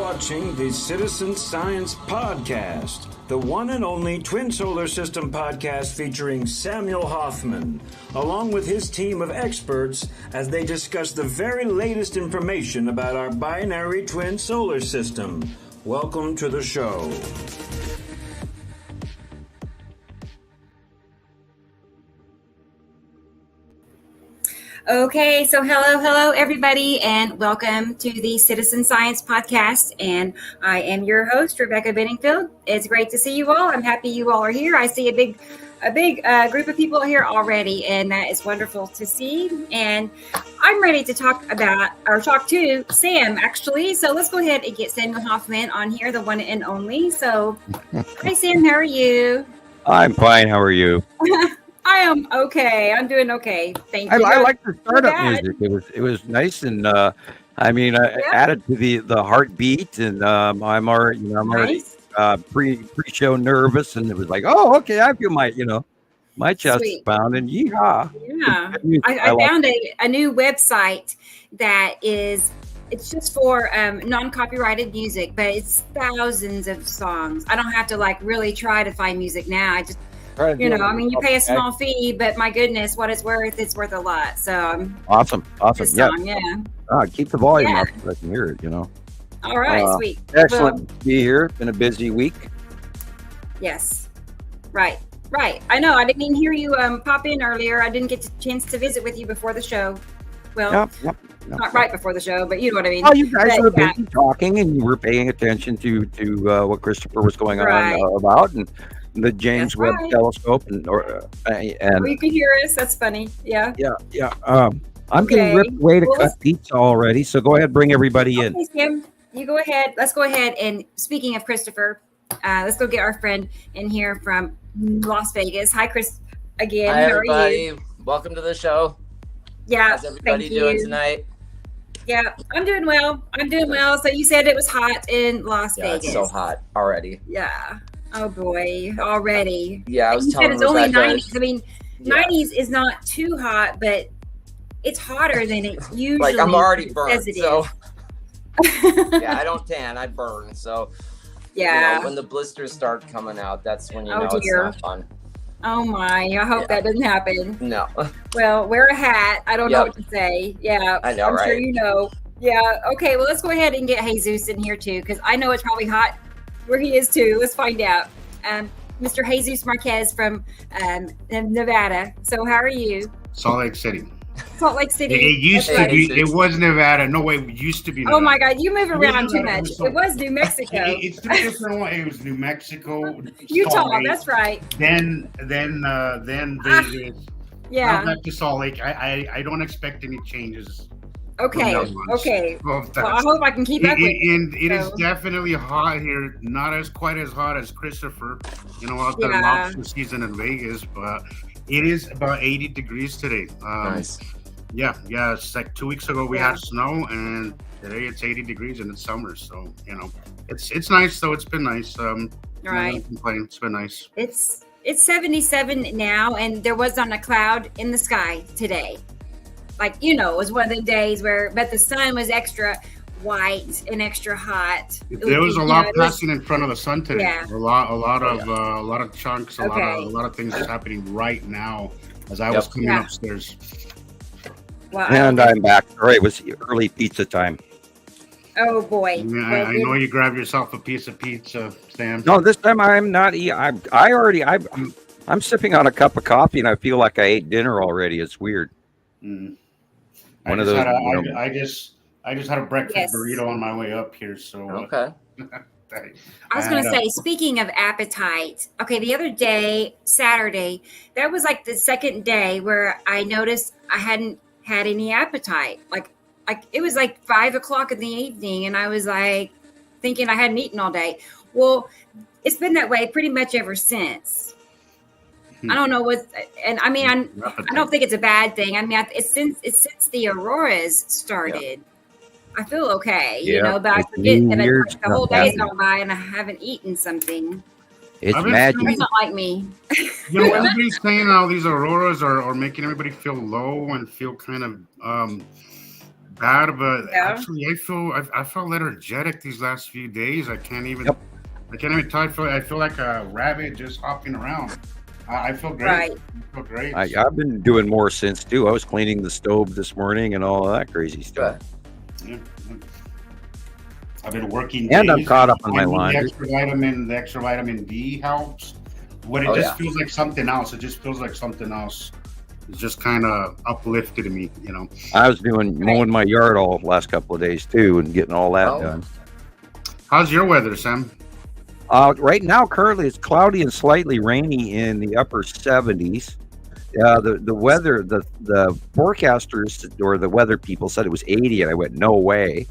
watching the Citizen Science Podcast, the one and only Twin Solar System podcast featuring Samuel Hoffman, along with his team of experts as they discuss the very latest information about our binary twin solar system. Welcome to the show. Okay, so hello everybody, and welcome to the Citizen Science Podcast. And I am your host, Rebecca Benningfield. It's great to see you all. I'm happy you all are here. I see a big group of people here already, and that is wonderful to see. And I'm ready to talk to Sam, actually. So let's go ahead and get Samuel Hoffman on here, the one and only. So, hi Sam, how are you? I'm fine. How are you? I am okay. I'm doing okay. Thank you. I like the startup music. It was nice, and added to the heartbeat, and I'm already pre-show nervous, and it was like, oh, okay, I feel my chest pounding. Yeehaw! Yeah, I found a new website that it's just for non-copyrighted music, but it's thousands of songs. I don't have to really try to find music now. I just you pay a small fee, but my goodness, what it's worth a lot. So awesome. Yeah. Keep the volume up so I can hear it. All right, sweet. Excellent to be here. Been a busy week. Yes. Right. I know. I didn't even hear you pop in earlier. I didn't get a chance to visit with you before the show. Well, not right before the show, but you know what I mean. Oh, you guys were busy talking, and you were paying attention to what Christopher was going on about, and the James Webb Telescope, and you can hear us. That's funny. Yeah. I'm getting ripped away to cut pizza already, so go ahead, bring everybody in. Okay, Sam, you go ahead. Let's go ahead. And speaking of Christopher, let's go get our friend in here from Las Vegas. Hi, Chris. Again, hi, how everybody. are you? Welcome to the show. Yeah. How's everybody doing tonight? Yeah, I'm doing well. So you said it was hot in Las Vegas. It's so hot already. Yeah. Oh boy, already. Yeah, I was telling it's only Rebecca, 90s. I mean, 90s is not too hot, but it's hotter than it usually. I'm already burned, so. Yeah, I don't tan, I burn. So yeah, when the blisters start coming out, that's when it's not fun. Oh my! I hope that doesn't happen. No. Well, wear a hat. I don't know what to say. Yeah, I know, I'm sure you know. Yeah. Okay. Well, let's go ahead and get Jesus in here too, because I know it's probably hot where he is too. Let's find out. Mr. Jesus Marquez from Nevada. So how are you? Salt Lake City. It used to be. It was Nevada. No way. It used to be Nevada. Oh my God. You move around too much. It was New Mexico. It's a different one. It was New Mexico. Utah. That's right. Then Vegas. Yeah. Now back to Salt Lake. I don't expect any changes. Okay. Well, I hope I can keep up with it. And it is definitely hot here. Not quite as hot as Christopher, out there lobster season in Vegas, but it is about 80 degrees today. Nice. Yeah. It's like 2 weeks ago we had snow, and today it's 80 degrees and it's summer. So it's nice. though. It's been nice. Right. Complain. It's been nice. It's 77 now, and there was not a cloud in the sky today. It was one of the days but the sun was extra white and extra hot. There was a lot passing in front of the sun today. Yeah. A lot of chunks, a lot of things happening right now as I was coming upstairs. Wow. And I'm back. All right, it was early pizza time. Oh boy! Yeah, I know you grabbed yourself a piece of pizza, Sam. No, this time I'm not eating. I'm sipping on a cup of coffee, and I feel like I ate dinner already. It's weird. I just had a breakfast burrito on my way up here. So okay. I was going to say, speaking of appetite, okay, the other day, Saturday, that was the second day where I noticed I hadn't had any appetite. It was 5 o'clock in the evening, and I was thinking I hadn't eaten all day. Well, it's been that way pretty much ever since. I don't know I don't think it's a bad thing. I mean, it's since the auroras started. I feel okay, but I forget that the whole day's gone by and I haven't eaten something. It's magic. It's not like me. Everybody's saying all these auroras are making everybody feel low and feel kind of bad, but Yeah. actually, I felt energetic these last few days. I can't even Yep. tell. I feel like a rabbit just hopping around. I feel great. Right. I feel great. I've been doing more since too. I was cleaning the stove this morning and all of that crazy stuff. Good. Yeah. I've been working, And I'm days. caught up on my I need laundry. The extra vitamin D helps. But it just feels like something else. It just feels like something else. It's just kind of uplifted me, you know. I was mowing my yard all last couple of days too, and getting all that done. How's your weather, Sam? Right now, currently, it's cloudy and slightly rainy in the upper 70s. The weather, the forecasters or the weather people said it was 80, and I went, no way.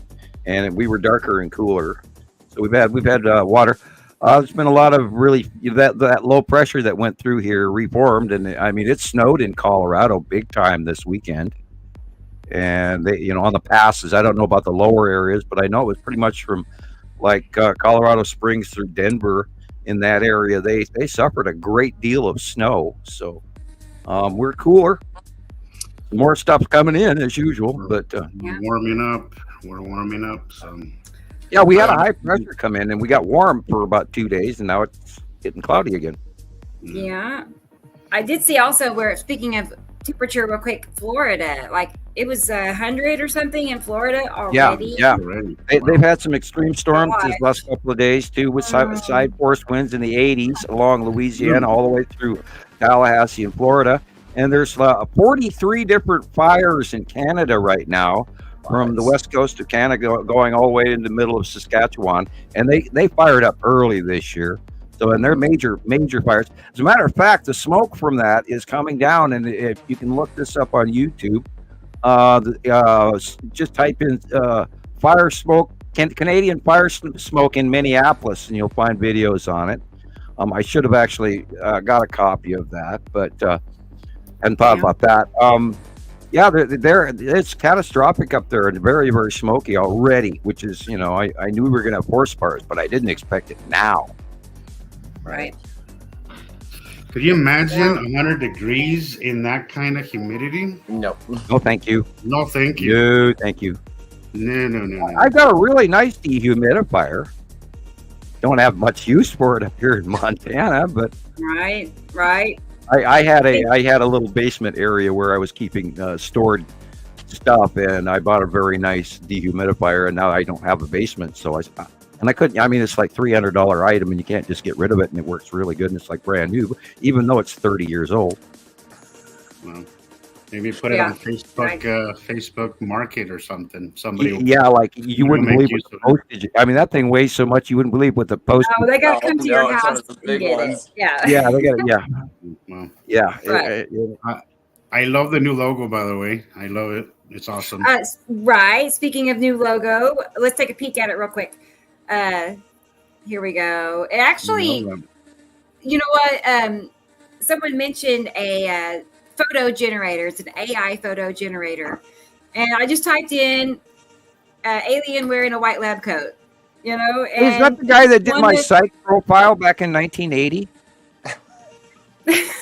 And we were darker and cooler. So we've had water. There's been a lot of really that low pressure that went through here reformed, and I mean it snowed in Colorado big time this weekend. And they, on the passes, I don't know about the lower areas, but I know it was pretty much from like Colorado Springs through Denver in that area. They suffered a great deal of snow, so we're cooler. More stuff's coming in as usual, but We're warming up. We're warming up. So yeah, we had a high pressure come in, and we got warm for about 2 days, and now it's getting cloudy again. Yeah. I did see also where, speaking of temperature real quick, Florida, like it was 100 or something in Florida already. Yeah. already. They've had some extreme storms God. these last couple of days too, with side force winds in the 80s along Louisiana all the way through Tallahassee and Florida. And there's 43 different fires in Canada right now, from the west coast of Canada going all the way in the middle of Saskatchewan. And they fired up early this year. So, and they're major fires. As a matter of fact, the smoke from that is coming down. And if you can look this up on YouTube, just type in fire smoke, Canadian fire smoke in Minneapolis, and you'll find videos on it. I should have actually got a copy of that, but hadn't thought about that. It's catastrophic up there and very, very smoky already, which is, I knew we were going to have forest fires, but I didn't expect it now. Right. Could you imagine 100 degrees in that kind of humidity? No. No, thank you. No, thank you. No, thank you. No. I got a really nice dehumidifier. Don't have much use for it up here in Montana, but Right. I had a little basement area where I was keeping stored stuff, and I bought a very nice dehumidifier, and now I don't have a basement, so I couldn't. I mean, it's like $300 item, and you can't just get rid of it, and it works really good, and it's like brand new, even though it's 30 years old. Well, maybe put it on Facebook, Facebook Market or something. Somebody. Like you wouldn't believe what the postage. I mean, that thing weighs so much you wouldn't believe what the postage. Oh, they got to come to your it's one house of the and big get ones. it. Yeah. Yeah, they got it. Yeah, Well, yeah. Right. I love the new logo, by the way. I love it. It's awesome. Right. Speaking of new logo, let's take a peek at it real quick. Here we go. It actually, you know what? Someone mentioned a photo generator. It's an AI photo generator, and I just typed in alien wearing a white lab coat. And Is that the guy that did my psych profile back in 1980?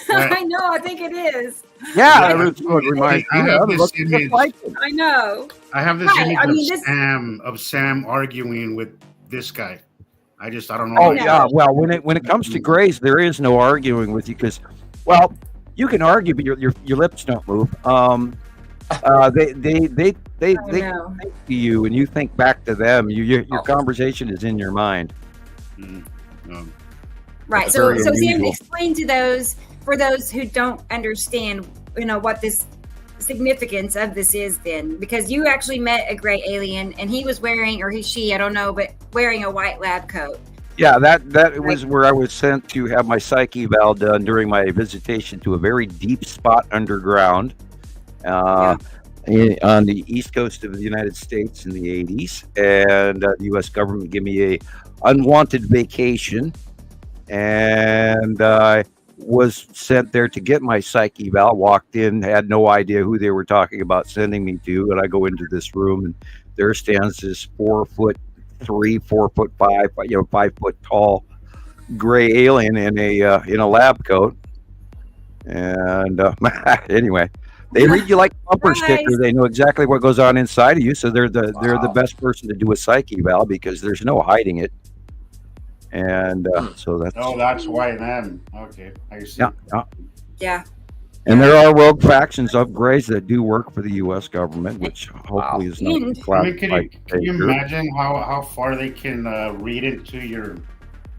I know. I think it is. Yeah, it reminds I me. have It this looks just image. like it. I know. I have this Right, image I mean, of Sam arguing with this guy. I don't know. Oh Yeah. yeah. Well, when it comes to grays, there is no arguing with you because, well, you can argue, but your lips don't move. They know. think to you, and you think back to them. Your conversation is in your mind. Right. It's So very Sam, unusual. explain to those who don't understand, what this significance of this is then, because you actually met a gray alien and he was wearing, or she, I don't know, but wearing a white lab coat. Yeah, that was where I was sent to have my psych eval done during my visitation to a very deep spot underground on the east coast of the United States in the 80s. And the U.S. government gave me a unwanted vacation, and I was sent there to get my psych eval. Walked in, had no idea who they were talking about sending me to, and I go into this room, and there stands this 4'3", 4'5", 5 foot tall gray alien in a lab coat. And anyway, They read you like a bumper Nice. sticker. They know exactly what goes on inside of you, so they're the best person to do a psych eval because there's no hiding it. And so that's that's why then. Okay, I see. Yeah. And there are rogue factions upgrades that do work for the U.S. government, which hopefully is not I mean, classified. can you imagine how far they can read into your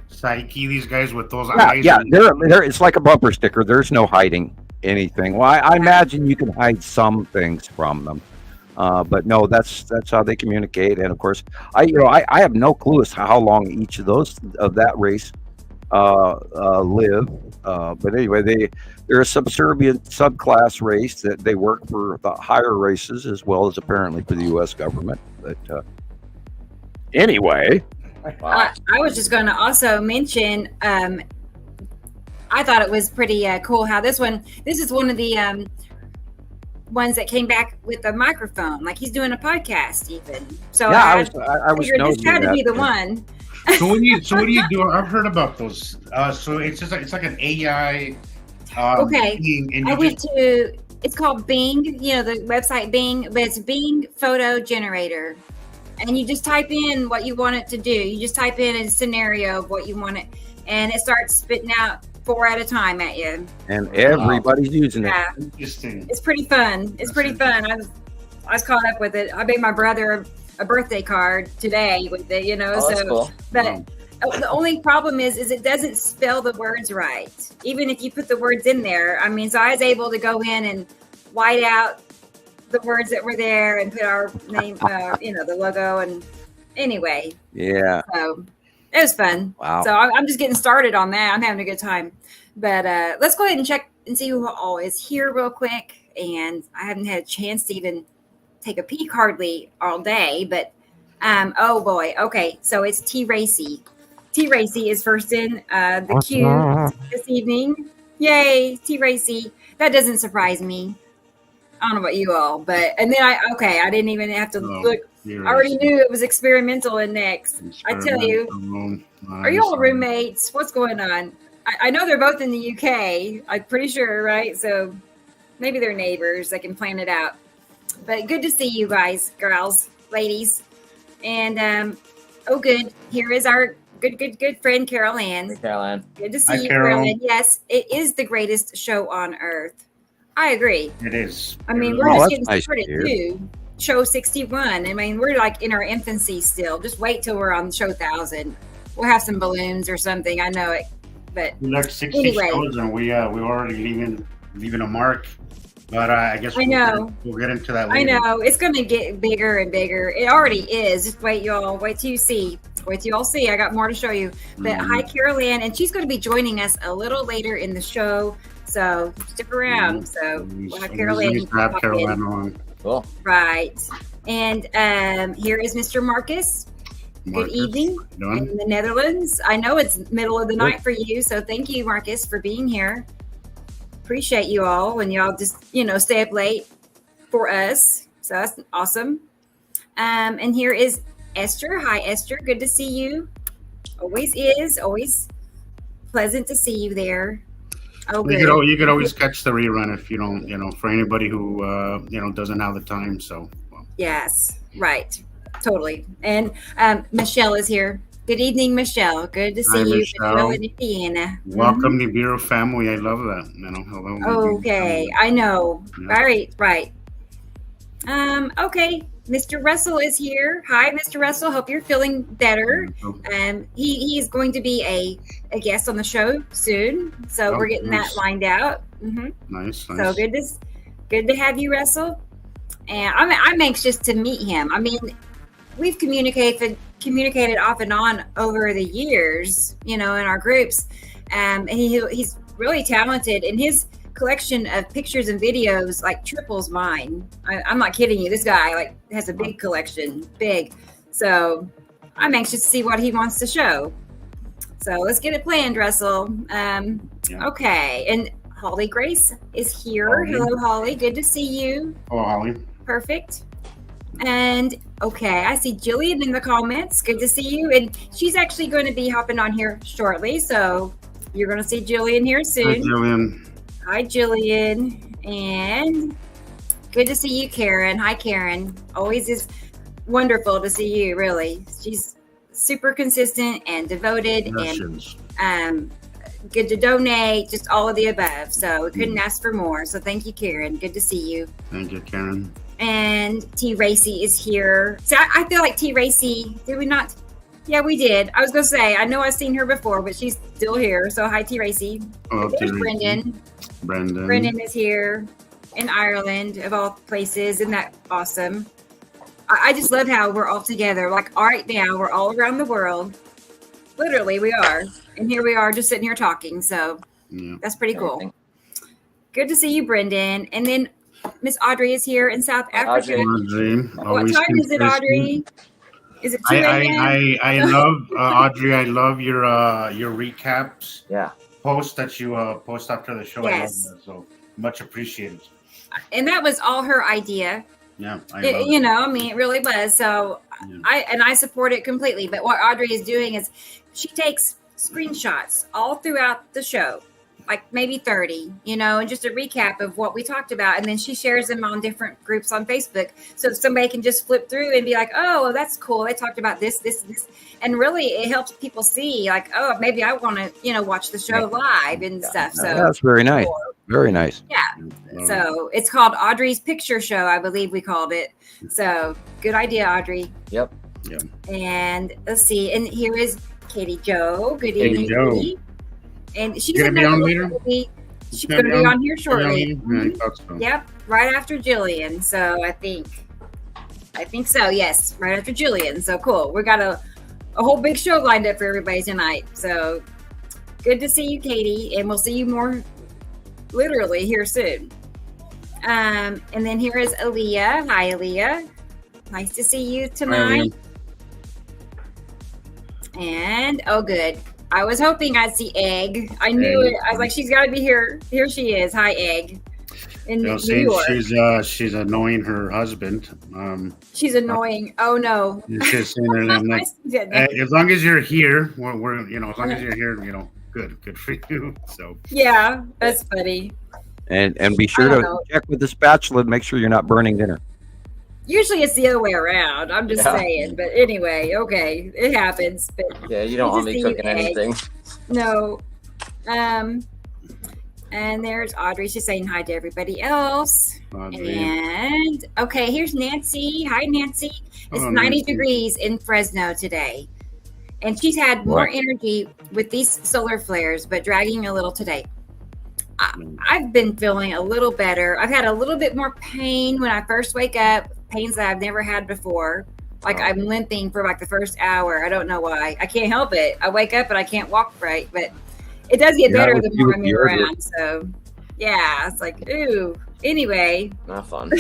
psyche? These guys with those eyes. Yeah, they're it's like a bumper sticker. There's no hiding anything. Well, I imagine you can hide some things from them, but no, that's how they communicate. And of course, I have no clue as to how long each of that race live. But anyway, they're a subservient subclass race that they work for the higher races as well as apparently for the U.S. government. But anyway, I was just going to also mention. I thought it was pretty cool how this is one of the ones that came back with a microphone, like he's doing a podcast even. So yeah, I was figured this had to be the one. So what do you do? I've heard about those. So it's like an AI. Okay. And I went to. It's called Bing. You know the website Bing, but it's Bing Photo Generator, and you just type in what you want it to do. You just type in a scenario of what you want it, and it starts spitting out 4 at a time at you. And everybody's using it. Yeah. Interesting. It's pretty fun. It's pretty fun. I was caught up with it. I made my brother a birthday card today with it, That's cool. But the only problem is it doesn't spell the words right. Even if you put the words in there. I mean, so I was able to go in and white out the words that were there and put our name, the logo. And anyway. Yeah. So it was fun. Wow. So I'm just getting started on that. I'm having a good time. But let's go ahead and check and see who all is here real quick. And I haven't had a chance to even take a peek hardly all day. But, oh boy. Okay. So it's T. Racy. T. Racy is first in the queue this evening. Yay, T. Racy. That doesn't surprise me. I don't know about you all. And then I didn't even have to look. I already knew it was experimental and next. I tell you. Are you all roommates? What's going on? I know they're both in the UK. I'm pretty sure, right? So maybe they're neighbors. I can plan it out. But good to see you guys, girls, ladies. And, good. Here is our good friend, Carol Ann. Hey, Carol Ann. Good to see you, Carol Ann. Yes, it is the greatest show on earth. I agree. It is. I mean, we're just getting started, too. Show 61. I mean, we're like in our infancy still. Just wait till we're on show 1000. We'll have some balloons or something. I know it. But we like 60 shows and we already leaving a mark. But I guess we'll get into that later. I know. It's going to get bigger and bigger. It already is. Just wait, y'all. Wait till you see. Wait till y'all see. I got more to show you. But hi, Carol Ann. And she's going to be joining us a little later in the show. So stick around. So we'll have Carol Ann. Grab Carol Ann on. Cool. Right. And here is Mr. Marcus. Good evening in the Netherlands. I know it's middle of the night for you. So thank you, Marcus, for being here. Appreciate you all when y'all just, stay up late for us. So that's awesome. And here is Esther. Hi, Esther. Good to see you. Always pleasant to see you there. Oh, good. You could always catch the rerun if you don't, for anybody who, doesn't have the time. So. Yes, right. Totally. And Michelle is here. Good evening, Michelle. Good to see you, Michelle in Indiana. Welcome to Bureau family. I love that. Hello. Okay, I know. Yeah. Right. Okay. Mr. Russell is here. Hi, Mr. Russell. Hope you're feeling better. He is going to be a guest on the show soon, so we're getting that lined out. Mm-hmm. Nice. So good to have you, Russell. And I'm anxious to meet him. I mean, we've communicated off and on over the years, in our groups. And he's really talented, and his collection of pictures and videos triples mine. I'm not kidding you. This guy has a big collection, big. So I'm anxious to see what he wants to show. So let's get it planned, Russell. Okay. And Holly Grace is here. Hello, Holly. Good to see you. Hello, Holly. Perfect. And okay, I see Jillian in the comments. Good to see you. And she's actually going to be hopping on here shortly. So you're going to see Jillian here soon. Hi, Jillian. Hi, Jillian. And Good to see you, Karen. Hi, Karen. Always is wonderful to see you, really. She's super consistent and devoted and good to donate, just all of the above. So we couldn't ask for more. So thank you, Karen. Good to see you. Thank you, Karen. And T. Racy is here. So I feel like T. Racy, did we not? Yeah, we did. I was going to say, I know I've seen her before, but she's still here. So hi, T. Racy. Oh, There's Brendan. Brendan is here in Ireland, of all places. Isn't that awesome? I just love how we're all together. Like right now, we're all around the world. Literally, we are. And here we are just sitting here talking. So that's pretty cool. Good to see you, Brendan. And then Miss Audrey is here in South Africa. Audrey, what time is it, Audrey? Is it 2 a.m.? I love Audrey. I love your recaps. Yeah. Post that you post after the show. Yes. I love that, so much appreciated. And that was all her idea. Yeah. It really was. So I support it completely. But what Audrey is doing is she takes screenshots all throughout the show, like maybe 30, and just a recap of what we talked about. And then she shares them on different groups on Facebook. So somebody can just flip through and be like, oh, that's cool. They talked about this. And really it helps people see like, oh, maybe I want to, watch the show live and stuff. So that's very nice. Cool. Very nice. Yeah. So it's called Audrey's Picture Show, I believe we called it. So good idea, Audrey. Yep. Yeah. And let's see. And here is Katie Joe. Good Katie evening, Joe. Katie. And she's going to be on later? She's going to be on here shortly. I thought so. Yep. Right after Jillian. So I think so. Yes. Right after Jillian. So cool. We got a whole big show lined up for everybody tonight. So good to see you, Katie. And we'll see you more literally here soon. And then here is Aaliyah. Hi, Aaliyah. Nice to see you tonight. And oh, good. I was hoping I'd see Egg. I knew it. I was like, she's got to be here. Here she is. Hi, Egg. In New York. She's annoying her husband. She's annoying. Oh no. She's saying as long as you're here, we're as long as you're here, good for you. So yeah, that's funny. And be sure to check with the spatula and make sure you're not burning dinner. Usually it's the other way around. I'm just saying. But anyway, okay. It happens. But yeah, you don't want me cooking anything. No. And there's Audrey. She's saying hi to everybody else. Audrey. And okay, here's Nancy. Hi, Nancy. It's 90 degrees in Fresno today. And she's had more energy with these solar flares, but dragging a little today. I've been feeling a little better. I've had a little bit more pain when I first wake up, pains that I've never had before. Like I'm limping for like the first hour. I don't know why. I can't help it. I wake up and I can't walk right, but it does get better the more I move around. So yeah, it's like, ooh. Anyway. Not fun.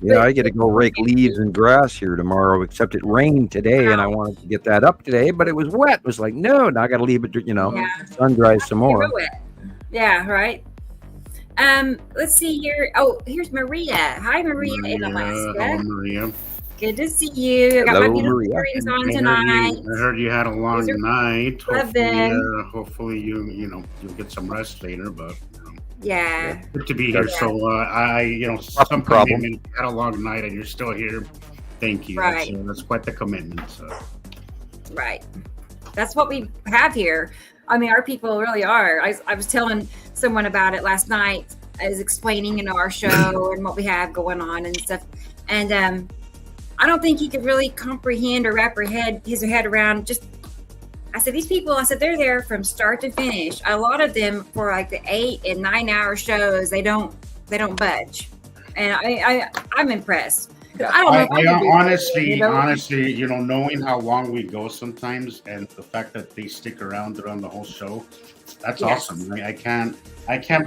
Yeah, I get to go rake leaves and grass here tomorrow, except it rained today and I wanted to get that up today, but it was wet. It was like, no, now I got to leave it, sun dry some more. Yeah, right. Let's see here. Oh, here's Maria. Hi, Maria in Alaska. Hello, Maria. Good to see you. I got my beautiful earrings on tonight. I heard you had a long night. Hopefully you'll get some rest later, but yeah. Good to be here. Yeah. So some problem. You had a long night and you're still here. Thank you. Right. That's quite the commitment. So. Right. That's what we have here. I mean, our people really are. I was telling someone about it last night. I was explaining, our show and what we have going on and stuff. And I don't think he could really comprehend or wrap his head around just. I said, these people, they're there from start to finish. A lot of them for like the 8 and 9 hour shows, they don't budge. And I'm impressed. Honestly, knowing how long we go sometimes and the fact that they stick around during the whole show, that's awesome. I can't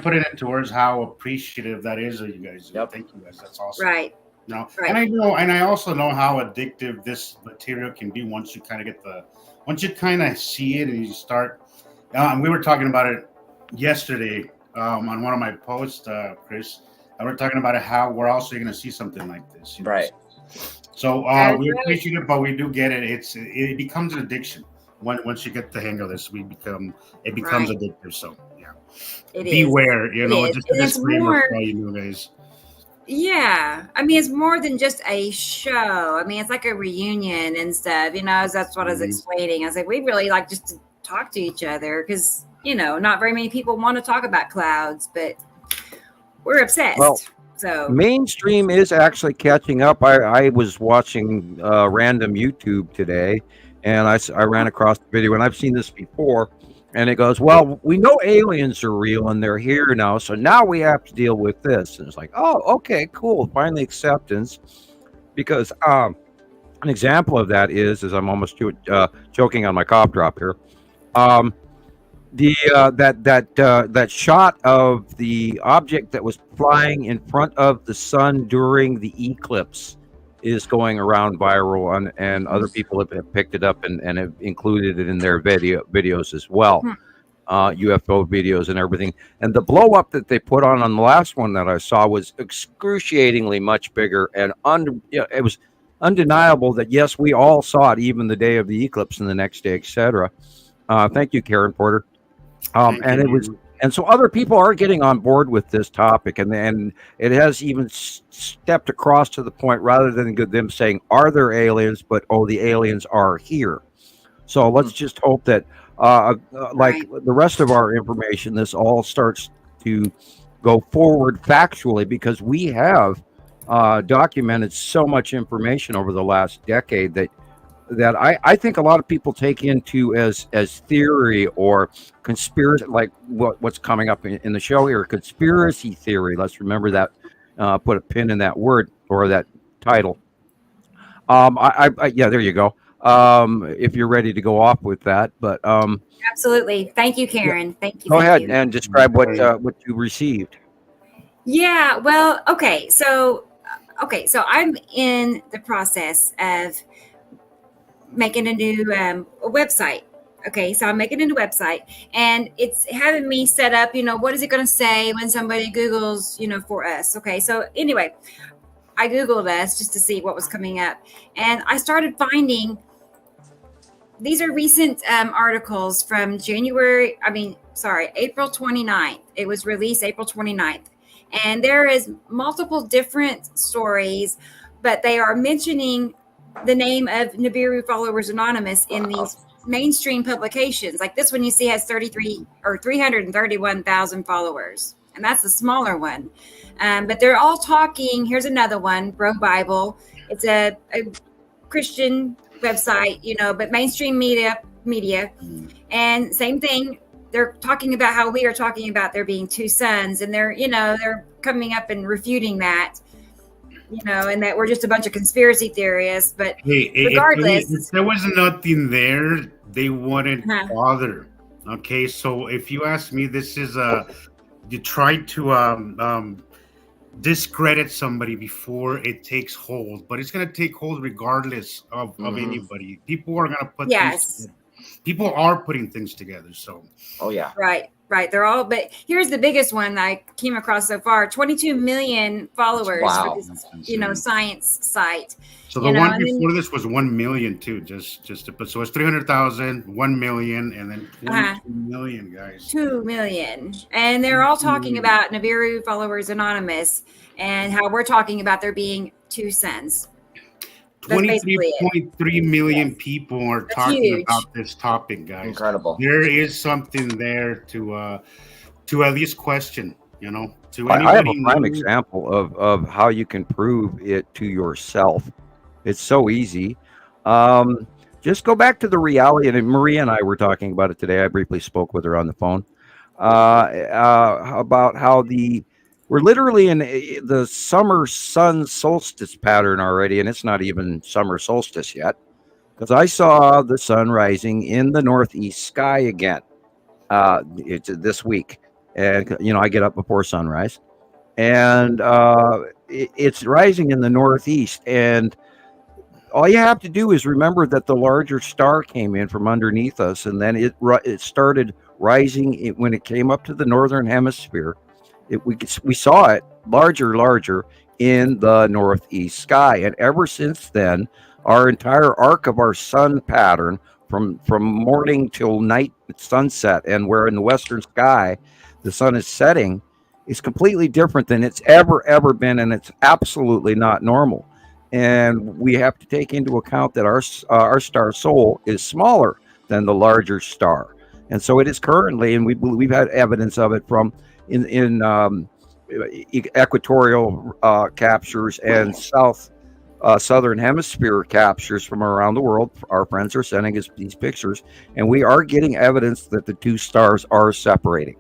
put it into words how appreciative that is of you guys. Yep. Thank you guys. That's awesome. Right. Right. And I also know how addictive this material can be once you kind of see it and you start. We were talking about it yesterday on one of my posts, Chris. And we're talking about how we're also going to see something like this. Right. So we appreciate it, but we do get it. It becomes an addiction. Once you get the hang of this, it becomes addictive. So yeah, beware. Just a disclaimer for all you new guys. Yeah, I mean, it's more than just a show. I mean, it's like a reunion and stuff. That's what I was explaining. I was like, we really like just to talk to each other because not very many people want to talk about clouds, but we're obsessed. Well, so mainstream is actually catching up. I was watching random YouTube today, and I ran across the video, and I've seen this before. And it goes, well, we know aliens are real and they're here now, so now we have to deal with this. And it's like, oh, okay, cool. Finally acceptance. Because an example of that is I'm almost joking on my cough drop here. That shot of the object that was flying in front of the sun during the eclipse is going around viral, and other people have picked it up and have included it in their videos as well. UFO videos and everything. And the blow up that they put on the last one that I saw was excruciatingly much bigger, and it was undeniable that yes, we all saw it, even the day of the eclipse and the next day, etc. Thank you, Karen Porter. And so other people are getting on board with this topic, and it has even stepped across to the point, rather than them saying, are there aliens, but, oh, the aliens are here. So let's just hope that, like the rest of our information, this all starts to go forward factually, because we have documented so much information over the last decade that I think a lot of people take into as theory or conspiracy, like what's coming up in the show here, conspiracy theory. Let's remember that, put a pin in that word or that title. Yeah, there you go. If you're ready to go off with that, but absolutely. Thank you, Karen. Thank you. Go ahead and describe what you received. Yeah. Well, okay. So I'm in the process of making a new website. Okay, so I'm making a new website, and it's having me set up, what is it going to say when somebody Googles, for us. Okay, so anyway, I Googled us just to see what was coming up, and I started finding, these are recent articles from April 29th. It was released April 29th, and there is multiple different stories, but they are mentioning the name of Nibiru Followers Anonymous in these mainstream publications. Like this one you see has 331,000 followers, and that's the smaller one. But they're all talking. Here's another one, Bro Bible. It's a Christian website, but mainstream media. And same thing. They're talking about how we are talking about there being two suns, and they're coming up and refuting that. And that we're just a bunch of conspiracy theorists. But regardless, if there was nothing there, they wouldn't bother. Okay, so if you ask me, this is you try to discredit somebody before it takes hold, but it's going to take hold regardless of anybody. People are going to put things together. People are putting things together. So, oh yeah, right. They're all, but here's the biggest one I came across so far: 22 million followers for this, science site. So the one before this was 1 million too. Just to put, so it's 300,000, 1 million, and then 22 million, guys. 2 million, and they're all talking about Nibiru Followers Anonymous and how we're talking about there being two suns. 23.3 million people are talking about this topic, guys. Incredible. There is something there to at least question, to I have a prime example of how you can prove it to yourself. It's so easy. Just go back to the reality, and Maria and I were talking about it today. I briefly spoke with her on the phone about how we're literally in the summer sun solstice pattern already, and it's not even summer solstice yet, because I saw the sun rising in the northeast sky again it's this week. And, I get up before sunrise, and it's rising in the northeast. And all you have to do is remember that the larger star came in from underneath us, and then it started rising when it came up to the northern hemisphere. We saw it larger in the northeast sky, and ever since then, our entire arc of our sun pattern from morning till night sunset, and where in the western sky the sun is setting, is completely different than it's ever been, and it's absolutely not normal. And we have to take into account that our star Sol is smaller than the larger star, and so it is currently, and we've had evidence of it from in equatorial captures and southern hemisphere captures from around the world. Our friends are sending us these pictures, and we are getting evidence that the two stars are separating.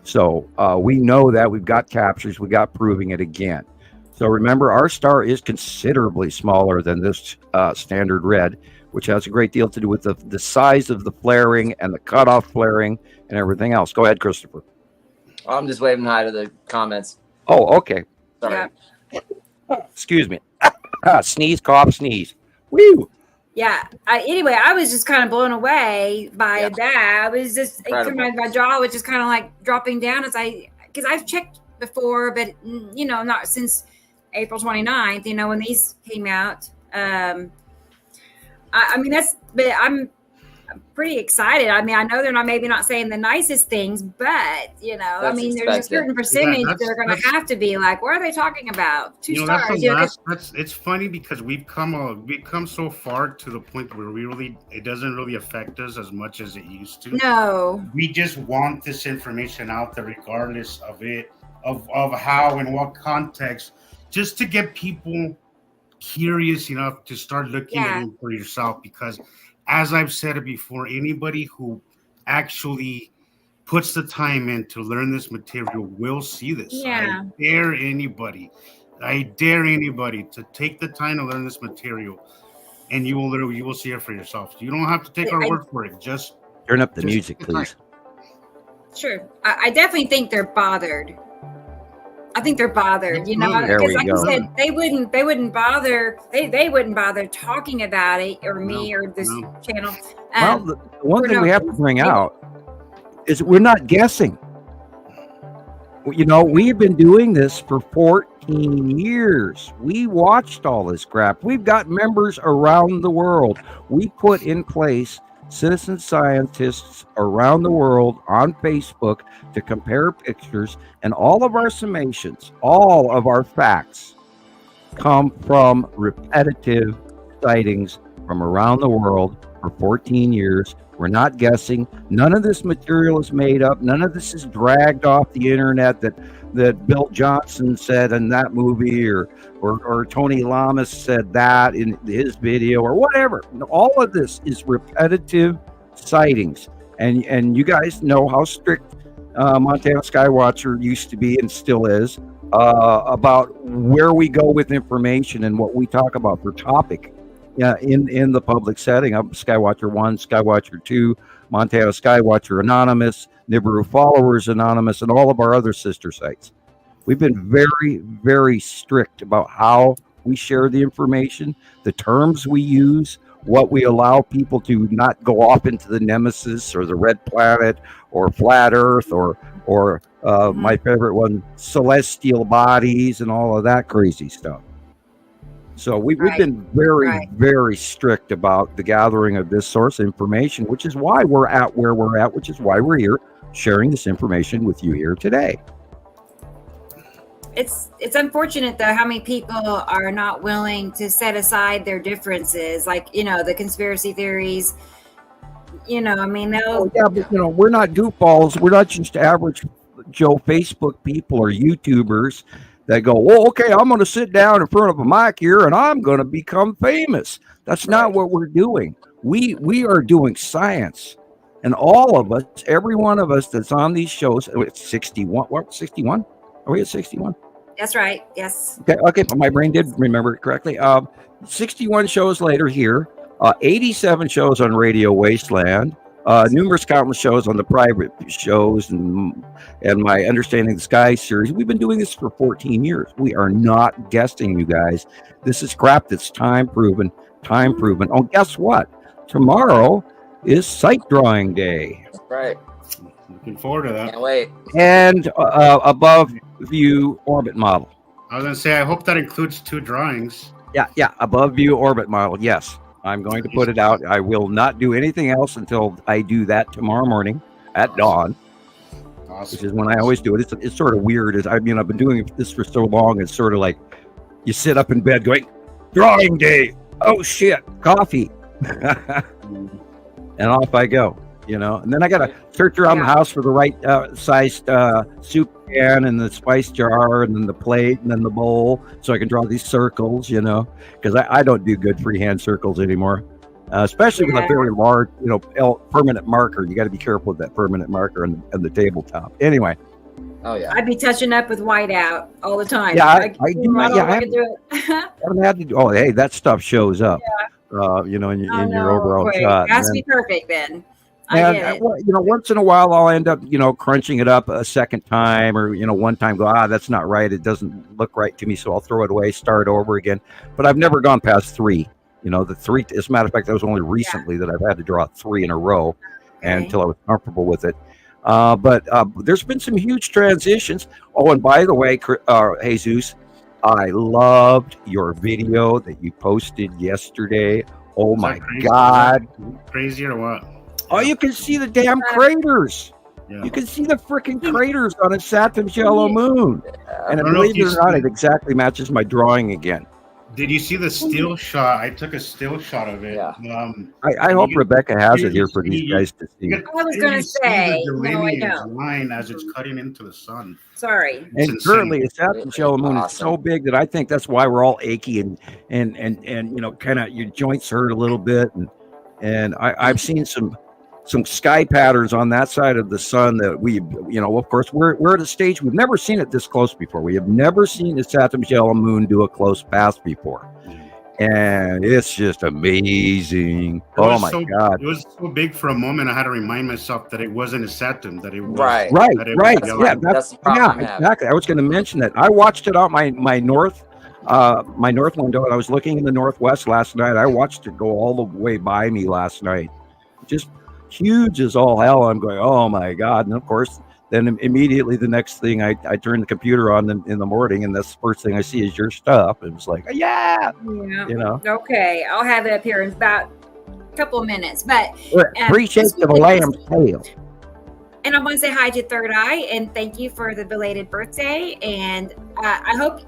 So we know that. We've got captures, we got proving it again. So remember, our star is considerably smaller than this standard red, which has a great deal to do with the size of the flaring and the cutoff flaring and everything else. Go ahead, Christopher. I'm just waving hi to the comments. Oh, okay. Sorry. Yeah. Excuse me. Sneeze, cough, sneeze. Woo! Yeah. Anyway, I was just kind of blown away by that. I was just, my jaw was just kind of like dropping down because I've checked before, but not since April 29th, when these came out. I mean, but I'm pretty excited. I mean, I know they're maybe not saying the nicest things, but I mean, there's a certain percentage they're going to have to be like, what are they talking about? 2 stars. It's funny because we've come so far to the point where it doesn't really affect us as much as it used to. No, we just want this information out there, regardless of how and what context, just to get people curious enough to start looking at it for yourself. Because as I've said it before, anybody who actually puts the time in to learn this material will see this. Yeah. I dare anybody to take the time to learn this material, and you will see it for yourself. You don't have to take our word for it. Just turn up the music, please. Sure. I definitely think they're bothered. I think they're bothered, because like you said, they wouldn't bother. They wouldn't bother talking about it, or me, or this channel. Well, the one thing we have to bring out is we're not guessing. We've been doing this for 14 years. We watched all this crap. We've got members around the world. We put in place citizen scientists around the world on Facebook to compare pictures, and all of our summations, all of our facts come from repetitive sightings from around the world for 14 years. We're not guessing. None of this material is made up. None of this is dragged off the internet that Bill Johnson said in that movie, or Tony Lamas said that in his video, or whatever. All of this is repetitive sightings. And you guys know how strict Montana Skywatcher used to be and still is about where we go with information and what we talk about for topic in the public setting. Skywatcher 1, Skywatcher 2, Montana Skywatcher Anonymous, Nibiru Followers Anonymous, and all of our other sister sites. We've been very, very strict about how we share the information, the terms we use, what we allow people to not go off into the nemesis or the red planet or flat earth or my favorite one, celestial bodies and all of that crazy stuff. So we've been very, very strict about the gathering of this source of information, which is why we're at where we're at, which is why we're here sharing this information with you here today. It's unfortunate though how many people are not willing to set aside their differences, like the conspiracy theories. I mean, they'll. Yeah, but we're not goofballs. We're not just average Joe Facebook people or YouTubers that go, well, okay, I'm going to sit down in front of a mic here and I'm going to become famous. That's not what we're doing. We are doing science, and all of us, every one of us that's on these shows. It's 61. What? 61? Are we at 61? That's right. Yes. Okay. My brain did remember it correctly. 61 shows later here, 87 shows on Radio Wasteland, numerous countless shows on the private shows, and my Understanding the Sky series. We've been doing this for 14 years. We are not guessing, you guys. This is crap that's time proven. Oh, guess what? Tomorrow is Sight Drawing Day. That's right. Looking forward to that. Can't wait. And above view orbit model. I was going to say, I hope that includes 2 drawings. Yeah. Above view orbit model. Yes. I'm going to put it out. I will not do anything else until I do that tomorrow morning at dawn. Awesome. which is when I always do it. It's sort of weird. I've been doing this for so long. It's sort of like you sit up in bed going, drawing day. Oh shit, coffee, and off I go. And then I gotta search around the house for the right sized soup can and the spice jar and then the plate and then the bowl, so I can draw these circles. Because I don't do good freehand circles anymore, especially with a very large, permanent marker. You got to be careful with that permanent marker and the tabletop. Anyway. Oh yeah. I'd be touching up with whiteout all the time. Yeah, I haven't had to do. Oh, hey, that stuff shows up. In your overall shot. It has to be perfect then. Once in a while I'll end up, crunching it up a second time, or one time go, that's not right. It doesn't look right to me, so I'll throw it away, start over again. But I've never gone past 3. The 3. As a matter of fact, that was only recently that I've had to draw 3 in a row, until I was comfortable with it. But there's been some huge transitions. Oh, and by the way, Jesus, I loved your video that you posted yesterday. Oh my God. Crazy or what? Oh, you can see the damn craters. Yeah. You can see the freaking craters on a Saturn's yellow moon. And believe it or not, it exactly matches my drawing again. Did you see the still shot? I took a still shot of it. Yeah. I hope Rebecca has it here for these guys to see. I was going to say, no, I don't. Line as it's cutting into the sun. Sorry. And currently, a Saturn's yellow moon is so big that I think that's why we're all achy and kind of your joints hurt a little bit. And I've seen some sky patterns on that side of the sun that we, of course, we're at a stage we've never seen it this close before. We have never seen the Saturn's yellow moon do a close pass before, and it's just amazing. Oh my God! It was so big for a moment. I had to remind myself that it wasn't a Saturn. That it was right. Yeah, exactly. I was going to mention that. I watched it out my north window, and I was looking in the northwest last night. I watched it go all the way by me last night. Just huge as all hell. I'm going, oh my God. And of course, then immediately the next thing I turn the computer on in the morning, and that's the first thing I see is your stuff. It was like, yeah. Okay, I'll have it up here in about a couple of minutes. But 3 shakes of a lamb's tail. And I want to say hi to Third Eye and thank you for the belated birthday. And I hope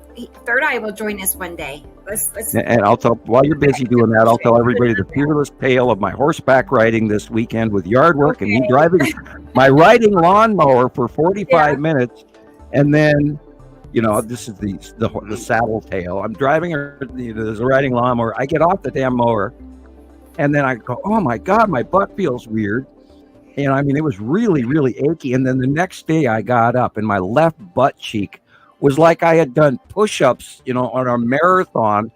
Third Eye will join us one day. And I'll tell, while you're busy doing that, I'll tell everybody the fearless tale of my horseback riding this weekend with yard work and me driving my riding lawnmower for 45 minutes. And then, this is the saddle tale. I'm driving the riding lawnmower. I get off the damn mower, and then I go, oh my God, my butt feels weird. And I mean, it was really, really achy. And then the next day I got up and my left butt cheek was like I had done push-ups, on a marathon,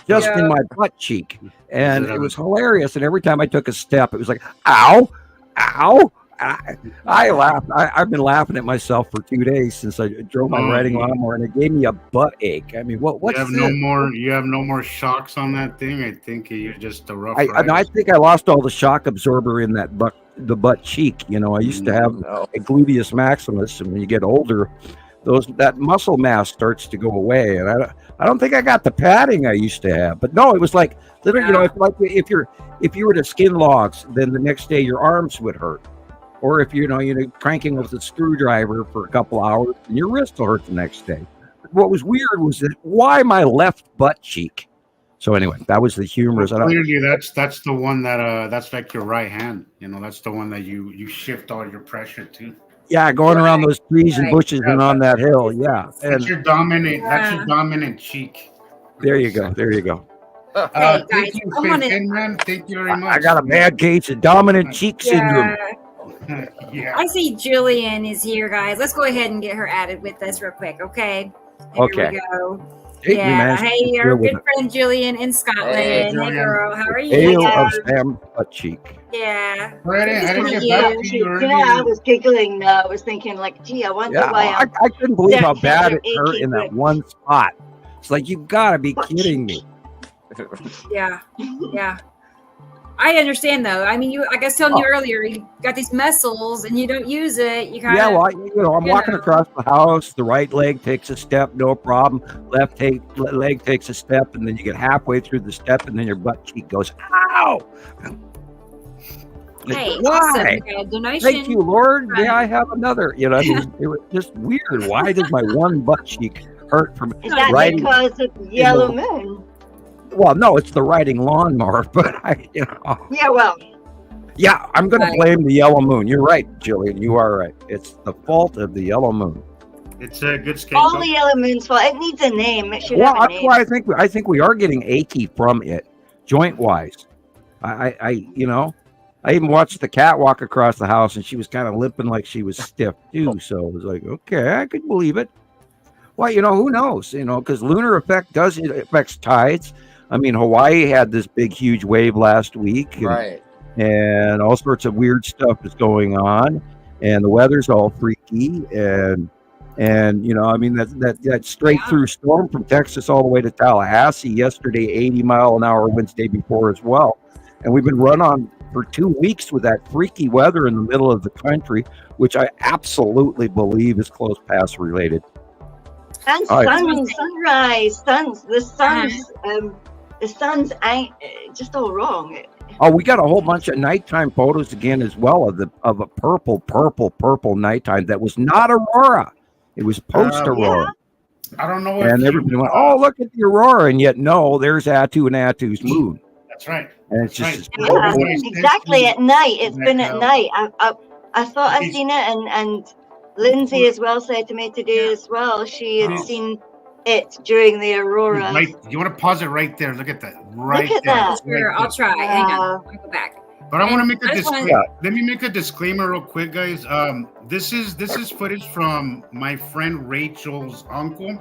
just in my butt cheek. And it was hilarious. And every time I took a step, it was like, ow, ow. I laughed. I've been laughing at myself for 2 days since I drove my riding lawnmower, and it gave me a butt ache. I mean, what's you have no more shocks on that thing? I think you're just a rough rider. I think I lost all the shock absorber in that the butt cheek. I used to have a gluteus maximus, and when you get older, that muscle mass starts to go away. And I don't think I got the padding I used to have. But no, it was like literally, it's like if you were to skin logs, then the next day your arms would hurt. Or if you're cranking with a screwdriver for a couple hours, and your wrist will hurt the next day. What was weird was that why my left butt cheek. So anyway, that was the humorous. Clearly, that's the one that's like your right hand. That's the one that you shift all your pressure to. Yeah, going around those trees and bushes and on that hill. Yeah, that's your dominant. That's your dominant cheek. There you go. Hey, thank you, man. Thank you very much. I got a bad case of dominant cheek syndrome. Yeah. I see Jillian is here, guys. Let's go ahead and get her added with us real quick, okay? Okay. Here we go. Hey, hey, our good friend Jillian in Scotland. Hey, girl, how are you? Ale of Sam's butt cheek. Yeah. I was giggling. I was thinking, like, gee, I wonder why. I couldn't believe how bad it hurt in that one spot. It's like, you've got to be kidding me. Yeah. I understand, though. I mean, I was telling you earlier, you got these muscles and you don't use it. You kind of. Yeah, well, I'm walking across the house. The right leg takes a step, no problem. Left leg takes a step, and then you get halfway through the step, and then your butt cheek goes, ow. Hey, Why? awesome. We got a donation. Thank you, Lord. May I have another? You know, it was just weird. Why does my one butt cheek hurt from Is that riding? because of yellow moon? Well, no, it's the riding lawnmower, but Yeah, well, yeah, I'm going to blame the yellow moon. You're right, Jillian. You are right. It's the fault of the yellow moon. It's a good all scapegoat. the yellow moon's fault. It needs a name. It should Well, have a that's name. why I think we are getting achy from it, joint wise. I even watched the cat walk across the house, and she was kind of limping like she was stiff too. So it was like, okay, I could believe it. Well, who knows? Because lunar effect affects tides. I mean, Hawaii had this big, huge wave last week, Right. and all sorts of weird stuff is going on, and the weather's all freaky, and I mean that straight through storm from Texas all the way to Tallahassee yesterday, 80-mile-an-hour winds day before as well, and we've been run on for 2 weeks with that freaky weather in the middle of the country, which I absolutely believe is close pass related. And sunrise, the sun's ain't just all wrong. Oh, we got a whole bunch of nighttime photos again as well of a purple nighttime that was not aurora. It was post aurora. I don't know. And everybody went, "Oh, look at the aurora," and yet no, there's Attu and Attu's moon. That's right. And it's just Yeah, exactly at night. It's been at night. I thought I'd seen it, and Lindsay as well said to me today as well. She had seen it during the aurora. Right, you want to pause it right there? Look at that. Right Look at there. that. Sure, I'll try. Hang on. I'll go back. But I want to make a I just disclaimer. wanna- Let me make a disclaimer real quick, guys. This is footage from my friend Rachel's uncle.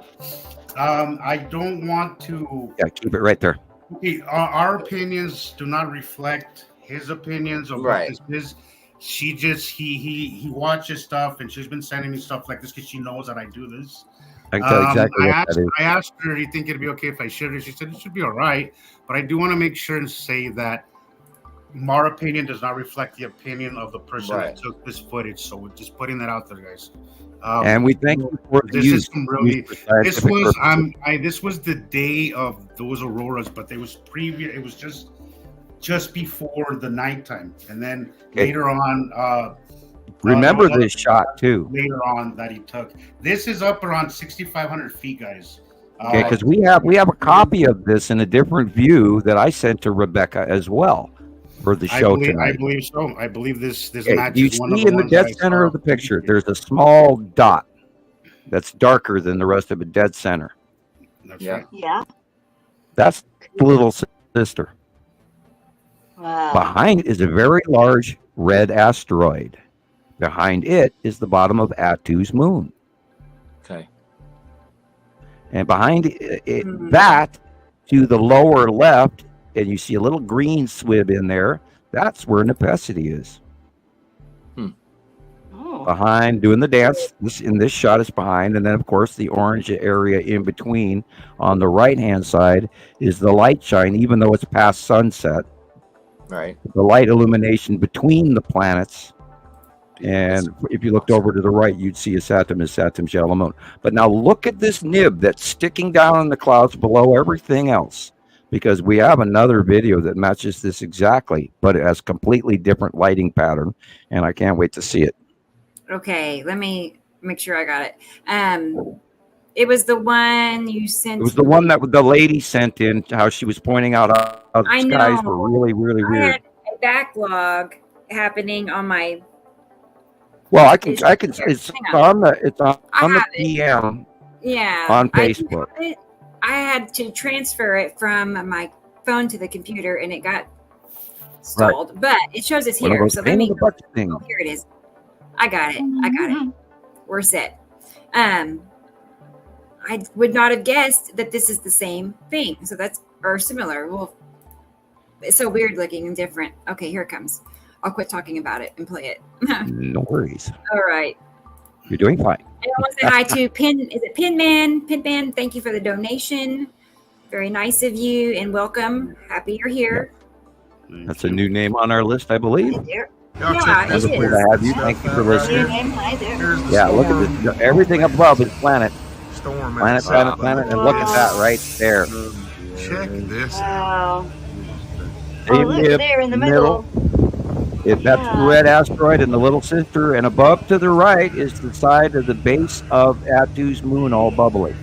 I don't want to. Yeah, keep it right there. Okay, our opinions do not reflect his opinions of Right. what this is. She just he watches stuff, and she's been sending me stuff like this because she knows that I do this. I can tell exactly what that is. I asked her, "Do you think it'd be okay if I shared it?" She said it should be all right, but I do want to make sure and say that our opinion does not reflect the opinion of the person Right. that took this footage. So we're just putting that out there, guys. And we thank you for the This use. is some really. for This scientific was purposes. this was the day of those auroras, but it was previous. It was just before the nighttime, and then later on. Remember this shot too. Later on that he took. This is up around 6,500 feet, guys. Okay, because we have a copy of this in a different view that I sent to Rebecca as well for the show I tonight. believe so. I believe this Okay, matches you one of see the in the ones dead I center saw. of the picture, there's a small dot that's darker than the rest of the dead center. That's Yeah. right. Yeah. That's the little sister. Wow. Behind is a very large red asteroid. Behind it is the bottom of Attu's moon. Okay. And behind that, to the lower left, and you see a little green swib in there, that's where Nepesity is. Oh. Behind, doing the dance. This shot is behind. And then, of course, the orange area in between on the right-hand side is the light shine, even though it's past sunset. Right. The light illumination between the planets. And if you looked over to the right, you'd see a Saturn's yellow moon. But now look at this nib that's sticking down in the clouds below everything else, because we have another video that matches this exactly, but it has completely different lighting pattern, and I can't wait to see it. Okay, let me make sure I got it. It was the one you sent. It was the one that the lady sent in, how she was pointing out how the I skies know. were really, really I weird. had a backlog happening on my. Well, I can. It's Hang on. on the. It's on I the have it. PM. Yeah. On I didn't Facebook. have it. I had to transfer it from my phone to the computer, and it got stalled. But it shows us One of here. those So pain let in me. the butt things. Oh, here it is. I got it. We're set. I would not have guessed that this is the same thing. So that's or similar. Well, it's so weird looking and different. Okay, here it comes. I'll quit talking about it and play it. No worries. All right. You're doing fine. And I want to say hi to Pin. Is it Pinman? Pinman, thank you for the donation. Very nice of you and welcome. Happy you're here. That's a new name on our list, I believe. Hi there. Yeah, it Wonderful is. to have you. Thank you for Your listening. name, hi there. Here's the Yeah, storm. look at this. Everything above is planet. Storm Planet, outside. planet. And look at that right there. Check this out. Wow. Same Oh, look, nib, there in the middle. That's the red asteroid and the little sister, and above to the right is the side of the base of Attu's moon, all bubbly.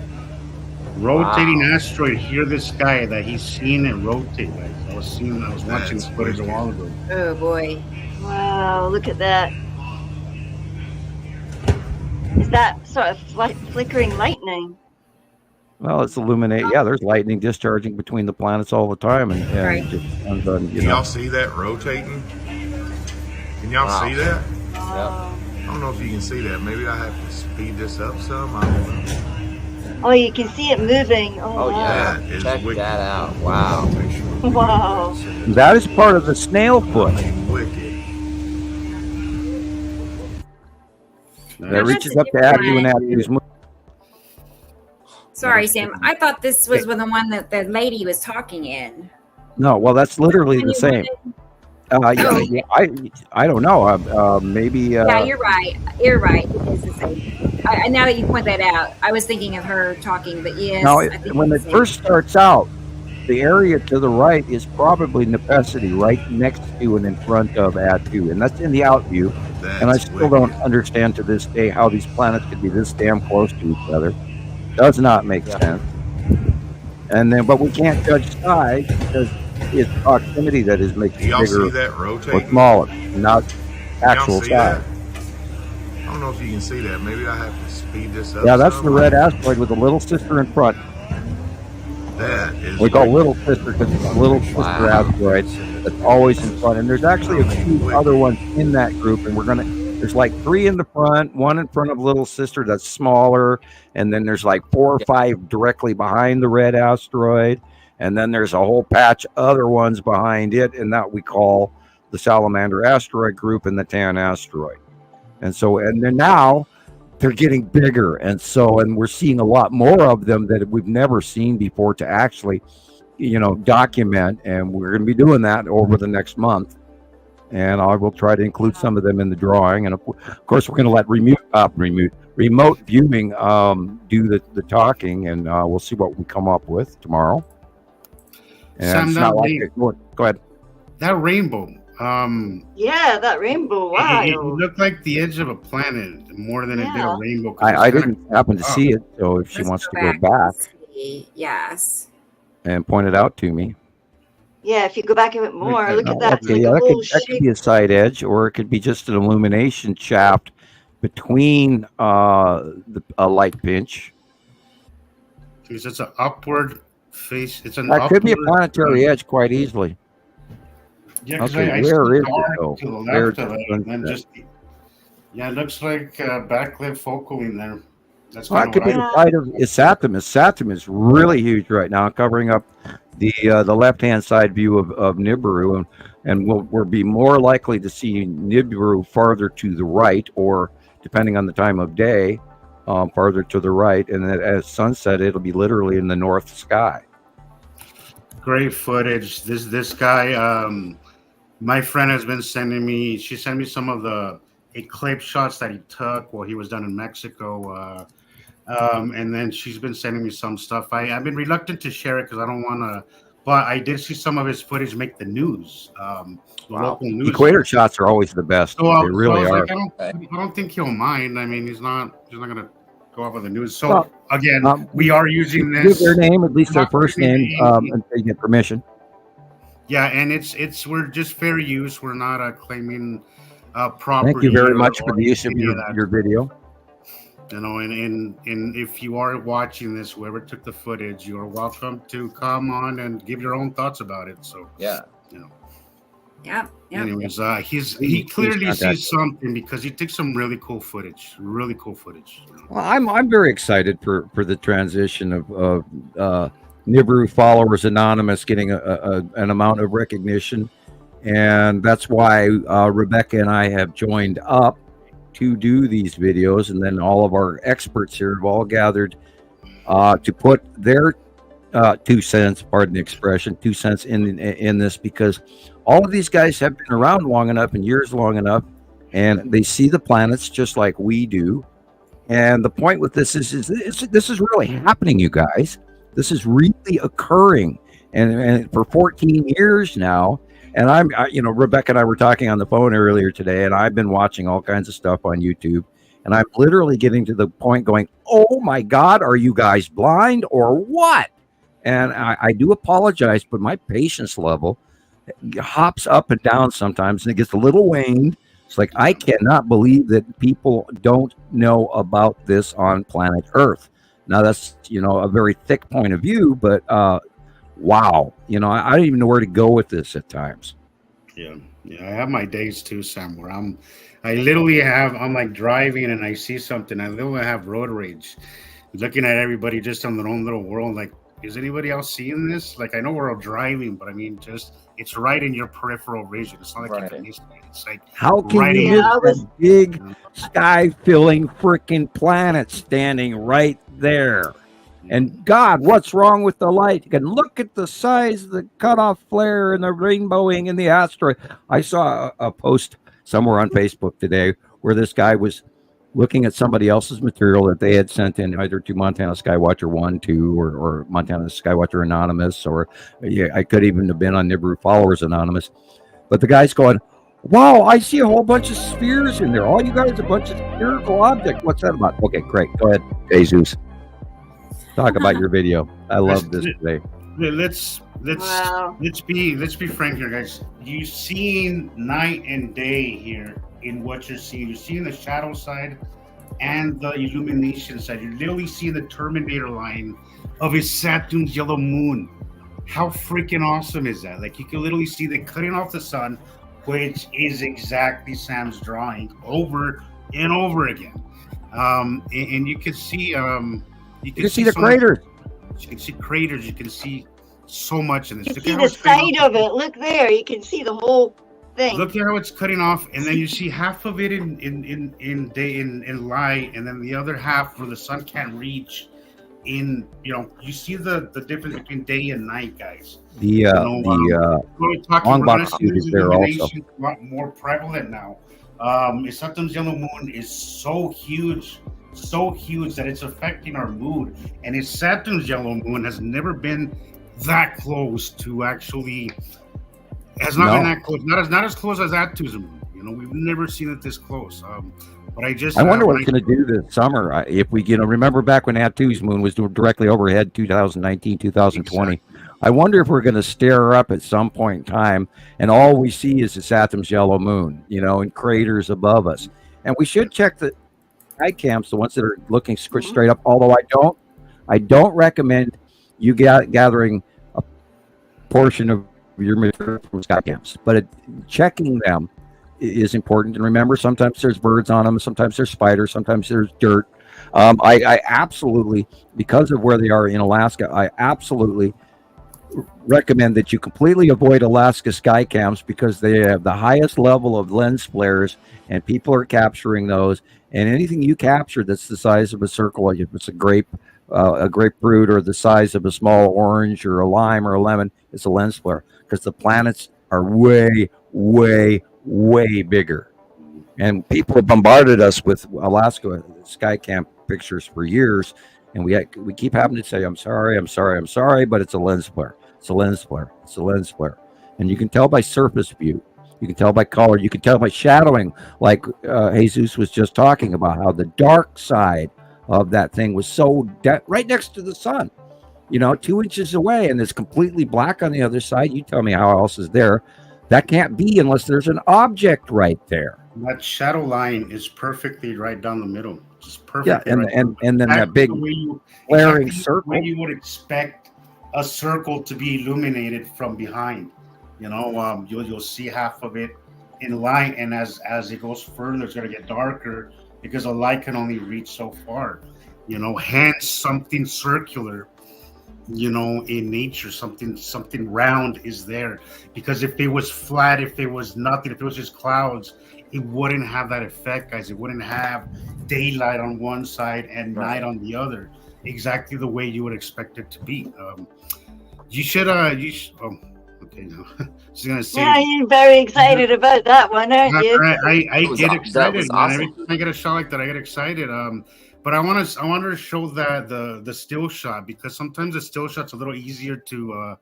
Rotating asteroid. Hear this guy that he's seen it rotate. Like, I was watching this footage a while ago. Oh boy! Wow, look at that. Is that sort of flickering lightning? Well, it's illuminate. Yeah, there's lightning discharging between the planets all the time, and Right. it just depends on, Can y'all see that rotating? Can y'all see that? Oh. I don't know if you can see that. Maybe I have to speed this up some. I don't know. Oh, you can see it moving. Oh, Oh wow. yeah, That is check wicked. that out. Wow. Wow. That is part of the snail foot Wicked. that reaches up to Attu and Attu's moon. Sorry, Sam. I thought this was the one that the lady was talking in. No, well, that's literally the same. Yeah, I don't know. Maybe. Yeah, you're right. You're right. It is the same. Now that you point that out, I was thinking of her talking, but yes. Now, I think when it it's the same. first starts out, the area to the right is probably Nepenthe, right next to and in front of Attu, and that's in the out view. And I still don't understand to this day how these planets could be this damn close to each other. Does not make sense. And then, but we can't judge size because it's proximity that is making Do y'all see bigger that or rotating? smaller, not Can y'all actual see size. that? I don't know if you can see that. Maybe I have to speed this up. Yeah, that's some. the red asteroid with a little sister in front. That is. We call wicked. little sister because it's a little sister asteroid that's always in front. And there's actually a few other ones in that group, and there's like 3 in the front, 1 in front of little sister that's smaller, and then there's like 4 or 5 directly behind the red asteroid, and then there's a whole patch other ones behind it, and that we call the Salamander asteroid group and the Tan asteroid. And so, and then now they're getting bigger, and we're seeing a lot more of them that we've never seen before to actually, document, and we're going to be doing that over the next month. And I will try to include some of them in the drawing. And of course, we're going to let remote viewing do the talking, and we'll see what we come up with tomorrow. And Sam, it's that not like rain- it. Go ahead. That rainbow. Yeah, that rainbow. Wow. It looked like the edge of a planet more than it did Yeah. a rainbow. 'cause I it's didn't happen to see it, so if she Let's wants go to go back and see. Yes. and point it out to me. Yeah, if you go back a bit more, look at that. It's Okay, like yeah, a that whole could shape. be a side edge, or it could be just an illumination shaft between a light pinch. Because it's an upward face. It's an That could be a upward- planetary edge quite easily. Yeah, 'cause Okay, I where see is it, dark though? to the Where's left of it, the and then sunset? just it looks like backlit focal in there. That's Well, kind that of could be what the side of Isathemus. Isathemus is really huge right now, covering up the left-hand side view of Nibiru, and we'll be more likely to see Nibiru farther to the right, or depending on the time of day, farther to the right, and then as sunset, it'll be literally in the north sky. great footage. This guy, my friend has been sending me. She sent me some of the eclipse shots that he took while he was down in Mexico. And then she's been sending me some stuff. I've been reluctant to share it because I don't want to, but I did see some of his footage make the news. The local news. Equator shots are always the best. So, They really I was are. like, I don't think he'll mind. I mean, he's not gonna go off of the news. So Well, again, we are using Give this. their name, at least their Not first giving name, any- until you get permission. Yeah, and it's we're just fair use. We're not claiming property. Thank you very or- much for or the use of any that. your video. You know, and if you are watching this, whoever took the footage, you're welcome to come on and give your own thoughts about it. So Yeah. Yep. Yep. anyways, he Please clearly contact sees something because he took some really cool footage. Really cool footage. You know. Well, I'm very excited for the transition of Nibiru Followers Anonymous getting an amount of recognition, and that's why Rebecca and I have joined up to do these videos, and then all of our experts here have all gathered to put their 2 cents, pardon the expression, 2 cents in this, because all of these guys have been around long enough and years long enough, and they see the planets just like we do. And the point with this is this is really happening, you guys. This is really occurring, and for 14 years now, And Rebecca and I were talking on the phone earlier today, and I've been watching all kinds of stuff on YouTube, and I'm literally getting to the point going, oh my God, are you guys blind or what? And I do apologize, but my patience level hops up and down sometimes, and it gets a little waned. It's like, I cannot believe that people don't know about this on planet Earth. Now, that's, a very thick point of view, but wow. I don't even know where to go with this at times. Yeah. I have my days too, Sam, where I'm like driving and I see something. I literally have road rage, looking at everybody just on their own little world. Like, is anybody else seeing this? Like, I know we're all driving, but I mean, it's right in your peripheral vision. It's not like you can miss it. It's like, how can you miss a big sky-filling freaking planet standing right there? And God, what's wrong with the light? You can look at the size of the cutoff flare and the rainbowing and the asteroid. I saw a post somewhere on Facebook today where this guy was looking at somebody else's material that they had sent in either to Montana Skywatcher 1, 2, or Montana Skywatcher Anonymous, or I could even have been on Nibiru Followers Anonymous. But the guy's going, wow, I see a whole bunch of spheres in there. All you got is a bunch of spherical objects. What's that about? Okay, great. Go ahead, Jesus. Talk about your video. I love this today. Let's be frank here, guys. You've seen night and day here in what you're seeing. You're seeing the shadow side and the illumination side. You're literally seeing the Terminator line of his Saturn's yellow moon. How freaking awesome is that? Like, you can literally see the cutting off the sun, which is exactly Sam's drawing over and over again. And you can see you can see the craters. You can see craters. You can see so much in this. You can see the side of it. Look there. You can see the whole thing. Look at how it's cutting off, and then you see half of it in light, and then the other half where the sun can't reach. You see the difference between day and night, guys. The long box suit is there also. A lot more prevalent now. Saturn's yellow moon is so huge that it's affecting our mood. And its Saturn's yellow moon has never been that close to actually. Has not been that close. Not as close as Attu's moon. We've never seen it this close. But I wonder what it's going to do this summer. If we, remember back when Attu's moon was directly overhead, 2019, 2020. Exactly. I wonder if we're going to stare up at some point in time, and all we see is the Saturn's yellow moon, and craters above us. And we should check the sky cams, the ones that are looking straight up. Although I don't recommend you gathering a portion of your material from sky cams, but checking them is important. And remember, sometimes there's birds on them, sometimes there's spiders, sometimes there's dirt. I absolutely, because of where they are in Alaska, I absolutely recommend that you completely avoid Alaska sky cams, because they have the highest level of lens flares, and people are capturing those. And anything you capture that's the size of a circle, if it's a grapefruit, or the size of a small orange or a lime or a lemon, it's a lens flare, because the planets are way, way, way bigger. And people have bombarded us with Alaska sky cam pictures for years, and we keep having to say, I'm sorry, but it's a lens flare. It's a lens flare. It's a lens flare. And you can tell by surface view. You can tell by color. You can tell by shadowing, like Jesus was just talking about, how the dark side of that thing was so right next to the sun, 2 inches away, and it's completely black on the other side. You tell me how else is there. That can't be unless there's an object right there. That shadow line is perfectly right down the middle. Just perfect. Yeah, and then that big flaring circle. You would expect a circle to be illuminated from behind. You'll see half of it in light, and as it goes further, it's going to get darker, because the light can only reach so far. Hence something circular. In nature, something round is there, because if it was flat, if it was nothing, if it was just clouds, it wouldn't have that effect, guys. It wouldn't have daylight on one side and night on the other, exactly the way you would expect it to be. Okay, no. She's gonna say. Yeah, you're very excited about that one, aren't you? I get excited, man. Every time I get a shot like that, I get excited. But I want to show that the still shot, because sometimes the still shot's a little easier to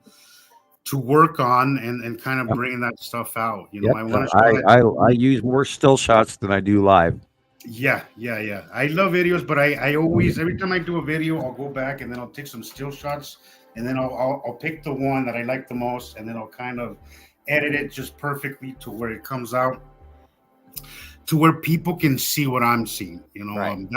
to work on and kind of bringing that stuff out. You know, Yep. I want to. I use more still shots than I do live. Yeah. I love videos, but I always, every time I do a video, I'll go back and then I'll take some still shots, and then I'll pick the one that I like the most, and then I'll kind of edit it just perfectly to where it comes out to where people can see what I'm seeing. You know, Right.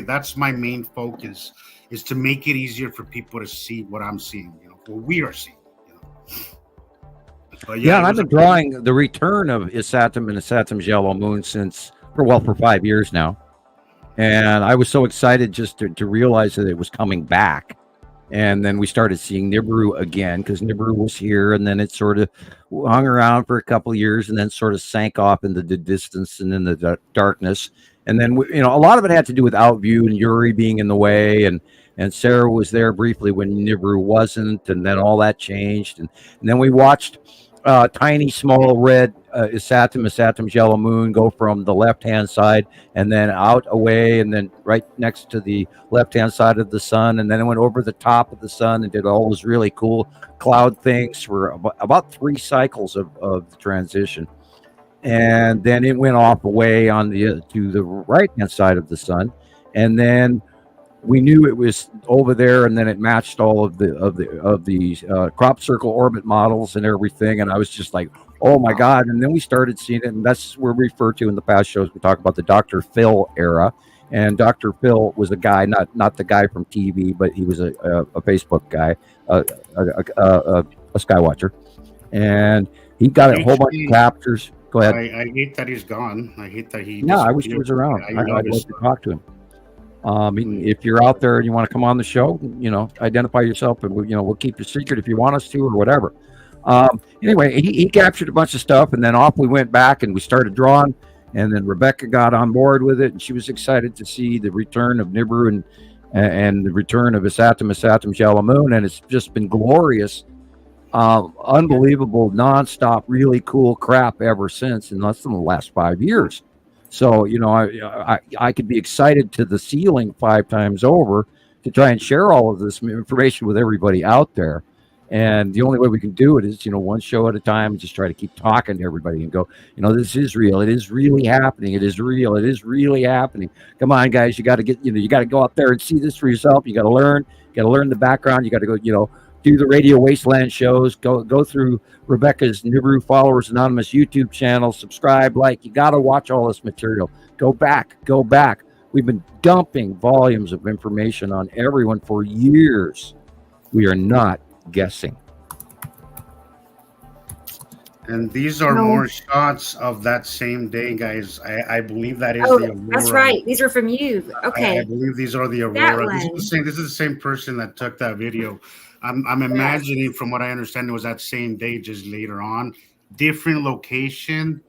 That's my main focus, is to make it easier for people to see what I'm seeing. You know, what we are seeing. You know. But Yeah, and I've been drawing the return of Isatum and Isatum's Yellow Moon for 5 years now. And I was so excited just to realize that it was coming back. And then we started seeing Nibiru again, because Nibiru was here, and then it sort of hung around for a couple of years and then sort of sank off into the distance and in the darkness. And then, a lot of it had to do with Outview and Yuri being in the way, and Sarah was there briefly when Nibiru wasn't, and then all that changed. And then we watched tiny, small, red Isatum's Yellow Moon go from the left-hand side and then out away, and then right next to the left-hand side of the sun, and then it went over the top of the sun and did all those really cool cloud things for about 3 cycles of the transition. And then it went off away to the right-hand side of the sun, and then we knew it was over there, and then it matched all of the crop circle orbit models and everything, and I was just like, oh my god. And then we started seeing it, and that's where we refer to in the past shows, we talk about the Dr. Phil era. And Dr. Phil was a guy, not the guy from TV, but he was a Facebook guy, a Skywatcher, and he got a whole bunch of captures. Go ahead. I hate that he's gone. I hate that he. Yeah, I wish he was around. I'd love to talk to him. If you're out there and you want to come on the show, identify yourself, and we'll keep your secret if you want us to, or whatever. Anyway, he captured a bunch of stuff, and then off we went back and we started drawing, and then Rebecca got on board with it, and she was excited to see the return of Nibiru and the return of Isatum's Yellow Moon, and it's just been glorious, unbelievable, nonstop, really cool crap ever since, in less than the last 5 years. So, I could be excited to the ceiling 5 times over to try and share all of this information with everybody out there. And the only way we can do it is, one show at a time, and just try to keep talking to everybody and go, this is real. It is really happening. It is real. It is really happening. Come on, guys. You got to you got to go out there and see this for yourself. You got to learn. You got to learn the background. You got to go, do the Radio Wasteland shows, go through Rebecca's Nibiru Followers Anonymous YouTube channel, subscribe, you got to watch all this material. Go back. We've been dumping volumes of information on everyone for years. We are not guessing. And these are more shots of that same day, guys. I believe that is the Aurora. That's right. These are from you. Okay. I believe these are the Aurora. This is the same person that took that video. I'm imagining, from what I understand, it was that same day, just later on, different location.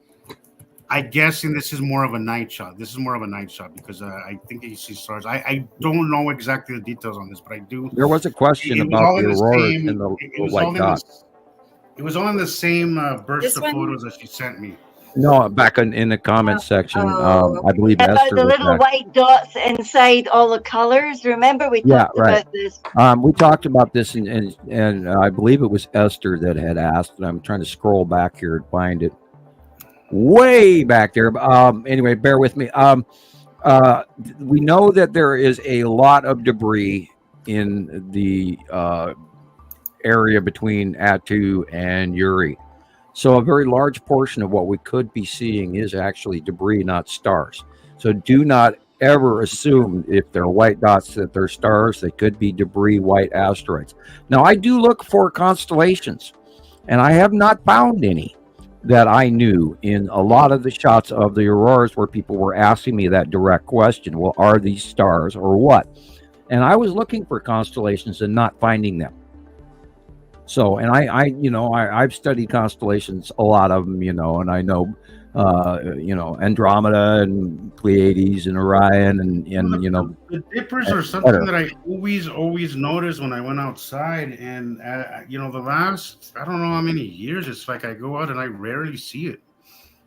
I'm guessing this is more of a night shot. Because I think you see stars. I don't know exactly the details on this, but I do. There was a question about the Aurora and the white dots. It was all in the same burst of photos that she sent me. No, back in the comments section, I believe Esther the little white dots inside all the colors. Remember, we talked about this. We talked about this, and I believe it was Esther that had asked. And I'm trying to scroll back here and find it way back there. Anyway, bear with me. We know that there is a lot of debris in the area between Attu and Yuri. So a very large portion of what we could be seeing is actually debris, not stars. So do not ever assume if they're white dots that they're stars. They could be debris, white asteroids. Now, I do look for constellations, and I have not found any that I knew in a lot of the shots of the auroras where people were asking me that direct question. Well, are these stars or what? And I was looking for constellations and not finding them. So, and I've studied constellations, a lot of them, and I know, Andromeda and Pleiades and Orion and the Dippers are something that I always noticed when I went outside, and the last, I don't know how many years, it's like I go out and I rarely see it.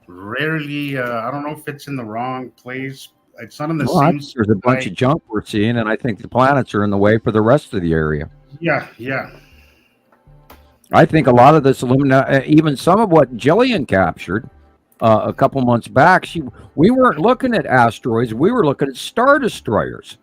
I don't know if it's in the wrong place. It's not in the same. There's a bunch of junk we're seeing, and I think the planets are in the way for the rest of the area. Yeah. I think a lot of this Illumina, even some of what Jillian captured a couple months back, we weren't looking at asteroids, we were looking at star destroyers.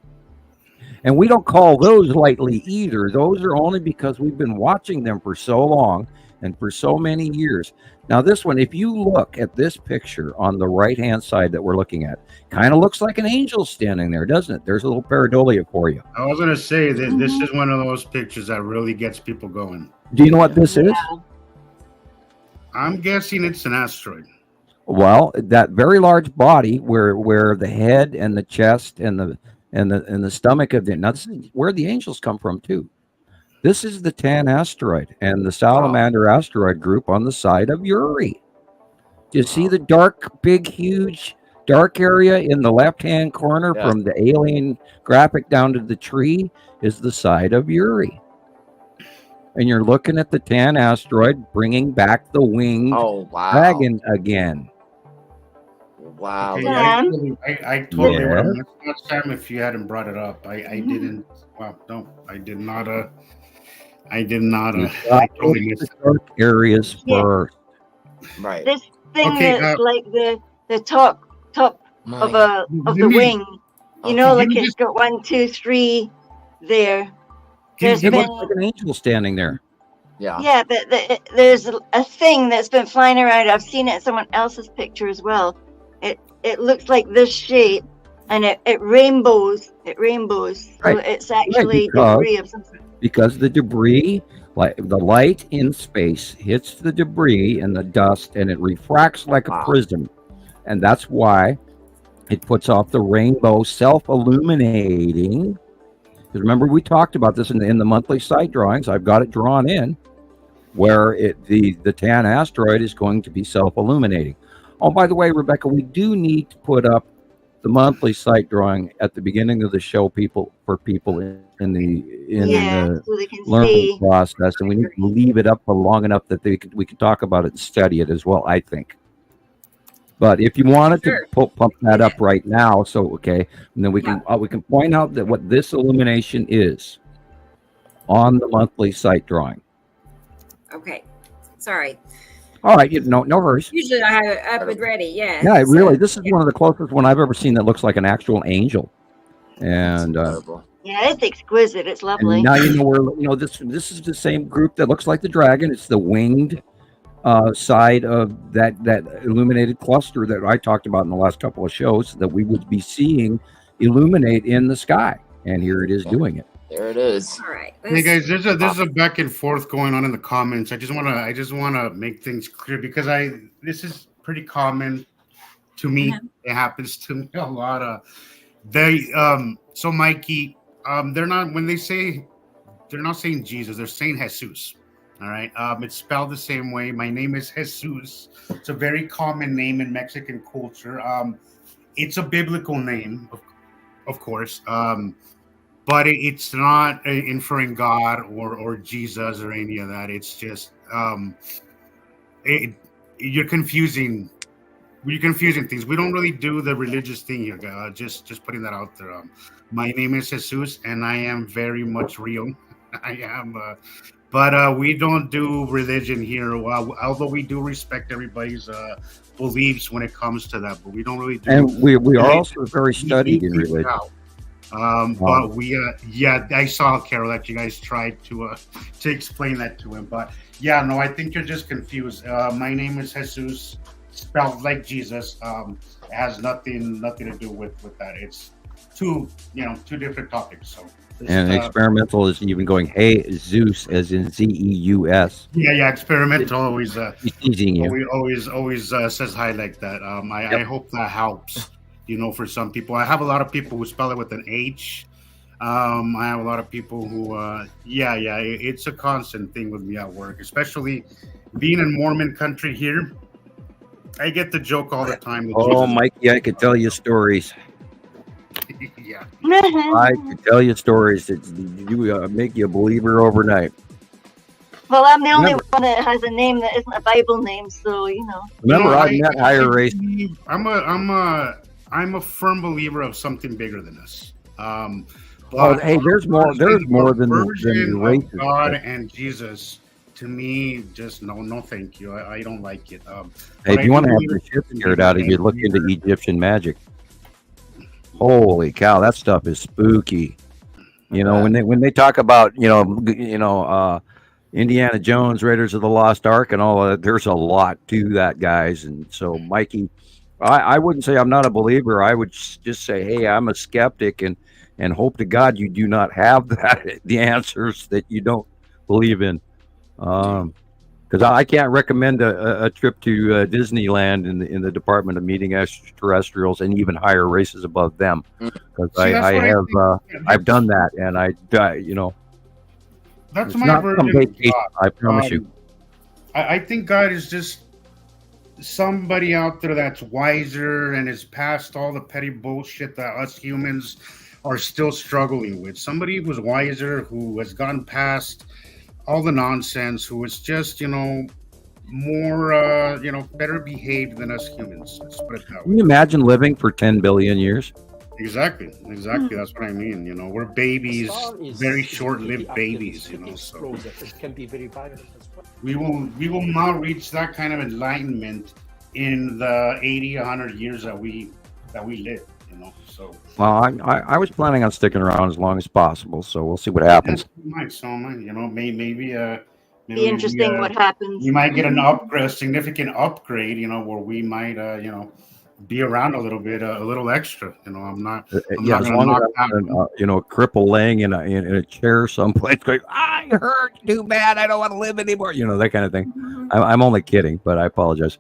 And we don't call those lightly either. Those are only because we've been watching them for so long and for so many years. Now, this one, if you look at this picture on the right-hand side that we're looking at, kind of looks like an angel standing there, doesn't it? There's a little pareidolia for you. I was going to say that this is one of those pictures that really gets people going. Do you know what this is? I'm guessing it's an asteroid. Well, that very large body where the head and the chest and the stomach of the, now this is where the angels come from too. This is the Tan asteroid and the Salamander asteroid group on the side of Uri. Do you see the dark, big, huge, dark area in the left-hand corner from the alien graphic down to the tree is the side of Uri. And you're looking at the Tan asteroid bringing back the winged dragon again. Wow. Okay, I totally would have missed that, Sam, if you hadn't brought it up. I didn't. Well, no, I did not. I totally missed it. Dark areas first. Right. This thing that's like the top of the wing. You know, like it's got 1, 2, 3 there. It looks like an angel standing there. Yeah, but there's a thing that's been flying around. I've seen it in someone else's picture as well. It looks like this shape, and it rainbows. It rainbows. Right. So it's actually debris of some sort. Because the debris, like the light in space, hits the debris and the dust, and it refracts like a prism, and that's why it puts off the rainbow, self-illuminating. Because remember, we talked about this in the monthly site drawings. I've got it drawn in where the Tan asteroid is going to be self-illuminating. Oh, by the way, Rebecca, we do need to put up the monthly site drawing at the beginning of the show, for people in the so they can learning see. process, and we need to leave it up for long enough that we can talk about it and study it as well, I think. But if you wanted to pump that up right now, and then we can point out that what this illumination is on the monthly site drawing. Okay, sorry. All right, no worries. Usually I have it up and ready. Yeah. Yeah, really, this is one of the closest one I've ever seen that looks like an actual angel, and yeah, it's exquisite. It's lovely. and now you know where this is the same group that looks like the dragon. It's the winged side of that illuminated cluster that I talked about in the last couple of shows that we would be seeing illuminate in the sky, and here it is doing it. There it is. All right. Hey guys, there's a back and forth going on in the comments. I just wanna make things clear because this is pretty common to me. It happens to me a lot. So Mikey, they're not saying Jesus, they're saying Jesus. All right. It's spelled the same way. My name is Jesus. It's a very common name in Mexican culture. It's a biblical name, of course. But it's not inferring God or Jesus or any of that. It's just you're confusing things. We don't really do the religious thing here. Just putting that out there. My name is Jesus, and I am very much real. I am, but we don't do religion here. Although we do respect everybody's beliefs when it comes to that, but we don't really do. And we are also very studied in religion. But I saw Carol that you guys tried to explain that to him. But yeah, no, I think you're just confused. My name is Jesus, spelled like Jesus. It has nothing to do with that. It's two different topics. So and experimental is even going, hey, Zeus, as in Zeus. Yeah, experimental always teasing you. Always says hi like that. I hope that helps. For some people, I have a lot of people who spell it with an H. I have a lot of people who, it's a constant thing with me at work, especially being in Mormon country here. I get the joke all the time. Oh, Mikey, I could tell you stories. Yeah. I could tell you stories that make you a believer overnight. Well, I'm the only one that has a name that isn't a Bible name, so Remember, I've met higher race. I'm a firm believer of something bigger than us. Hey, there's more than the race. God and Jesus to me, just no, thank you. I don't like it. Hey, but if you I want to do have believe the it shit can be scared out of you, look behaved. into Egyptian magic. Holy cow, that stuff is spooky. You know, when they talk about Indiana Jones, Raiders of the Lost Ark, and all of that, there's a lot to that, guys. And so, Mikey, I wouldn't say I'm not a believer. I would just say, hey, I'm a skeptic, and hope to God you do not have the answers that you don't believe in. Because I can't recommend a trip to Disneyland in the Department of Meeting Extraterrestrials and even higher races above them. Because See, that's what I think. I've done that, and That's it's my not some version of vacation. God. I promise you. I think God is just somebody out there that's wiser and is past all the petty bullshit that us humans are still struggling with. Somebody who's wiser, who has gone past all the nonsense, who is just, more, better behaved than us humans. Let's put it that Can way. you imagine living for 10 billion years? Exactly. That's what I mean. We're babies, very short-lived babies. So It can be very violent as well. we will not reach that kind of enlightenment in the 80, 100 years that we live. So Well, I was planning on sticking around as long as possible, so we'll see what happens. maybe Be interesting what happens. we might get a significant upgrade. Where we might be around a little bit, a little extra. I'm not. I'm Yeah, not as gonna long knock as I'm, that. a cripple laying in a chair someplace going, I hurt too bad, I don't want to live anymore. That kind of thing. I'm only kidding, but I apologize.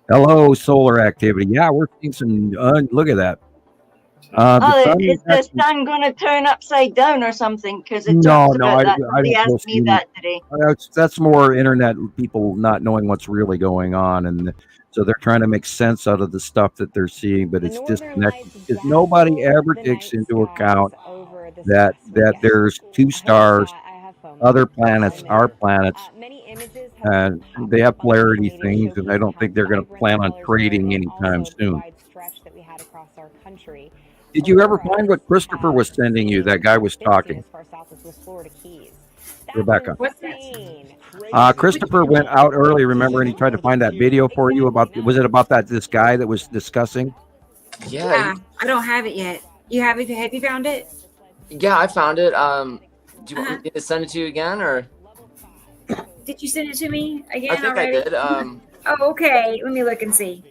Hello, solar activity. Yeah, we're seeing some. Look at that. The sun Is is the actually- sun going to turn upside down or something? Because it No, talks no, about I that. don't Somebody asked foresee me that today. That's more internet people not knowing what's really going on, and so they're trying to make sense out of the stuff that they're seeing, but it's disconnected because nobody ever takes into account that there's two stars, other planets, our planets, and they have polarity things, and I don't think they're going to plan on trading anytime soon. Did you ever find what Christopher was sending you? That guy was talking. Rebecca. What's that? Christopher went out early, remember, and he tried to find that video for you was it about this guy that was discussing? Yeah, I don't have it yet. You have it? Have you found it? Yeah, I found it. Do you want me to send it to you again, or? Did you send it to me again I think already? I did. Oh, okay. Let me look and see.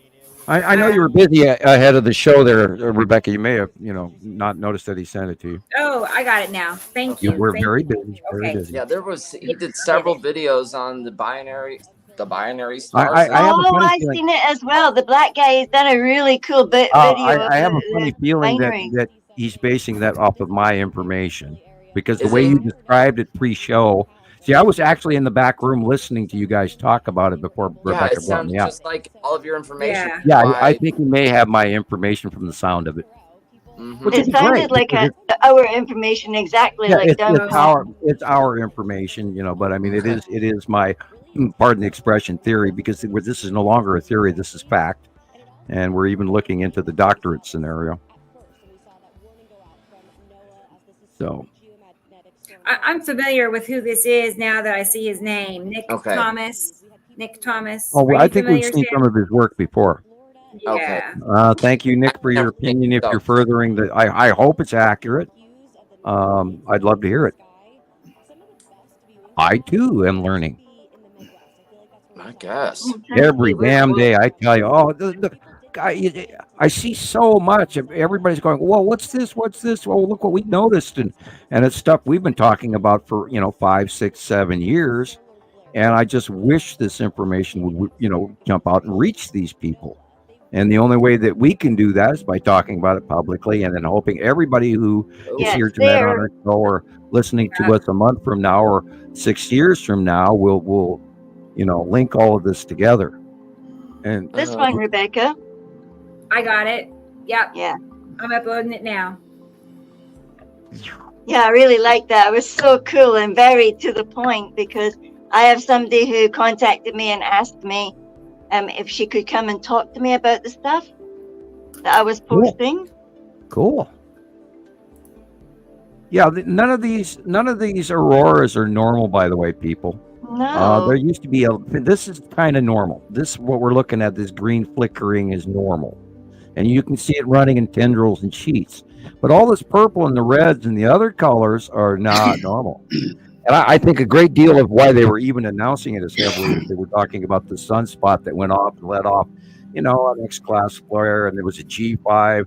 I know you were busy ahead of the show there, Rebecca. You may have, not noticed that he sent it to you. Oh, I got it now. Thank you. You were Thank very you. busy. Very Okay. busy. Yeah, he did several videos on the binary stars. I have a funny I've feeling. seen it as well. The black guy has done a really cool video. I have a funny the feeling binary. that he's basing that off of my information because the Is way he? you described it pre-show. See, I was actually in the back room listening to you guys talk about it before Yeah, Rebecca it brought sounds me out. just like all of your information. Yeah. Yeah, I Why- think he may have my information from the sound of it. Mhm. Which It would be sounded great, like because our information exactly, Yeah, like it's down our information, but I mean it is my, pardon the expression, theory, because this is no longer a theory, this is fact, and we're even looking into the doctorate scenario. So I'm familiar with who this is now that I see his name. Nick Okay. Thomas. Nick Thomas. oh, Are well, you I think we've familiar, seen Sam? some of his work before. Okay. Yeah. Thank you, Nick, for your opinion. If you're furthering the, I hope it's accurate. I'd love to hear it. I too am learning I guess. every damn day. I tell you, the guy, I see so much. Everybody's going, well, what's this? What's this? Well, look what we noticed, and it's stuff we've been talking about for 5, 6, 7 years. And I just wish this information would jump out and reach these people. And the only way that we can do that is by talking about it publicly, and then hoping everybody who is Yes, here tonight on there. our show or listening to us a month from now or 6 years from now will link all of this together. And This one, Rebecca. I got it. Yep. Yeah. I'm uploading it now. Yeah, I really like that. It was so cool and very to the point because I have somebody who contacted me and asked me if she could come and talk to me about the stuff that I was posting. cool. Yeah, none of these auroras are normal, by the way, people. No. There used to be this is kind of normal. This, what we're looking at, this green flickering is normal. And you can see it running in tendrils and sheets. But all this purple and the reds and the other colors are not normal. And I think a great deal of why they were even announcing it as heavily is they were talking about the sunspot that went off and let off, an X-class flare, and there was a G5,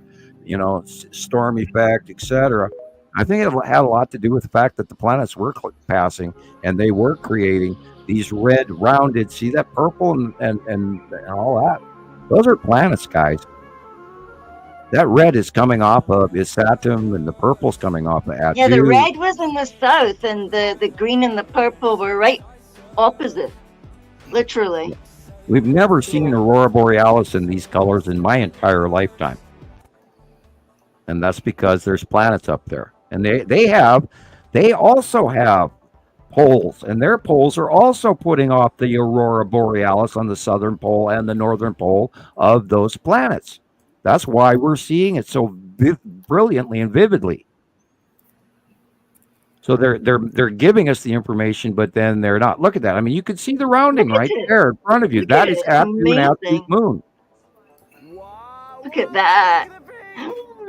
storm effect, etc. I think it had a lot to do with the fact that the planets were passing and they were creating these red rounded, see that purple and all that? Those are planets, guys. That red is coming off of Saturn, and the purple's coming off of Atu. Yeah, the red was in the south, and the green and the purple were right opposite, literally. We've never seen Aurora Borealis in these colors in my entire lifetime. And that's because there's planets up there. And they also have poles, and their poles are also putting off the Aurora Borealis on the southern pole and the northern pole of those planets. That's why we're seeing it so brilliantly and vividly. So they're giving us the information, but then they're not. Look at that. I mean, you can see the rounding right there in front of you. That is Atu and Atu moon. Look at that.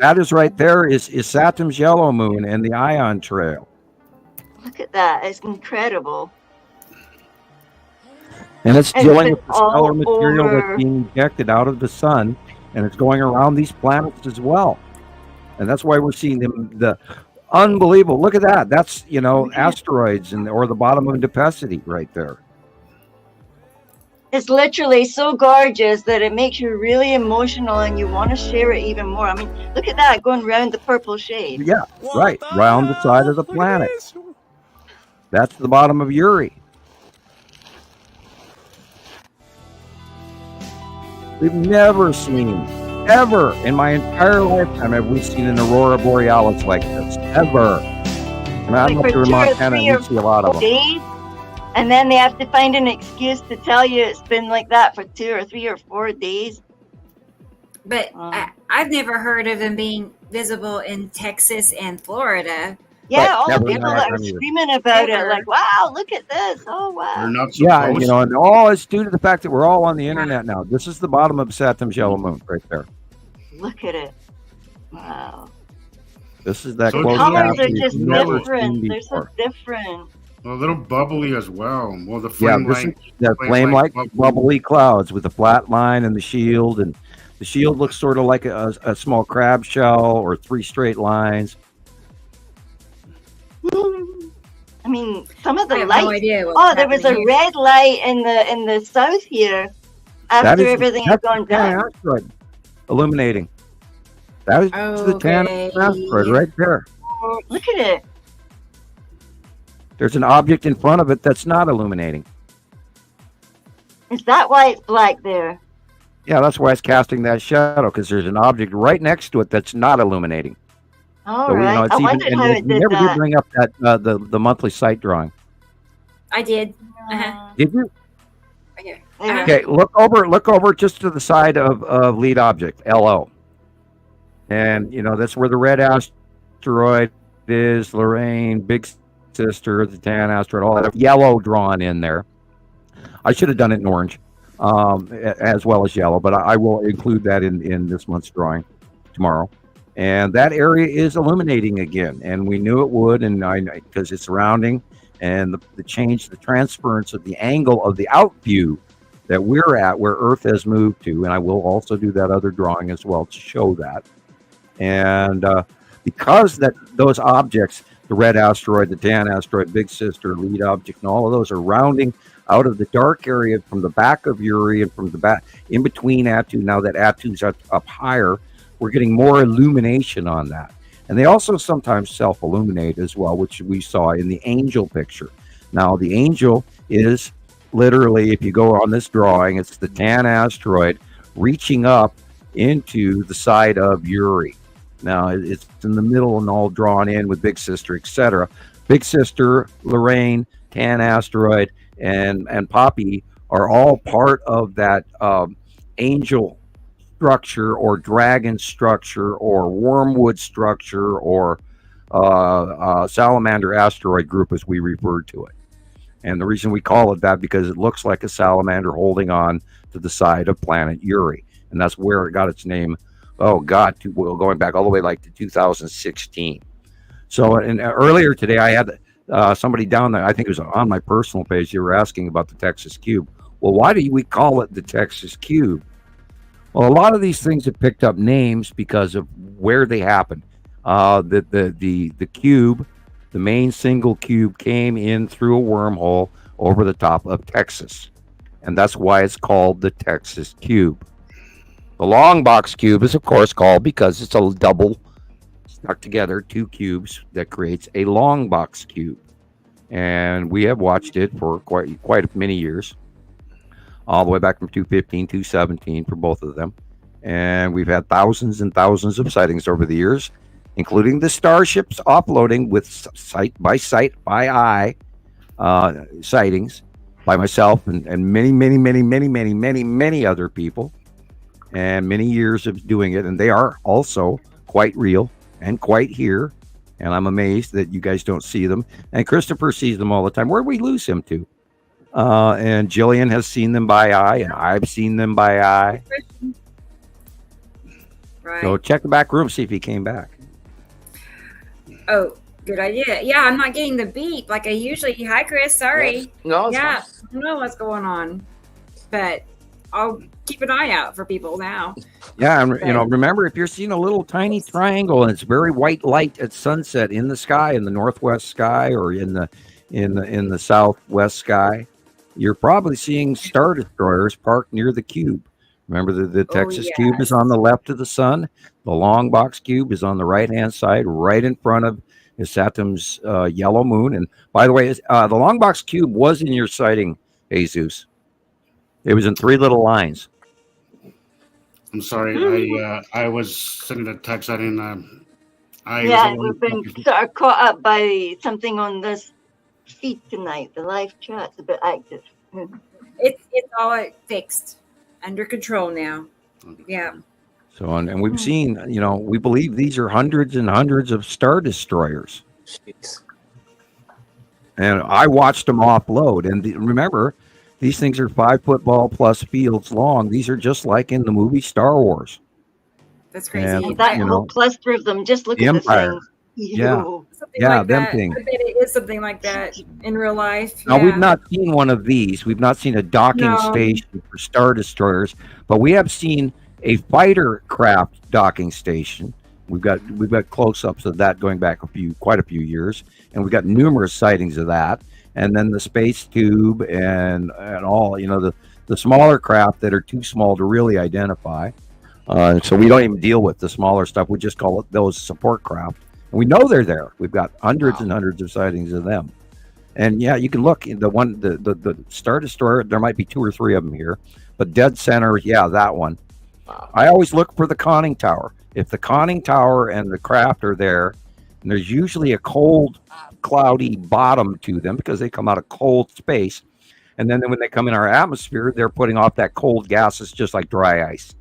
That is right there is Saturn's yellow moon and the Ion Trail. Look at that. It's incredible. And it's dealing with the all stellar material over. that's being ejected out of the sun, and it's going around these planets as well. And that's why we're seeing the unbelievable. Look at that. That's, asteroids or the bottom of Depesity right there. It's literally so gorgeous that it makes you really emotional and you want to share it even more. I mean, look at that going around the purple shade. Yeah, right. Round the side of the planet. That's the bottom of Uri. We've never seen, ever in my entire lifetime, have we seen an Aurora Borealis like this. Ever. And I'm up here in Montana and we see a lot of them. Days, and then they have to find an excuse to tell you it's been like that for 2 or 3 or 4 days. But I've never heard of them being visible in Texas and Florida. Yeah, all the never people mind, that are never. screaming about it, Never. like, wow, look at this. Oh, They're wow. not Yeah, supposed and all it's due to the fact that we're all on the internet now. This is the bottom of Saturn's yellow moon right there. Look at it. Wow. This is that So close Colors up are you've just never different. seen They're so before. different. a little bubbly as well. Well, the Yeah, flame this is light. the flame flame-like light bubbly clouds with the flat line and the shield, and the shield looks sort of like a small crab shell or 3 straight lines. I mean, some of I the have lights. no idea. Oh, there was a red light in the south here after everything had gone the Tan down. asteroid illuminating. That is the Tan asteroid right there. Look at it. There's an object in front of it that's not illuminating. Is that why it's black there? Yeah, that's why it's casting that shadow, because there's an object right next to it that's not illuminating. All So, right. it's I even, wondered how and it we did never did that. bring up that the monthly site drawing. I did. Uh-huh. Did you? Right here. Yeah. Okay, look over just to the side of lead object, LO. And, that's where the red asteroid is, Lorraine, Big Sister, the Tan asteroid, all that yellow drawn in there. I should have done it in orange, as well as yellow, but I will include that in this month's drawing tomorrow. And that area is illuminating again, and we knew it would, and because it's rounding, and the change, the transference of the angle of the out view that we're at, where Earth has moved to, and I will also do that other drawing as well to show that. And because those objects, the red asteroid, the Tan asteroid, Big Sister, lead object, and all of those are rounding out of the dark area from the back of Uri and from the back in between Atu. Now that Atu's up higher, we're getting more illumination on that. And they also sometimes self-illuminate as well, which we saw in the angel picture. Now, the angel is literally, if you go on this drawing, it's the Tan asteroid reaching up into the side of Uri. Now, it's in the middle and all drawn in with Big Sister, etc. Big Sister, Lorraine, Tan asteroid, and Poppy are all part of that angel structure or dragon structure or wormwood structure or salamander asteroid group, as we refer to it. And the reason we call it that because it looks like a salamander holding on to the side of planet Uri, and that's where it got its name. Oh God, going back all the way like to 2016. So, and earlier today, I had somebody down there. I think it was on my personal page. You were asking about the Texas Cube. Well, why do we call it the Texas Cube? Well, a lot of these things have picked up names because of where they happened. The cube, the main single cube, came in through a wormhole over the top of Texas, and that's why it's called the Texas Cube. The long box cube is, of course, called because it's a double stuck together, two cubes that creates a long box cube, and we have watched it for quite many years, all the way back from 2015, 2017 for both of them, and we've had thousands and thousands of sightings over the years, including the starships offloading with sight by eye sightings by myself and many other people, and many years of doing it, and they are also quite real and quite here, and I'm amazed that you guys don't see them. And Christopher sees them all the time. Where'd we lose him to? And Jillian has seen them by eye, and I've seen them by eye. Right. So check the back room, see if he came back. Oh, good idea. Yeah, I'm not getting the beep like I usually. Hi, Chris. Sorry. No, it's Yeah, fine. I don't know what's going on, but I'll keep an eye out for people now. Yeah, and remember, if you're seeing a little tiny triangle and it's very white light at sunset in the sky, in the northwest sky, or in the southwest sky, you're probably seeing star destroyers parked near the cube. Remember, the Texas Cube is on the left of the sun. The long box cube is on the right-hand side, right in front of Saturn's yellow moon. And by the way, the long box cube was in your sighting, Jesus. It was in three little lines. I'm sorry. I was sending a text. I didn't. We've been sort of caught up by something on this feed tonight. The live chat's a bit active. It's all fixed, under control now. Yeah. So, and we've seen, we believe these are hundreds and hundreds of star destroyers. Jeez. And I watched them offload. And remember, these things are 5 football plus fields long. These are just like in the movie Star Wars. That's crazy. And, That whole cluster of them. Just look the at Empire. the thing. Yeah. Something Yeah, like them that. things. I bet it is something like that in real life. Now, Yeah. we've not seen one of these. We've not seen a docking station for star destroyers, but we have seen a fighter craft docking station. We've got close-ups of that going back quite a few years, and we've got numerous sightings of that. And then the space tube and all, the smaller craft that are too small to really identify. So we don't even deal with the smaller stuff. We just call it those support craft. And we know they're there. We've got hundreds and hundreds of sightings of them. And yeah, you can look in the Star Destroyer. There might be 2 or 3 of them here, but dead center, yeah, that one. I always look for the conning tower. If the conning tower and the craft are there, and there's usually a cold, cloudy bottom to them because they come out of cold space. And then when they come in our atmosphere, they're putting off that cold gases just like dry ice.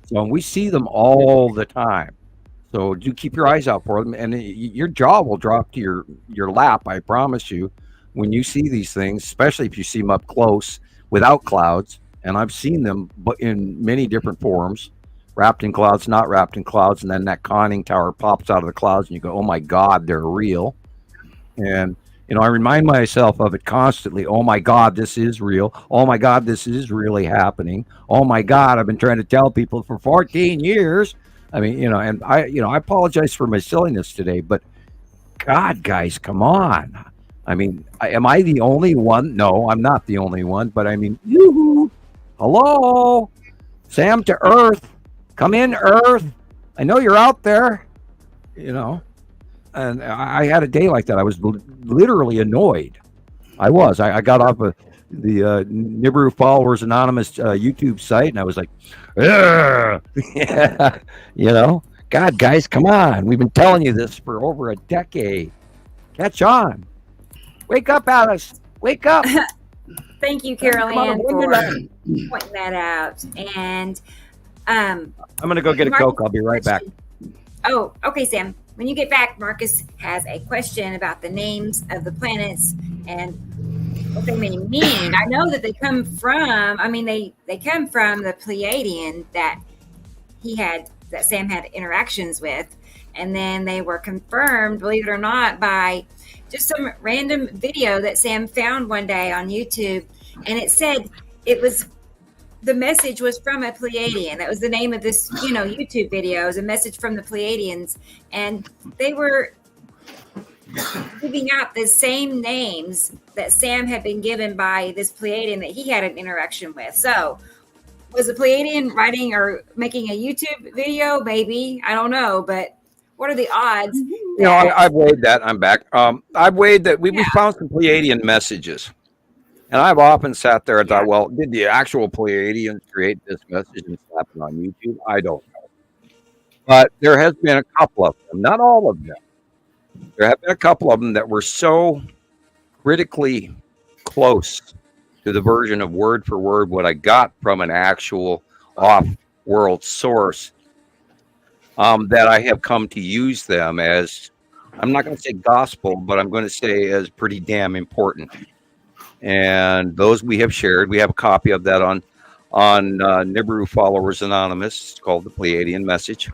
So we see them all the time. So do keep your eyes out for them, and your jaw will drop to your lap, I promise you, when you see these things, especially if you see them up close without clouds. And I've seen them in many different forms, wrapped in clouds, not wrapped in clouds, and then that conning tower pops out of the clouds, and you go, oh my God, they're real. And I remind myself of it constantly. Oh my God, this is real. Oh my God, this is really happening. Oh my God, I've been trying to tell people for 14 years. I mean, and I apologize for my silliness today, but God, guys, come on. I mean, am I the only one? No, I'm not the only one, but I mean, yoo-hoo. Hello, Sam to Earth. Come in, Earth. I know you're out there, And I had a day like that. I was literally annoyed. I got off of the Nibiru Followers Anonymous YouTube site, and I was like, yeah, God, guys, come on. We've been telling you this for over a decade. Catch on. Wake up, Alice. Wake up. Thank you, Carol Ann, for pointing that out. And I'm going to go get a Coke. I'll be right back. Oh, okay, Sam. When you get back, Marcus has a question about the names of the planets and what they may mean. I know that they come from. I mean, they come from the Pleiadian that Sam had interactions with, and then they were confirmed, believe it or not, by just some random video that Sam found one day on YouTube, and it said the message was from a Pleiadian. That was the name of this, YouTube video. It was a message from the Pleiadians, and they were giving out the same names that Sam had been given by this Pleiadian that he had an interaction with. So, was the Pleiadian writing or making a YouTube video? Maybe, I don't know, but what are the odds? I've weighed that. I'm back. I've weighed that. We found some Pleiadian messages. And I've often sat there and thought, well, did the actual Pleiadians create this message and slap it on YouTube? I don't know. But there has been a couple of them, not all of them. There have been a couple of them that were so critically close to the version of word for word what I got from an actual off-world source that I have come to use them as, I'm not going to say gospel, but I'm going to say as pretty damn important. And those we have shared. We have a copy of that on Nibiru Followers Anonymous. It's called the Pleiadian Message.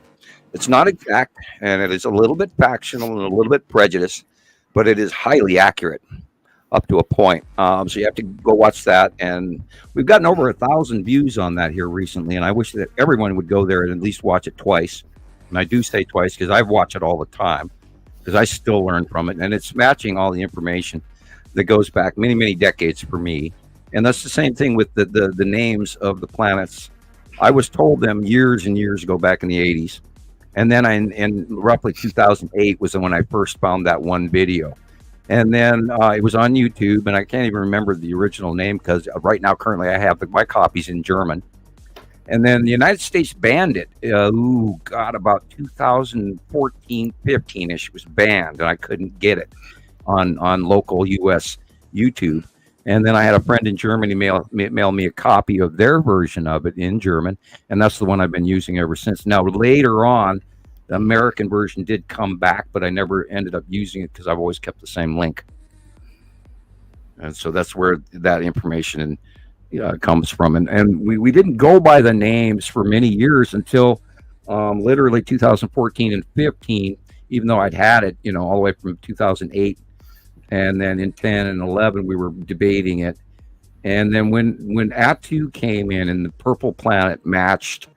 It's not exact, and it is a little bit factional and a little bit prejudiced, but it is highly accurate up to a point. So you have to go watch that. And we've gotten over 1,000 views on that here recently, and I wish that everyone would go there and at least watch it twice. And I do say twice because I've watched it all the time because I still learn from it, and it's matching all the information that goes back many, many decades for me. And that's the same thing with the names of the planets. I was told them years and years ago back in the 80s. And then in roughly 2008 was when I first found that one video. And then it was on YouTube, and I can't even remember the original name because right now, currently, I have my copies in German. And then the United States banned it. About 2014, 15-ish, it was banned, and I couldn't get it on local U.S. YouTube. And then I had a friend in Germany mail me a copy of their version of it in German, and that's the one I've been using ever since. Now, later on, the American version did come back, but I never ended up using it because I've always kept the same link. And so that's where that information comes from. And we didn't go by the names for many years until literally 2014 and 15, even though I'd had it, all the way from 2008. And then in 10 and 11, we were debating it. And then when Atu came in and the purple planet matched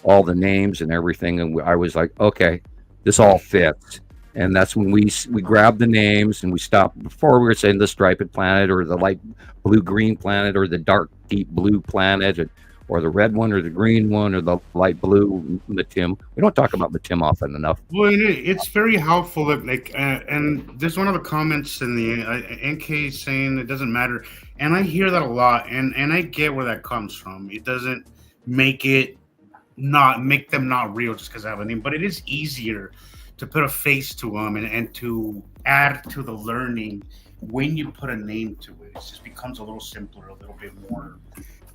all the names and everything, and I was like, okay, this all fits. And that's when we grabbed the names and we stopped. Before we were saying the striped planet or the light blue-green planet or the dark deep blue planet or the red one or the green one or the light blue Matim. We don't talk about Matim often enough. Well, it's very helpful. And there's one of the comments in the NK saying it doesn't matter. And I hear that a lot, and I get where that comes from. It doesn't make them not real just because I have a name, but it is easier to put a face to them and to add to the learning when you put a name to it. It just becomes a little simpler, a little bit more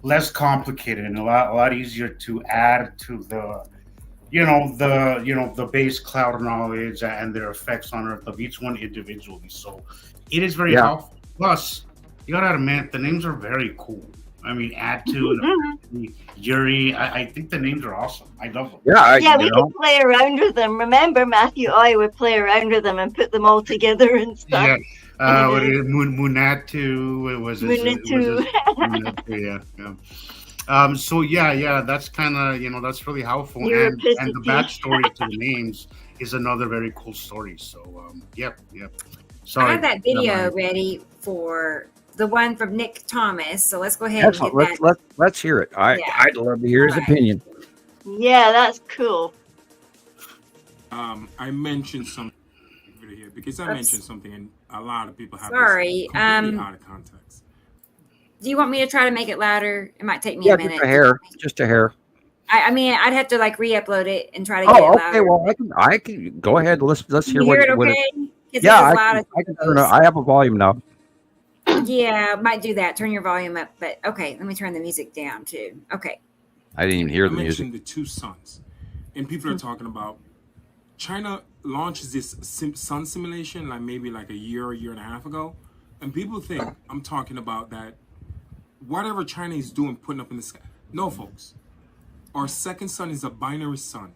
less complicated, and a lot easier to add to the base cloud knowledge and their effects on Earth of each one individually. So it is very helpful. Plus, you gotta admit the names are very cool. I mean, Atu and Yuri. I think the names are awesome. I love them. Yeah, we could play around with them. Remember, Matthew I would play around with them and put them all together and stuff. Yeah. Munatu was Munatu. So that's kind of that's really helpful, and the backstory to the names is another very cool story. So Sorry, I have that video ready for the one from Nick Thomas. So let's go ahead and get that. Let's hear it. I'd love to hear his opinion. Yeah, that's cool. I mentioned something here because I mentioned something and a lot of people have this completely out of context. Do you want me to try to make it louder? It might take me a minute. Just a hair. I mean, I'd have to re-upload it and try to get it louder. Okay. Well, I can go ahead. Let's hear you what hear it. What okay? I can turn it. I have a volume now. Yeah, might do that. Turn your volume up, but okay. Let me turn the music down too. Okay. I didn't even hear the music. I mentioned the two suns, and people are talking about China launches this sun simulation maybe a year and a half ago, And people think I'm talking about that, whatever China is doing, putting up in the sky. No, folks. Our second sun is a binary sun.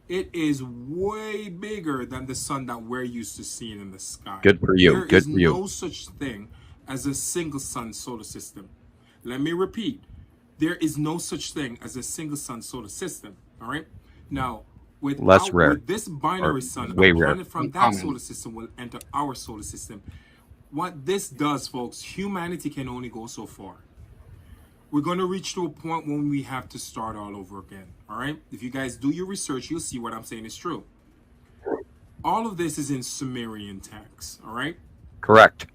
It is way bigger than the sun that we're used to seeing in the sky. Good for you. There is no such thing as a single sun solar system. Let me repeat. There is no such thing as a single sun solar system. All right? Now, with this binary sun, a planet from that solar system will enter our solar system. What this does, folks, humanity can only go so far. We're going to reach to a point when we have to start all over again. All right? If you guys do your research, you'll see what I'm saying is true. All of this is in Sumerian text. All right? Correct.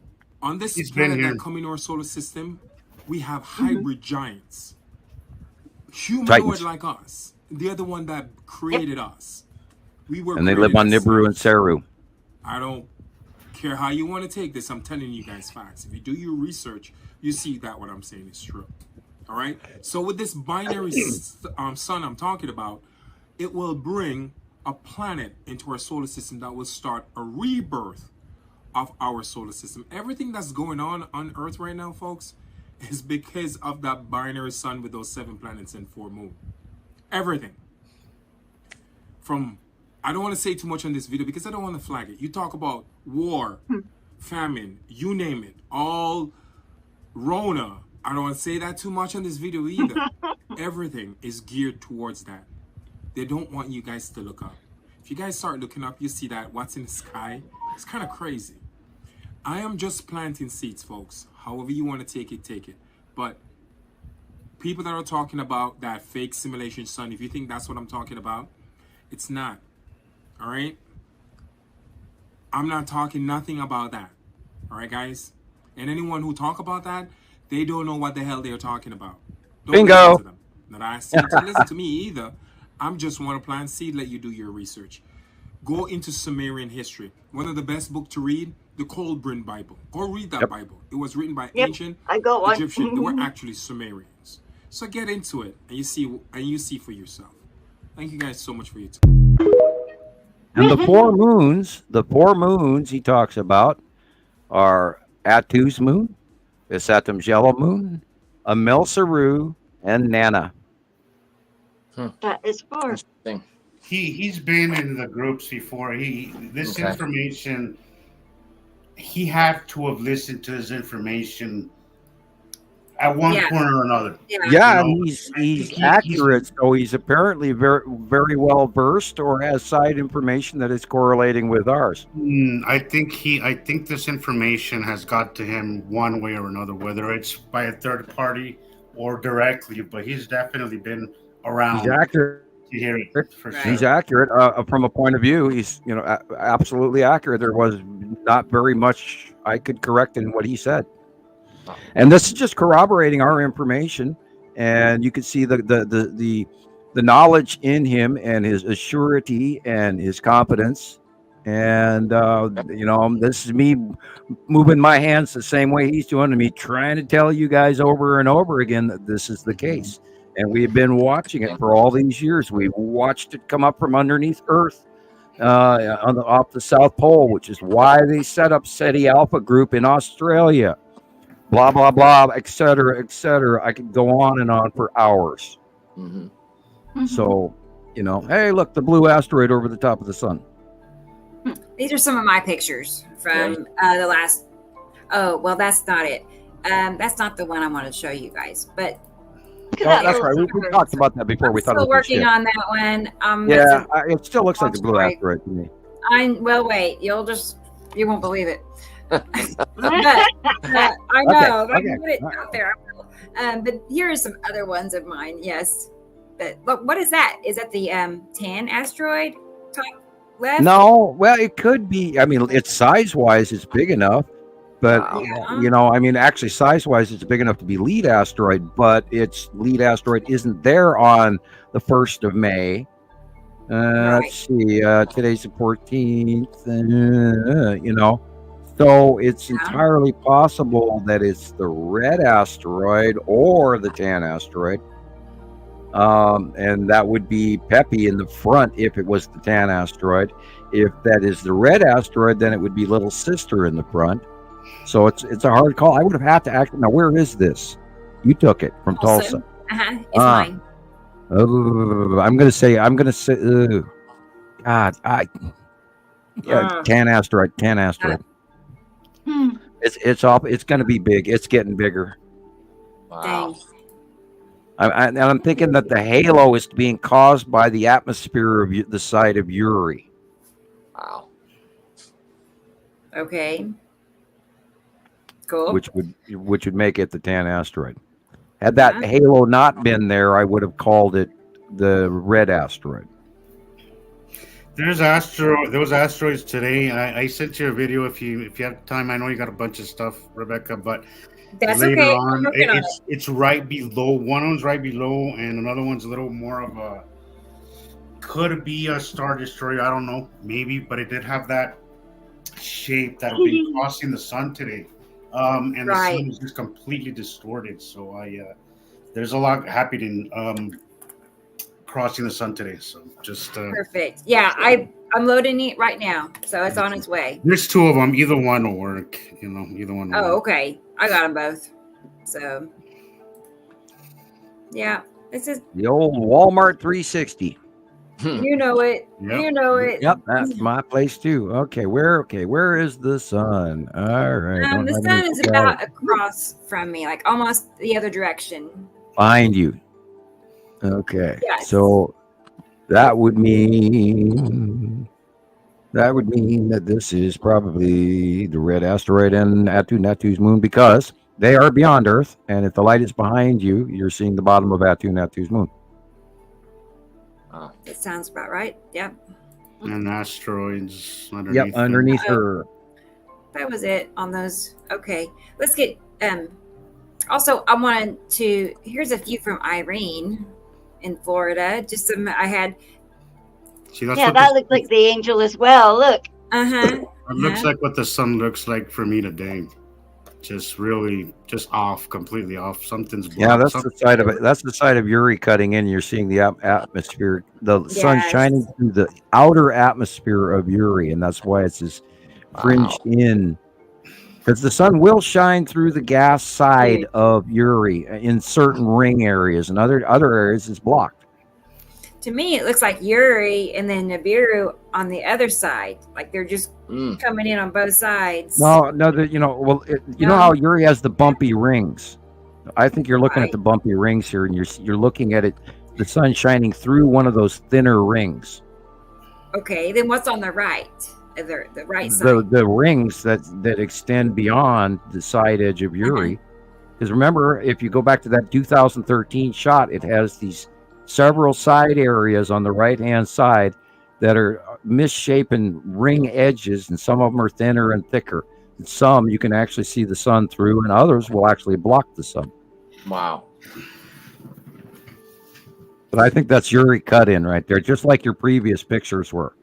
On this planet that come in our solar system, we have hybrid giants. Humanoid like us. They're the one that created us. And they live on Nibiru and Saru. I don't care how you want to take this. I'm telling you guys facts. If you do your research, you see that what I'm saying is true. All right? So with this binary sun I'm talking about, it will bring a planet into our solar system that will start a rebirth of our solar system. Everything that's going on Earth right now, folks, is because of that binary sun with those 7 planets and 4 moons. Everything. From, I don't want to say too much on this video because I don't want to flag it. You talk about war, famine, you name it, all Rona. I don't want to say that too much on this video either. Everything is geared towards that. They don't want you guys to look up. If you guys start looking up, you see that what's in the sky. It's kind of crazy. I am just planting seeds, folks. However you want to take it, take it. But people that are talking about that fake simulation sun, if you think that's what I'm talking about, it's not. All right? I'm not talking nothing about that. All right, guys? And anyone who talk about that, they don't know what the hell they're talking about. Don't Bingo. listen to them. Not asking you to listen to me either. I'm just want to plant seed, let you do your research. Go into Sumerian history. One of the best books to read, the Colburn Bible. Go read that Bible. It was written by ancient Egyptians. They were actually Sumerians. So get into it and you see for yourself. Thank you guys so much for your time. And the 4 moons he talks about are Atu's moon, Isatum's yellow moon, Amel Saru, and Nana. That is 4. He's been in the groups before. This information, he had to have listened to his information at one point or another. Yeah, he's accurate. So he's apparently very, very well versed, or has side information that is correlating with ours. I think this information has got to him one way or another, whether it's by a third party or directly. But he's definitely been around. He's accurate. To hear it, for sure. He's accurate from a point of view. He's absolutely accurate. There was not very much I could correct in what he said. And this is just corroborating our information, and you can see the knowledge in him and his assurity and his competence. And this is me moving my hands the same way he's doing to me, trying to tell you guys over and over again that this is the case. And we've been watching it for all these years. We've watched it come up from underneath Earth off the South Pole, which is why they set up SETI Alpha Group in Australia. Blah, blah, blah, et cetera, et cetera. I could go on and on for hours. So, hey, look, the blue asteroid over the top of the sun. These are some of my pictures from the last. Oh, well, that's not it. That's not the one I want to show you guys. But that's right. We talked about that before. We thought still working on that one. It still looks like the blue asteroid to me. Wait. You won't believe it. But I know. I can put it out there. But here are some other ones of mine. Yes. But look, what is that? Is that the Tan asteroid top left? No. Well, it could be. I mean, it's size-wise, it's big enough. But, actually, size-wise, it's big enough to be lead asteroid, but its lead asteroid isn't there on the 1st of May. Let's see. Today's the 14th. So it's entirely possible that it's the red asteroid or the tan asteroid. And that would be Pepe in the front if it was the tan asteroid. If that is the red asteroid, then it would be Little Sister in the front. So it's a hard call. I would have had to actually. Now, where is this? You took it from Tulsa. It's mine. I'm gonna say. God, Tan asteroid. It's off. It's gonna be big. It's getting bigger. Wow. Dang. I'm thinking that the halo is being caused by the atmosphere of the side of Uri. Wow. Okay. Cool. Which would make it the Tan asteroid. Had that halo not been there, I would have called it the red asteroid. There was asteroids today, and I sent you a video if you have time. I know you got a bunch of stuff, Rebecca, but That's later okay. on, I'm working on it. it's right below. One of them's right below, and another one's a little more of a, could be a star destroyer. I don't know, maybe, but it did have that shape that will be crossing the sun today, and the sun is just completely distorted. So there's a lot happening crossing the sun today. So just Perfect. Yeah, I'm loading it right now, so it's on its way. there's two of them. Either one will work. Either one. Will Oh, work. okay. I got them both. So, yeah, this is The old Walmart 360. you know it. Yep. You know it. Yep, that's my place too. Okay, where is the sun? All right. don't The have sun any is shadow. about across from me, like almost the other direction. Behind you. Okay. Yes. So that would mean that this is probably the red asteroid and Attu-Natu's moon, because they are beyond Earth, and if the light is behind you, you're seeing the bottom of Attu-Natu's moon. That sounds about right. Yep. And asteroids underneath. Yep, them. underneath her. That was it on those. Okay. Let's get also I wanted to here's a few from Irene in Florida. Just some I had See, that's Yeah, what that looked like the angel as well. Look. it looks like what the sun looks like for me today. Just really, completely off. Something's blocked. Yeah, that's the side of it. That's the side of Uri cutting in. You're seeing the atmosphere, the sun Yes. shining through the outer atmosphere of Uri, and that's why it's this fringed in. Because the sun will shine through the gas side of Uri in certain ring areas, and other areas is blocked. To me, it looks like Uri and then Nibiru on the other side. Like they're just coming in on both sides. No, you know how Uri has the bumpy rings. I think you're looking at the bumpy rings here, and you're looking at it, the sun shining through one of those thinner rings. Okay, then what's on the right? The right side. The rings that extend beyond the side edge of Uri. Because remember, if you go back to that 2013 shot, it has these several side areas on the right hand side that are misshapen ring edges, and some of them are thinner and thicker. And some you can actually see the sun through, and others will actually block the sun. Wow. But I think that's Uri cut in right there, just like your previous pictures were,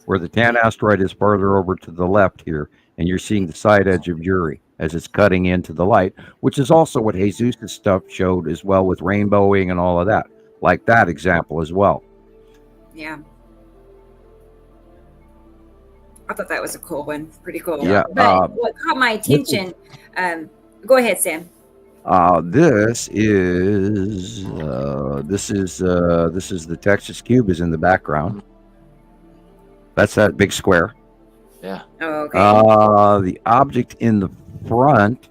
where the Tan asteroid is farther over to the left here, and you're seeing the side edge of Uri as it's cutting into the light, which is also what Jesus' stuff showed as well, with rainbowing and all of that, like that example as well. Yeah. I thought that was a cool one. Pretty cool. Yeah, But what caught my attention, go ahead, Sam. This is the Texas cube is in the background. That's that big square. Yeah. Oh, okay. The object in the front,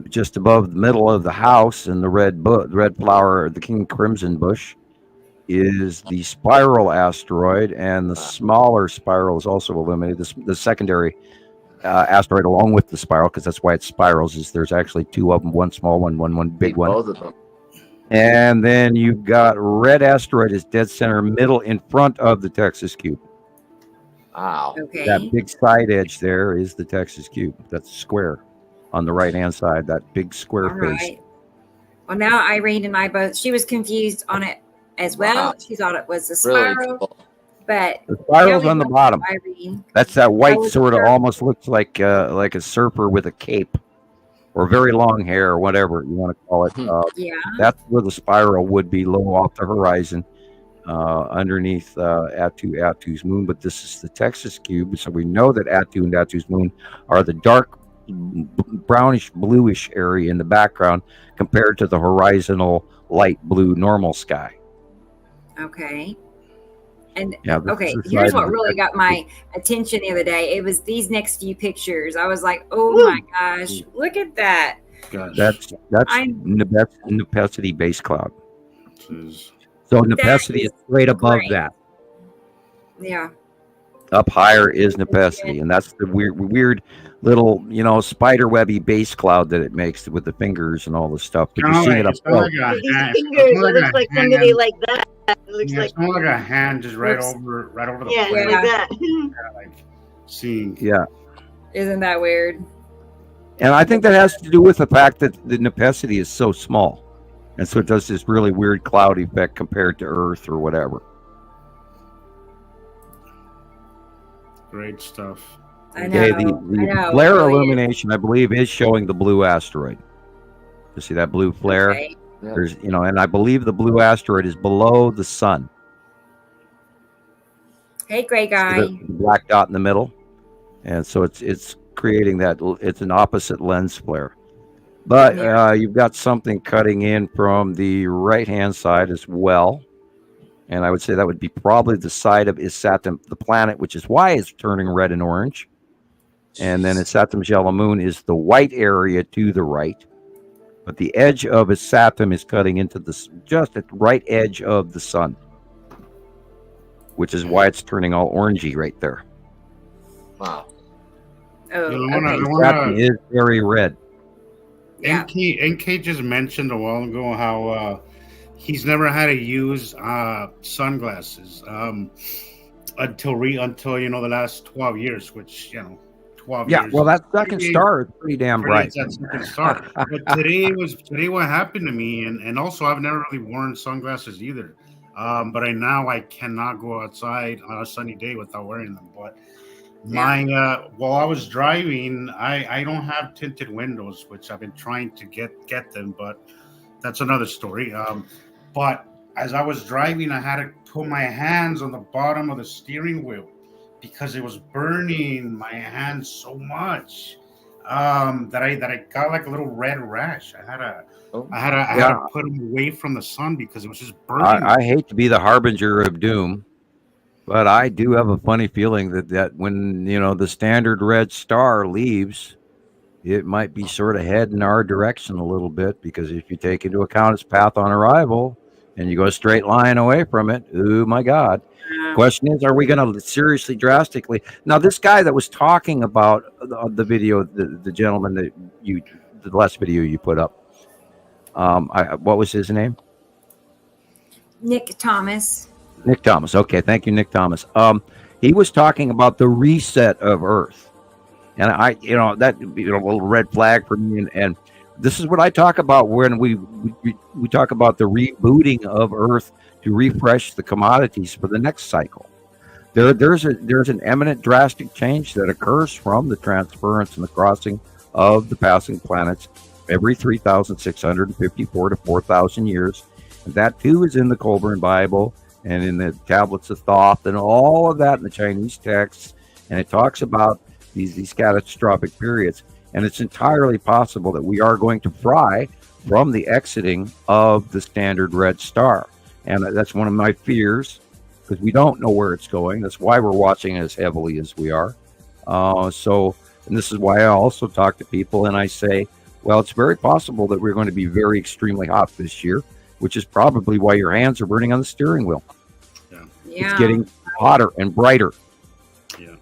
just above the middle of the house, in the red flower, the king crimson bush, is the spiral asteroid, and the smaller spiral is also illuminated. The secondary asteroid, along with the spiral, because that's why it spirals, is there's actually two of them, one small one, one big one. Both of them. And then you've got red asteroid is dead center middle in front of the Texas cube. Wow. Okay. That big side edge there is the Texas cube. That's square on the right hand side, that big square All face. right. Well, now Irene and I both, she was confused on it as well. Wow. She thought it was the Really spiral, cool. but The spiral's Kelly on the was bottom. Irene. That's that white was sort of sure. almost looks like a surfer with a cape or very long hair, or whatever you want to call it. Yeah. That's where the spiral would be, low off the horizon, underneath Attu's moon. But this is the Texas cube, so we know that Attu and Attu's moon are the dark brownish bluish area in the background compared to the horizontal light blue normal sky. Okay. And Yeah, this okay, is the here's side what of the really got picture. my attention the other day. It was these next few pictures. I was like, oh Woo. my gosh, look at that. Gosh, That's I'm Nepesi base cloud. this is- So That Nepesi is is right above great. that. yeah. Up higher is Nepesi, and that's the weird little, spider webby base cloud that it makes with the fingers and all the stuff. But you're Kinda seeing it like- up it's kinda close. like a These hand- fingers, it's it looks like a hand- somebody like that. It looks Yeah, like it's more like a hand just right Looks- over the yeah, plate. like that. Kinda like seeing. Yeah. Isn't that weird? And I think that has to do with the fact that the Nepesi is so small. And so it does this really weird cloud effect compared to Earth or whatever. Great stuff. I know. Okay, the I know. flare it really is. illumination, I believe, is showing the blue asteroid. You see that blue flare? Okay. Yeah. There's, and I believe the blue asteroid is below the sun. Hey, gray See guy. the black dot in the middle, and so it's creating that. It's an opposite lens flare, but Yeah. you've got something cutting in from the right hand side as well, and I would say that would be probably the side of Isatum, the planet, which is why it's turning red and orange, and then Isatum's yellow moon is the white area to the right, but the edge of Isatum is cutting into just at the right edge of the sun, which is why it's turning all orangey right there. Wow. Oh, You know, I okay. wanna- Isatum is very red. Yeah. NK just mentioned a while ago how he's never had to use sunglasses until the last 12 years, which 12 Yeah, years. well, that second Pretty- star is pretty damn bright. That second star. But today what happened to me, and also I've never really worn sunglasses either. But I cannot go outside on a sunny day without wearing them. But while I was driving, I don't have tinted windows, which I've been trying to get them, but that's another story. But as I was driving, I had to put my hands on the bottom of the steering wheel because it was burning my hands so much that I got like a little red rash. I had to put them away from the sun because it was just burning. I hate to be the harbinger of doom, but I do have a funny feeling that when the standard red star leaves, it might be sort of heading our direction a little bit, because if you take into account its path on arrival and you go a straight line away from it, oh my God. Question is, are we going to seriously, drastically? Now, this guy that was talking about the video, the gentleman that the last video you put up, what was his name? Nick Thomas. Nick Thomas. Okay, thank you, Nick Thomas. He was talking about the reset of Earth, and that a little red flag for me. And this is what I talk about when we talk about the rebooting of Earth to refresh the commodities for the next cycle. There's an eminent drastic change that occurs from the transference and the crossing of the passing planets every 3,654 to 4,000 years. And that too is in the Colburn Bible and in the tablets of Thoth and all of that in the Chinese texts. And it talks about these catastrophic periods. And it's entirely possible that we are going to fry from the exiting of the standard red star. And that's one of my fears, because we don't know where it's going. That's why we're watching as heavily as we are. And this is why I also talk to people and I say, well, it's very possible that we're going to be very extremely hot this year, which is probably why your hands are burning on the steering wheel. Yeah. It's getting hotter and brighter. Yeah.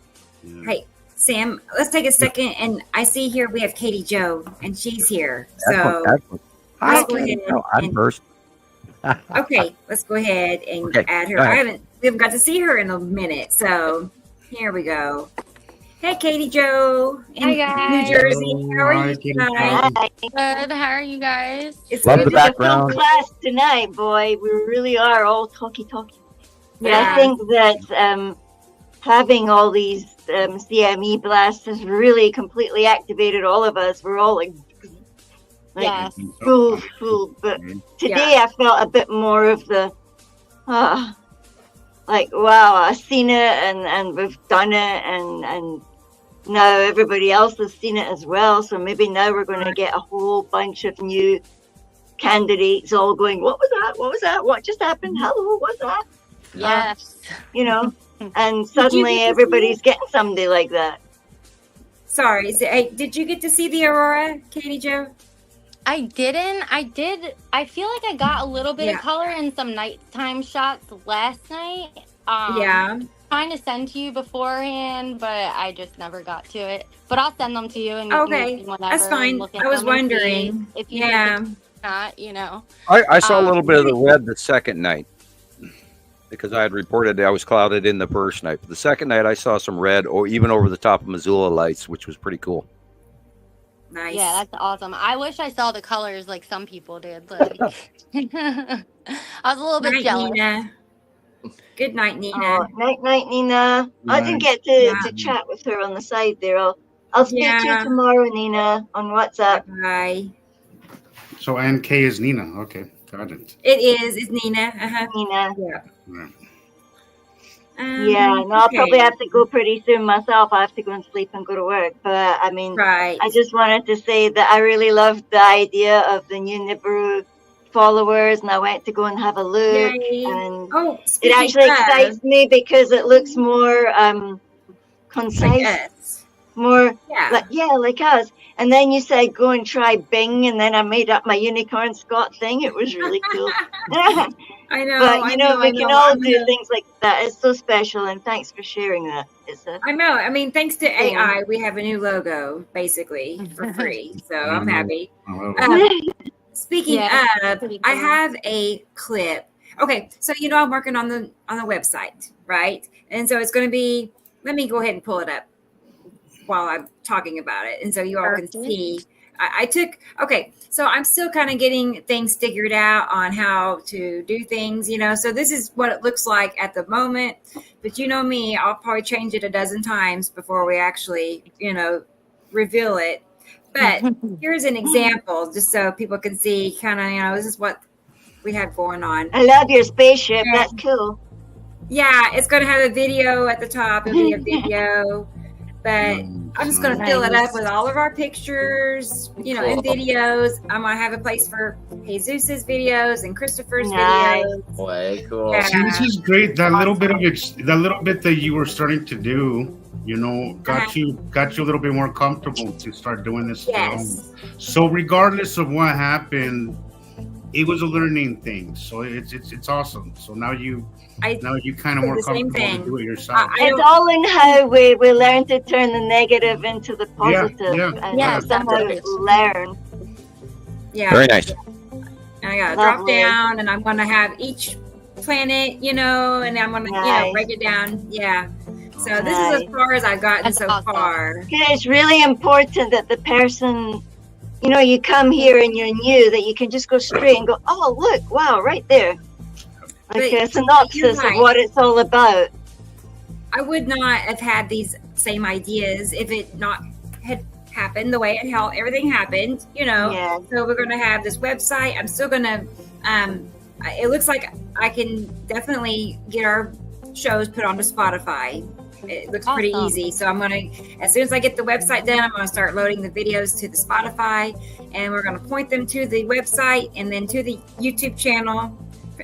Hey, Sam, let's take a second. And I see here we have Katie Joe, and she's here. So Excellent. let's go ahead I'm and- first. okay, let's go ahead and Okay, add her. go ahead. We haven't got to see her in a minute, so here we go. Hey, Katie Joe in Hi, guys. New Jersey. How are Hi, you Katie guys? Hi. Good. How are you guys? It's Love good the to- background. Film class tonight, boy. We really are all talky. But Yeah. I think that having all these CME blasts has really completely activated all of us. We're all like Yes. full. But today I felt a bit more of the, like, wow, I've seen it and we've done it and now everybody else has seen it as well. So maybe now we're going to get a whole bunch of new candidates all going, what was that? What was that? What just happened? Hello, what's that? Yes. You know, and suddenly everybody's getting somebody like that. Sorry. Hey, did you get to see the aurora, Katie Jo? I didn't. I did. I feel like I got a little bit of color in some nighttime shots last night. Trying to send to you beforehand, but I just never got to it. But I'll send them to you, and you can use them whenever. That's fine. Look at I was them and see wondering. if you think it's not, you know. I saw a little bit of the red the second night because I had reported I was clouded in the first night. But the second night, I saw some red, or even over the top of Missoula lights, which was pretty cool. Nice. Yeah, that's awesome. I wish I saw the colors like some people did. Like, I was a little bit jealous. Nina. Good night, Nina. Night, Nina. I didn't get to chat with her on the side there. I'll speak to you tomorrow, Nina, on WhatsApp. Bye. So NK is Nina. Okay, got it. It is. It's Nina. Nina. Yeah. Right. Yeah, no, I'll probably have to go pretty soon myself. I have to go and sleep and go to work. But I mean, I just wanted to say that I really loved the idea of the new Nibiru followers, and I went to go and have a look. Yay. And speaking it actually of- excites me because it looks more concise, Like us. more Yeah. like us. And then you said go and try Bing, and then I made up my unicorn Scott thing. It was really cool. I know. But I you know, we I can know. all I'm do gonna- things like that. It's so special, and thanks for sharing that. It's a I know. I mean, thanks to AI, we have a new logo basically for free. So I'm happy. Speaking of, I have a clip. Okay, so you know I'm working on the website, right? And so it's going to be. Let me go ahead and pull it up while I'm talking about it, and so you all can see. I took. Okay, so I'm still kind of getting things figured out on how to do things, you know. So this is what it looks like at the moment. But you know me, I'll probably change it a dozen times before we actually, you know, reveal it. But here's an example, just so people can see kind of, you know, this is what we have going on. I love your spaceship. That's cool. Yeah, it's going to have a video at the top. It'll be a video. But I'm just going to fill it up with all of our pictures, you know, and videos. I'm going to have a place for Jesus's videos and Christopher's videos. Way cool. Yeah. See, this is great. That little bit of it, that little bit that you were starting to do, you know, got you a little bit more comfortable to start doing this. Yes. So regardless of what happened, it was a learning thing. So it's awesome. So now you kind of more comfortable to do it yourself. It's all in how we learn to turn the negative into the positive, and somehow learn. Yeah. Very nice. And I got to drop down, and I'm going to have each planet, you know, and I'm going to, you know, break it down. Yeah. So this is as far as I've gotten so far. It's really important that the person, you know, you come here and you're new, that you can just go straight and go, oh, look, wow, right there. Like a synopsis of what it's all about. I would not have had these same ideas if it not had happened the way everything happened, you know. Yeah. So we're going to have this website. I'm still going to, it looks like I can definitely get our shows put onto Spotify. It looks pretty easy. So I'm going to, as soon as I get the website done, I'm going to start loading the videos to the Spotify, and we're going to point them to the website and then to the YouTube channel.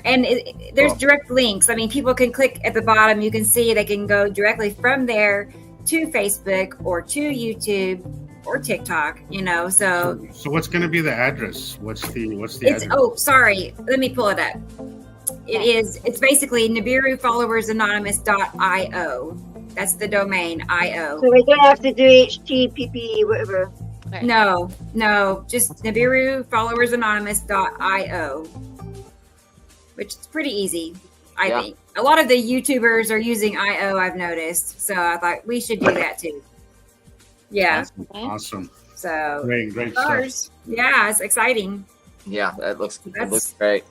And there's direct links. I mean, people can click at the bottom. You can see they can go directly from there to Facebook or to YouTube or TikTok, you know. So what's going to be the address? What's the address? Oh, sorry. Let me pull it up. It's basically NibiruFollowersAnonymous.io. That's the domain, IO. So we don't have to do HTTP, whatever. No, just NibiruFollowersAnonymous.io, which is pretty easy, I think. A lot of the YouTubers are using IO, I've noticed. So I thought we should do that too. Yeah. Awesome. So great stuff. Yeah, it's exciting. Yeah, it looks great.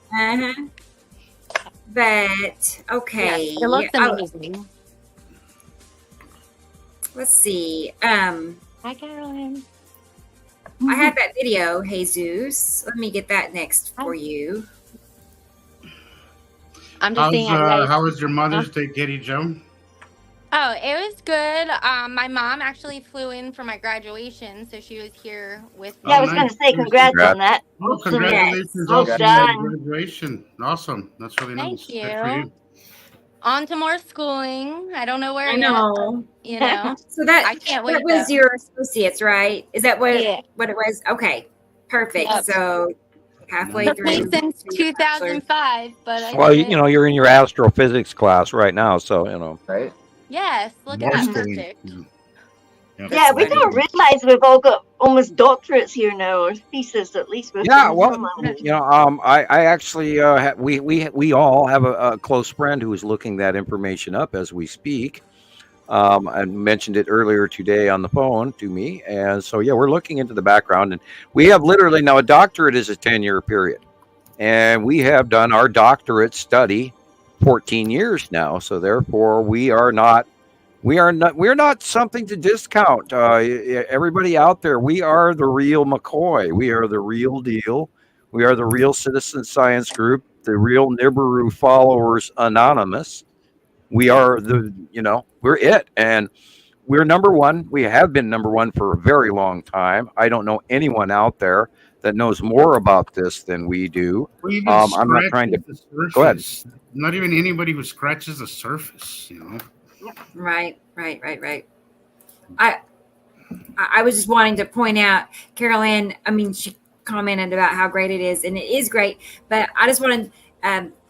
But okay. Yeah, it looks amazing. Let's see. Hi, Carolyn. I have that video, Jesus. Let me get that next for you. I'm just seeing how was your Mother's Day, Katie Jo? Oh, it was good. My mom actually flew in for my graduation, so she was here with me. Yeah, I was going to say congrats on that. Oh, Awesome. congratulations Well also on done. your graduation. Awesome. That's really nice. Thank Good for you. you. On to more schooling. I don't know where I yet. know. You know, So that I can't wait. That was though. your associates, right? Is that what Yeah. what it was? Okay, perfect. Yep. So halfway Took me through. since 2005, but I Well, did you it. know, you're in your astrophysics class right now, so you know. Right. Yes, look at that. Perfect. Yeah, we don't realize we've all got almost doctorates here now, or thesis at least. With Yeah, some well, of it. you know, I actually, we all have a close friend who is looking that information up as we speak. I mentioned it earlier today on the phone to me, and so yeah, we're looking into the background, and we have literally now a doctorate is a 10-year period, and we have done our doctorate study 14 years now. So therefore, we're not something to discount. Everybody out there, we are the real McCoy. We are the real deal. We are the real Citizen Science Group, the real Nibiru Followers Anonymous. We are we're it. And we're number one. We have been number one for a very long time. I don't know anyone out there that knows more about this than we do. I'm not trying to go ahead. Not even anybody who scratches the surface, you know. Right. I was just wanting to point out, Carol Ann, I mean, she commented about how great it is, and it is great, but I just wanted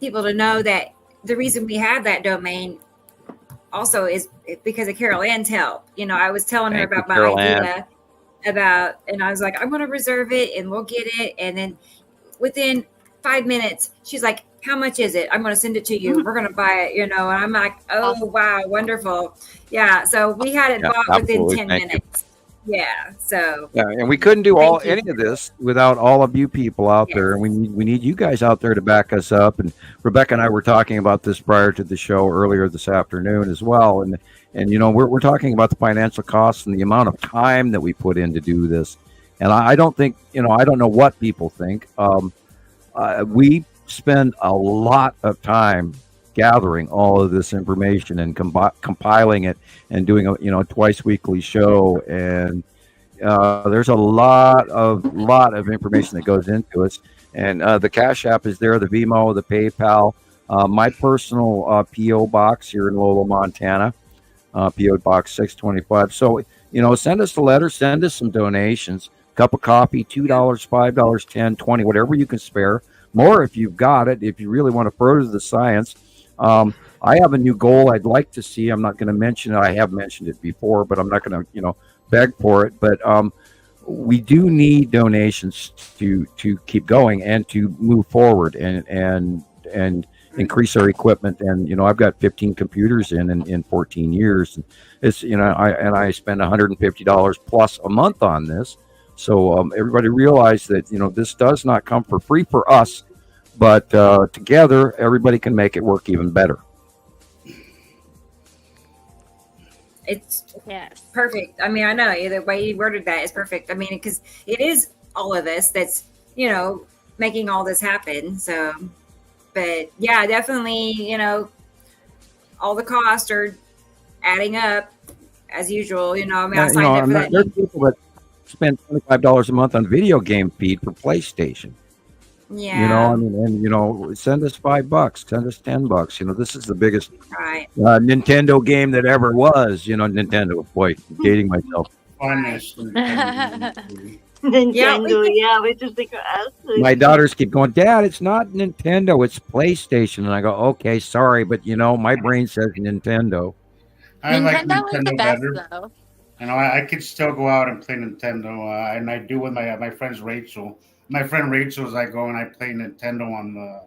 people to know that the reason we have that domain also is because of Carol Ann's help. You know, I was telling her about my idea and I was like, I'm going to reserve it and we'll get it. And then within 5 minutes, she's like, how much is it? I'm going to send it to you. We're going to buy it, you know. And I'm like, oh, wow, wonderful. Yeah. So we had it bought within 10 minutes. Yeah. So. Yeah, and we couldn't do any of this without all of you people out there. And we need you guys out there to back us up. And Rebecca and I were talking about this prior to the show earlier this afternoon as well. And you know, we're talking about the financial costs and the amount of time that we put in to do this. And I don't think, you know, I don't know what people think. We spend a lot of time gathering all of this information and compiling it and doing a twice weekly show, and there's a lot of information that goes into it. And the Cash App is there, the Venmo, the PayPal, my personal PO box here in Lowell, Montana, PO Box 625. So send us a letter, send us some donations, cup of coffee, $2, $5, $10, $20, whatever you can spare. More if you've got it, if you really want to further the science. I have a new goal I'd like to see. I'm not going to mention it. I have mentioned it before, but I'm not going to, beg for it. But we do need donations to keep going and to move forward and increase our equipment. And I've got 15 computers in 14 years. And it's I spend $150 plus a month on this. So everybody realize that this does not come for free for us. But together, everybody can make it work even better. It's perfect. I mean, I know the way you worded that is perfect. I mean, because it is all of us that's, making all this happen. So, but yeah, definitely, all the costs are adding up as usual. I mean, I signed up for that. There's people that spend $25 a month on video game feed for PlayStation. Yeah. And send us $5, send us $10. This is the biggest right. Nintendo game that ever was. Nintendo. Boy, dating myself. Nintendo, yeah, we just think my daughters keep going, Dad, it's not Nintendo, it's PlayStation. And I go, okay, sorry, but my brain says Nintendo. I like Nintendo is the best, better. though. I could still go out and play Nintendo, and I do with my friends Rachel. My friend Rachel's, I go and I play Nintendo on the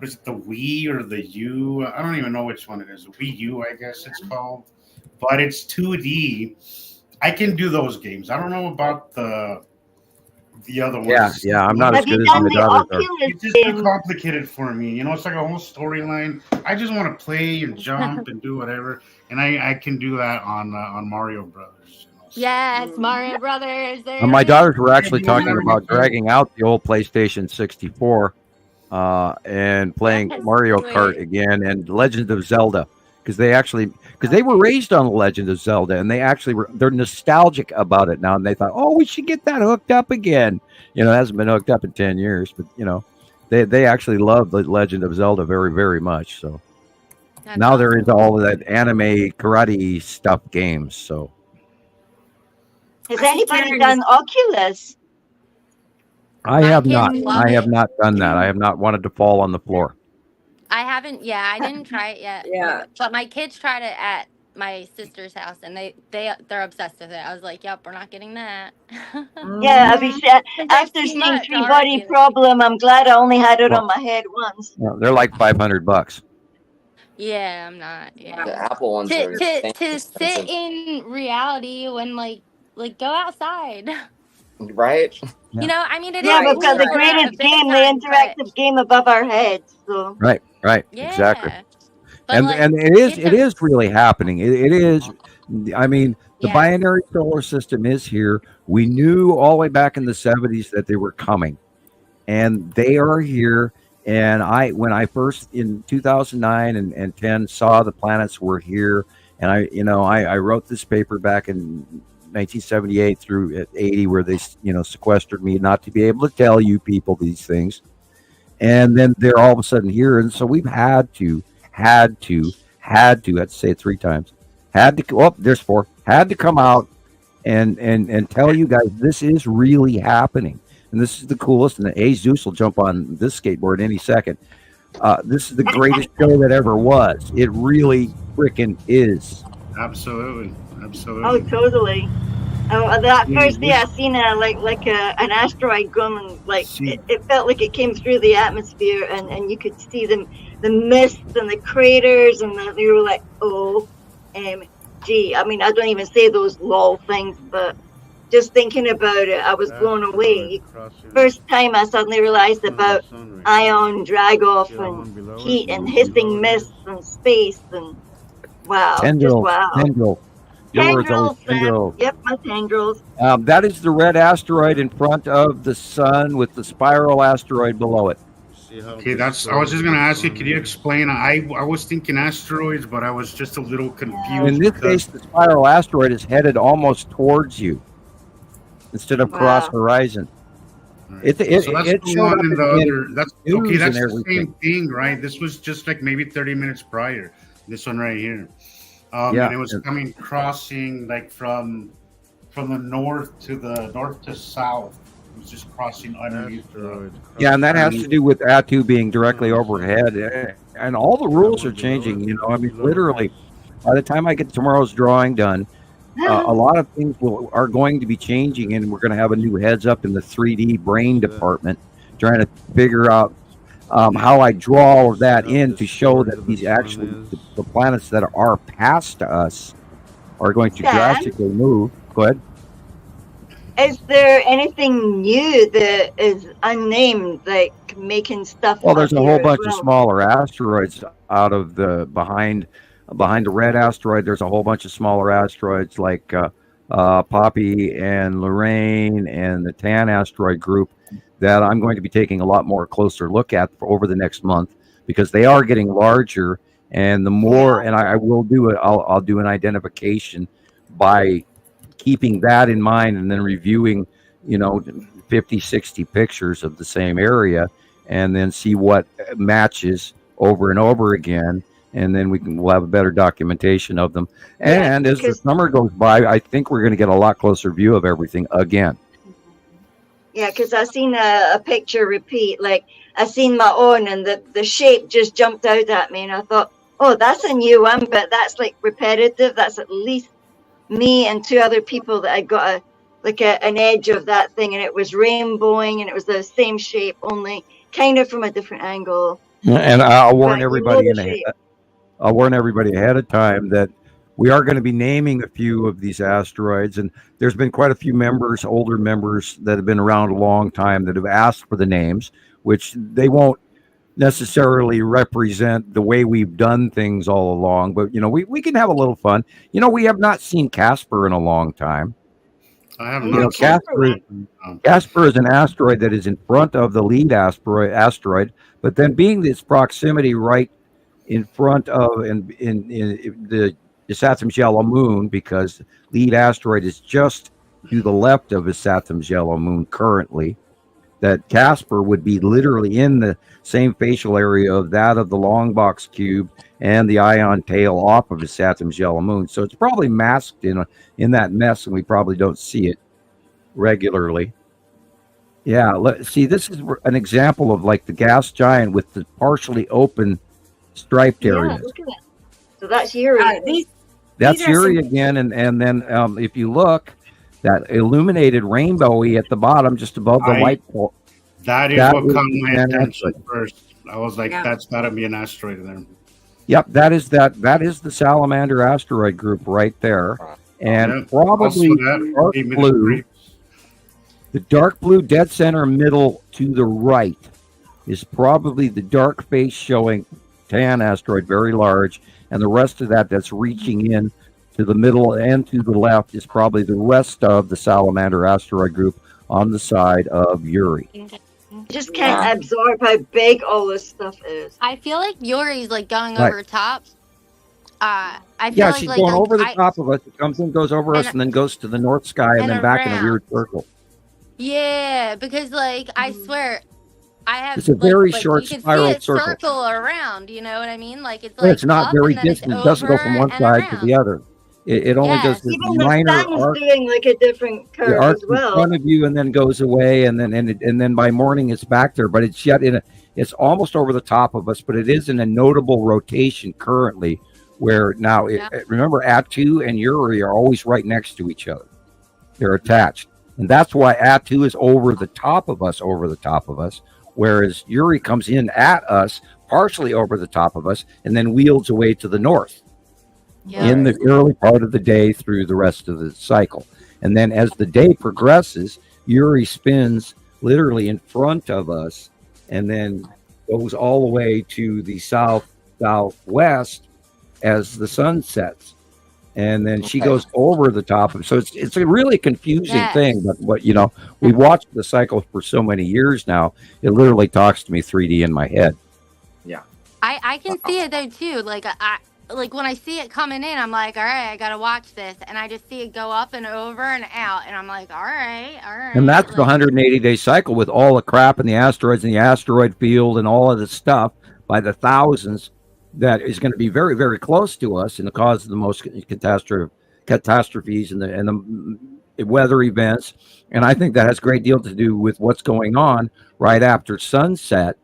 Wii or the U? I don't even know which one it is. Wii U, I guess it's called. But it's 2D. I can do those games. I don't know about the other ones. Yeah, I'm not as good as my daughters are. It's just too complicated for me. It's like a whole storyline. I just want to play and jump and do whatever. And I can do that on Mario Brothers. Yes, Mario Brothers. My daughters were actually talking about dragging out the old PlayStation 64 and playing Mario Kart again and Legend of Zelda. because they were raised on the Legend of Zelda, and they're nostalgic about it now, and they thought, oh, we should get that hooked up again. It hasn't been hooked up in 10 years, but they actually love the Legend of Zelda very, very much. So now they're into all of that anime karate stuff games. So has anybody done Oculus? I have not done that. I have not wanted to fall on the floor. I haven't. Yeah, I didn't try it yet. Yeah. But my kids tried it at my sister's house, and they're obsessed with it. I was like, "Yep, we're not getting that." Yeah, after seeing Three Body Problem, I'm glad I only had it on my head once. They're like $500. Yeah, I'm not. Yeah, The Apple ones to are sit in reality when like go outside. right. I mean, it is. Yeah, we've got the greatest game, the interactive game above our heads. So Right, Yeah. exactly. But, And it is really happening. It is. I mean, the Yeah. binary solar system is here. We knew all the way back in the 70s that they were coming, and they are here. And when I first in 2009 and 10 saw the planets were here, and I wrote this paper back in 1978 through 80, where they sequestered me not to be able to tell you people these things, and then they're all of a sudden here, and so we've had to say it 3 times, there's 4, had to come out and tell you guys this is really happening, and this is the coolest. And Zeus will jump on this skateboard any second. This is the greatest show that ever was. It really freaking is. Absolutely. oh, totally. That first day I seen an asteroid going, it felt like it came through the atmosphere, and you could see the mist and the craters, and you were like, OMG. I mean, I don't even say those lol things, but just thinking about it, I was blown away. First time I suddenly realized about ion drag-off and heat and hissing mists and space, and wow. Tendril. Tendrils. Yep, my tendrils. That is the red asteroid in front of the sun with the spiral asteroid below it. Okay, I was just gonna ask you. Could you explain? I was thinking asteroids, but I was just a little confused. In this case, the spiral asteroid is headed almost towards you instead of cross horizon. Right. So that's the one in the other. That's okay. That's the same thing, right? This was just like maybe 30 minutes prior. This one right here. And it was crossing like from the north to south. It was just crossing underneath. And that has to do with Atu being directly overhead, and all the rules are changing. I mean, literally, by the time I get tomorrow's drawing done, a lot of things are going to be changing, and we're going to have a new heads up in the 3D brain department, trying to figure out how I draw all of that in to show that these actually the planets that are past us are going to drastically move. Go ahead. Is there anything new that is unnamed, like making stuff? Well, there's a whole bunch of smaller asteroids out of behind the red asteroid. There's a whole bunch of smaller asteroids like Poppy and Lorraine and the Tan asteroid group that I'm going to be taking a lot more closer look at over the next month, because they are getting larger, and the more, and I will do it. I'll do an identification by keeping that in mind, and then reviewing 50, 60 pictures of the same area, and then see what matches over and over again, and then we'll have a better documentation of them. And as the summer goes by, I think we're going to get a lot closer view of everything again. Yeah, because I seen a picture repeat, like I seen my own, and the shape just jumped out at me, and I thought, oh, that's a new one, but that's like repetitive. That's at least me and 2 other people that I got an edge of that thing, and it was rainbowing, and it was the same shape, only kind of from a different angle. And I'll warn everybody ahead of time that we are going to be naming a few of these asteroids, and there's been quite a few older members that have been around a long time that have asked for the names, which they won't necessarily represent the way we've done things all along, but we can have a little fun. We have not seen Casper in a long time. I have not. Casper is an asteroid that is in front of the lead asteroid, but then being its proximity right in front of in the Saturn's yellow moon, because lead asteroid is just to the left of Saturn's yellow moon currently. That Casper would be literally in the same facial area of that of the long box cube and the ion tail off of Saturn's yellow moon. So it's probably masked in that mess, and we probably don't see it regularly. Yeah, see, this is an example of like the gas giant with the partially open striped areas. Look at it. So that's Uri. That's Uri again, and then if you look, that illuminated rainbowy at the bottom, just above the white pole. That is what caught my attention first. I was like, that's got to be an asteroid in there. Yep, that is the Salamander asteroid group right there, and probably the dark blue dead center middle to the right is probably the dark face showing tan asteroid, very large, and the rest of that's reaching in to the middle and to the left is probably the rest of the Salamander asteroid group on the side of Uri. Just can't absorb how big all this stuff is. I feel like Yuri's like going over top. I feel Yeah, like, she's going over the top of us. It comes in, goes over us, and then goes to the north sky, and then back in a weird circle. Yeah, because like I swear, I have. It's a very short you can spiral see it circle around. You know what I mean? Like it's But like it's not up very and then distant. It doesn't go from one side to the other. It only does this Even the minor sun's arc. doing like a different The curve arc as well. in front of you and then goes away, and then by morning it's back there. But it's yet it's almost over the top of us, but it is in a notable rotation currently. Where now, remember, Atu and Uri are always right next to each other. They're attached, and that's why Atu is over the top of us, whereas Uri comes in at us, partially over the top of us, and then wheels away to the north. In the early part of the day through the rest of the cycle. And then as the day progresses, Uri spins literally in front of us and then goes all the way to the southwest as the sun sets. And then she goes over the top of it. So it's a really confusing thing. But we watched the cycle for so many years now, it literally talks to me 3D in my head. Yeah. I can see it though too. Like when I see it coming in, I'm like, all right, I gotta watch this, and I just see it go up and over and out, and I'm like, all right. And that's the 180-day cycle with all the crap and the asteroids and the asteroid field and all of the stuff by the thousands that is going to be very, very close to us and cause the most catastrophes and the weather events. And I think that has a great deal to do with what's going on right after sunset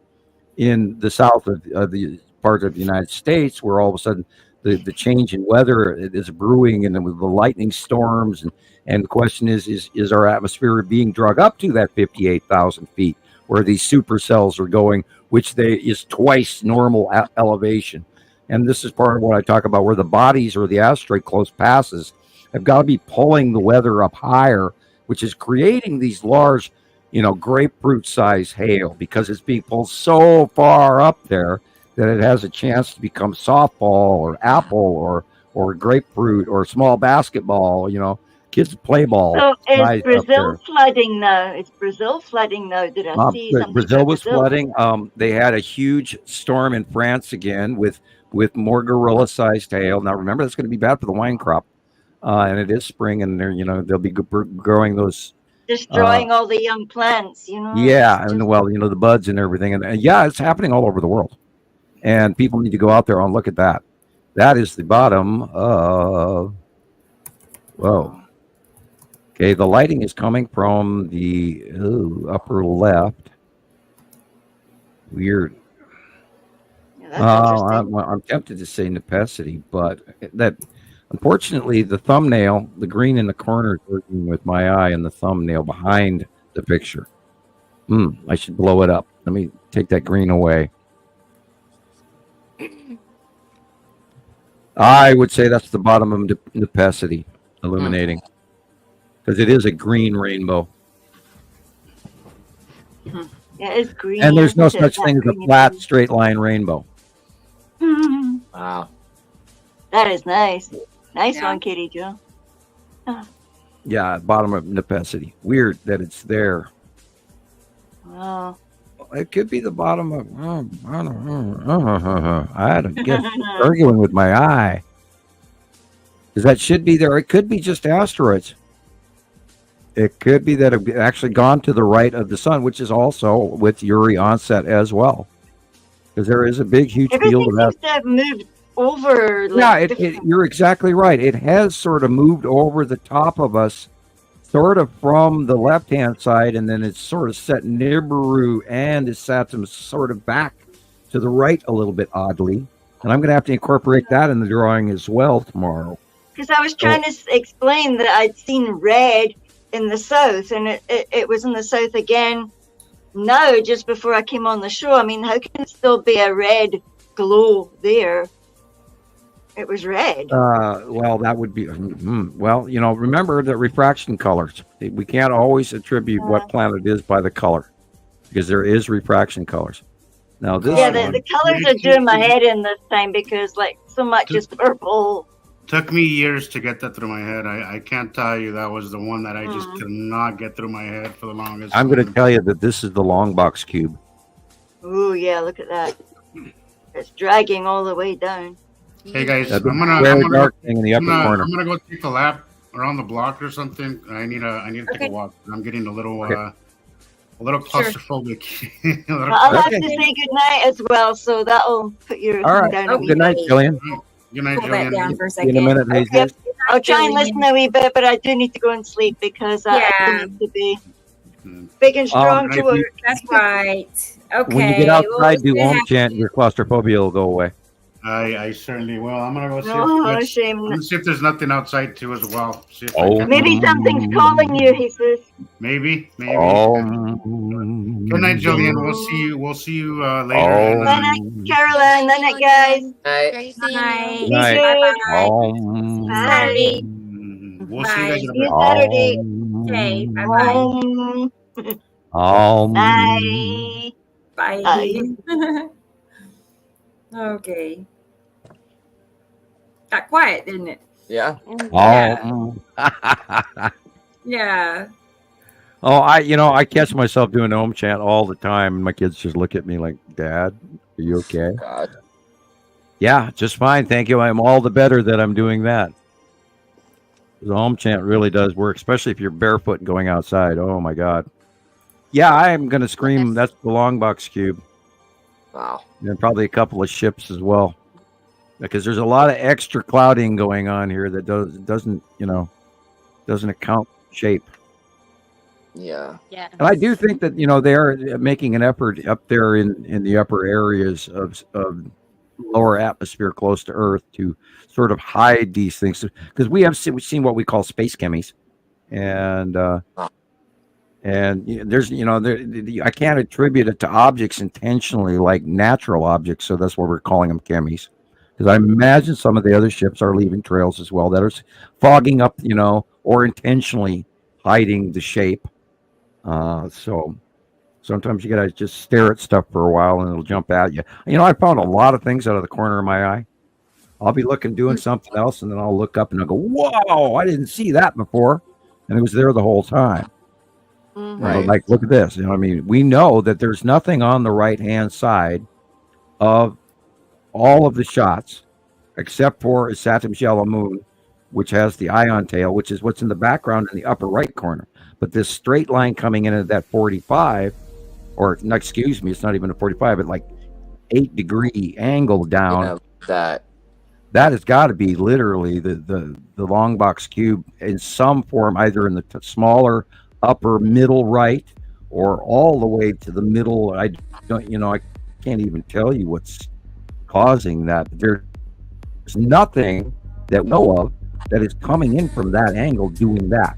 in the south of the part of the United States, where all of a sudden the change in weather is brewing, and with the lightning storms, and the question is our atmosphere being drug up to that 58,000 feet where these supercells are going, which is twice normal elevation. And this is part of what I talk about, where the bodies or the asteroid close passes have got to be pulling the weather up higher, which is creating these large, grapefruit size hail, because it's being pulled so far up there that it has a chance to become softball or apple or grapefruit or small basketball, kids play ball. So is Brazil flooding now? Is Brazil flooding now? Did I see something? Brazil was flooding. They had a huge storm in France again with more gorilla-sized hail. Now remember, that's going to be bad for the wine crop, and it is spring, and they'll be growing those. Destroying all the young plants, Yeah, and the buds and everything, and it's happening all over the world. And people need to go out there and look at that. That is the bottom of... Whoa. Okay, the lighting is coming from the upper left. Weird. I'm tempted to say Nepacity, but that... Unfortunately, the thumbnail, the green in the corner is working with my eye and the thumbnail behind the picture. I should blow it up. Let me take that green away. I would say that's the bottom of Nepacity illuminating, because it is a green rainbow. Yeah, it's green. And there's no such thing as a flat, straight line rainbow. Wow. That is nice. Nice one, Kitty Joe. Yeah, bottom of Nepacity. Weird that it's there. Wow. it could be the bottom of. I don't know. I had to get arguing with my eye because that should be there. It could be just asteroids. It could be that it actually gone to the right of the sun, which is also with Uri onset as well, because there is a big, huge field of that. Seems to have moved over. Yeah, you're exactly right. It has sort of moved over the top of us, sort of from the left-hand side, and then it's sort of set Nibiru and its Saturn sort of back to the right a little bit oddly. And I'm going to have to incorporate that in the drawing as well tomorrow. Because I was trying to explain that I'd seen red in the south, and it was in the south again now, just before I came on the show. I mean, how can it still be a red glow there? It was red. Well, that would be, well, you know, remember that refraction colors. We can't always attribute what planet is by the color, because there is refraction colors. Now, this the colors are doing my head in this time, because like so much is purple. Took me years to get that through my head. I can't tell you that was the one that I just could not get through my head for the longest. I'm going to tell you that this is the long box cube. Oh yeah, look at that. It's dragging all the way down. Hey guys, That's I'm very dark thing in the upper corner. I'm gonna go take a lap around the block or something. I need to take a walk. I'm getting a little claustrophobic. I'll have to say good night as well, so that'll put your thing down. Oh, good night, Jillian. Good night, Pull that Jillian. down for a second. In a minute, Okay. I'll try and listen a wee bit, but I do need to go and sleep because I need to be big and strong to work. That's right. Okay. When you get outside, do Om chant, your claustrophobia will go away. I certainly will. I'm gonna go see, Oh, shame. see if there's nothing outside too as well. See if Maybe something's calling you, Jesus. Maybe. Oh. Good night, Jillian. We'll see you later. Good night, Caroline. Good night, guys. Great seeing you. Night. Bye. We'll see you guys in a See you bit. Saturday. Okay. Bye-bye. Bye. Okay. Got quiet, didn't it? Yeah. Yeah. Oh, I catch myself doing Om chant all the time, and my kids just look at me like, "Dad, are you okay?" God. Yeah, just fine, thank you. I'm all the better that I'm doing that. The Om chant really does work, especially if you're barefoot and going outside. Oh my God. Yeah, I am going to scream. That's the long box cube. Wow. And probably a couple of ships as well, because there's a lot of extra clouding going on here that doesn't account for shape. Yeah. Yeah. And I do think that they are making an effort up there in the upper areas of lower atmosphere close to Earth to sort of hide these things, because we've seen what we call space chemies, and there's I can't attribute it to objects intentionally like natural objects, so that's why we're calling them chemies, because I imagine some of the other ships are leaving trails as well that are fogging up, or intentionally hiding the shape. So sometimes you gotta just stare at stuff for a while and it'll jump at you. I found a lot of things out of the corner of my eye. I'll be doing something else, and then I'll look up and I'll go, "Whoa, I didn't see that before," and it was there the whole time. Right. Like, look at this. We know that there's nothing on the right-hand side of all of the shots, except for Saturn's yellow moon, which has the ion tail, which is what's in the background in the upper right corner. But this straight line coming in at that 45, or no, excuse me, it's not even a 45, but like 8-degree angle down. Yeah, that has got to be literally the long box cube in some form, either in the smaller upper middle right or all the way to the middle. I can't even tell you what's causing that. There's nothing that we know of that is coming in from that angle doing that.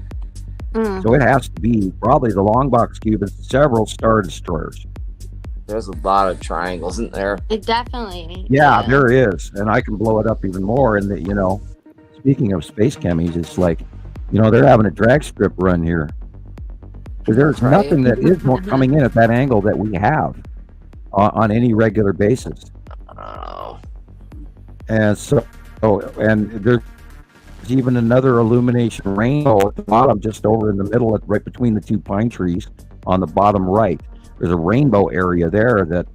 So it has to be probably the long box cube and several star destroyers. There's a lot of triangles in there. It definitely. Yeah, there is, and I can blow it up even more. And speaking of space chemies, it's like, they're having a drag strip run here. Because there's nothing that is more coming in at that angle that we have on any regular basis. Oh. And and there's even another illumination rainbow at the bottom, just over in the middle, right between the two pine trees on the bottom right. there's a rainbow area there that,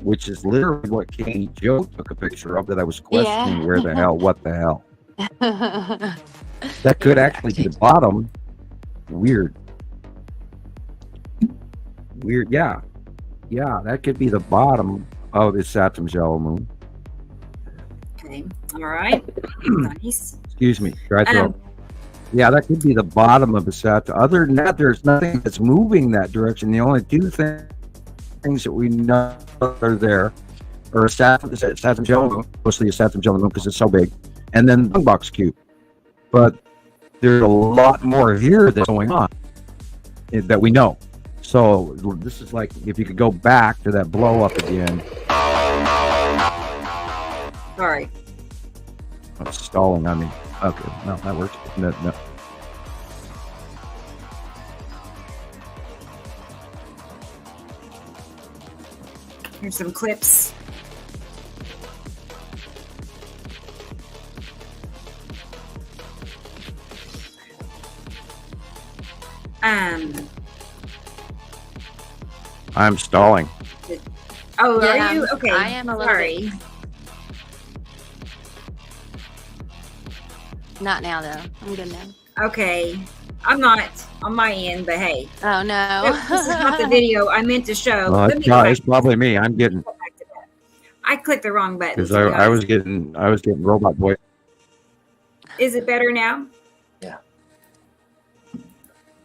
which is literally what Katie Joe took a picture of that I was questioning where the hell, what the hell. That could actually be the bottom. Weird. Yeah, that could be the bottom of the Saturn's yellow moon. Okay, all right. Nice. Excuse me. Yeah, that could be the bottom of the Saturn. Other than that, there's nothing that's moving that direction. The only two things that we know are there are Saturn's yellow moon, mostly a Saturn's yellow moon because it's so big, and then the box cube. But there's a lot more here that's going on that we know. So this is like if you could go back to that blow up again. Sorry. I'm stalling on me. Okay, no, that works. No. Here's some clips. I'm stalling. Oh, Yeah, are you? Okay. I am a little Sorry. Not now, though. I'm good now. Okay. I'm not on my end, but hey. Oh, no. This is not the video I meant to show. Well, Let me go it's back. probably me. I'm getting I clicked the wrong button. because I was getting robot boy. Is it better now? Yeah.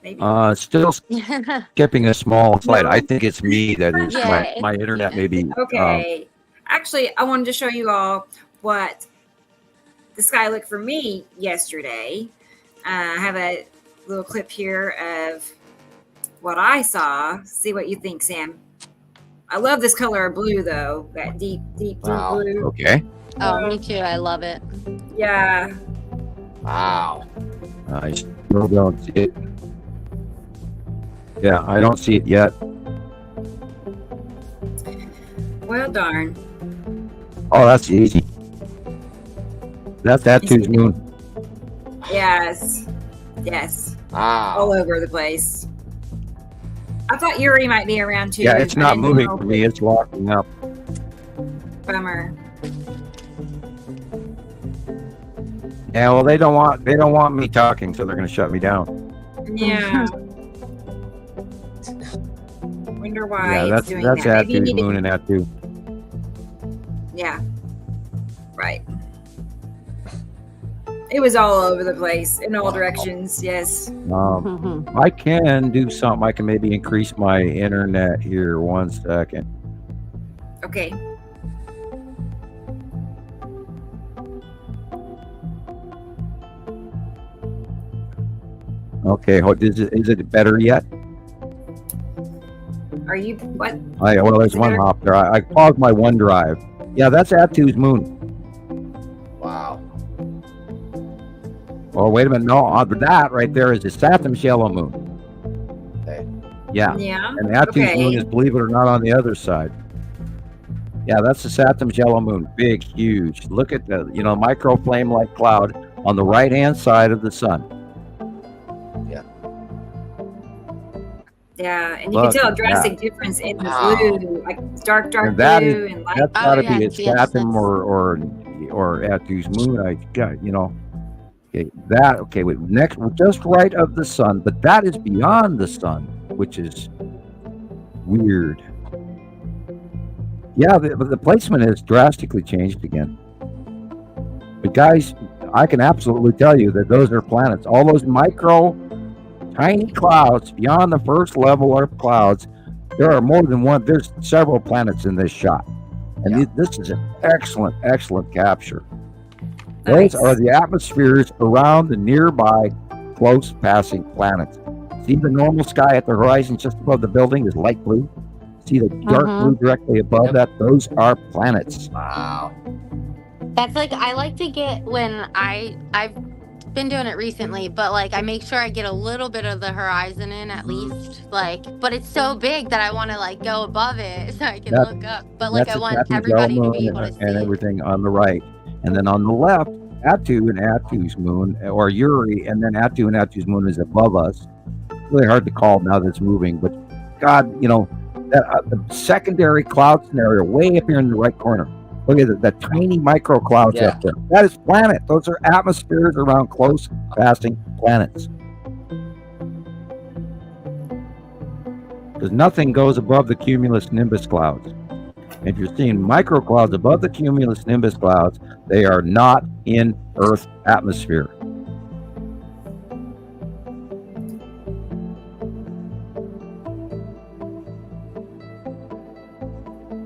Maybe. Still skipping a small slide. I think it's me that is Yeah, my internet maybe. Okay. Actually, I wanted to show you all what the sky looked for me yesterday. I have a little clip here of what I saw. See what you think, Sam. I love this color of blue, though. That deep Wow. blue. Okay. Oh, me too. I love it. Yeah. Wow. I still don't see it. Yeah, I don't see it yet. Well, darn. Oh, that's easy. That's Atu's moon. Yes. Yes. Wow. All over the place. I thought Yuri might be around too. Yeah, it's I not didn't moving know. for me. It's locking up. Bummer. Yeah, well, they don't want me talking, so they're going to shut me down. Yeah. Wonder why Yeah, it's that's doing that. Maybe you Atu's need to- moon and Atu. Yeah. Right. It was all over the place in all directions. Yes. I can do something. I can maybe increase my internet here. 1 second. Okay. Okay, is it better yet? Are you what? Well, there's one hop there. I paused my OneDrive. Yeah, that's Atu's moon. Wow. Oh, wait a minute. No, that right there is the Saturn's yellow moon. Okay. Yeah. Yeah. And Atu's moon is, believe it or not, on the other side. Yeah, that's the Saturn's yellow moon. Big, huge. Look at the, micro flame-like cloud on the right-hand side of the sun. Yeah, and you can tell a drastic difference in the blue, like dark And that blue, is, and light. that's got to be a Saturn or Atu's moon. Okay, that, okay, wait, next, just right of the sun, but that is beyond the sun, which is weird. Yeah, the placement has drastically changed again. But guys, I can absolutely tell you that those are planets. All those tiny clouds beyond the first level of clouds, there are more than one. There's several planets in this shot. And this is an excellent capture. Those are the atmospheres around the nearby close passing planets. See the normal sky at the horizon just above the building is light blue. See the dark blue directly above that? Those are planets. Wow. That's like, I like to get when I've been doing it recently, but like I make sure I get a little bit of the horizon in at least, but it's so big that I want to like go above it so I can look up, but like I want everybody to be able to see and everything on the right, and then on the left, Atu and Atu's moon, or Yuri, and then Atu and Atu's moon is above us. Really hard to call now that it's moving, but God, that the secondary cloud scenario way up here in the right corner. Look at the tiny micro clouds up there. That is planet. Those are atmospheres around close passing planets. Because nothing goes above the cumulus nimbus clouds. If you're seeing microclouds above the cumulus nimbus clouds, they are not in Earth atmosphere.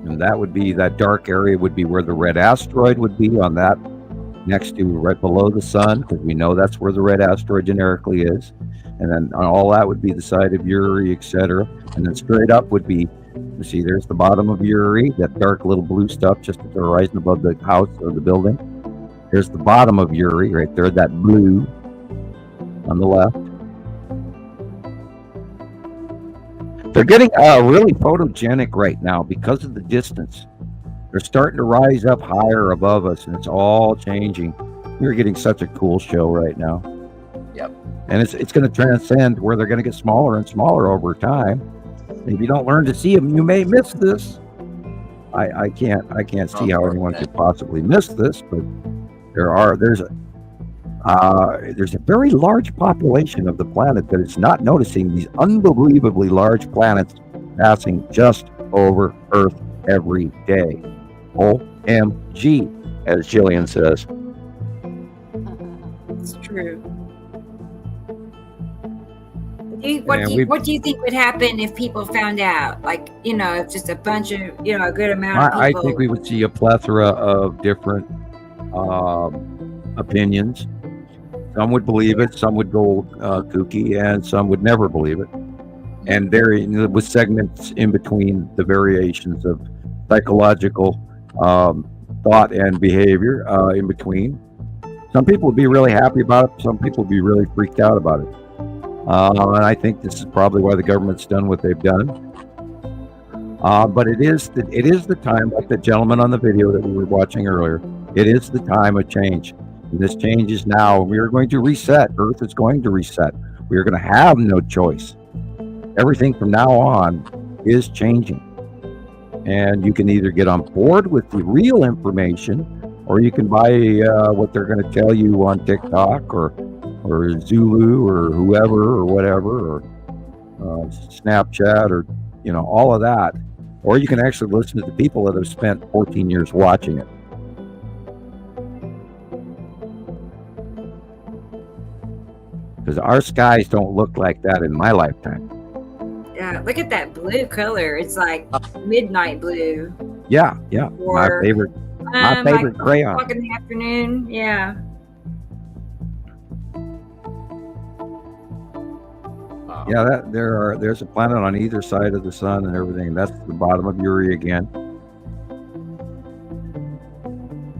And that would be, that dark area would be where the red asteroid would be, on that, next to, right below the sun, because we know that's where the red asteroid generically is. And then all that would be the side of Uri, etc. And then straight up would be, you see, there's the bottom of Uri, that dark little blue stuff just at the horizon above the house or the building. There's the bottom of Uri right there, that blue on the left. They're getting really photogenic right now because of the distance. They're starting to rise up higher above us, and it's all changing. We're getting such a cool show right now. Yep. And it's going to transcend where they're going to get smaller and smaller over time. And if you don't learn to see them, you may miss this. I can't see how anyone could possibly miss this, but there's a very large population of the planet that is not noticing these unbelievably large planets passing just over Earth every day. OMG, as Jillian says. It's true. What do you think would happen if people found out? Like, if just a bunch of, a good amount of people. I think we would see a plethora of different opinions. Some would believe it, some would go kooky, and some would never believe it. And there was segments in between the variations of psychological thought and behavior in between. Some people would be really happy about it. Some people would be really freaked out about it. And I think this is probably why the government's done what they've done. But it is the time, like the gentleman on the video that we were watching earlier, it is the time of change. And this change is now. We are going to reset. Earth is going to reset. We are going to have no choice. Everything from now on is changing. And you can either get on board with the real information, or you can buy what they're going to tell you on TikTok or Zulu or whoever or whatever, or Snapchat, or all of that. Or you can actually listen to the people that have spent 14 years watching it. Because our skies don't look like that in my lifetime. Yeah, look at that blue color. It's like midnight blue. Yeah. Or, my favorite like crayon. 4 o'clock in the afternoon. Yeah. Yeah, there's a planet on either side of the sun and everything. That's the bottom of Uri again.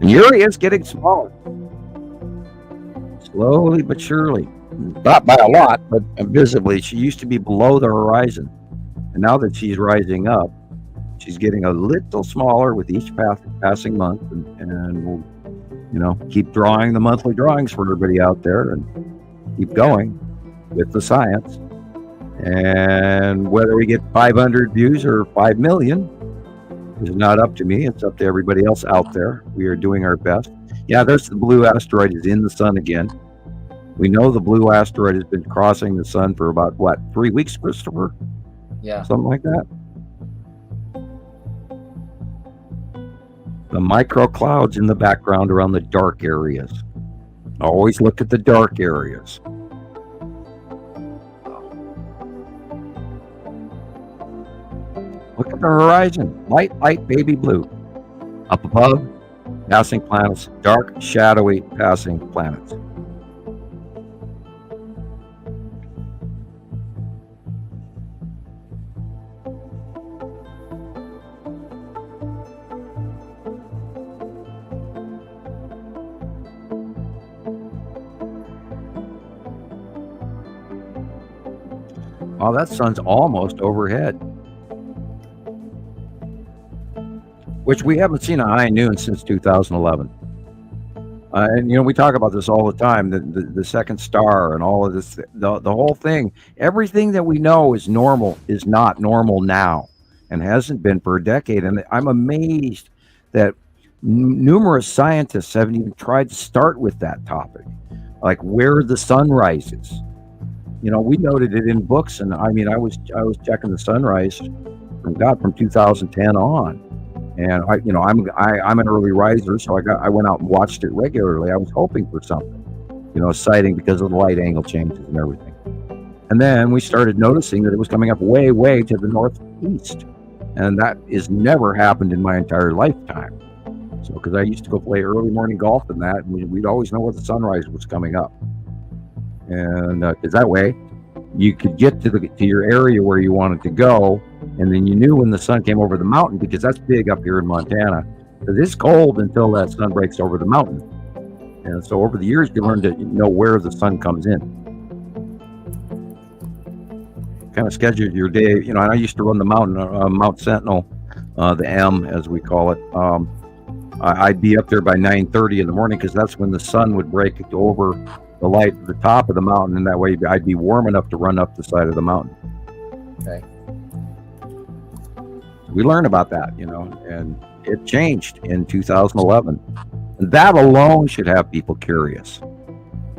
And Uri is getting smaller. Slowly but surely. Not by a lot, but visibly. She used to be below the horizon. And now that she's rising up, she's getting a little smaller with each passing month. And we'll, keep drawing the monthly drawings for everybody out there and keep going with the science. And whether we get 500 views or 5 million is not up to me. It's up to everybody else out there. We are doing our best. Yeah, there's the blue asteroid is in the sun again. We know the blue asteroid has been crossing the sun for about, 3 weeks, Christopher? Yeah. Something like that. The microclouds in the background around the dark areas. Always look at the dark areas. Look at the horizon. Light, baby blue. Up above, passing planets. Dark, shadowy, passing planets. Oh, that sun's almost overhead. Which we haven't seen a high noon since 2011. And we talk about this all the time, the second star and all of this, the whole thing. Everything that we know is normal is not normal now, and hasn't been for a decade. And I'm amazed that numerous scientists haven't even tried to start with that topic, like where the sun rises. We noted it in books, and I was checking the sunrise from 2010 on. And I'm an early riser, so I went out and watched it regularly. I was hoping for something, sighting because of the light angle changes and everything. And then we started noticing that it was coming up way, way to the northeast, and that has never happened in my entire lifetime. So, because I used to go play early morning golf and that, and we'd always know what the sunrise was coming up, and because that way you could get to your area where you wanted to go. And then you knew when the sun came over the mountain, because that's big up here in Montana. It is cold until that sun breaks over the mountain. And so over the years, you learn to know where the sun comes in. Kind of schedule your day. I used to run the mountain, Mount Sentinel, the M as we call it. I'd be up there by 9:30 in the morning, because that's when the sun would break over the light at the top of the mountain. And that way I'd be warm enough to run up the side of the mountain. Okay. We learned about that, and it changed in 2011. And that alone should have people curious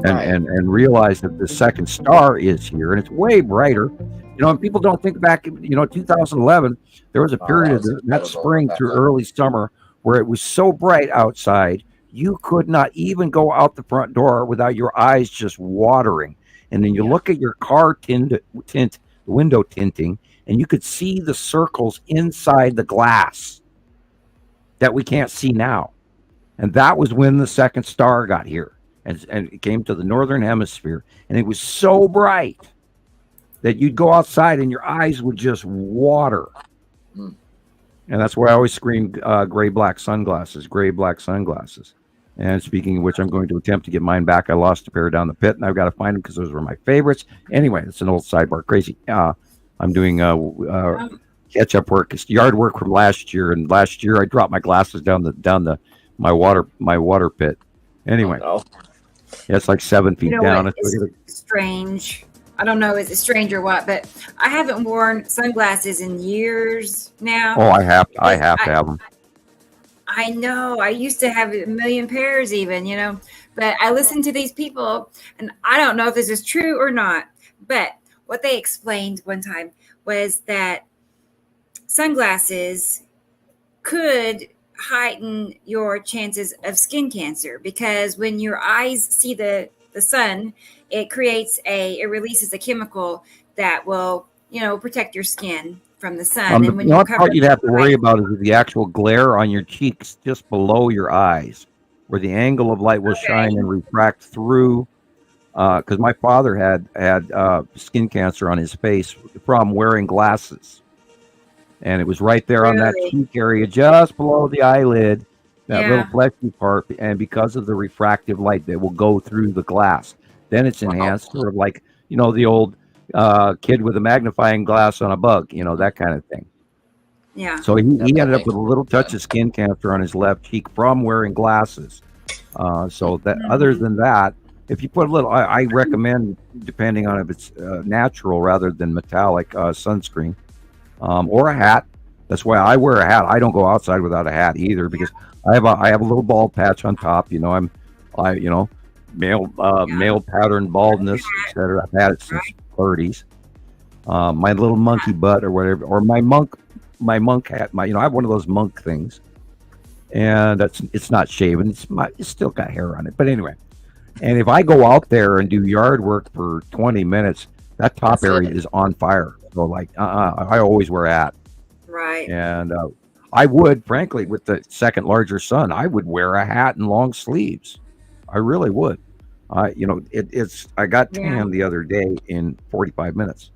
and realize that the second star is here, and it's way brighter. And people don't think back, 2011, there was a period of that spring through early summer where it was so bright outside, you could not even go out the front door without your eyes just watering. And then you look at your car window tinting, and you could see the circles inside the glass that we can't see now. And that was when the second star got here. And it came to the northern hemisphere. And it was so bright that you'd go outside and your eyes would just water. And that's why I always scream gray-black sunglasses, gray-black sunglasses. And speaking of which, I'm going to attempt to get mine back. I lost a pair down the pit, and I've got to find them because those were my favorites. Anyway, it's an old sidebar. Crazy. I'm doing catch-up work. It's yard work from last year, and last year I dropped my glasses down my water pit. Anyway, it's like 7 feet down. It's strange. I don't know, is it strange or what? But I haven't worn sunglasses in years now. Oh, I have to have them. I know. I used to have a million pairs, even. But I listen to these people, and I don't know if this is true or not. But what they explained one time was that sunglasses could heighten your chances of skin cancer, because when your eyes see the sun, it releases a chemical that will, protect your skin from the sun. And when the part you'd have to worry about is the actual glare on your cheeks just below your eyes, where the angle of light will shine and refract through. Because my father had skin cancer on his face from wearing glasses, and it was right there on that cheek area, just below the eyelid, that little fleshy part. And because of the refractive light that will go through the glass, then it's enhanced, sort of like the old kid with a magnifying glass on a bug, that kind of thing. Yeah. So he ended up with a little touch of skin cancer on his left cheek from wearing glasses. So that other than that. If you put a little, I recommend, depending on if it's natural rather than metallic, sunscreen, or a hat. That's why I wear a hat. I don't go outside without a hat either, because I have a little bald patch on top. Male pattern baldness, etc. I've had it since the 30s. My little monkey butt or whatever, or my monk hat. I have one of those monk things, and it's not shaven. It's still got hair on it, but anyway. And if I go out there and do yard work for 20 minutes, that top area is on fire. So I always wear a hat. Right. And I would, frankly, with the second larger sun, I would wear a hat and long sleeves. I really would. I got tan the other day in 45 minutes.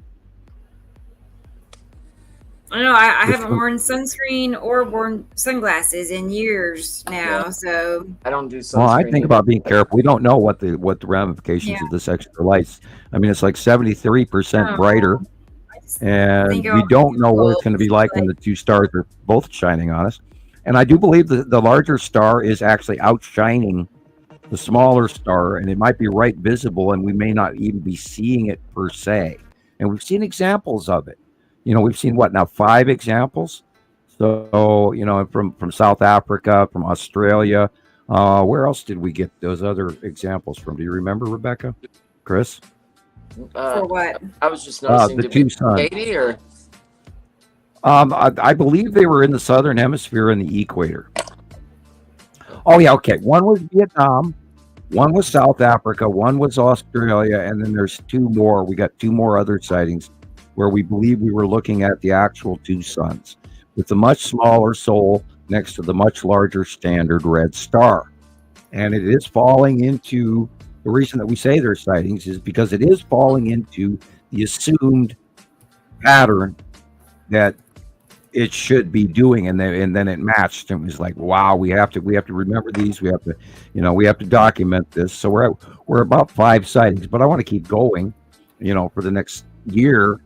I know I haven't worn sunscreen or worn sunglasses in years now, so I don't do sunscreen. Well, I think about being careful. We don't know what the ramifications of this extra lights. I mean, it's like 73% brighter, and we don't know what it's going to be like when the two stars are both shining on us. And I do believe that the larger star is actually outshining the smaller star, and it might be right visible, and we may not even be seeing it per se. And we've seen examples of it. We've seen 5 examples. So, from South Africa, from Australia. Where else did we get those other examples from? Do you remember, Rebecca? Chris? For what? I was just noticing the two suns. Katie, or I believe they were in the southern hemisphere and the equator. Oh yeah, okay. One was Vietnam, one was South Africa, one was Australia, and then there's 2 more. We got 2 more other sightings where we believe we were looking at the actual 2 suns with the much smaller Sol next to the much larger standard red star. And it is falling into, the reason that we say there's sightings is because it is falling into the assumed pattern that it should be doing, and then it matched, and it was like, wow, we have to remember these, we have to document this. So we're about 5 sightings, but I want to keep going, for the next year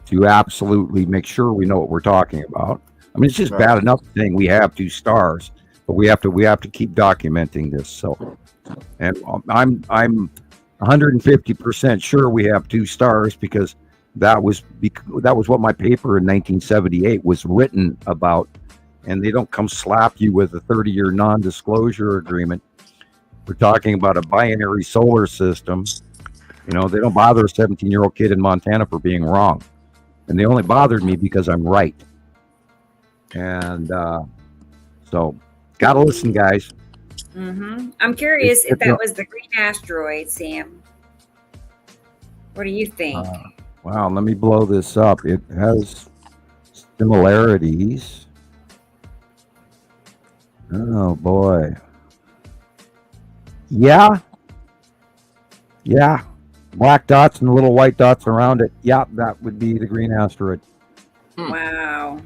to absolutely make sure we know what we're talking about. I mean, it's just bad enough saying we have 2 stars, but we have to keep documenting this. So, and I'm 150% sure we have 2 stars because that was what my paper in 1978 was written about, and they don't come slap you with a 30-year non-disclosure agreement. We're talking about a binary solar system. They don't bother a 17-year-old kid in Montana for being wrong, and they only bothered me because I'm right. And so, gotta listen, guys. I'm curious if that was the green asteroid, Sam. What do you think? Wow, let me blow this up. It has similarities. Oh, boy. Yeah. Black dots and the little white dots around it. Yeah, that would be the green asteroid. Wow.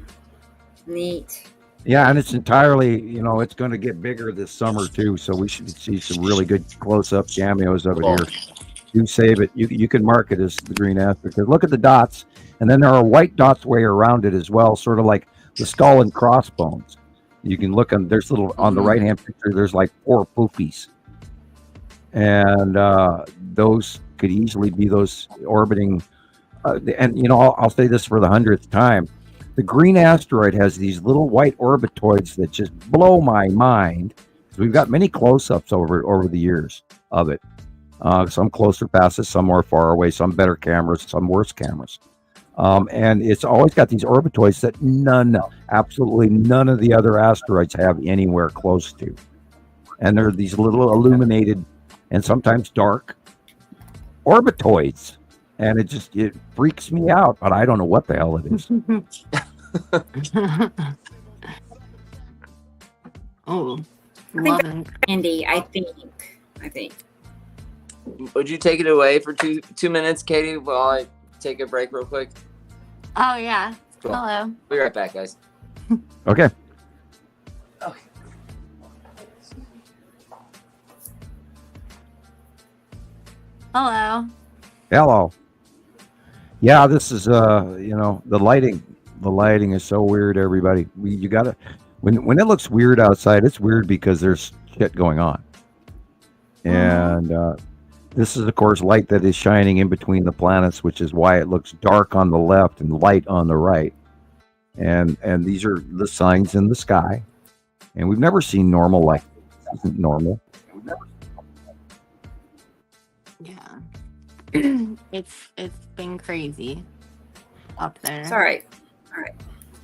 Neat. Yeah, and it's entirely, it's going to get bigger this summer, too, so we should see some really good close-up cameos of it here. Do save it. You can mark it as the green asteroid. Because look at the dots, and then there are white dots way around it as well, sort of like the skull and crossbones. You can look on. There's little on the right hand picture. There's like 4 poopies, and those could easily be those orbiting. And I'll say this for the 100th time: the green asteroid has these little white orbitoids that just blow my mind. So we've got many close-ups over the years of it. Some closer passes, some more far away, some better cameras, some worse cameras. And it's always got these orbitoids that absolutely none of the other asteroids have anywhere close to. And they're these little illuminated and sometimes dark orbitoids. And it freaks me out, but I don't know what the hell it is. Oh, love it. Andy, I think. Would you take it away for two minutes, Katie, while I take a break real quick? Oh, yeah. Cool. Hello. Be right back, guys. Okay. Hello. Yeah, this is the lighting. The lighting is so weird, everybody. You gotta when it looks weird outside, it's weird because there's shit going on. And this is, of course, light that is shining in between the planets, which is why it looks dark on the left and light on the right. And these are the signs in the sky. And we've never seen normal light. This isn't normal. Yeah. It's been crazy up there. It's all right.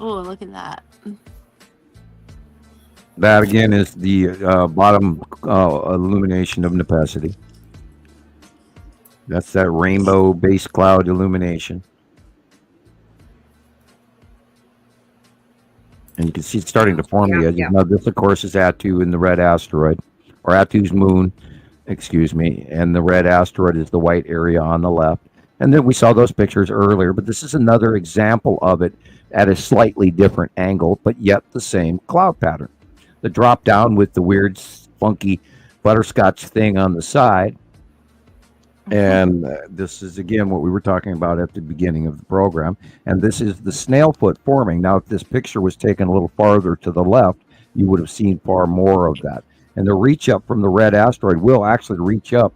Oh, look at that. That, again, is the bottom illumination of Nepacity. That's that rainbow base cloud illumination. And you can see it's starting to form the edges. Now, this, of course, is Attu in the red asteroid, or Attu's moon, excuse me. And the red asteroid is the white area on the left. And then we saw those pictures earlier, but this is another example of it at a slightly different angle, but yet the same cloud pattern. The drop down with the weird, funky butterscotch thing on the side. And this is, again, what we were talking about at the beginning of the program. And this is the snail foot forming. Now, if this picture was taken a little farther to the left, you would have seen far more of that. And the reach up from the red asteroid will actually reach up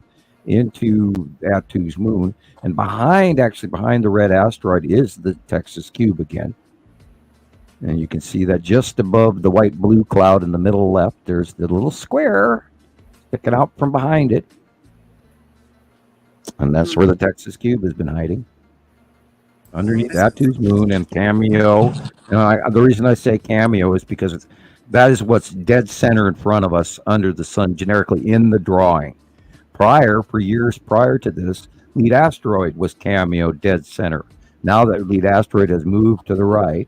into Attu's moon. And behind the red asteroid is the Texas cube again. And you can see that just above the white blue cloud in the middle left, there's the little square sticking out from behind it. And that's where the Texas cube has been hiding. Underneath Attu's moon and Cameo. The reason I say Cameo is because that is what's dead center in front of us under the sun, generically in the drawing. For years prior to this, Lead Asteroid was Cameo dead center. Now that Lead Asteroid has moved to the right,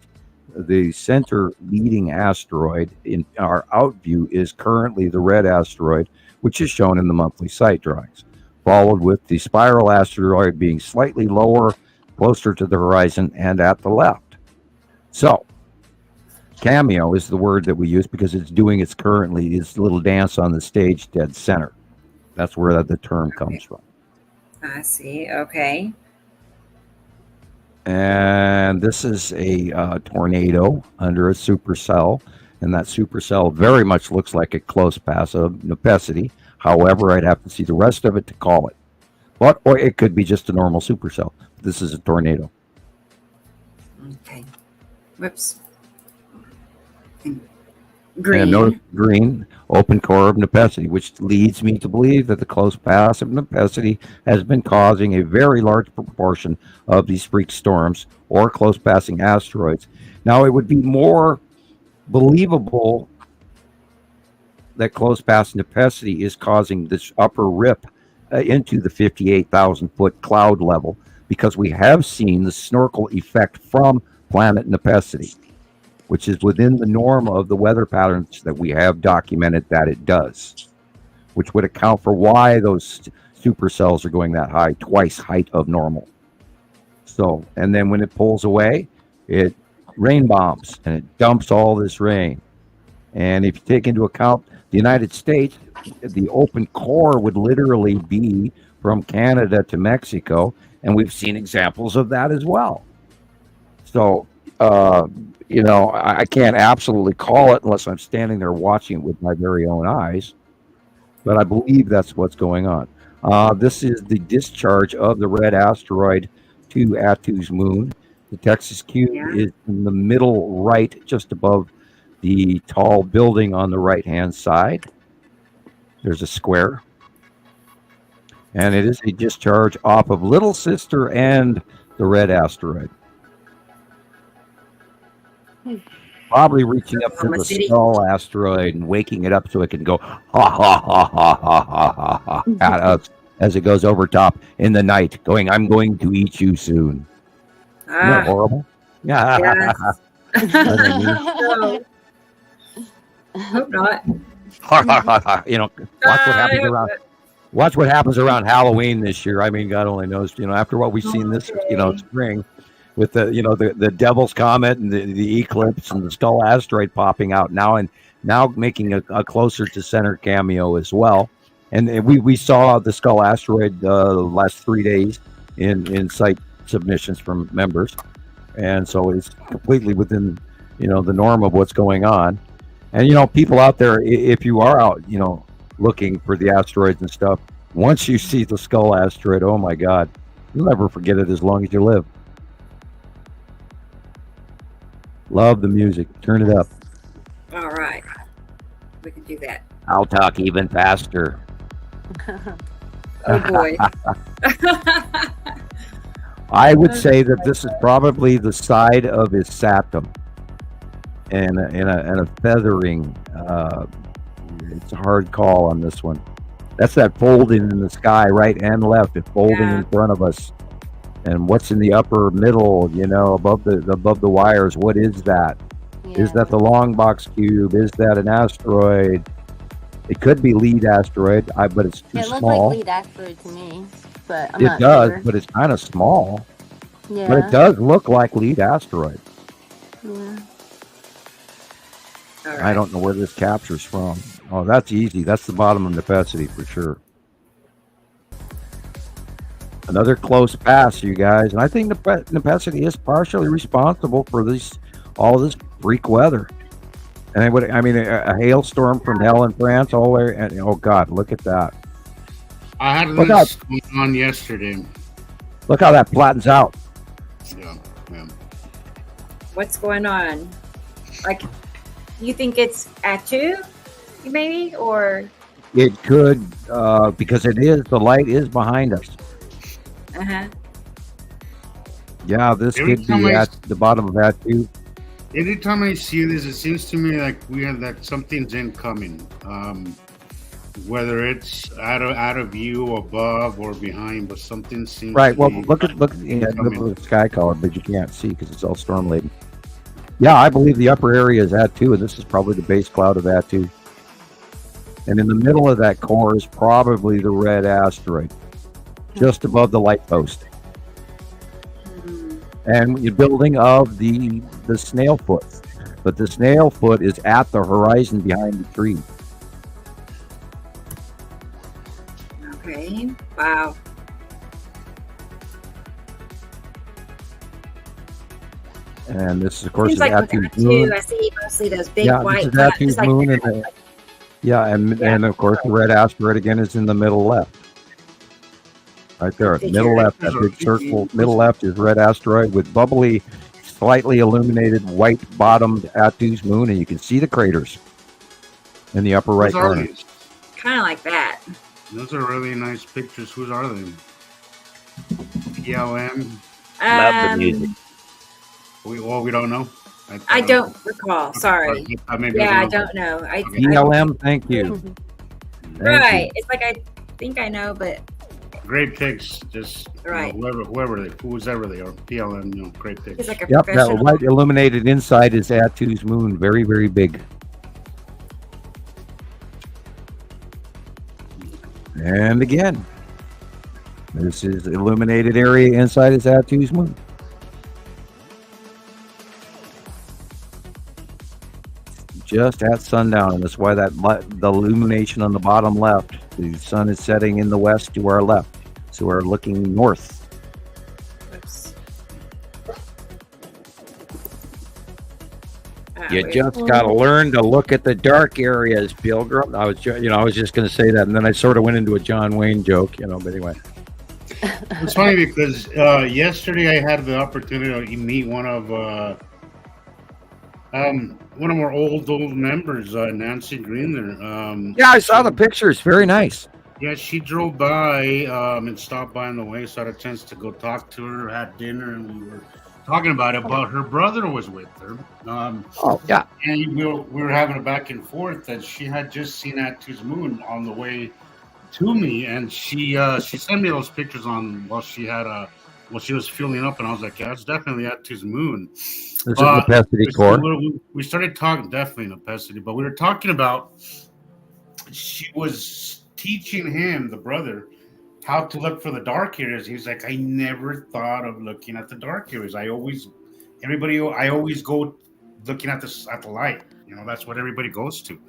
the center leading asteroid in our out view is currently the red asteroid, which is shown in the monthly sight drawings, followed with the spiral asteroid being slightly lower, closer to the horizon, and at the left. So, Cameo is the word that we use because it's doing its little dance on the stage dead center. That's where the term comes from. I see. Okay. And this is a tornado under a supercell, and that supercell very much looks like a close pass of Nepenthe. However, I'd have to see the rest of it to call it. Or it could be just a normal supercell. This is a tornado. Okay. Whoops. Green. And notice green, open core of Nepenthe, which leads me to believe that the close pass of Nepenthe has been causing a very large proportion of these freak storms or close passing asteroids. Now, it would be more believable that close pass Nepenthe is causing this upper rip into the 58,000 foot cloud level, because we have seen the snorkel effect from planet Nepenthe, which is within the norm of the weather patterns that we have documented that it does, which would account for why those supercells are going that high, twice height of normal. So, and then when it pulls away, it rain bombs and it dumps all this rain. And if you take into account the United States, the open core would literally be from Canada to Mexico, and we've seen examples of that as well. So, I can't absolutely call it unless I'm standing there watching it with my very own eyes, but I believe that's what's going on. This is the discharge of the red asteroid to Attu's moon. The Texas cube is in the middle right, just above the tall building on the right-hand side. There's a square. And it is a discharge off of Little Sister and the red asteroid. Probably reaching up to the Skull asteroid and waking it up so it can go ha ha ha ha ha ha ha at us as it goes over top in the night, going, "I'm going to eat you soon." Isn't that horrible? Yeah. No. Hope not. Watch what happens around Halloween this year. I mean, God only knows. After what we've seen this, spring, with the Devil's Comet and the eclipse and the Skull asteroid popping out now making a closer to center Cameo as well. And we saw the Skull asteroid the last 3 days in site submissions from members, and so it's completely within the norm of what's going on. And people out there, if you are out looking for the asteroids and stuff, once you see the Skull asteroid, oh my God, you'll never forget it as long as you live. Love the music. Turn it up. All right. We can do that. I'll talk even faster. Oh boy. I would say that this is probably the side of his satum and a feathering. It's a hard call on this one. That's that folding in the sky, right and left. It's folding in front of us. And what's in the upper middle, above the wires? What is that? Yeah. Is that the long box cube? Is that an asteroid? It could be Lead asteroid, but it's too small. It looks like Lead asteroid to me, but I'm not sure. But it's kind of small. Yeah. But it does look like Lead asteroid. Yeah. Right. I don't know where this captures from. Oh, that's easy. That's the bottom of Nepenthe for sure. Another close pass, you guys. And I think Nepenthe is partially responsible for all this freak weather. And I mean, a hailstorm from hell in France all the way. And oh God, look at that! I had this going on yesterday. Look how that flattens out. Yeah. What's going on? Like, you think it's Attu, maybe, or? It could, because it is. The light is behind us. Yeah, this could be at the bottom of that too. Anytime I see this, it seems to me like that something's incoming. Whether it's out of view, above or behind, but something seems right. To Well, be look at the sky color, but you can't see because it's all storm laden. Yeah, I believe the upper area is Attu, and this is probably the base cloud of Attu. And in the middle of that core is probably the red asteroid, just above the light post. And you're building of the snail foot, but the snail foot is at the horizon behind the tree. Okay. Wow. And this is, of course, Seems like Attu's moon. I see mostly those big this white is Attu's moon, and of course, the red asteroid again is in the middle left. Right there, middle left, that big circle, middle left is red asteroid with bubbly, slightly illuminated white-bottomed Attu's moon, and you can see the craters in the upper right corner. Kind of like that. Those are really nice pictures. Whose are they? PLM. Love the music. We don't know. I don't recall. Sorry. I don't know. PLM, thank you. Right. It's like I think I know, but great picks. Just right. Whoever they are. PLM, great picks. Like yep, that white illuminated inside is Attu's moon, very, very big. And again, this is illuminated area inside is Attu's moon. Just at sundown, and that's why the illumination on the bottom left, the sun is setting in the west to our left, so we're looking north. Oops. You just got to learn to look at the dark areas, Pilgrim. I was just going to say that, and then I sort of went into a John Wayne joke, but anyway. It's funny because yesterday I had the opportunity to meet one of our old members, Nancy Green. There. Yeah, I saw the pictures. Very nice. Yeah, she drove by and stopped by on the way, so I had a chance to go talk to her, had dinner, and we were talking about it. But her brother was with her. Yeah. And we were having a back and forth that she had just seen Attu's moon on the way to me, and she sent me those pictures while she was filling up, and I was like, yeah, it's definitely Attu's moon. This is Nepenthe core. We started talking, definitely Nepenthe, but we were talking about, she was teaching him, the brother, how to look for the dark areas. He's like, I never thought of looking at the dark areas. I always go looking at the light. That's what everybody goes to.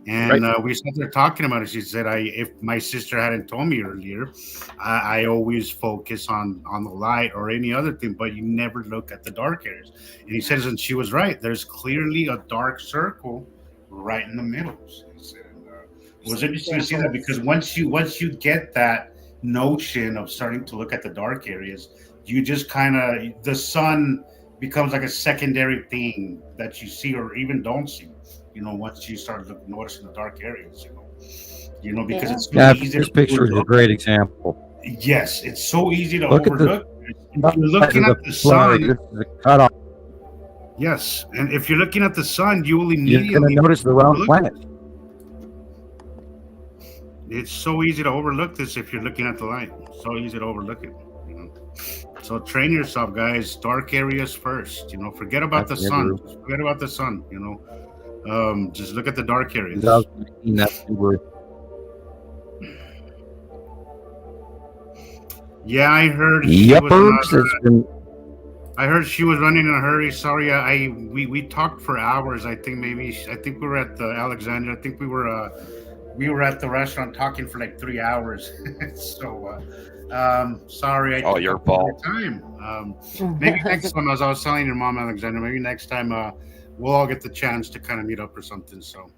And right. We sat there talking about it. She said, if my sister hadn't told me earlier, I always focus on the light or any other thing, but you never look at the dark areas. And he says, and she was right. There's clearly a dark circle right in the middle. He said, it was interesting to see that, because once you get that notion of starting to look at the dark areas, you just kind of, the sun becomes like a secondary thing that you see or even don't see. Once you start noticing the dark areas, because it's so easy. This picture is a great example. Yes, it's so easy to overlook. If you're looking at the sun, yes, and if you're looking at the sun, you will immediately you're going to notice the round planet. It's so easy to overlook this if you're looking at the light. So easy to overlook it. So train yourself, guys. Dark areas first. Forget about the sun. Forget about the sun. Just look at the dark areas. Yeah, I heard. I heard she was running in a hurry. Sorry, we talked for hours. I think we were at the Alexandria. I think we were at the restaurant talking for like 3 hours. So sorry. Your fault. Time. Maybe next time, as I was telling your mom, Alexandra, maybe next time we'll all get the chance to kind of meet up or something. So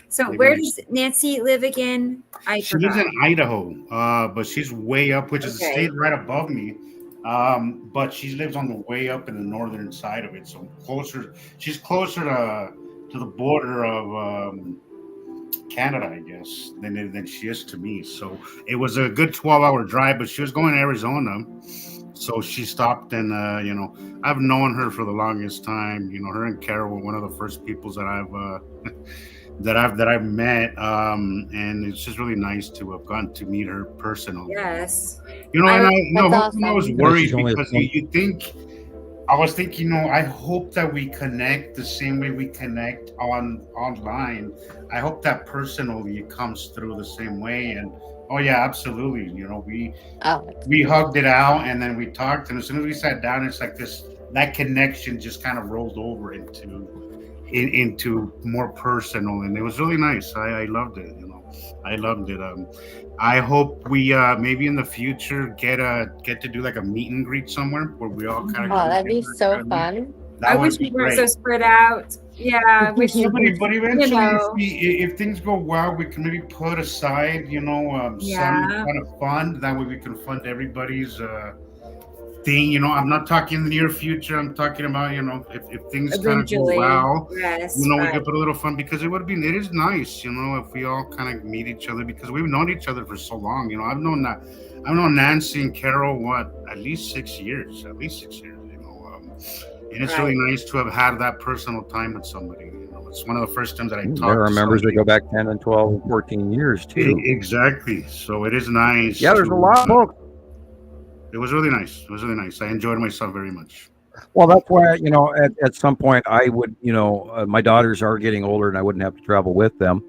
So where does Nancy live again? She lives in Idaho, but she's way up, which is a state right above me. But she lives on the way up in the northern side of it, so she's closer to the border of Canada, I guess, than she is to me. So it was a good 12-hour drive, but she was going to Arizona, so she stopped. And I've known her for the longest time. Her and Carol were one of the first people that I've met, and it's just really nice to have gotten to meet her personally. Yes. I was worried because I was thinking, I hope that we connect the same way we connect online. I hope that personally it comes through the same way. And oh yeah, absolutely. We hugged it out, and then we talked, and as soon as we sat down, it's like that connection just kind of rolled over into more personal, and it was really nice. I loved it. I loved it. I hope we maybe in the future get to do like a meet and greet somewhere where we all kind of. Oh, that'd be so fun. I wish we weren't so spread out. Yeah, I wish. But eventually, if things go well, we can maybe put aside, some kind of fund. That way, we can fund everybody's thing. I'm not talking the near future. I'm talking about, if things kind of go well, we can put a little fun, because it is nice, if we all kind of meet each other, because we've known each other for so long. I've known Nancy and Carol at least 6 years. And it's really nice to have had that personal time with somebody. It's one of the first times that I talked. There are members that go back 10 and 12 and 14 years too. Exactly. So it is nice. Yeah, there's a lot of folks. It was really nice. I enjoyed myself very much. Well, that's why, at some point I would, my daughters are getting older and I wouldn't have to travel with them.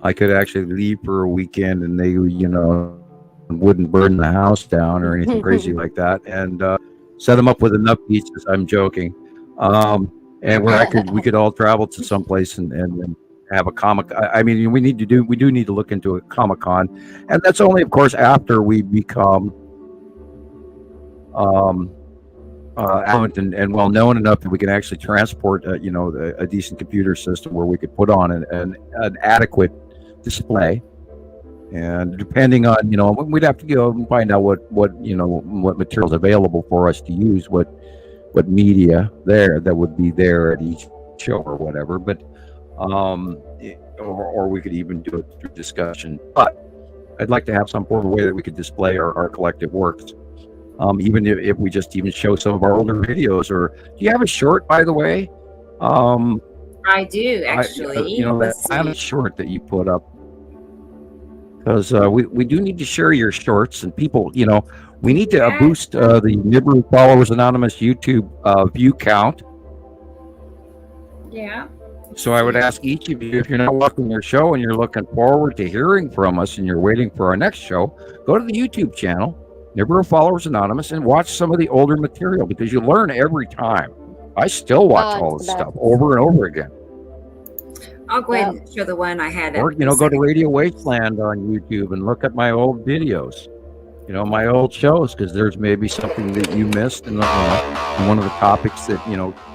I could actually leave for a weekend and they, wouldn't burn the house down or anything crazy like that. And set them up with enough pizzas. I'm joking. And where we could all travel to someplace and have a comic. I mean, we do need to look into a Comic-Con, and that's only, of course, after we become affluent and well known enough that we can actually transport a decent computer system where we could put on an adequate display. And depending on, we'd have to go and find out what materials available for us to use, what media that would be there at each show or whatever. But or we could even do it through discussion. But I'd like to have some form of way that we could display our collective works. Even if we just even show some of our older videos. Or do you have a short, by the way? I do, actually. I have a short that you put up. Because we do need to share your shorts, and people, we need to boost the Nibiru Followers Anonymous YouTube view count. Yeah. So I would ask each of you, if you're not watching your show and you're looking forward to hearing from us and you're waiting for our next show, go to the YouTube channel, Nibiru Followers Anonymous, and watch some of the older material, because you learn every time. I still watch all this stuff over and over again. I'll go ahead and show the one I had. Or, go to Radio Wasteland on YouTube and look at my old videos, my old shows, because there's maybe something that you missed in one of the topics that,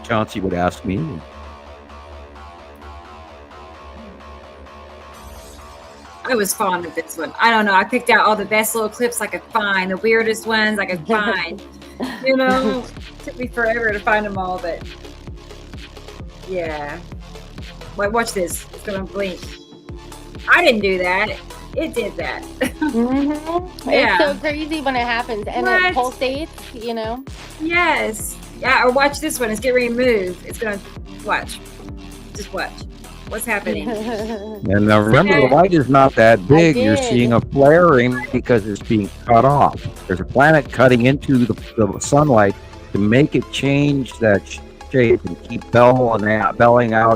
Chauncey would ask me. I was fond of this one. I don't know. I picked out all the best little clips I could find, the weirdest ones I could find. Took me forever to find them all, but yeah. Wait, watch this. It's gonna blink. I didn't do that. It did that. It's so crazy when it happens, and it pulsates. Yes. Yeah. Or watch this one. It's getting ready to move. It's gonna watch. Just watch. What's happening? And now remember, the light is not that big. You're seeing a flaring because it's being cut off. There's a planet cutting into the sunlight to make it change that shape and keep belling out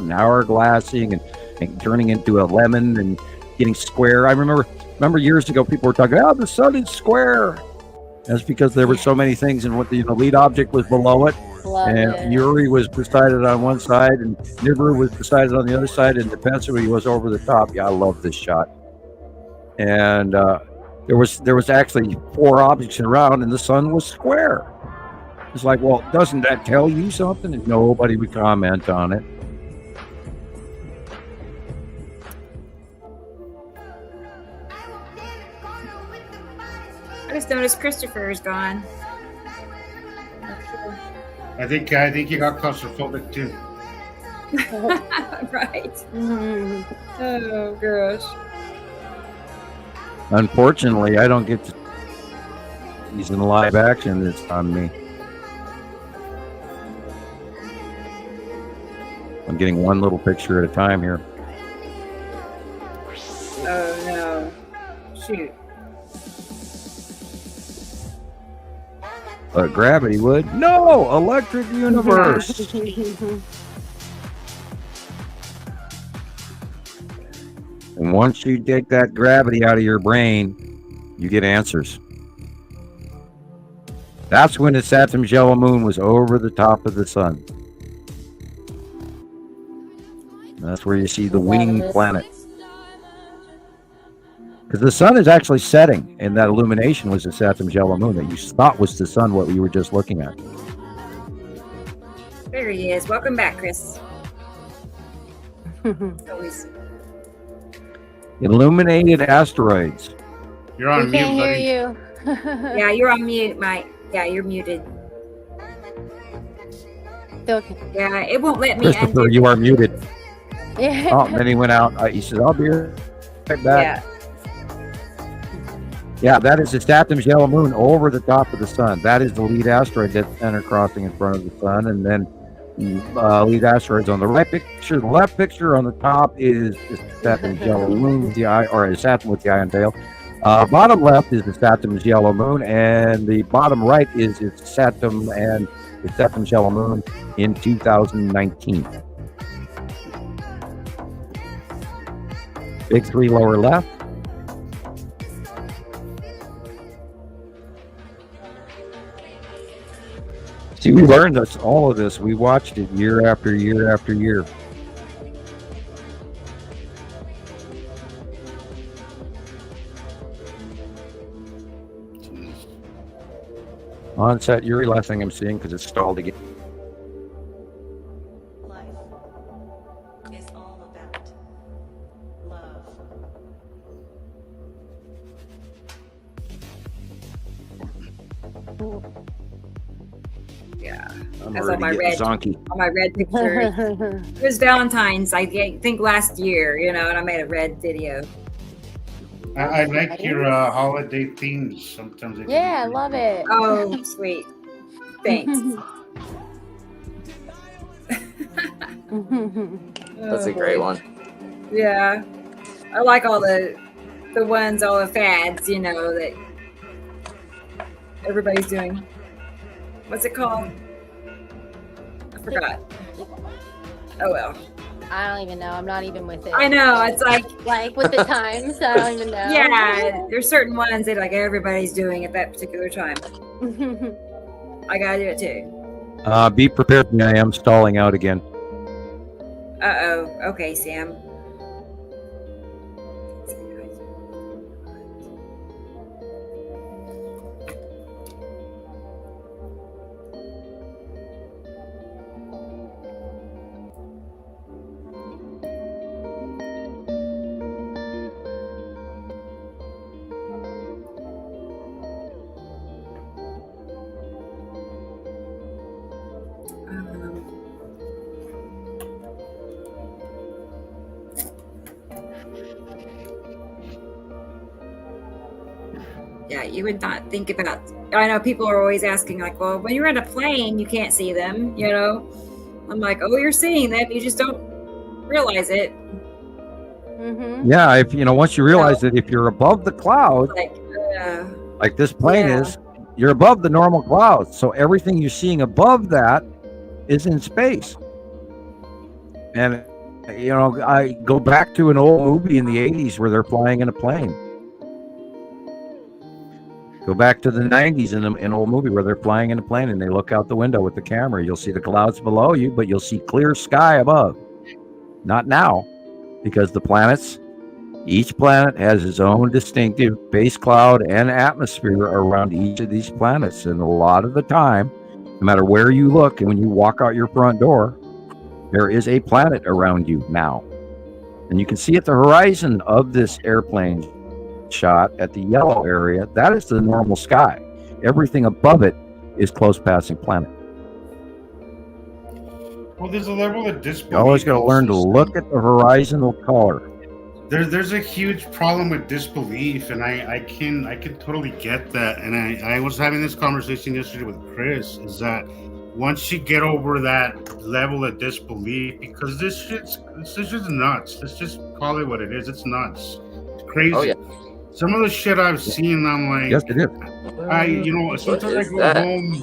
and hourglassing and turning into a lemon and getting square. I remember years ago people were talking, the sun is square. That's because there were so many things, and what the lead object was below it. Yuri was presided on one side and Nibiru was presided on the other side, and Depensity was over the top. Yeah, I love this shot. And there was actually 4 objects around, and the sun was square. It's like, well, doesn't that tell you something? And nobody would comment on it. just noticed Christopher is gone. I think you got claustrophobic too. Right. Oh gosh. Unfortunately, I don't get to. He's in live action this on me. I'm getting one little picture at a time here. Oh no. Shoot. Gravity would. No! Electric Universe! And once you take that gravity out of your brain, you get answers. That's when the Saturn's yellow moon was over the top of the sun. That's where you see the winged planet. Because the sun is actually setting, and that illumination was the Saturn's yellow moon that you thought was the sun, what we were just looking at. There he is. Welcome back, Chris. Always. Illuminated asteroids. You're on We mute, can't buddy. hear you. Yeah, you're on mute, Mike. Yeah, you're muted. Okay. Yeah, it won't let me Christopher, undo. you are muted. Yeah. Oh, then he went out. He says, I'll be right back. Yeah. Yeah, that is the Saturn's yellow moon over the top of the sun. That is the lead asteroid that's center crossing in front of the sun. And then lead asteroids on the right picture. The left picture on the top is the Saturn's yellow moon with the eye, or Saturn with the eye and tail. Bottom left is the Saturn's yellow moon, and the bottom right is its Saturn and the Saturn's yellow moon in 2019. Big three lower left. See, we learned all of this. We watched it year after year after year. Onset Yuri, last thing I'm seeing because it's stalled again. Life is all about love. Yeah. I'm That's already on my getting zonky. on my red picture. It was Valentine's, I think last year, and I made a red video. I like your holiday themes. Sometimes they Yeah, I love it. Oh, sweet. Thanks. That's a great one. Yeah. I like all the ones, all the fads, that everybody's doing. What's it called? I forgot. Oh well. I don't even know. I'm not even with it. I know. It's like with the times, I don't even know. Yeah, there's certain ones that everybody's doing at that particular time. I gotta do it too. Be prepared. I am stalling out again. Uh-oh. Okay, Sam. Yeah, you would not think about. I know people are always asking, well, when you're in a plane, you can't see them. I'm like, oh, you're seeing them, you just don't realize it. Mm-hmm. Yeah, if once you realize that if you're above the clouds, like this plane is, you're above the normal clouds. So everything you're seeing above that is in space. And I go back to an old movie in the 80s where they're flying in a plane. Go back to the 90s in an old movie where they're flying in a plane and they look out the window with the camera. You'll see the clouds below you, but you'll see clear sky above. Not now, because each planet has its own distinctive base cloud and atmosphere around each of these planets. And a lot of the time, no matter where you look and when you walk out your front door, there is a planet around you now. And you can see at the horizon of this airplane shot at the yellow area, that is the normal sky. Everything above it is close passing planet. Well, there's a level of disbelief. You always got to learn to look at the horizontal color. There's a huge problem with disbelief, and I can totally get that. And I was having this conversation yesterday with Chris, is that once you get over that level of disbelief, because this shit's nuts. Let's just call it what it is. It's nuts. It's crazy. Oh, yeah. Some of the shit I've seen, I'm like, Yes, it is. Sometimes I go home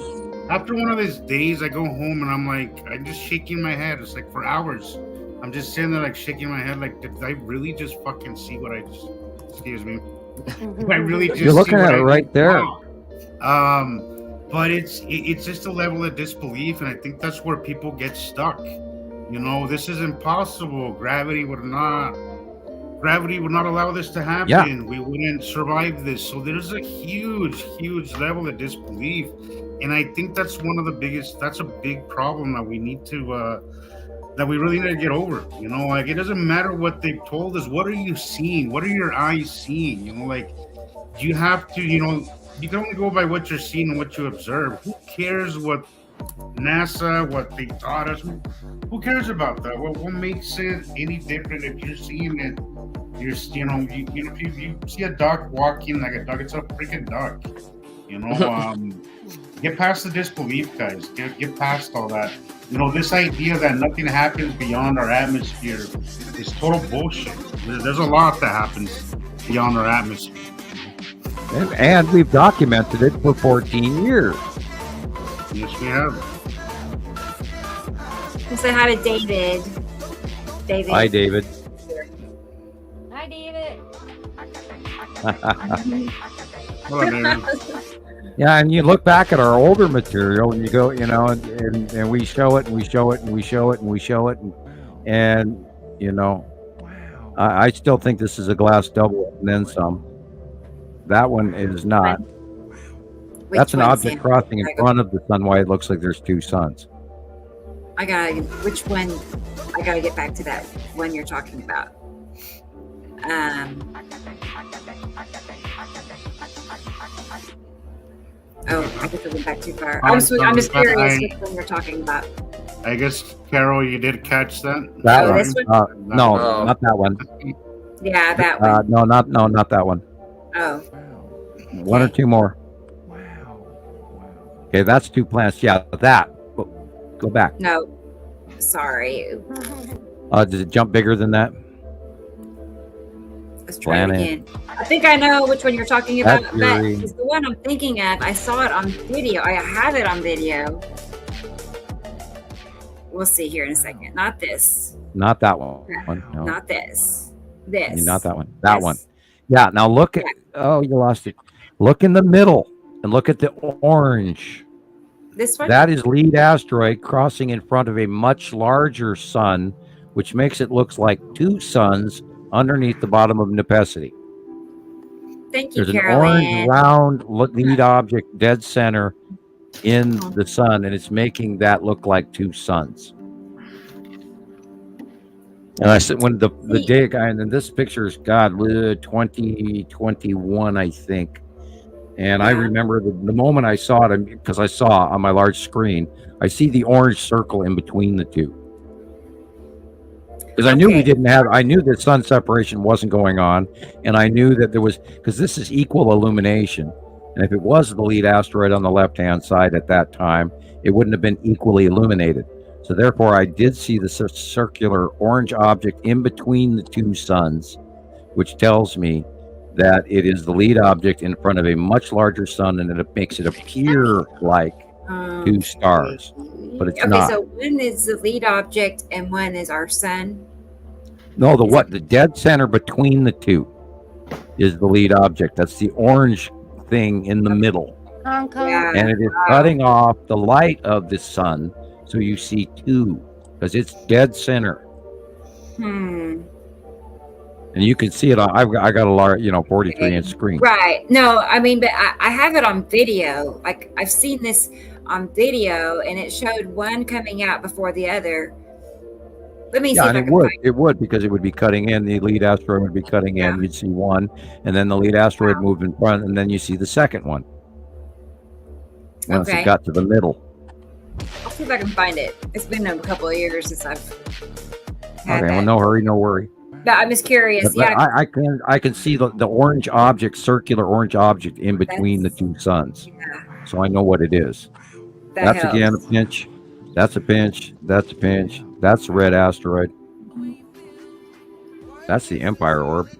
after one of these days. I go home and I'm like, I'm just shaking my head. It's like for hours. I'm just sitting there like shaking my head, like, did I really just fucking see what I just? Excuse me. Did I really just? You're looking at it right there. Wow. But it's just a level of disbelief, and I think that's where people get stuck. This is impossible. Gravity would not allow this to happen. Yeah. We wouldn't survive this. So there's a huge level of disbelief, and I think that's that's a big problem that we need to that we really need to get over. Like, it doesn't matter what they've told us. What are you seeing? What are your eyes seeing? You have to, you can only go by what you're seeing and what you observe. Who cares what NASA, what they taught us? Who cares about that? What makes it any different if you're seeing it? If you see a duck walking like a duck, it's a freaking duck. Get past the disbelief, guys. Get past all that. This idea that nothing happens beyond our atmosphere is total bullshit. There's a lot that happens beyond our atmosphere. And we've documented it for 14 years. Yes, we have. We'll say hi to David. Hi, David. Hi, David. Hello, David. Yeah, and you look back at our older material and you go, and we show it and we show it and we show it and we show it. And I still think this is a glass double and then some. That one is not. That's an object crossing in front of the sun. Why it looks like there's two suns. Which one? I gotta get back to that one you're talking about. I guess I went back too far. I'm just curious which one you're talking about. I guess, Carol, you did catch that? That one. This one? No, not that one. Yeah, that one. No, not that one. Oh. One or two more. Okay, that's two planets. Yeah, that. Go back. No, sorry. Does it jump bigger than that? Let's try it again. I think I know which one you're talking about. That is the one I'm thinking of. I saw it on video. I have it on video. We'll see here in a second. Not this. Not that one. No. Not this. This. Not that one. That one. Yeah. Now look at. Oh, you lost it. Look in the middle and look at the orange. This one? That is Lead Asteroid crossing in front of a much larger sun, which makes it look like two suns underneath the bottom of Nepesi. Thank you, There's Caroline. an orange round lead object dead center in the sun, and it's making that look like two suns. And I said, when the day guy, and then this picture is 2021, I think. And I remember the moment I saw it, because I saw on my large screen, I see the orange circle in between the two. Because I knew I knew that sun separation wasn't going on. And I knew that there was, because this is equal illumination. And if it was the lead asteroid on the left-hand side at that time, it wouldn't have been equally illuminated. So therefore, I did see the circular orange object in between the two suns, which tells me that it is the lead object in front of a much larger sun, and it makes it appear like two stars, but it's not. So one is the lead object and one is our sun? No, the dead center between the two is the lead object. That's the orange thing in the middle. Yeah. And it is cutting off the light of the sun, so you see two, because it's dead center. And you can see it on, I got a large, 43-inch screen. Right. No, I mean, but I have it on video. Like, I've seen this on video, and it showed one coming out before the other. Let me see Yeah, if and I it can would. find It would because it would be cutting in. The lead asteroid would be cutting in. You'd see one, and then the lead asteroid moved in front, and then you see the second one. Once Okay. it got to the middle. I'll see if I can find it. It's been a couple of years since I've had Okay, well, that. no hurry, no worry. But I'm just curious. But Yeah. I can see the orange object, circular orange object in between the two suns. So I know what it is. That That's again a helps. pinch. That's a pinch. That's a pinch. That's a red asteroid. That's the Empire orb.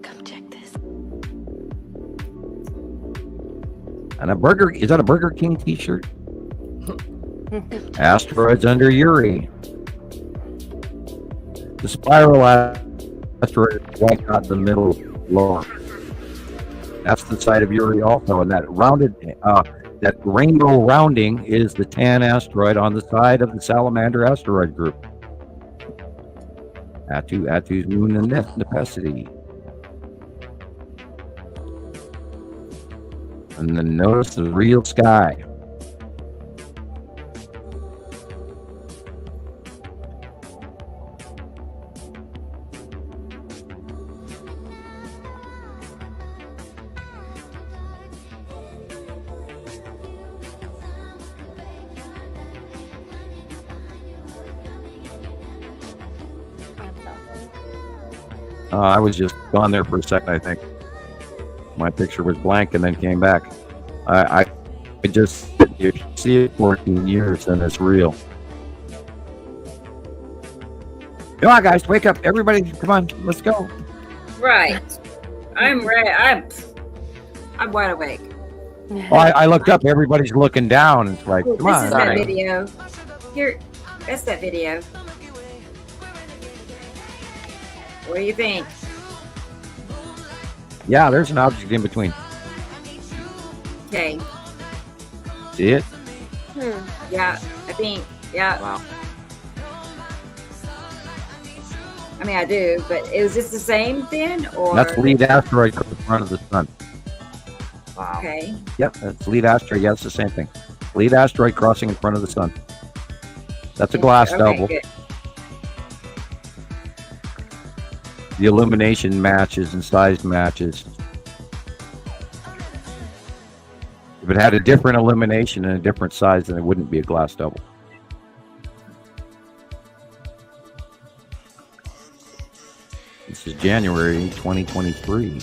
Come check this. And is that a Burger King t-shirt? Asteroids under Uri. The spiral asteroid is right out the middle lower. That's the site of Uri also, and that rounded, that rainbow rounding is the tan asteroid on the side of the Salamander asteroid group. Attu's moon and Nepacity. And then notice the real sky. I was just gone there for a second, I think. My picture was blank and then came back. I just, you see it 14 years and it's real. Come on, guys, wake up. Everybody, come on, let's go. Right. I'm ready. I'm wide awake. Oh, I looked up. Everybody's looking down. It's like, Ooh, come this on. is that video. Here, that's that video. What do you think? Yeah, there's an object in between. Okay. See it? Yeah, I think. Yeah. Wow. I mean, I do, but is this the same then, or? That's lead asteroid in front of the sun. Wow. Okay. Yep, that's lead asteroid. Yeah, it's the same thing. Lead asteroid crossing in front of the sun. That's a glass double. Good. The illumination matches and size matches. If it had a different illumination and a different size, then it wouldn't be a glass double. This is January 2023.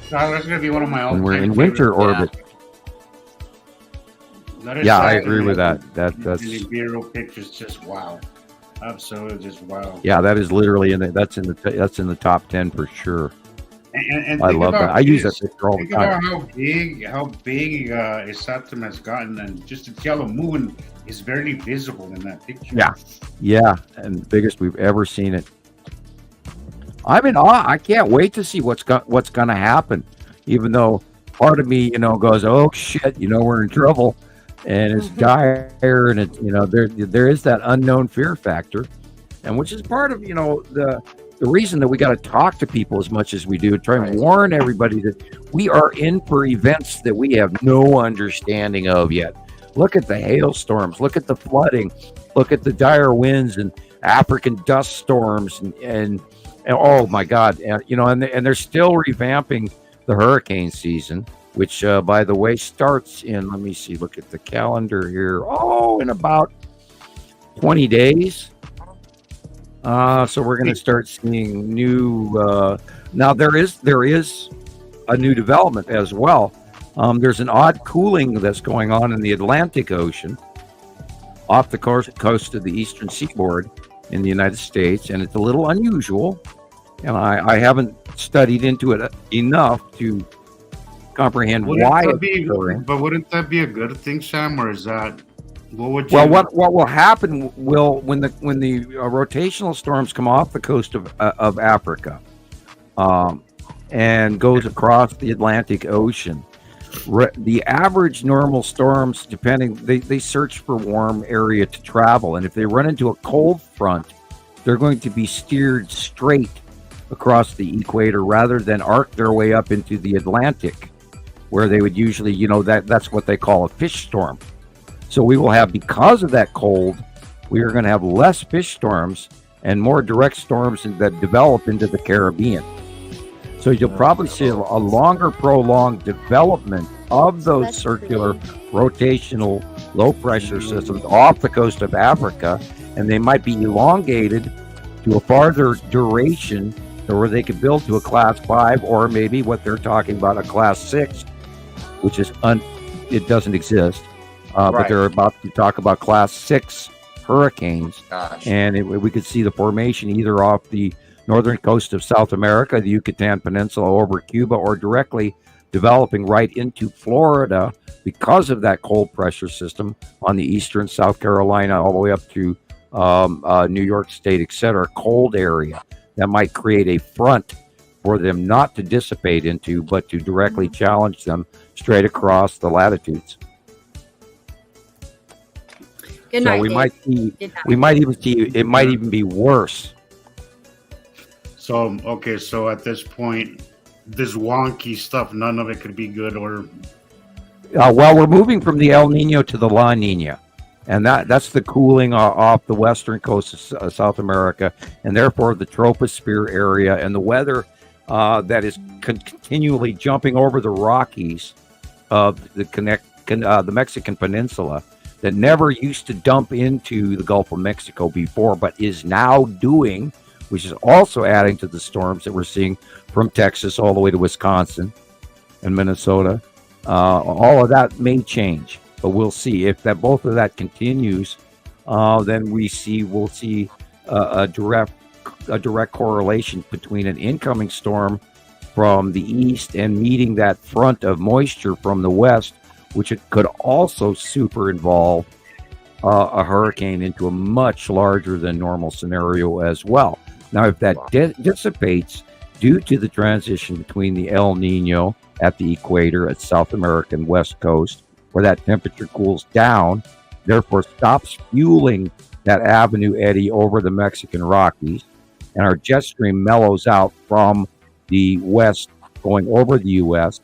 That's gonna be one of my all. And we're in winter orbit. Yeah, I agree with that. That's the Nibiru pictures just wow, absolutely just wow. yeah, that is literally that's in the top 10 for sure. And I think love that. about I use that this. picture all the Think about time. how big Saturn has gotten, and just the yellow moon is barely visible in that picture. Yeah, and the biggest we've ever seen it. I'm in awe. I can't wait to see what's going to happen. Even though part of me, goes, "Oh shit," we're in trouble, and it's dire, and it, there is that unknown fear factor, and which is part of the reason that we got to talk to people as much as we do, try and warn everybody that we are in for events that we have no understanding of yet. Look at the hailstorms, look at the flooding, look at the dire winds and African dust storms, and oh my God, and they're still revamping the hurricane season, which by the way starts in, let me see, look at the calendar here. Oh, in about 20 days. So we're going to start seeing new. Now there is a new development as well. There's an odd cooling that's going on in the Atlantic Ocean, off the coast of the eastern seaboard in the United States, and it's a little unusual. And I haven't studied into it enough to comprehend why it's occurring. But wouldn't that be a good thing, Sam, or is that? What will happen when the rotational storms come off the coast of Africa and goes across the Atlantic Ocean, the average normal storms, depending, they search for warm area to travel, and if they run into a cold front, they're going to be steered straight across the equator rather than arc their way up into the Atlantic. where they would usually, that's what they call a fish storm. So we will have, because of that cold, we are going to have less fish storms and more direct storms that develop into the Caribbean. So you'll probably see a longer, prolonged development of those circular rotational low pressure systems off the coast of Africa, and they might be elongated to a farther duration, where they could build to a class 5, or maybe what they're talking about, a class 6, which is it doesn't exist. But they're about to talk about class 6 hurricanes. And we could see the formation either off the northern coast of South America, the Yucatan Peninsula over Cuba, or directly developing right into Florida because of that cold pressure system on the eastern South Carolina all the way up to New York State, etc. Cold area that might create a front for them not to dissipate into, but to directly challenge them straight across the latitudes. Good night, so we Dave. might see, we might even see, it might even be worse. So, okay, so at this point, this wonky stuff, none of it could be good, or... Well, we're moving from the El Nino to the La Nina, and that's the cooling off the western coast of South America, and therefore the troposphere area, and the weather that is continually jumping over the Rockies of the Mexican Peninsula that never used to dump into the Gulf of Mexico before, but is now doing, which is also adding to the storms that we're seeing from Texas all the way to Wisconsin and Minnesota. All of that may change, but we'll see. If that both of that continues, then we'll see a direct correlation between an incoming storm from the east and meeting that front of moisture from the west, which it could also super involve a hurricane into a much larger than normal scenario as well. Now, if that dissipates due to the transition between the El Nino at the equator at South American west coast, where that temperature cools down, therefore stops fueling that avenue eddy over the Mexican Rockies, and our jet stream mellows out from the west going over the U.S.,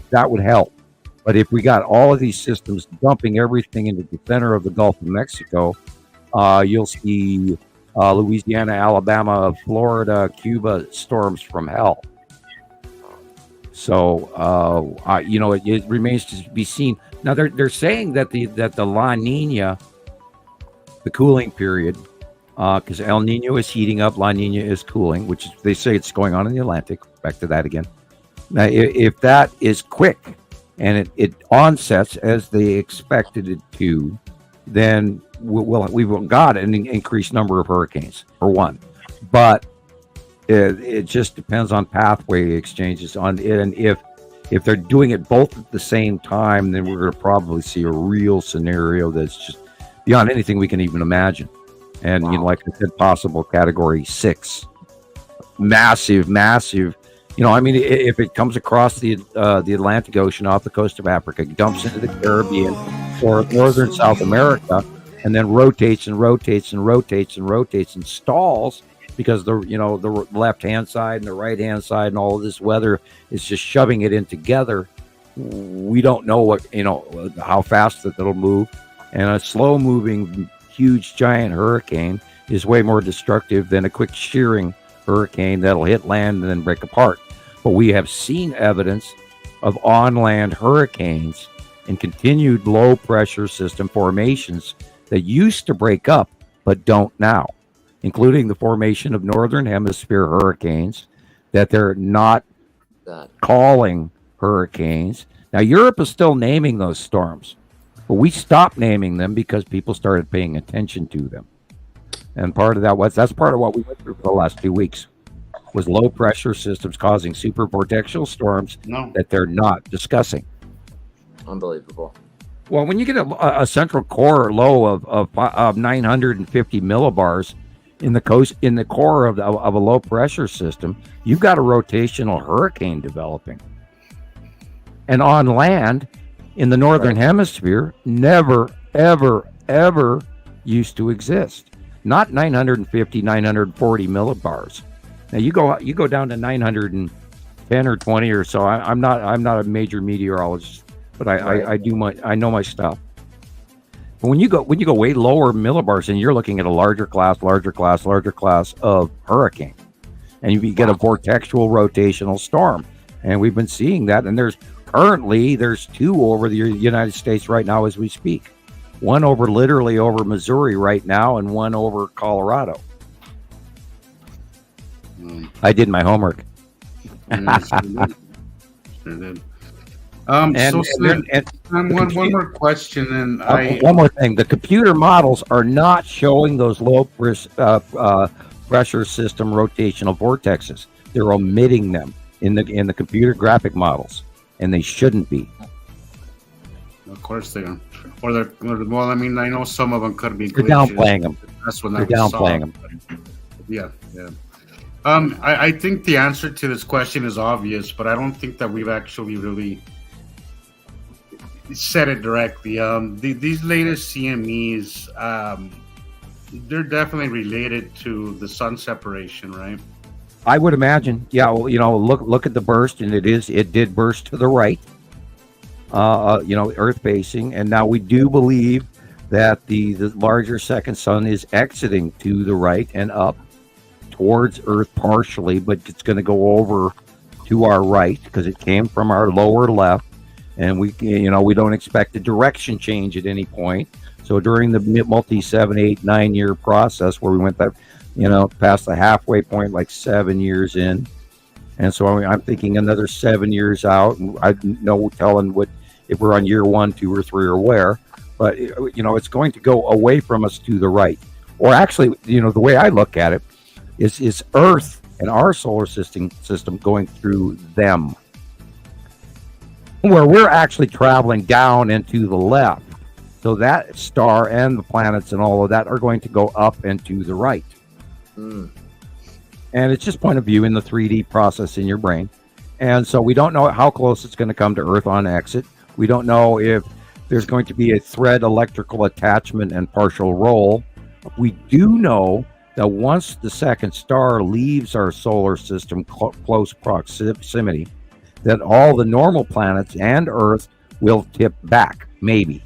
that would help. But if we got all of these systems dumping everything into the center of the Gulf of Mexico, you'll see Louisiana, Alabama, Florida, Cuba storms from hell. So, it remains to be seen. Now, they're saying that the La Nina, the cooling period, because El Nino is heating up, La Nina is cooling, which they say it's going on in the Atlantic. Back to that again. Now, if that is quick and it onsets as they expected it to, then we've got an increased number of hurricanes, for one. But it just depends on pathway exchanges on it, and if they're doing it both at the same time, then we're going to probably see a real scenario that's just beyond anything we can even imagine. And like I said, possible category 6, massive. If it comes across the Atlantic Ocean off the coast of Africa, dumps into the Caribbean or northern South America, and then rotates and stalls because the left hand side and the right hand side and all of this weather is just shoving it in together. We don't know how fast that'll move, and a slow moving huge giant hurricane is way more destructive than a quick shearing hurricane that'll hit land and then break apart. But we have seen evidence of on-land hurricanes and continued low-pressure system formations that used to break up but don't now, including the formation of Northern Hemisphere hurricanes that they're not calling hurricanes. Now, Europe is still naming those storms, but we stopped naming them because people started paying attention to them. And that's part of what we went through for the last 2 weeks. Was low pressure systems causing supervortexual storms that they're not discussing. Unbelievable. Well, when you get a central core low of 950 millibars in the core of a low pressure system, you've got a rotational hurricane developing. And on land in the northern hemisphere, never, ever, ever used to exist. Not 950, 940 millibars. Now you go down to 900 and 10 or 20 or so. I'm not a major meteorologist, but I know my stuff. But when you go way lower millibars, and you're looking at a larger class of hurricane, and you get a vortexual rotational storm, and we've been seeing that. And there's 2 over the United States right now as we speak. One literally over Missouri right now, and one over Colorado. I did my homework. Sure did. One more question, and one more thing: the computer models are not showing those low pressure system rotational vortexes. They're omitting them in the computer graphic models, and they shouldn't be. Of course they are. Well, I mean, I know some of them could be. They're downplaying them. That's what they're downplaying them. Yeah. I think the answer to this question is obvious, but I don't think that we've actually really said it directly. These latest CMEs, they're definitely related to the sun separation, right? I would imagine. Yeah. Well, look at the burst, and it did burst to the right. Earth facing, and now we do believe that the larger second sun is exiting to the right and up towards Earth partially, but it's going to go over to our right because it came from our lower left, and we don't expect a direction change at any point. So during the multi 7, 8, 9 year process where we went past the halfway point, like 7 years in, and so I'm thinking another 7 years out. I no telling what if we're on year 1, 2, or 3 or where, but it's going to go away from us to the right. Or actually, the way I look at it is Earth and our solar system going through them, where we're actually traveling down and to the left. So that star and the planets and all of that are going to go up and to the right. And it's just point of view in the 3D process in your brain. And so we don't know how close it's going to come to Earth on exit. We don't know if there's going to be a thread electrical attachment and partial roll. We do know that once the second star leaves our solar system close proximity, that all the normal planets and Earth will tip back, maybe.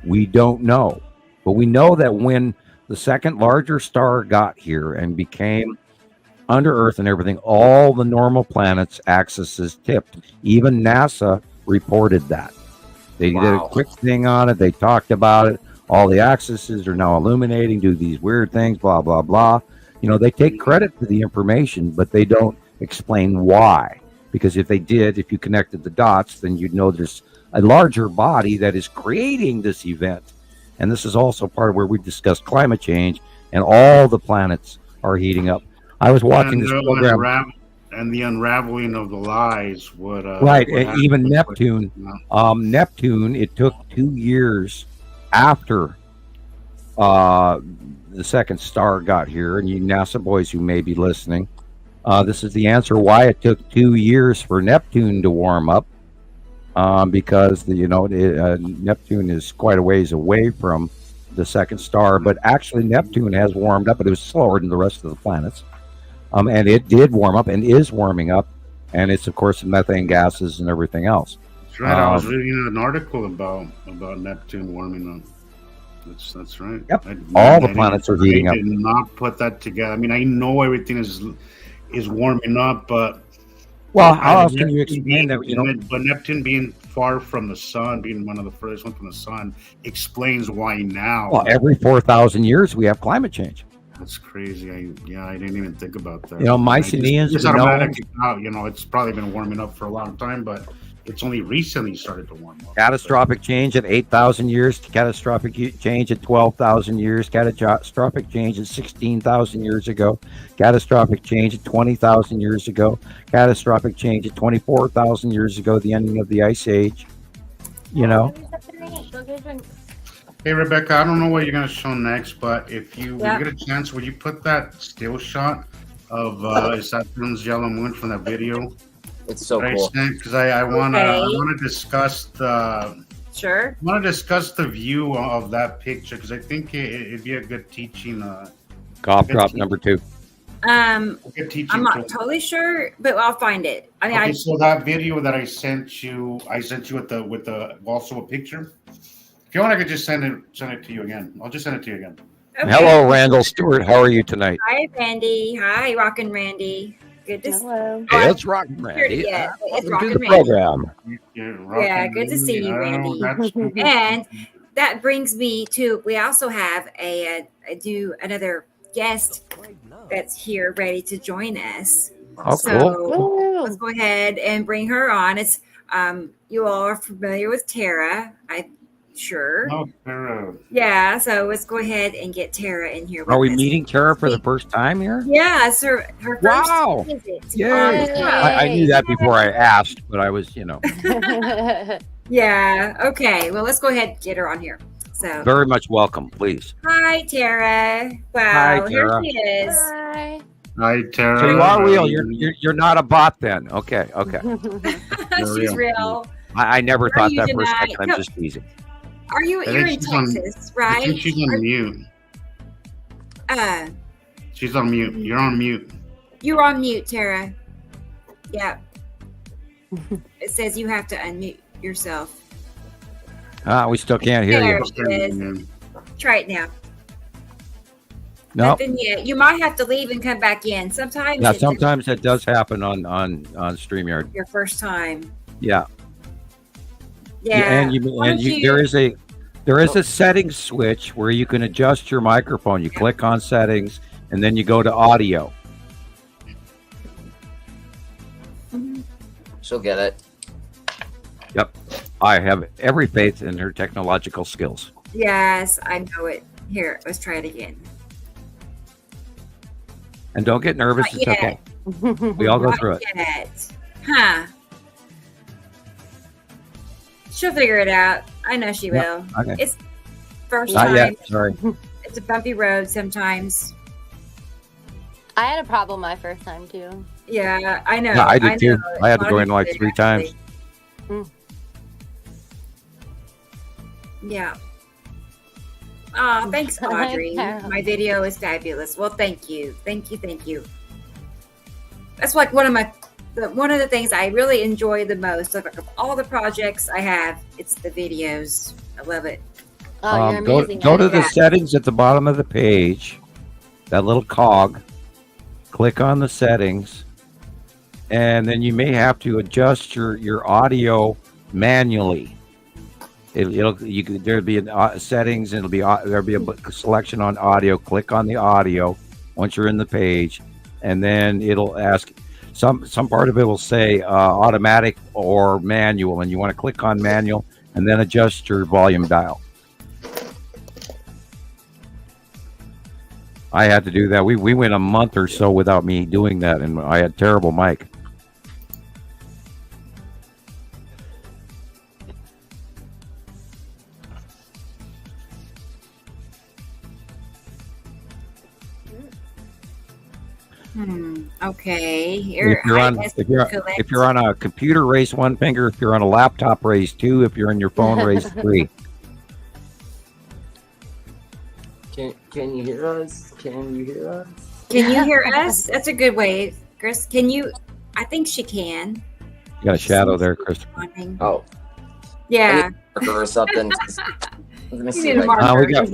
We don't know. But we know that when the second larger star got here and became under Earth and everything, all the normal planets' axes tipped. Even NASA reported that. They did a quick thing on it. They talked about it. All the axes are now illuminating, do these weird things, blah, blah, blah. They take credit for the information, but they don't explain why. Because if they did, if you connected the dots, then you'd know there's a larger body that is creating this event. And this is also part of where we discussed climate change, and all the planets are heating up. I was watching this program. And the unraveling of the lies would... right, and even Neptune. Neptune, it took 2 years after the second star got here, and you NASA boys who may be listening, this is the answer why it took 2 years for Neptune to warm up, because Neptune is quite a ways away from the second star, but actually Neptune has warmed up, but it was slower than the rest of the planets, and it did warm up and is warming up, and it's of course methane gases and everything else. That's right. I was reading an article about Neptune warming up. That's right. Yep. All the planets are heating up. I did not put that together. I mean, I know everything is warming up, but how else can you explain that? But Neptune being far from the sun, being one of the furthest one from the sun, explains why now. Well, every 4,000 years we have climate change. That's crazy. I didn't even think about that. Mycenaeans. It's automatically out. It's probably been warming up for a long time, but it's only recently started to warm up. Catastrophic change at 8,000 years, catastrophic change at 12,000 years, catastrophic change at 16,000 years ago, catastrophic change at 20,000 years ago, catastrophic change at 24,000 years ago, the ending of the Ice Age. Hey, Rebecca, I don't know what you're going to show next, but if you get a chance, would you put that still shot of Saturn's yellow moon from that video? It's so cool. Because I want to discuss the view of that picture, because I think it'd be a good teaching. Cough drop number 2. I'm teaching not tool. totally sure, but I'll find it. I mean, Okay, so that video that I sent you with the also a picture. If you want, I could just send it to you again. I'll just send it to you again. Okay. Hello, Randall Stewart. How are you tonight? Hi, Randy. Hi, Rockin' Randy. Good to see you. Hey, it's Rockin' Randy. Yeah, it's Welcome to Rockin' the Randy. program. Yeah, good to see you, Randy. And that brings me to, we also have another guest that's here ready to join us. Oh, So cool. let's go ahead and bring her on. It's you all are familiar with Tara, I'm sure. Oh, Tara. Yeah, so let's go ahead and get Tara in here with Are we us. meeting Tara for the first time here? Yeah, it's her first Wow. visit. Yay. on the show. I knew that before I asked, but I was, Yeah, okay. Well, let's go ahead and get her on here. So very much welcome, please. hi, Tara. Wow, Hi, here Tara. she is. Hi. Hi, Tara. So you are real. You're not a bot then. Okay. She's real. I never Are thought you that for a tonight? second. I'm No. just teasing. Are you? I You're think in she's on- Texas, I right? think she's on mute. She's on mute. You're on mute. You're on mute, Tara. Yeah. It says you have to unmute yourself. We still can't hear There you. she is. Try it now. No. Nothing yet. You might have to leave and come back in. Sometimes. Yeah, it's sometimes that does happen on StreamYard. your first time. Yeah. Yeah. And there is a settings switch where you can adjust your microphone. You click on settings and then you go to audio. She'll get it. Yep. I have every faith in her technological skills. Yes, I know it. Here, let's try it again. And don't get nervous. Not It's yet. okay. We all go Not through it. yet. Huh. She'll figure it out. I know she will. Okay. It's first Not time. yet. Sorry. It's a bumpy road sometimes. I had a problem my first time too. Yeah, I know. Yeah, I did too. know. I had A to lot go of in like people 3 did, times. Mm. Yeah. Oh, thanks, Audrey. My video is fabulous. Well, thank you. Thank you. That's like one of the things I really enjoy the most. Like of all the projects I have, it's the videos. I love it. Oh, you're Go amazing. to the Yeah. settings at the bottom of the page. That little cog. Click on the settings, and then you may have to adjust your audio manually. There'll be settings, and there'll be a selection on audio. Click on the audio once you're in the page, and then it'll ask some part of it will say automatic or manual, and you want to click on manual and then adjust your volume dial. I had to do that. We went a month or so without me doing that, and I had terrible mic. Okay. Here, If you're on a computer, raise 1 finger. If you're on a laptop, raise 2. If you're on your phone, raise 3. Can you hear us? Can you hear us? Can you hear us? That's a good way, Chris. Can you? I think she can. You got a shadow there, Christopher. Oh, Yeah. or something. Let me You see. need a if I marker.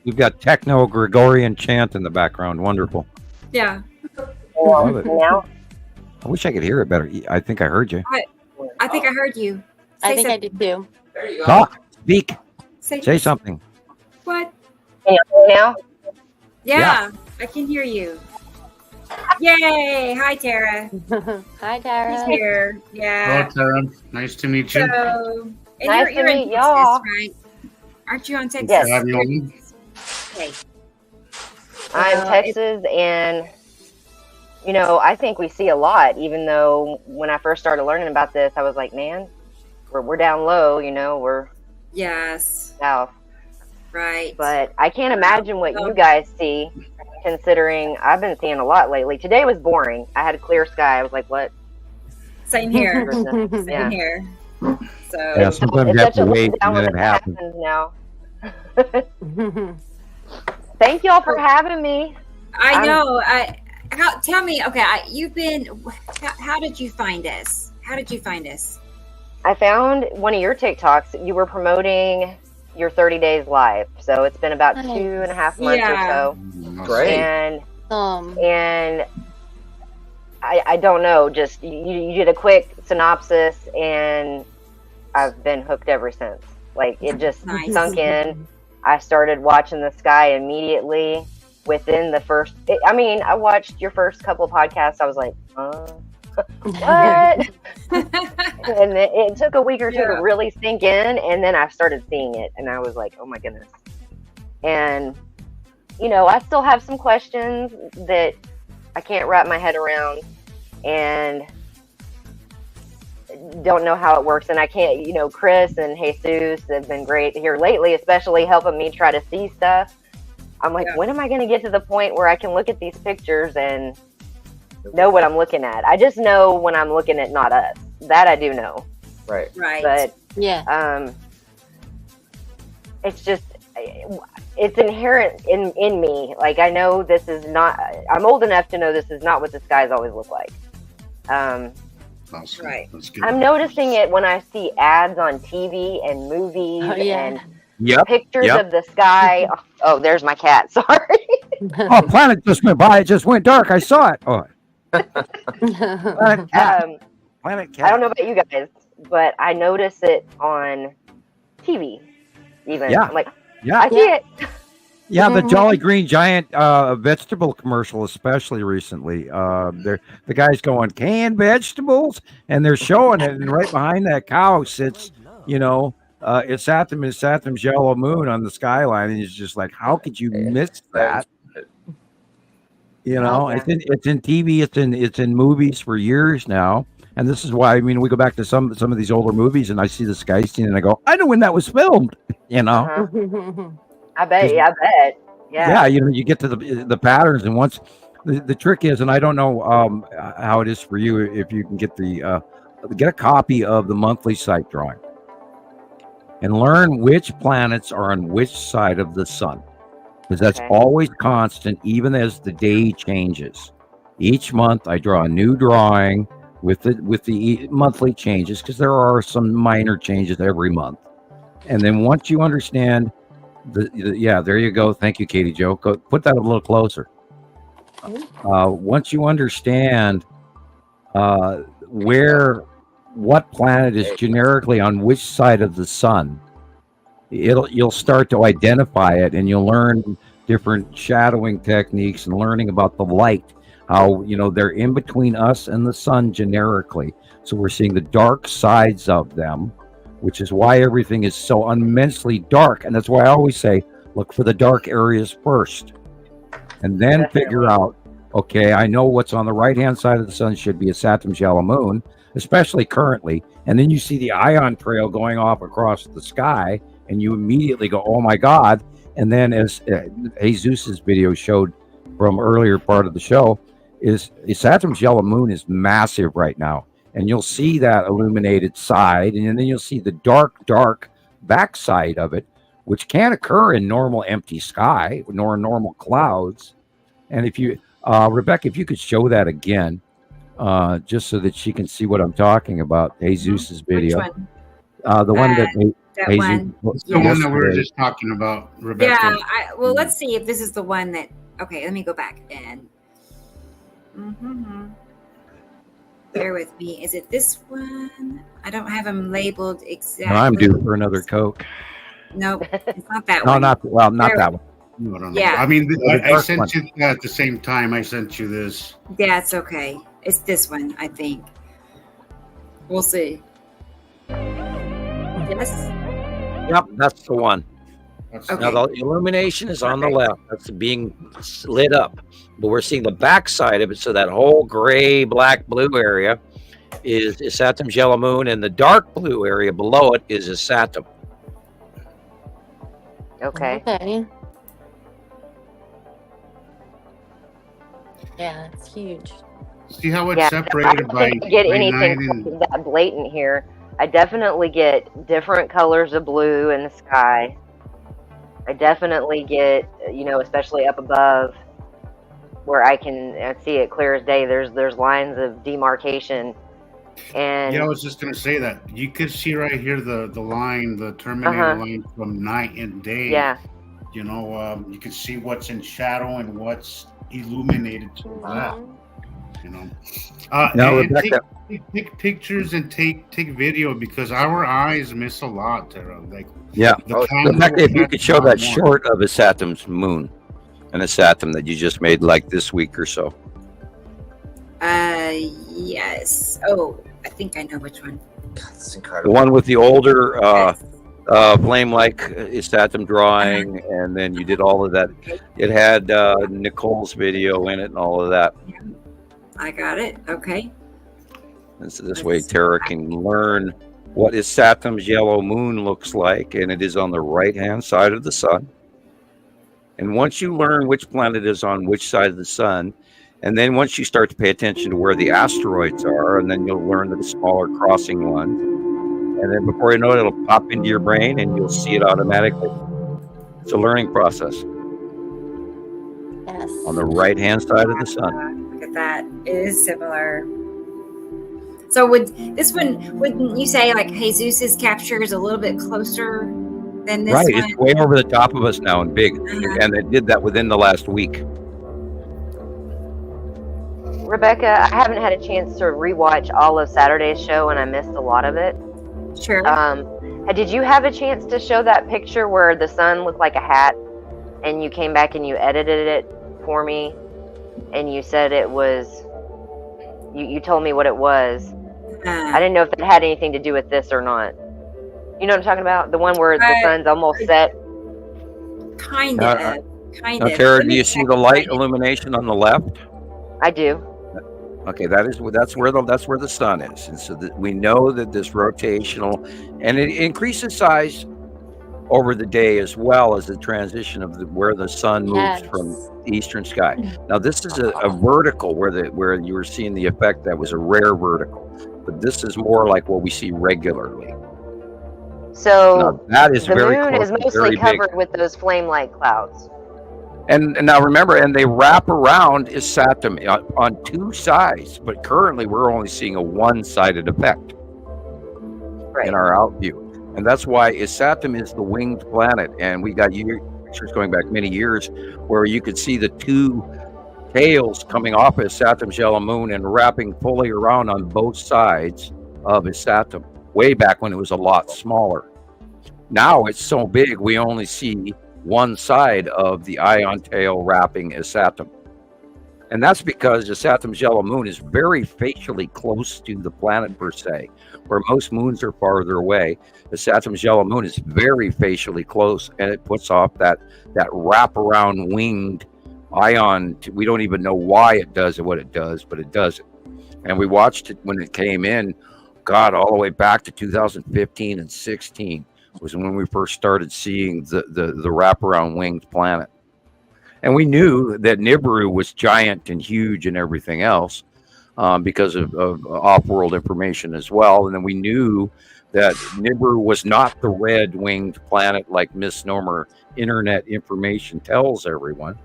We've got techno Gregorian chant in the background. Wonderful. Yeah. Love it. I wish I could hear it better. I think I heard you. I think I heard you. I Say think I something. did too. There you go. Talk. Speak. Say something. What? Now? Yeah, I can hear you. Yay! Hi, Tara. Hi, She's Tara. here. Yeah. Hello, Tara. Nice to meet you. So, and Nice you're to in meet Texas, y'all. right? Aren't you on Texas? Yes. Have you on? Okay. I'm Well, Texas, and I think we see a lot. Even though when I first started learning about this, I was like, man, we're down low. We're Yes. south. Right. But I can't imagine what you guys see, considering I've been seeing a lot lately. Today was boring. I had a clear sky. I was like, what? Same here. Yeah. Same here. So Yeah, sometimes you have such to a wait letdown and then when it happens. now. Thank y'all for having me. I know. tell me, okay, you've been, how did you find us? How did you find us? I found one of your TikToks. You were promoting your 30 days live. So it's been about 2.5 months or so. Great. And I don't know, just you did a quick synopsis and I've been hooked ever since. Like it just sunk in. I started watching the sky immediately within the first, I watched your first couple of podcasts. I was like, what? And it took a week or two to really sink in. And then I started seeing it and I was like, oh my goodness. And, I still have some questions that I can't wrap my head around and don't know how it works. And I can't, Chris and Jesus have been great here lately, especially helping me try to see stuff. I'm like, when am I going to get to the point where I can look at these pictures and know what I'm looking at? I just know when I'm looking at not us. That I do know. Right. But it's just, it's inherent in me. Like I know this is not, I'm old enough to know this is not what the skies always look like. That's good. I'm noticing it when I see ads on TV and movies and pictures of the sky. Oh, there's my cat. Sorry. Oh, planet just went by. It just went dark. I saw it. Oh. Planet cat. Planet cat. I don't know about you guys, but I notice it on TV. Even I'm like, I see it. Yeah, the Jolly Green Giant vegetable commercial, especially recently. The guy's going canned vegetables, and they're showing it, and right behind that cow sits, it's Satham's yellow moon on the skyline, and it's just like, how could you miss that? It's in TV, it's in movies for years now, and this is why we go back to some of these older movies, and I see the sky scene, and I go, I know when that was filmed, I bet. Yeah. You get to the patterns, and once the trick is, and I don't know how it is for you, if you can get get a copy of the monthly site drawing and learn which planets are on which side of the sun, because that's always constant, even as the day changes. Each month, I draw a new drawing with the monthly changes, because there are some minor changes every month, and then once you understand. There you go. Thank you, Katie Jo. Go, put that a little closer. Once you understand what planet is generically on which side of the sun, you'll start to identify it, and you'll learn different shadowing techniques and learning about the light. How they're in between us and the sun generically, so we're seeing the dark sides of them. Which is why everything is so immensely dark. And that's why I always say, look for the dark areas first. And then figure out, okay, I know what's on the right-hand side of the sun should be a Saturn's yellow moon, especially currently. And then you see the ion trail going off across the sky, and you immediately go, oh my God. And then as Jesus's video showed from earlier part of the show, is Saturn's yellow moon is massive right now. And you'll see that illuminated side, and then you'll see the dark backside of it, which can't occur in normal empty sky nor normal clouds. And if you, Rebecca, if you could show that again, just so that she can see what I'm talking about, Jesus's video. Which one? The one that one. The one that we were just talking about, Rebecca. Yeah. Let's see if this is the one that. Okay, let me go back and. Bear with me. Is it this one? I don't have them labeled exactly. No, I'm due for another Coke. Nope, it's not that no, one. not that one. No. Yeah. I mean, I sent you at the same time. I sent you this. Yeah, it's okay. It's this one, I think. We'll see. Yes. Yep, that's the one. Okay. Now the illumination is on the left. That's being lit up, but we're seeing the back side of it. So that whole gray, black, blue area is Saturn's yellow moon, and the dark blue area below it is Saturn. Okay. Yeah, it's huge. See how it's separated I don't get anything that blatant here. I definitely get different colors of blue in the sky. I definitely get, especially up above, where I can see it clear as day. There's lines of demarcation, and yeah, I was just gonna say that you could see right here the line, the Terminator line from night and day. Yeah. You know, you can see what's in shadow and what's illuminated to that. You know, now, and Rebecca, take pictures and take video, because our eyes miss a lot, Tara. Like, yeah, camera Rebecca, if you could show that one. short of a Saturn's moon, and a Saturn that you just made like this week or so. Yes. Oh, I think I know which one. That's The incredible. one with the older flame-like Saturn drawing, and then you did all of that. It had Nicole's video in it and all of that. I got it. Okay. And so this way Tara can learn what is Saturn's yellow moon looks like, and it is on the right-hand side of the sun. And once you learn which planet is on which side of the sun, and then once you start to pay attention to where the asteroids are, and then you'll learn the smaller crossing ones, and then before you know it, it'll pop into your brain and you'll see it automatically. It's a learning process. Yes. On the right-hand side of the sun. Look at that. It is similar. So wouldn't you say like Jesus' capture is a little bit closer than this Right, one? it's way over the top of us now and big. And they did that within the last week. Rebecca, I haven't had a chance to rewatch all of Saturday's show, and I missed a lot of it. Sure. Did you have a chance to show that picture where the sun looked like a hat, and you came back and you edited it for me, and you said it was, you told me what it was. I didn't know if that had anything to do with this or not. You know what I'm talking about? The one where the sun's almost set? Kind of. Now, Tara, do you see the light illumination on the left? I do. Okay, that's where the sun is, and so that we know that this rotational, and it increases size over the day as well as the transition of where the sun moves from the eastern sky. Now, this is a vertical where you were seeing the effect that was a rare vertical, but this is more like what we see regularly. So now, that is the very moon close, is mostly very covered big. with those flame-like clouds. And now remember, and they wrap around Isatum on two sides, but currently we're only seeing a one-sided effect in our out view. And that's why Isatum is the winged planet. And we got pictures going back many years where you could see the two tails coming off of Isatum's yellow moon and wrapping fully around on both sides of Isatum, way back when it was a lot smaller. Now it's so big, we only see one side of the ion tail wrapping Isatum. And that's because Isatum's yellow moon is very facially close to the planet per se, where most moons are farther away. Isatum's yellow moon is very facially close, and it puts off that wraparound winged ion. We don't even know why it does what it does, but it does it. And we watched it when it came in, God, all the way back to 2015 and 16. Was when we first started seeing the wraparound winged planet. And we knew that Nibiru was giant and huge and everything else because of off-world information as well. And then we knew that Nibiru was not the red winged planet like misnomer internet information tells everyone.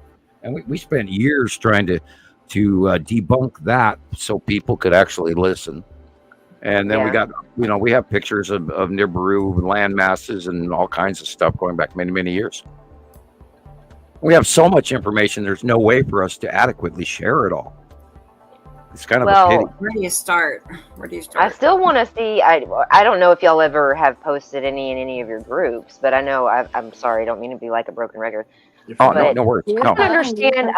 And we spent years trying to debunk that so people could actually listen. And then we have pictures of Nibiru land masses and all kinds of stuff going back many, many years. We have so much information, there's no way for us to adequately share it all. It's kind of a pity. Where do you start? I still want to see, I don't know if y'all ever have posted any in any of your groups, but I know, I'm sorry, I don't mean to be like a broken record. Oh, no worries. I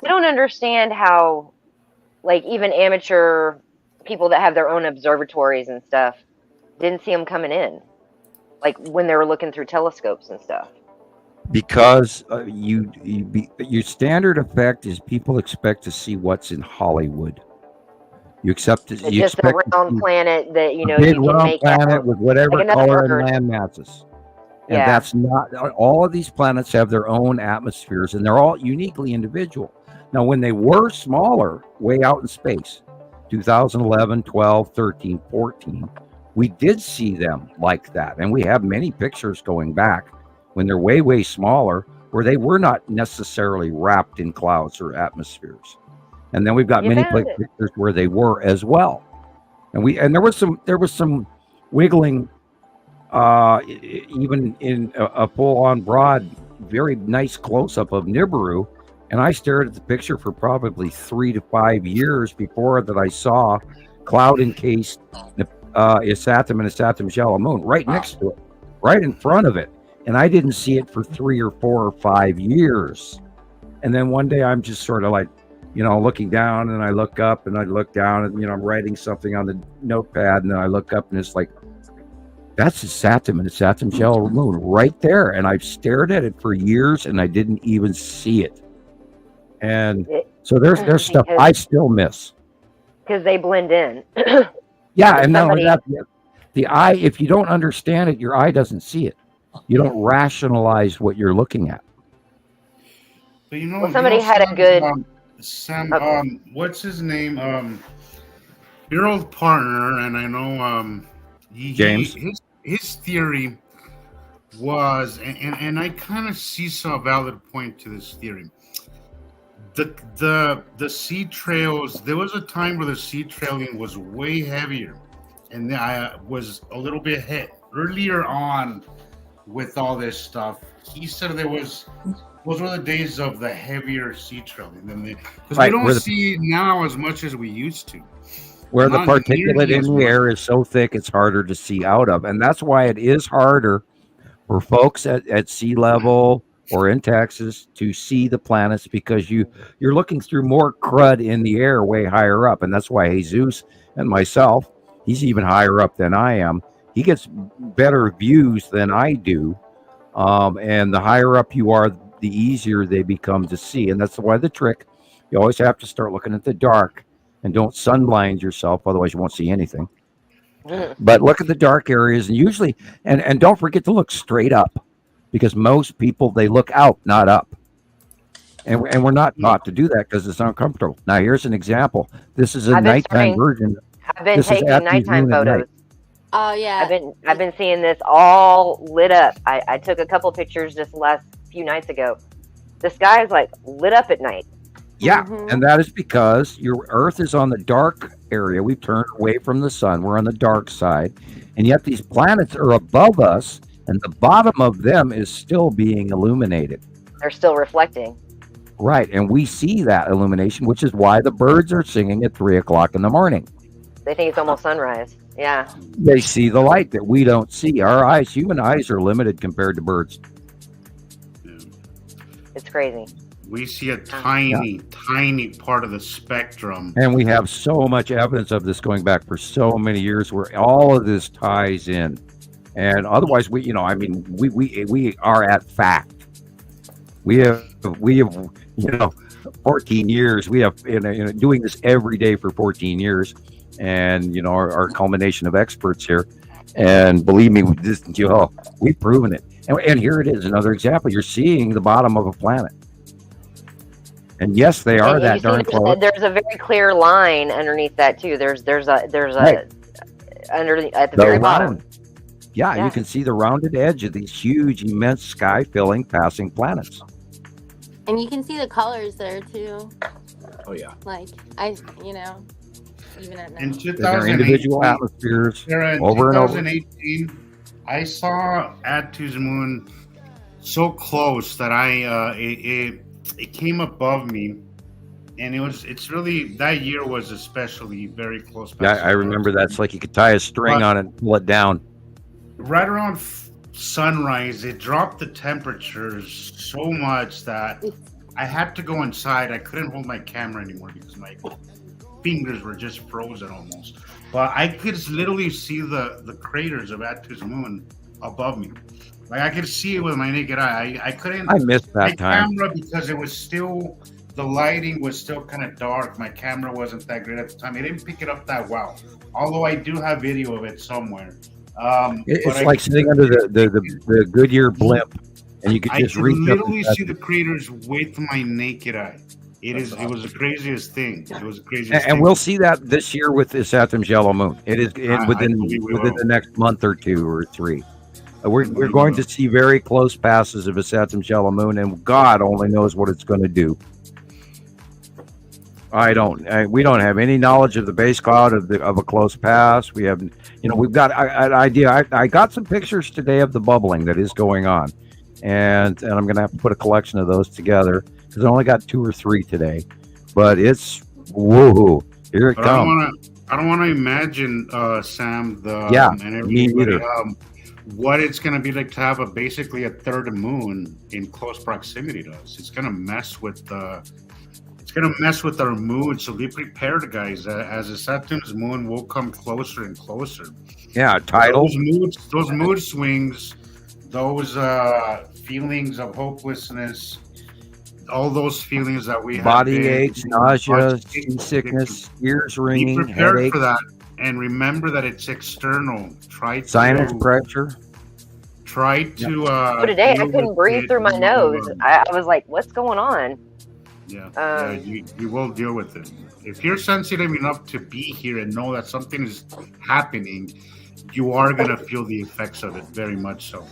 don't understand how, like, even amateur people that have their own observatories and stuff didn't see them coming in, like when they were looking through telescopes and stuff. Because your standard effect is people expect to see what's in Hollywood. It's just a round planet that you big can round make planet out, with whatever like color Earth. and land masses. And that's not all of these planets have their own atmospheres, and they're all uniquely individual. Now, when they were smaller, way out in space, 2011, 12, 13, 14, we did see them like that. And we have many pictures going back when they're way, way smaller, where they were not necessarily wrapped in clouds or atmospheres. And then we've got You many found it. pictures where they were as well. And there was some wiggling, even in a full-on broad, very nice close-up of Nibiru. And I stared at the picture for probably 3 to 5 years before that I saw cloud-encased Isatum and Isatum's yellow moon right next to it, right in front of it. And I didn't see it for 3 or 4 or 5 years. And then one day I'm just sort of like, looking down, and I look up and I look down, and, I'm writing something on the notepad, and then I look up and it's like, that's Isatum and Isatum's yellow moon right there. And I've stared at it for years and I didn't even see it. And so there's stuff I still miss. Because they blend in. Yeah, and not only that, the eye, if you don't understand it, your eye doesn't see it. You don't rationalize what you're looking at. But somebody had a good Sam. What's his name? Your old partner, and I know James. His theory was, and I kind of see a valid point to this theory. The sea trails. There was a time where the sea trailing was way heavier, and I was a little bit hit earlier on with all this stuff. He said those were the days of the heavier sea trailing, because we don't see now as much as we used to. Where the particulate in the air is so thick, it's harder to see out of, and that's why it is harder for folks at sea level or in Texas to see the planets, because you're looking through more crud in the air way higher up. And that's why Jesus and myself, he's even higher up than I am, he gets better views than I do. And the higher up you are, the easier they become to see. And that's why the trick, you always have to start looking at the dark, and don't sunblind yourself, otherwise you won't see anything. But look at the dark areas, and usually, and don't forget to look straight up, because most people, they look out, not up. And we're not taught to do that because it's uncomfortable. Now, here's an example. This is a nighttime version. I've been taking nighttime photos. Oh yeah. I've been seeing this all lit up. I took a couple pictures just last few nights ago. The sky is like lit up at night. Yeah, and that is because your Earth is on the dark area. We've turned away from the sun. We're on the dark side. And yet these planets are above us, and the bottom of them is still being illuminated. They're still reflecting. Right, and we see that illumination, which is why the birds are singing at 3 o'clock in the morning. They think it's almost sunrise. Yeah. They see the light that we don't see. Our eyes, human eyes, are limited compared to birds. It's crazy. We see a tiny part of the spectrum. And we have so much evidence of this going back for so many years where all of this ties in. And otherwise, we are at fact. We have 14 years. We have doing this every day for 14 years, and our culmination of experts here. And believe me, we've proven it. And here it is, another example. You're seeing the bottom of a planet. And yes, they are that darn close. There's a very clear line underneath that too. There's a under at the very bottom. Yeah, you can see the rounded edge of these huge, immense sky-filling passing planets. And you can see the colors there too. Oh yeah. Like even at night. In 2018, individual atmospheres in over 2018, I saw Attu's moon so close that it came above me, and it's really, that year was especially very close. Yeah, I remember that. It's like you could tie a string on it and pull it down. Right around sunrise, it dropped the temperatures so much that I had to go inside. I couldn't hold my camera anymore because my fingers were just frozen almost. But I could literally see the craters of Attu's moon above me. Like I could see it with my naked eye. I couldn't. I missed that time. Camera, because it was still, the lighting was still kind of dark. My camera wasn't that great at the time. It didn't pick it up that well. Although I do have video of it somewhere. It's like sitting under the Goodyear blimp, and you could just reach up. I literally see the craters with my naked eye. It was the craziest thing. It was the craziest. And we'll see that this year with Isatum's yellow moon. It is within the next month or 2 or 3. We're going to see very close passes of Isatum's yellow moon, and God only knows what it's going to do. We don't have any knowledge of the base cloud of a close pass. We have, we've got an idea. I got some pictures today of the bubbling that is going on, and I'm going to have to put a collection of those together because I only got 2 or 3 today. But it's woohoo! Here it comes. I don't want to imagine, Sam, me neither. What it's going to be like to have basically a third moon in close proximity to us. It's going to mess with our mood. So be prepared, guys. As the Saturn's moon will come closer and closer. Yeah, tidal. Those mood swings, those feelings of hopelessness, all those feelings that we have. Body aches, nausea, seasickness, ears ringing, be prepared headaches. for that. And remember that it's external. Sinus pressure. Try to. Today I couldn't breathe through my nose. I was like, "What's going on?" Yeah, you will deal with it. If you're sensitive enough to be here and know that something is happening, you are gonna feel the effects of it very much so.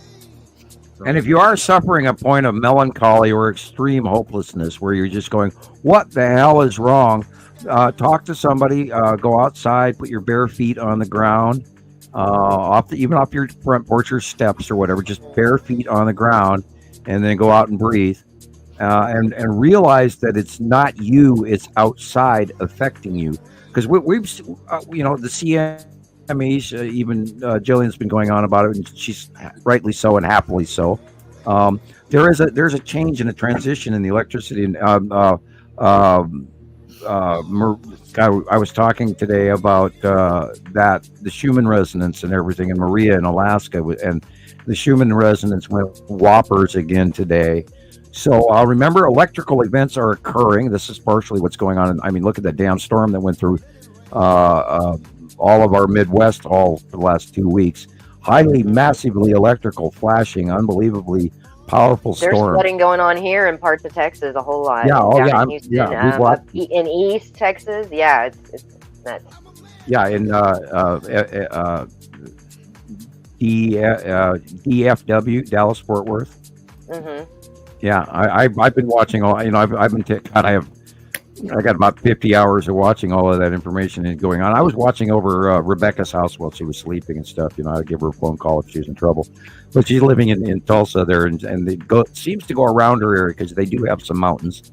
And if you are suffering a point of melancholy or extreme hopelessness where you're just going, what the hell is wrong? Talk to somebody, go outside, put your bare feet on the ground, even off your front porch or steps or whatever, just bare feet on the ground, and then go out and breathe. And realize that it's not you, it's outside affecting you. Because we've the CMEs, even Jillian's been going on about it, and she's rightly so and happily so. There's a change and a transition in the electricity. And I was talking today about the Schumann resonance and everything in Maria in Alaska, and the Schumann resonance went whoppers again today. So remember, electrical events are occurring. This is partially what's going on. I mean, look at that damn storm that went through all of our Midwest all for the last 2 weeks. Highly, massively electrical, flashing, unbelievably powerful storm. There's flooding going on here in parts of Texas a whole lot. Yeah, in Houston, in East Texas. Yeah, it's nuts. Yeah, in DFW, Dallas Fort Worth. Mm-hmm. Yeah, I've been watching all. I got about 50 hours of watching all of that information and going on. I was watching over Rebecca's house while she was sleeping and stuff. I'd give her a phone call if she was in trouble. But she's living in Tulsa there, and it seems to go around her area because they do have some mountains.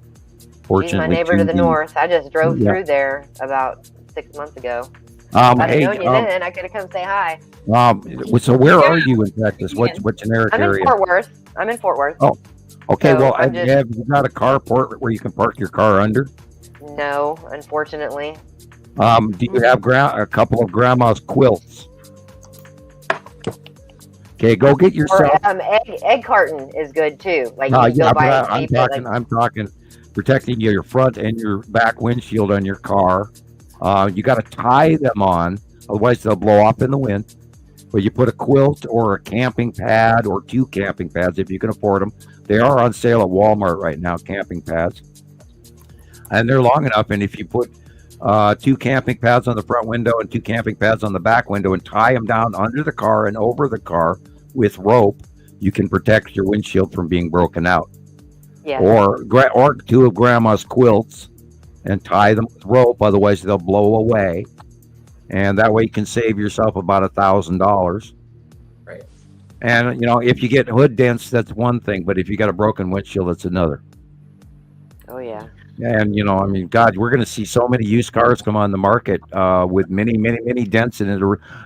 Fortunately, she's my neighbor to the north. I just drove through there about 6 months ago. If I'd known you then, I could have come say hi. So where are you in Texas? What generic area? I'm in Fort Worth. I'm in Fort Worth. Oh, okay. So well, have you got a carport where you can park your car under? No, unfortunately. Do you have a couple of grandma's quilts? Okay, go get yourself. Egg carton is good too. Like I'm talking protecting your front and your back windshield on your car. You got to tie them on, otherwise they'll blow off in the wind. But you put a quilt or a camping pad or 2 camping pads if you can afford them. They are on sale at Walmart right now, camping pads. And they're long enough, and if you put 2 camping pads on the front window and 2 camping pads on the back window and tie them down under the car and over the car with rope, you can protect your windshield from being broken out. Yeah. Or 2 of grandma's quilts and tie them with rope, otherwise they'll blow away. And that way you can save yourself about $1,000. Right. And, if you get hood dents, that's one thing, but if you got a broken windshield, that's another. Oh, yeah. And, God, we're going to see so many used cars come on the market with many, many, many dents in it.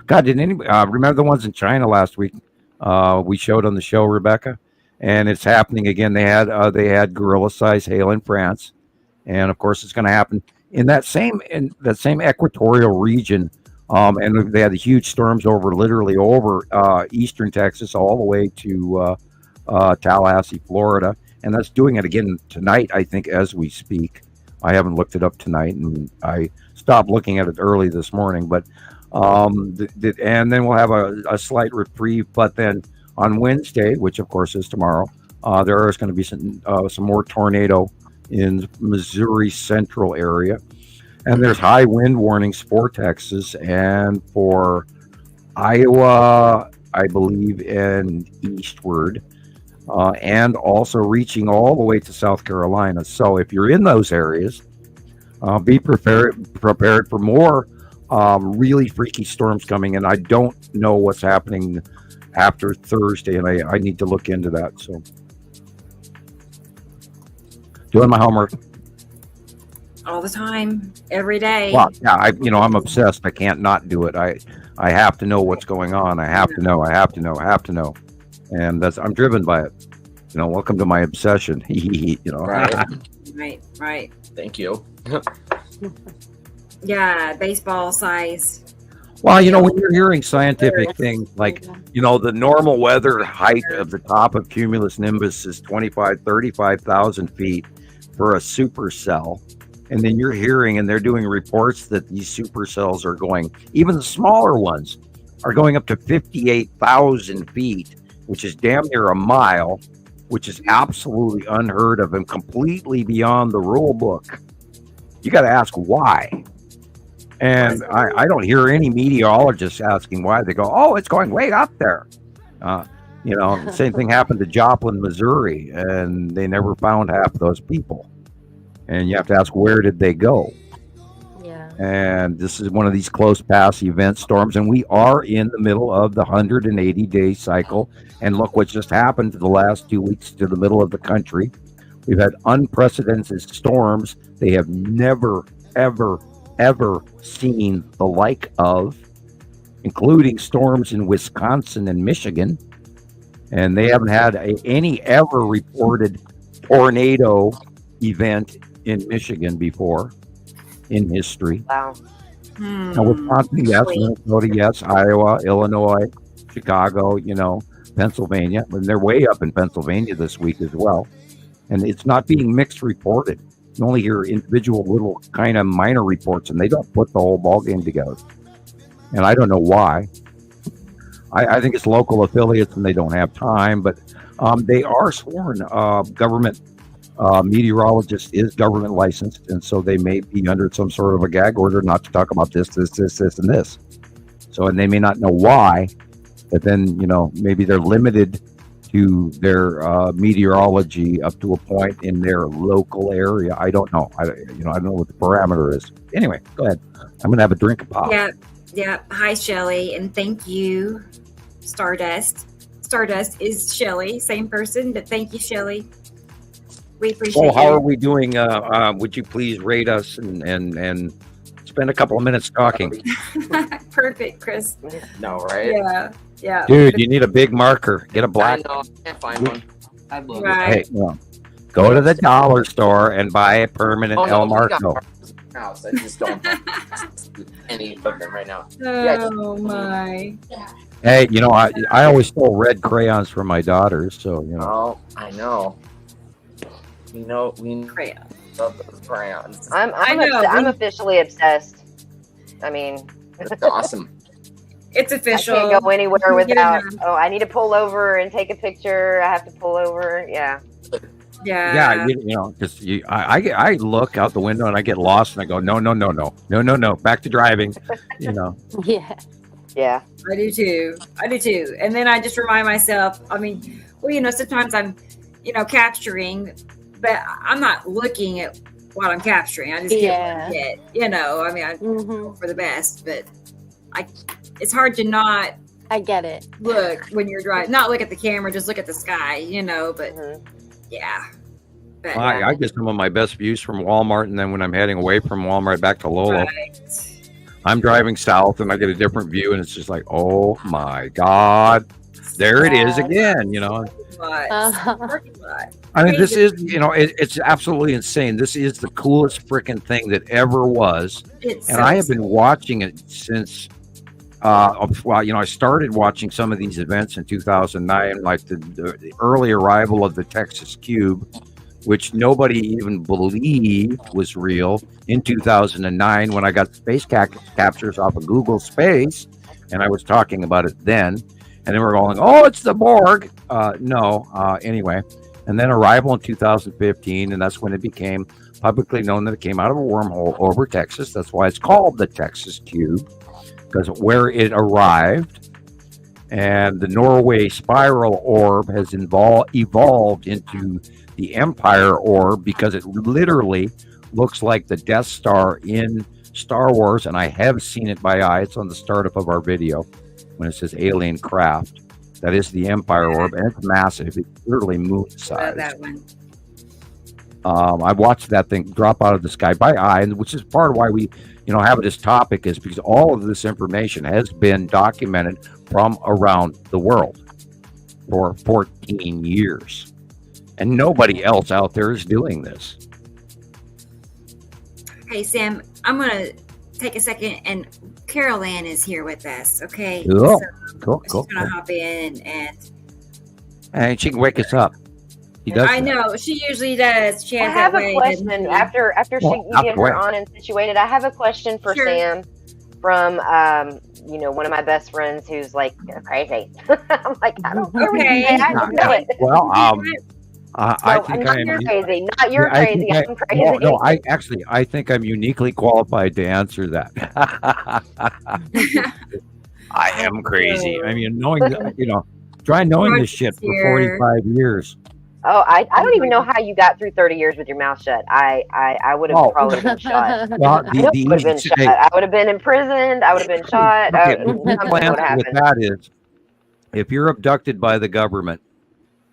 God, did anybody remember the ones in China last week? We showed on the show, Rebecca, and it's happening again. They had gorilla size hail in France, and of course, it's going to happen in that same equatorial region. And they had the huge storms literally over eastern Texas all the way to Tallahassee, Florida. And that's doing it again tonight, I think, as we speak. I haven't looked it up tonight, and I stopped looking at it early this morning. But and then we'll have a slight reprieve. But then on Wednesday, which of course is tomorrow, there is going to be some more tornado in Missouri Central area, and there's high wind warnings for Texas and for Iowa, I believe, and eastward. And also reaching all the way to South Carolina. So if you're in those areas, Be prepared for more really freaky storms coming in. I don't know what's happening after Thursday, and I need to look into that. So, doing my homework all the time, every day. Well, yeah, I'm obsessed. I can't not do it. I have to know what's going on. I have to know. And I'm driven by it. Welcome to my obsession. Right. Thank you. Yeah, baseball size. Well, when you're hearing scientific things like, the normal weather height of the top of cumulus nimbus is 35,000 feet for a supercell. And then you're hearing, and they're doing reports that these supercells are going, even the smaller ones are going up to 58,000 feet, which is damn near a mile, which is absolutely unheard of and completely beyond the rule book. You got to ask why. And I don't hear any meteorologists asking why. They go, oh, it's going way up there. The same thing happened to Joplin, Missouri, and they never found half those people. And you have to ask, where did they go? Yeah. And this is one of these close pass event storms, and we are in the middle of the 180-day cycle. And look what just happened to the last 2 weeks to the middle of the country. We've had unprecedented storms they have never, ever seen the like of, including storms in Wisconsin and Michigan. And they haven't had any ever reported tornado event in Michigan before in history. Wow. Now, Wisconsin, yes. Minnesota, yes. Iowa, Illinois, Chicago, Pennsylvania. And they're way up in Pennsylvania this week as well. And it's not being mixed reported. You only hear individual little kind of minor reports, and they don't put the whole ballgame together. And I don't know why. I think it's local affiliates and they don't have time, but they are sworn. Government meteorologist is government licensed, and so they may be under some sort of a gag order not to talk about this, and this. So, and they may not know why, but then, maybe they're limited to their meteorology up to a point in their local area. I don't know. I don't know what the parameter is. Anyway, go ahead. I'm going to have a drink of pop. Yeah. Hi, Shelly, and thank you, Stardust. Stardust is Shelly, same person, but thank you, Shelly. We appreciate it. So how are we doing? Would you please rate us and spend a couple of minutes talking? Perfect, Chris. No, right? Yeah. Dude, you need a big marker. Get a black. I know. I can't find one. I love Right. Hey, go to the dollar store and buy a permanent El Marco. House. I just don't have any of them right now. Oh my. Hey, I always stole red crayons from my daughters, so Oh, I know. We Crayons. love those crayons. I'm officially obsessed. I mean, That's awesome. It's official. I can't go anywhere You get without. enough. Oh, I need to pull over and take a picture. I have to pull over. Yeah. Yeah. because I look out the window and I get lost and I go, no, back to driving, Yeah. Yeah. I do too. And then I just remind myself, sometimes I'm, capturing, but I'm not looking at what I'm capturing. I just get what I get, I hope for the best, but it's hard to not I get it. look when you're driving, not look at the camera, just look at the sky, but yeah. But, I get some of my best views from Walmart, and then when I'm heading away from Walmart back to Lolo, right. I'm driving south and I get a different view, and it's just like, oh my God, there it is again, I mean, this is, it's absolutely insane. This is the coolest freaking thing that ever was. And I have been watching it since, I started watching some of these events in 2009, like the early arrival of the Texas Cube, which nobody even believed was real in 2009 when I got space captures off of Google Space, and I was talking about it then. And then we're going, oh, it's the Borg. Anyway. And then arrival in 2015, and that's when it became publicly known that it came out of a wormhole over Texas. That's why it's called the Texas Cube, because where it arrived. And the Norway spiral orb has evolved into the Empire orb because it literally looks like the Death Star in Star Wars, and I have seen it by eye. It's on the startup of our video when it says alien craft. That is the Empire Orb, and it's massive. It's literally moon size. That one. I watched that thing drop out of the sky by eye, and which is part of why we, have this topic, is because all of this information has been documented from around the world for 14 years, and nobody else out there is doing this. Hey, Sam, I'm going to take a second, and Carol Ann is here with us, okay? Cool. So Cool. she's going to hop in, and she can wake us up. I know, she usually does. She has I have that a way, question. doesn't she? After you get her on and situated, I have a question for Sam from, one of my best friends who's like crazy. I'm like, I don't know. Okay. I don't know it. Well, I think not you're crazy. Not you're crazy. I'm crazy. No, I think I'm uniquely qualified to answer that. I am crazy. I mean, knowing this shit for 45 years. Oh, I don't even know how you got through 30 years with your mouth shut. I would have probably been shot. Well, I would have been imprisoned. I would have been shot. The answer with that is, if you're abducted by the government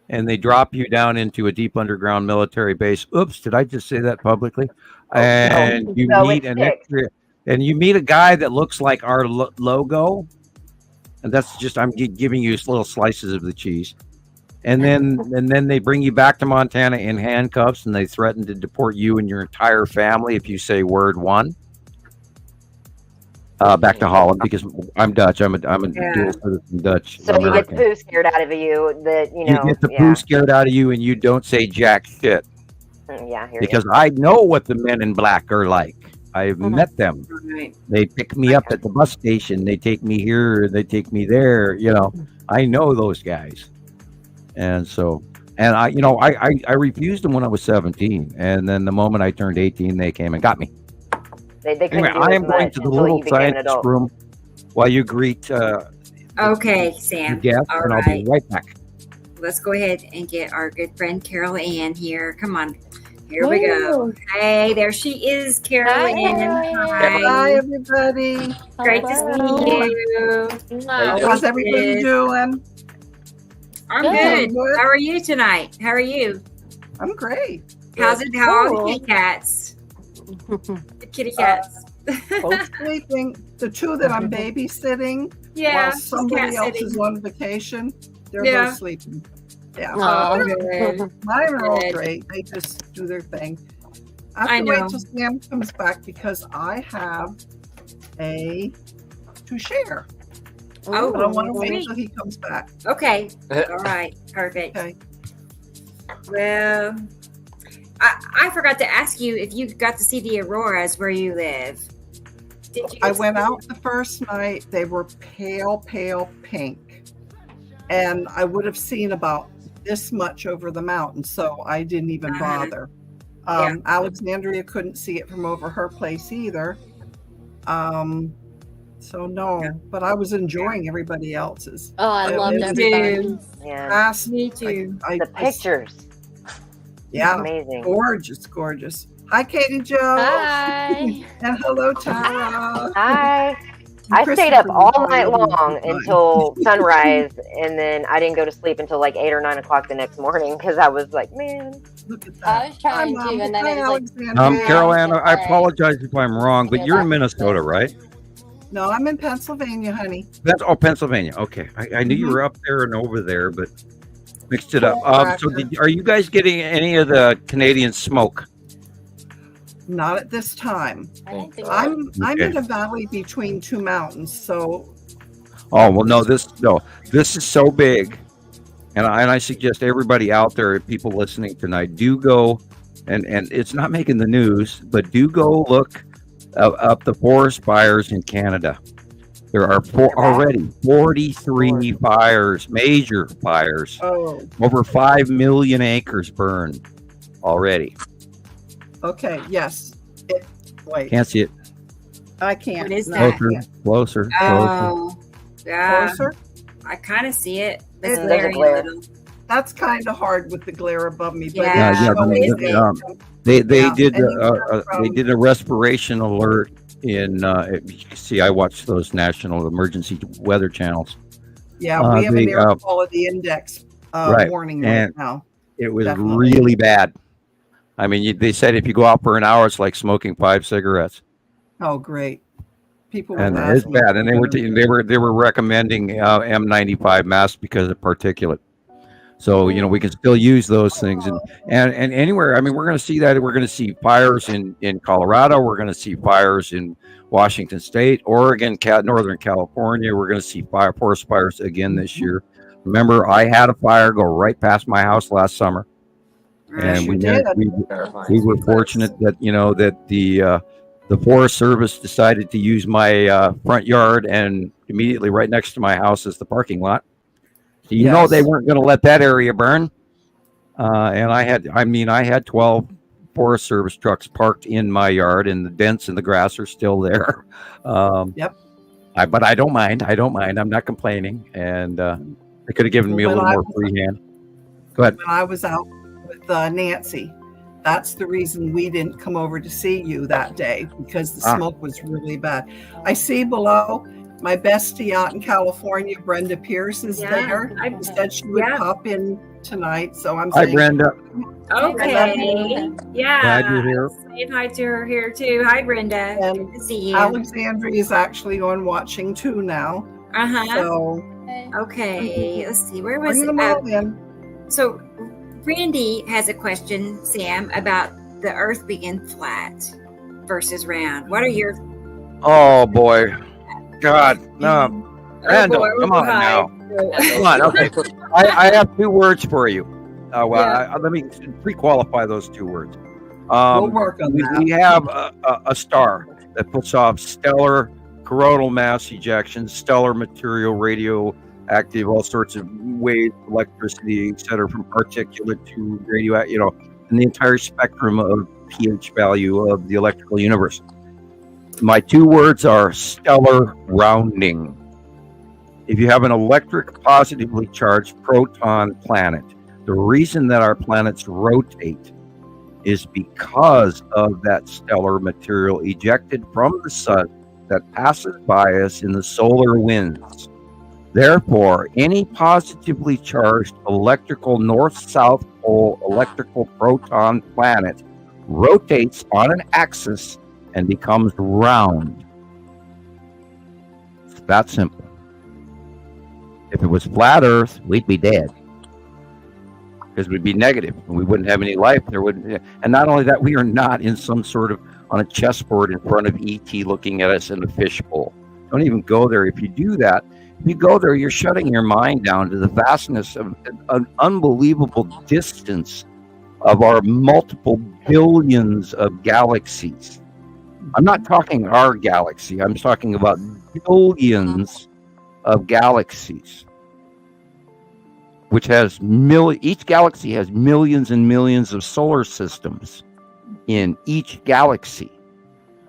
and they drop you down into a deep underground military base, oops, did I just say that publicly? And you meet a guy that looks like our logo, and that's just, I'm giving you little slices of the cheese. And then they bring you back to Montana in handcuffs, and they threaten to deport you and your entire family if you say word one. Back to Holland, because I'm Dutch. I'm a dual citizen Dutch. So American. you get the poo scared out of you. You get the poo scared out of you, and you don't say jack shit. Yeah, because I know what the men in black are like. I've met them. Right. They pick me up at the bus station. They take me here. They take me there. I know those guys. And so, and I refused them when I was 17. And then the moment I turned 18, they came and got me. Anyway, I am going to the little science room while you greet okay, Sam. Guests, All and right. I'll be right back. Let's go ahead and get our good friend Carol Ann here. Come on. Here we go. Hey, there she is, Carol Ann. Hi, everybody. Great to see you. How's everybody doing? I'm good. How are you tonight? How are you? I'm great. How are the kitty cats? The kitty cats. Both sleeping. The two that I'm babysitting, Yeah, while somebody else cat is on vacation, they're Yeah. both sleeping. Yeah. Oh, good. Mine are all Good. great. They just do their thing. I have I to know. wait till Sam comes back because I have to share. Oh, I don't want to wait sweet. until he comes back. Okay. All right. Perfect. Okay. Well, I forgot to ask you if you got to see the auroras where you live. Did you? I went out the first night. They were pale pink. And I would have seen about this much over the mountain, so I didn't even bother. Yeah. Alexandria couldn't see it from over her place either. So no, but I was enjoying everybody else's. Oh, I loved everybody. Yeah. Me too. The pictures. Yeah. Amazing. Gorgeous. Hi, Katie Jo. Hi. And hello, Tara. Hi. I stayed up all night long until sunrise, and then I didn't go to sleep until like 8 or 9 o'clock the next morning because I was like, man. Look at that. I was trying to, and then it was like, Carol Ann, I apologize if I'm wrong, but you're in Minnesota, right? No, I'm in Pennsylvania, honey. Pennsylvania. Okay, I knew you were up there and over there, but mixed it up. So, are you guys getting any of the Canadian smoke? Not at this time. I'm in a valley between two mountains, so. Oh well, no. This is so big, and I suggest everybody out there, people listening tonight, do go, and it's not making the news, but do go look up the forest fires in Canada. There are already 43 fires, major fires. Oh. Over 5 million acres burned already. Okay. Yes. Wait. Can't see it. I can't. What is that? Closer. Oh, yeah. Closer? I kind of see it. It's There's very a glare. little. that's kind of hard with the glare above me. But they did a respiration alert in. See, I watch those national emergency weather channels. Yeah, we have an air quality index warning right now. It was really bad. I mean, they said if you go out for an hour, it's like smoking 5 cigarettes. Oh, great! People and it's bad. And they were recommending M95 masks because of particulate. So we can still use those things, and anywhere. I mean, we're going to see that. We're going to see fires in Colorado. We're going to see fires in Washington State, Oregon, Northern California. We're going to see forest fires again this year. Remember, I had a fire go right past my house last summer, and we were fortunate that that the Forest Service decided to use my front yard, and immediately right next to my house is the parking lot. So they weren't going to let that area burn. And I had 12 Forest Service trucks parked in my yard, and the dents in the grass are still there. But I don't mind. I'm not complaining. And they could have given me a little more free hand. Go ahead. When I was out with Nancy, that's the reason we didn't come over to see you that day, because the smoke was really bad. I see below my bestie out in California, Brenda Pierce, is there. I said she would pop in tonight, so I'm saying. Hi, Brenda. Okay. Yeah. Glad you're here. Saying hi to her here too. Hi, Brenda. Good to see you. Alexandria is actually on watching too now. So. Okay. Let's see. Where was it? So, Randy has a question, Sam, about the Earth being flat versus round. What are your? Oh boy. God, no. Randall, come on now. Come on, okay. I have 2 words for you. Let me pre-qualify those 2 words. We'll work on that. We have a star that puts off stellar coronal mass ejections, stellar material, radioactive, all sorts of waves, electricity, etc., from particulate to radioactive, and the entire spectrum of pH value of the electrical universe. My 2 words are stellar rounding. If you have an electric positively charged proton planet, the reason that our planets rotate is because of that stellar material ejected from the sun that passes by us in the solar winds. Therefore, any positively charged electrical north-south pole electrical proton planet rotates on an axis and becomes round. It's that simple. If it was flat Earth, we'd be dead, because we'd be negative and we wouldn't have any life. And not only that, we are not in some sort of on a chessboard in front of ET looking at us in a fishbowl. Don't even go there. If you do that, if you go there, you're shutting your mind down to the vastness of an unbelievable distance of our multiple billions of galaxies. I'm not talking our galaxy. I'm talking about billions of galaxies, which has each galaxy has millions and millions of solar systems in each galaxy.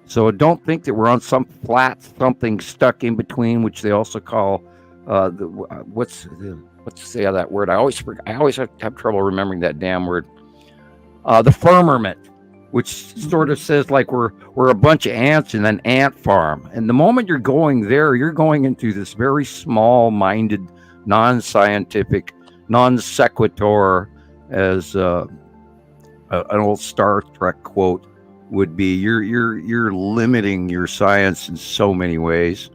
So don't think that we're on some flat something stuck in between, which they also call what's that word? I always have trouble remembering that damn word. The firmament, which sort of says like we're a bunch of ants in an ant farm. And the moment you're going there, you're going into this very small-minded, non-scientific, non sequitur, as an old Star Trek quote would be. You're limiting your science in so many ways.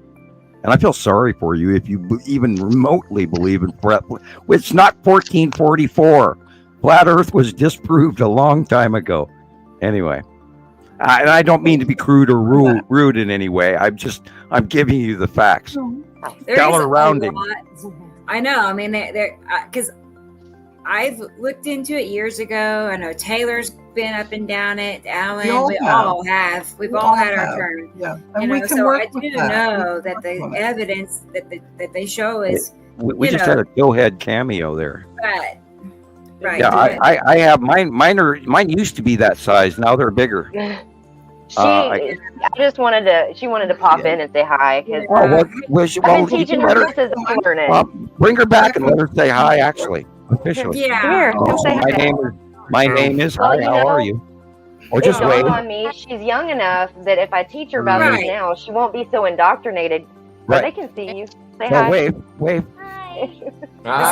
And I feel sorry for you if you even remotely believe in flat. It's not 1444. Flat Earth was disproved a long time ago. Anyway, and I don't mean to be crude or rude in any way. I'm giving you the facts. Stellar rounding. I know. I mean, because I've looked into it years ago. I know Taylor's been up and down it. Alan, we all have. We've all had our turn. Yeah, and we can so work I do know that the evidence that they show is. We just had a Towhead cameo there. Right. Yeah, I have mine. Mine used to be that size. Now they're bigger. She wanted to pop in and say hi. I've been teaching her this as a learning. Bring her back and let her say hi. Actually, officially. Yeah. Here, come say hi. My name is. Well, Hi, you how know, are you? Or It just wave. dawned on me she's young enough that if I teach her about Right. this now, she won't be so indoctrinated. But Right. they can see you. Say No, hi. wave. Let's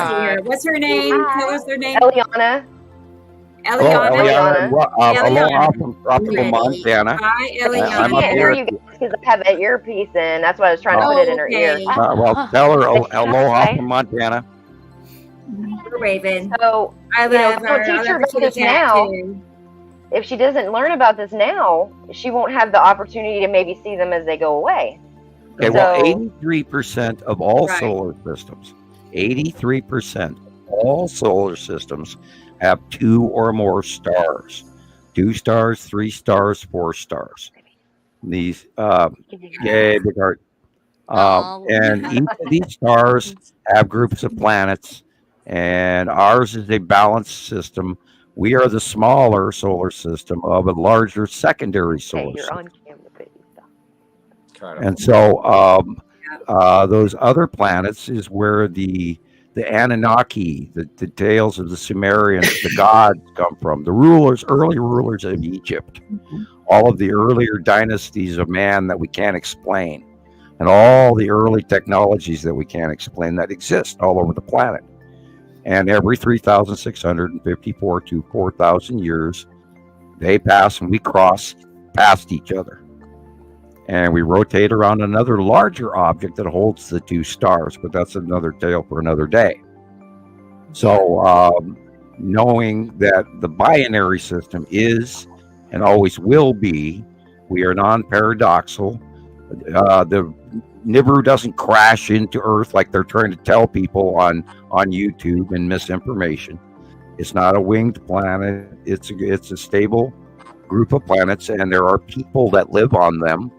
see here. What's her name? Tell us her name. Eliana. Hello, Eliana. Eliana. Aloha from tropical Ready. Montana. Hi, I'm I up Eliana. can't here. hear you guys because I have an earpiece in. That's why I was trying to put it in her ear. Okay. Well, tell her But she's aloha hi. from Montana. We're waving. So, I you know, love so her. I teach love her her about kitty this cat now. too. If she doesn't learn about this now, she won't have the opportunity to maybe see them as they go away. Okay, well, So- 83% of all Right. solar systems, 83% of all solar systems have 2 or more stars. 2 stars, 3 stars, 4 stars. These, yay, big heart. And each of these stars have groups of planets, and ours is a balanced system. We are the smaller solar system of a larger secondary Hey, solar you're system. on camera, baby. And so those other planets is where the Anunnaki, the tales of the Sumerians, the gods come from. The rulers, early rulers of Egypt, all of the earlier dynasties of man that we can't explain, and all the early technologies that we can't explain that exist all over the planet. And every 3,654 to 4,000 years, they pass and we cross past each other. And we rotate around another larger object that holds the 2 stars, but that's another tale for another day. So, knowing that the binary system is and always will be, we are non-paradoxal. The Nibiru doesn't crash into Earth like they're trying to tell people on YouTube and misinformation. It's not a winged planet. It's a stable group of planets, and there are people that live on them.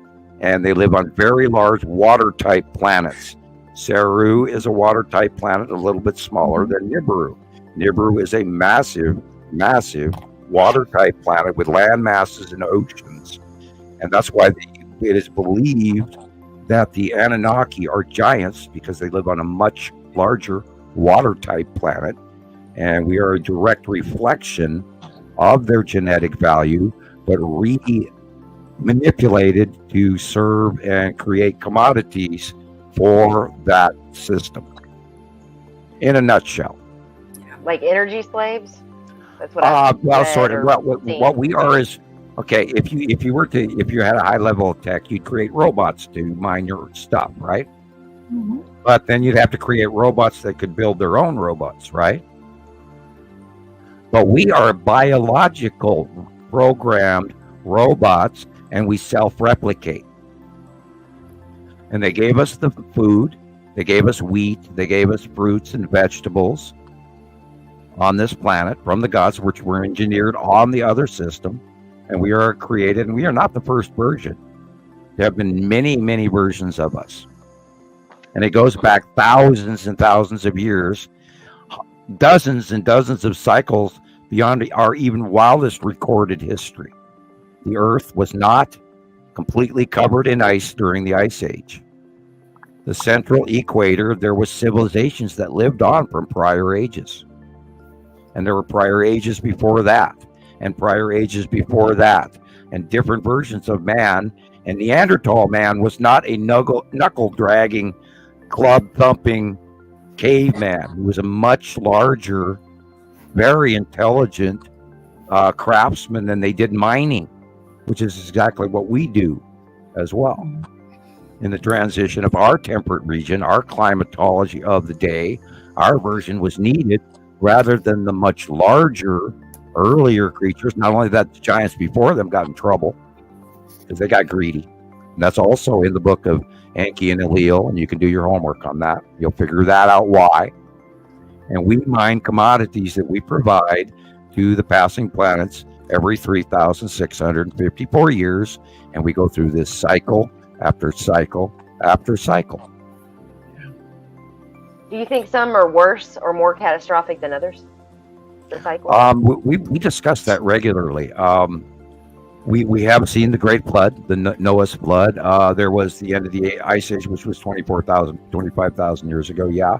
And they live on very large water-type planets. Saru is a water-type planet, a little bit smaller than Nibiru. Nibiru is a massive, massive water-type planet with land masses and oceans. And that's why it is believed that the Anunnaki are giants, because they live on a much larger water-type planet. And we are a direct reflection of their genetic value, but manipulated to serve and create commodities for that system. In a nutshell. Like energy slaves? That's what I Well, read sort of. or Well, seen. what we are is okay. If you had a high level of tech, you'd create robots to mine your stuff, right? But then you'd have to create robots that could build their own robots, right? But we are biological programmed robots, and we self-replicate. And they gave us the food, they gave us wheat, they gave us fruits and vegetables on this planet from the gods, which were engineered on the other system. And we are created, and we are not the first version. There have been many, many versions of us. And it goes back thousands and thousands of years, dozens and dozens of cycles beyond our even wildest recorded history. The Earth was not completely covered in ice during the Ice Age. The central equator, there was civilizations that lived on from prior ages. And there were prior ages before that, and prior ages before that, and different versions of man. And Neanderthal man was not a knuckle-dragging, club-thumping caveman. He was a much larger, very intelligent craftsman than they did mining, which is exactly what we do as well. In the transition of our temperate region, our climatology of the day, our version was needed rather than the much larger, earlier creatures. Not only that, the giants before them got in trouble because they got greedy. And that's also in the book of Enki and Enlil, and you can do your homework on that. You'll figure that out why. And we mine commodities that we provide to the passing planets every 3,654 years, and we go through this cycle after cycle after cycle. Do you think some are worse or more catastrophic than others? The cycle? We discuss that regularly. We have seen the Great Flood, the Noah's Flood. There was the end of the Ice Age, which was 25,000 years ago. Yeah,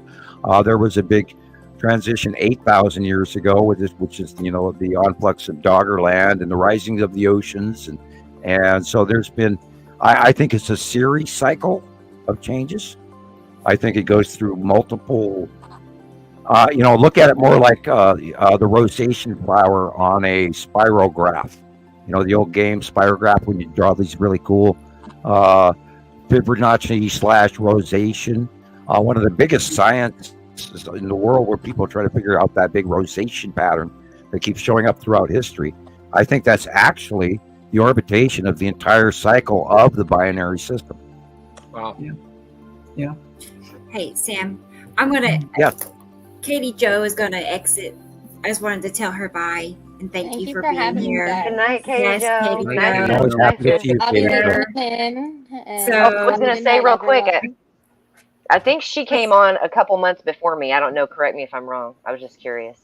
there was a big transition 8,000 years ago, which is the influx of Doggerland and the rising of the oceans, and so there's been. I think it's a series cycle of changes. I think it goes through multiple. Look at it more like the rosation flower on a spirograph. The old game spirograph, when you draw these really cool Fibonacci/rosation. One of the biggest science in the world where people try to figure out that big rosation pattern that keeps showing up throughout history. I think that's actually the orbitation of the entire cycle of the binary system. Wow. Yeah. Hey, Sam, I'm going to. Yes. Katie Jo is going to exit. I just wanted to tell her bye and thank you for being having here. me back. Good night, Katie Yes, Jo. Katie Good night, Jo. Always happy to see you, I'll be Katie Jo. listening. So- I was going to say real quick, I think she came on a couple months before me. I don't know. Correct me if I'm wrong. I was just curious.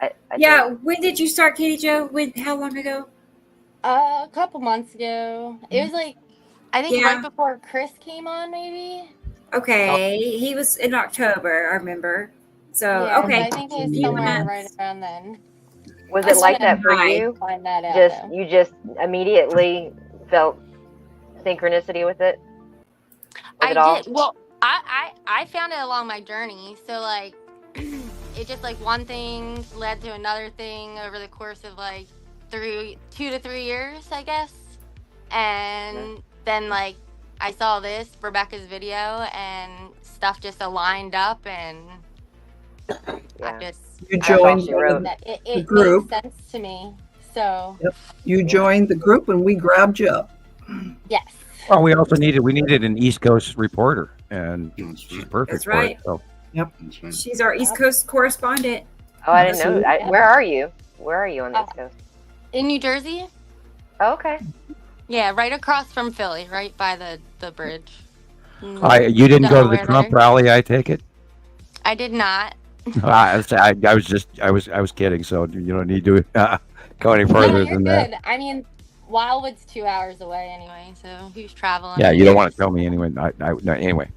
I think. When did you start, Katie Jo? How long ago? A couple months ago. It was like, I think Yeah. right before Chris came on, maybe. Okay, he was in October, I remember. So, Yeah, okay. I think it was Few somewhere months. right around then. Was it That's like what I'm that for trying. you? Find that out. though. You just immediately felt synchronicity with it? With it all? I did. Well, I found it along my journey. So like, it just like one thing led to another thing over the course of like 2 to 3 years, I guess. And then like I saw Rebecca's video, and stuff just aligned up, and I just You That's all joined she wrote. it group. made sense to me. So You joined the group and we grabbed you up. yes. Well, we also needed an East Coast reporter, and she's perfect That's for right. it. So She's our East Coast correspondent. Oh, I didn't know. Absolutely. Where are you? Where are you on the East Coast? In New Jersey? Oh, okay. Yeah, right across from Philly, right by the bridge. you didn't go to the Delaware Trump there. rally, I take it. I did not. I was kidding. So you don't need to go any No, further you're than good. that. I mean, Wildwood's 2 hours away anyway, so who's traveling? Yeah, you don't want to tell me anyway. No, anyway.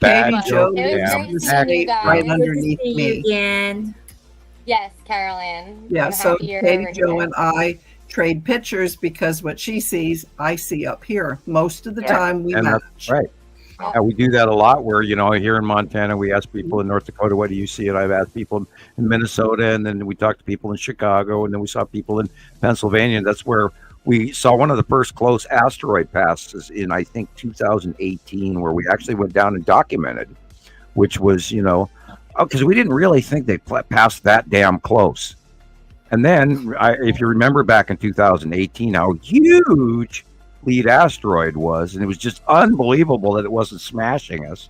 Bad Katie joke. Jo It was Yeah. great seeing you guys. right Good to underneath see you me. again. Yes, Carol Ann. Yeah, I'm so happy you're Katie over Jo here. and I trade pictures because what she sees, I see up here. Most of the Yeah. time we And match. that's right. Yeah, we do that a lot where, here in Montana, we ask people in North Dakota, what do you see? And I've asked people in Minnesota, and then we talked to people in Chicago, and then we saw people in Pennsylvania. that's where we saw one of the first close asteroid passes in, I think, 2018, where we actually went down and documented, which was, because we didn't really think they passed that damn close. And then, if you remember back in 2018, how huge lead asteroid was, and it was just unbelievable that it wasn't smashing us,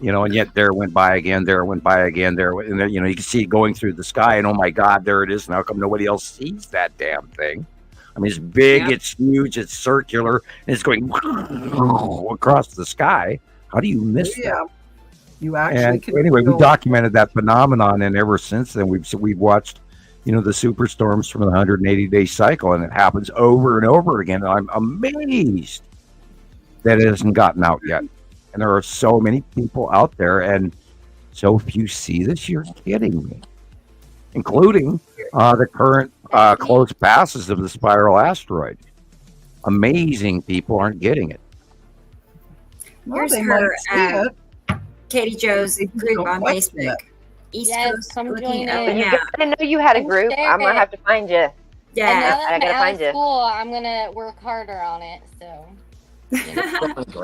and yet there it went by again, and then, you can see it going through the sky, and oh my God, there it is, and how come nobody else sees that damn thing? I mean, it's big, Yeah. it's huge, it's circular, and it's going across the sky. How do you miss that? Yeah. You actually And can anyway, we feel- documented that phenomenon, and ever since then, we've watched, the superstorms from the 180-day cycle, and it happens over and over again. And I'm amazed that it hasn't gotten out yet. And there are so many people out there, and so few see this. You're kidding me, including the current close passes of the spiral asteroid. Amazing people aren't getting it. Well, Here's they her, might see it. Katie Jo's They just group don't on question Facebook. it. East Yes, Coast come looking join up in. and You out. guys, I didn't know you had a group. Share I'm gonna it. have to find you. And Yeah. now that I I'm gotta out find of you. school, I'm gonna work harder on it. So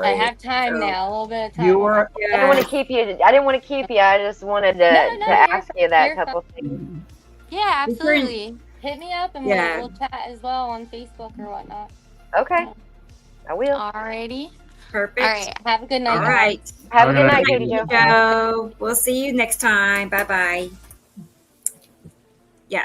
I have time now, a little bit of time. You were I didn't want to keep you. I didn't want to keep you. I just wanted to, No, to you're ask you that you're couple things. Yeah, absolutely. Hit me up and Yeah. we'll chat as well on Facebook or whatnot. Okay, I will. Alrighty. Perfect. All right. Have a good night. All guys. right. Have a good All night, right. Katie Katie Jo. Jo. We'll see you next time. Bye bye. Yeah.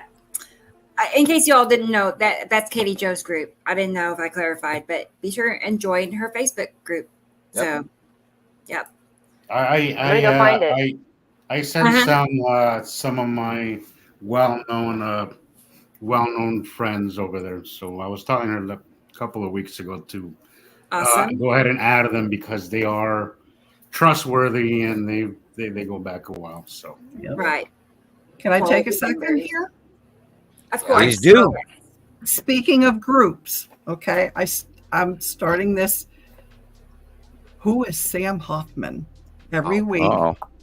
In case you all didn't know, that's Katie Jo's group. I didn't know if I clarified, but be sure and join her Facebook group. So, yep. I gonna go find it. I sent Uh-huh. some of my well-known friends over there. So I was telling her a couple of weeks ago to Awesome. go ahead and add them because they are trustworthy and they go back a while. So Right. Can I take a second here? Of course. Please do. Speaking of groups, okay, I'm starting this. Who is Sam Hoffman? Every week,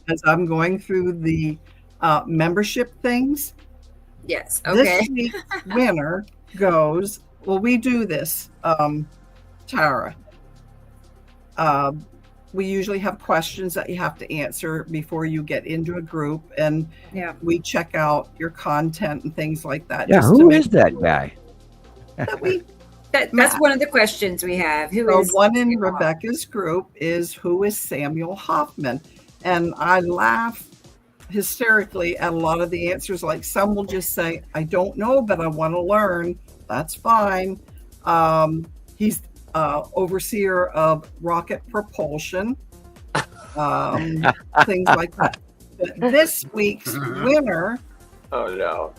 as I'm going through the membership things. Yes. Okay. This week's winner goes. Well, we do this, Tara. We usually have questions that you have to answer before you get into a group, and we check out your content and things like that. Yeah, who is that guy? That's one of the questions we have. Who is one in Rebecca's group is who is Samuel Hoffman? And I laugh hysterically at a lot of the answers. Like some will just say, I don't know, but I want to learn. That's fine. He's overseer of rocket propulsion, things like that. But this week's winner. Oh no.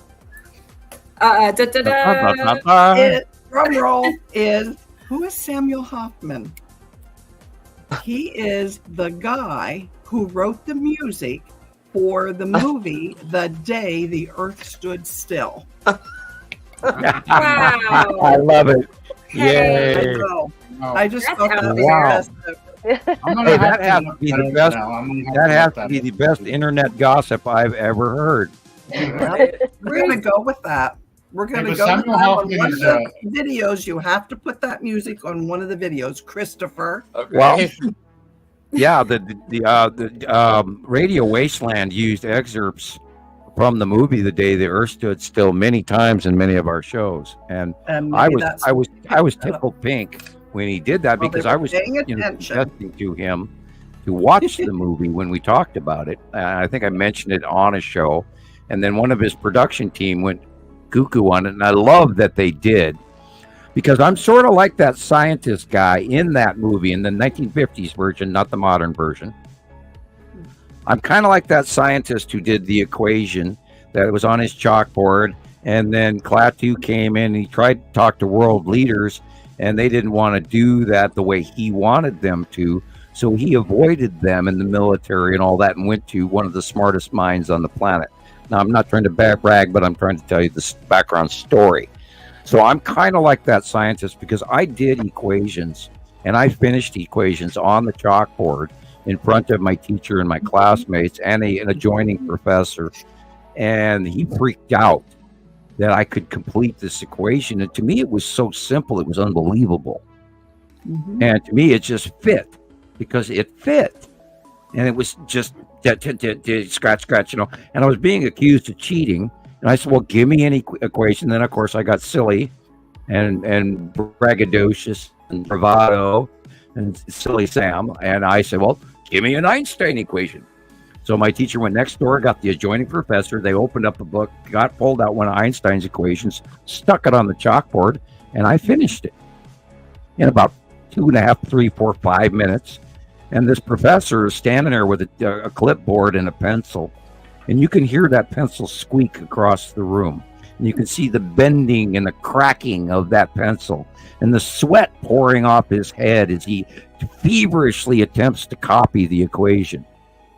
Drum roll is who is Samuel Hoffman? He is the guy who wrote the music for the movie The Day the Earth Stood Still. Wow. I love it. Yay. I just thought that was wow. Hey, that has to be the best. That has to be the best internet gossip I've ever heard. We're gonna go with that. We're gonna go with that. On one of the videos, you have to put that music on one of the videos, Christopher. Okay. Well, yeah, the Radio Wasteland used excerpts from the movie The Day the Earth Stood Still many times in many of our shows, and I was tickled pink when he did that, because I was suggesting to him to watch the movie when we talked about it. I think I mentioned it on a show, and then one of his production team went cuckoo on it, and I love that they did, because I'm sort of like that scientist guy in that movie, in the 1950s version, not the modern version. I'm kind of like that scientist who did the equation that was on his chalkboard, and then Klaatu came in and he tried to talk to world leaders, and they didn't want to do that the way he wanted them to, so he avoided them in the military and all that and went to one of the smartest minds on the planet. Now, I'm not trying to brag, but I'm trying to tell you this background story. So I'm kind of like that scientist, because I did equations, and I finished equations on the chalkboard in front of my teacher and my classmates and an adjoining professor, and he freaked out that I could complete this equation. And to me, it was so simple, it was unbelievable. Mm-hmm. And to me, it just fit, because it fit. And it was just scratch, you know. And I was being accused of cheating. And I said, well, give me an equation. Then, of course, I got silly and braggadocious and bravado and silly Sam. And I said, well, give me an Einstein equation. So my teacher went next door, got the adjoining professor. They opened up a book, pulled out one of Einstein's equations, stuck it on the chalkboard, and I finished it in about 2.5, 3, 4, 5 minutes. And this professor is standing there with a clipboard and a pencil, and you can hear that pencil squeak across the room. And you can see the bending and the cracking of that pencil, and the sweat pouring off his head as he feverishly attempts to copy the equation.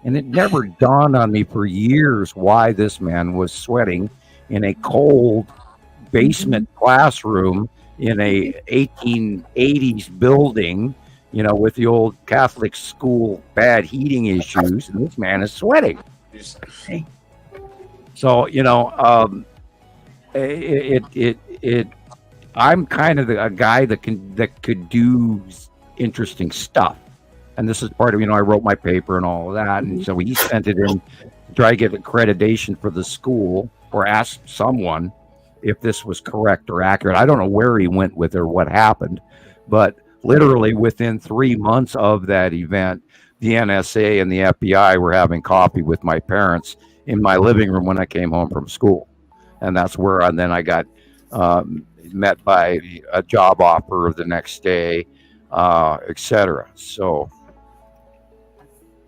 And it never dawned on me for years why this man was sweating in a cold basement classroom in a 1880s building, you know, with the old Catholic school bad heating issues, and this man is sweating. So, you know, I'm kind of a guy that could do interesting stuff. And this is part of, you know, I wrote my paper and all of that. And so he sent it in to try to get accreditation for the school, or asked someone if this was correct or accurate. I don't know where he went with it or what happened, but literally within 3 months of that event, the NSA and the FBI were having coffee with my parents in my living room when I came home from school. And that's where then I got met by a job offer the next day, etc. So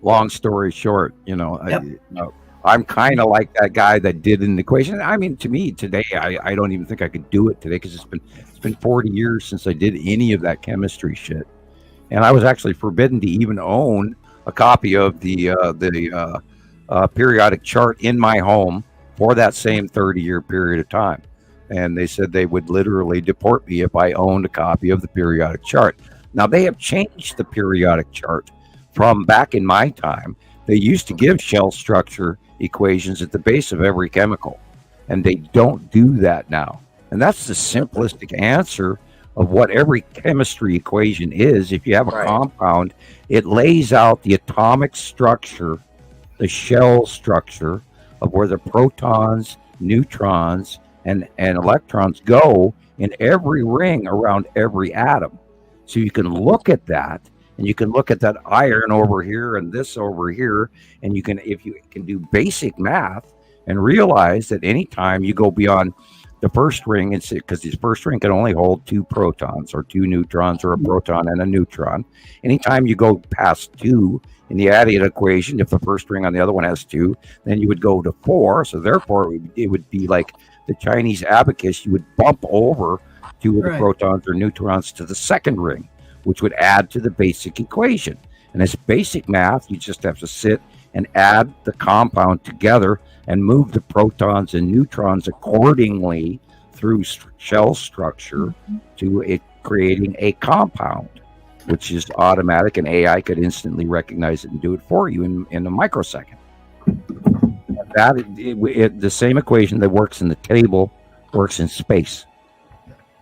long story short, you know, I'm kind of like that guy that did an equation. I mean, to me today, I don't even think I could do it today, because it's been 40 years since I did any of that chemistry shit. And I was actually forbidden to even own a copy of the periodic chart in my home for that same 30-year period of time. And they said they would literally deport me if I owned a copy of the periodic chart. Now, they have changed the periodic chart from back in my time. They used to give shell structure equations at the base of every chemical, and they don't do that now. And that's the simplistic answer of what every chemistry equation is. If you have a compound, it lays out the atomic structure, the shell structure of where the protons, neutrons, and electrons go in every ring around every atom. So you can look at that, and you can look at that iron over here and this over here, and you can, if you can do basic math and realize that anytime you go beyond the first ring, it's because this first ring can only hold 2 protons or 2 neutrons, or a proton and a neutron. Anytime you go past 2 in the additive equation, if the first ring on the other one has 2, then you would go to 4. So therefore, it would be like the Chinese abacus. You would bump over 2 of the protons or neutrons to the second ring, which would add to the basic equation. And as basic math, you just have to sit and add the compound together and move the protons and neutrons accordingly through shell structure to creating a compound, which is automatic, and AI could instantly recognize it and do it for you in a microsecond. The same equation that works in the table works in space.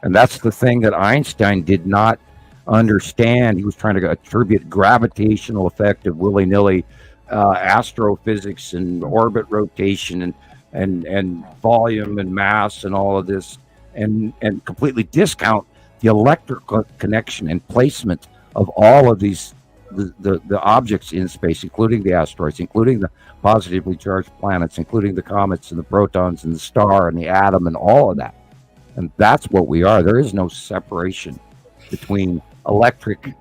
And that's the thing that Einstein did not understand. He was trying to attribute gravitational effect of willy-nilly astrophysics and orbit rotation and volume and mass and all of this, and completely discount the electrical connection and placement of all of these the objects in space, including the asteroids, including the positively charged planets, including the comets and the protons and the star and the atom and all of that. And that's what we are. There is no separation between electric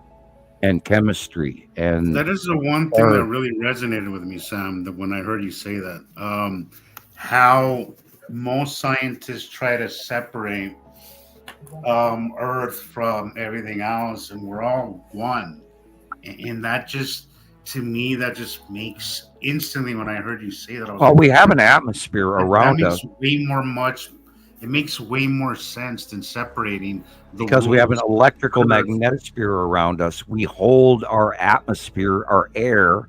and chemistry. And that is the one thing that really resonated with me, Sam, that when I heard you say that, how most scientists try to separate Earth from everything else, and we're all one. And that just, to me, that just makes instantly, when I heard you say that, we have an atmosphere around us. It makes way more sense than separating because we have an electrical magnetosphere around us. We hold our atmosphere, our air,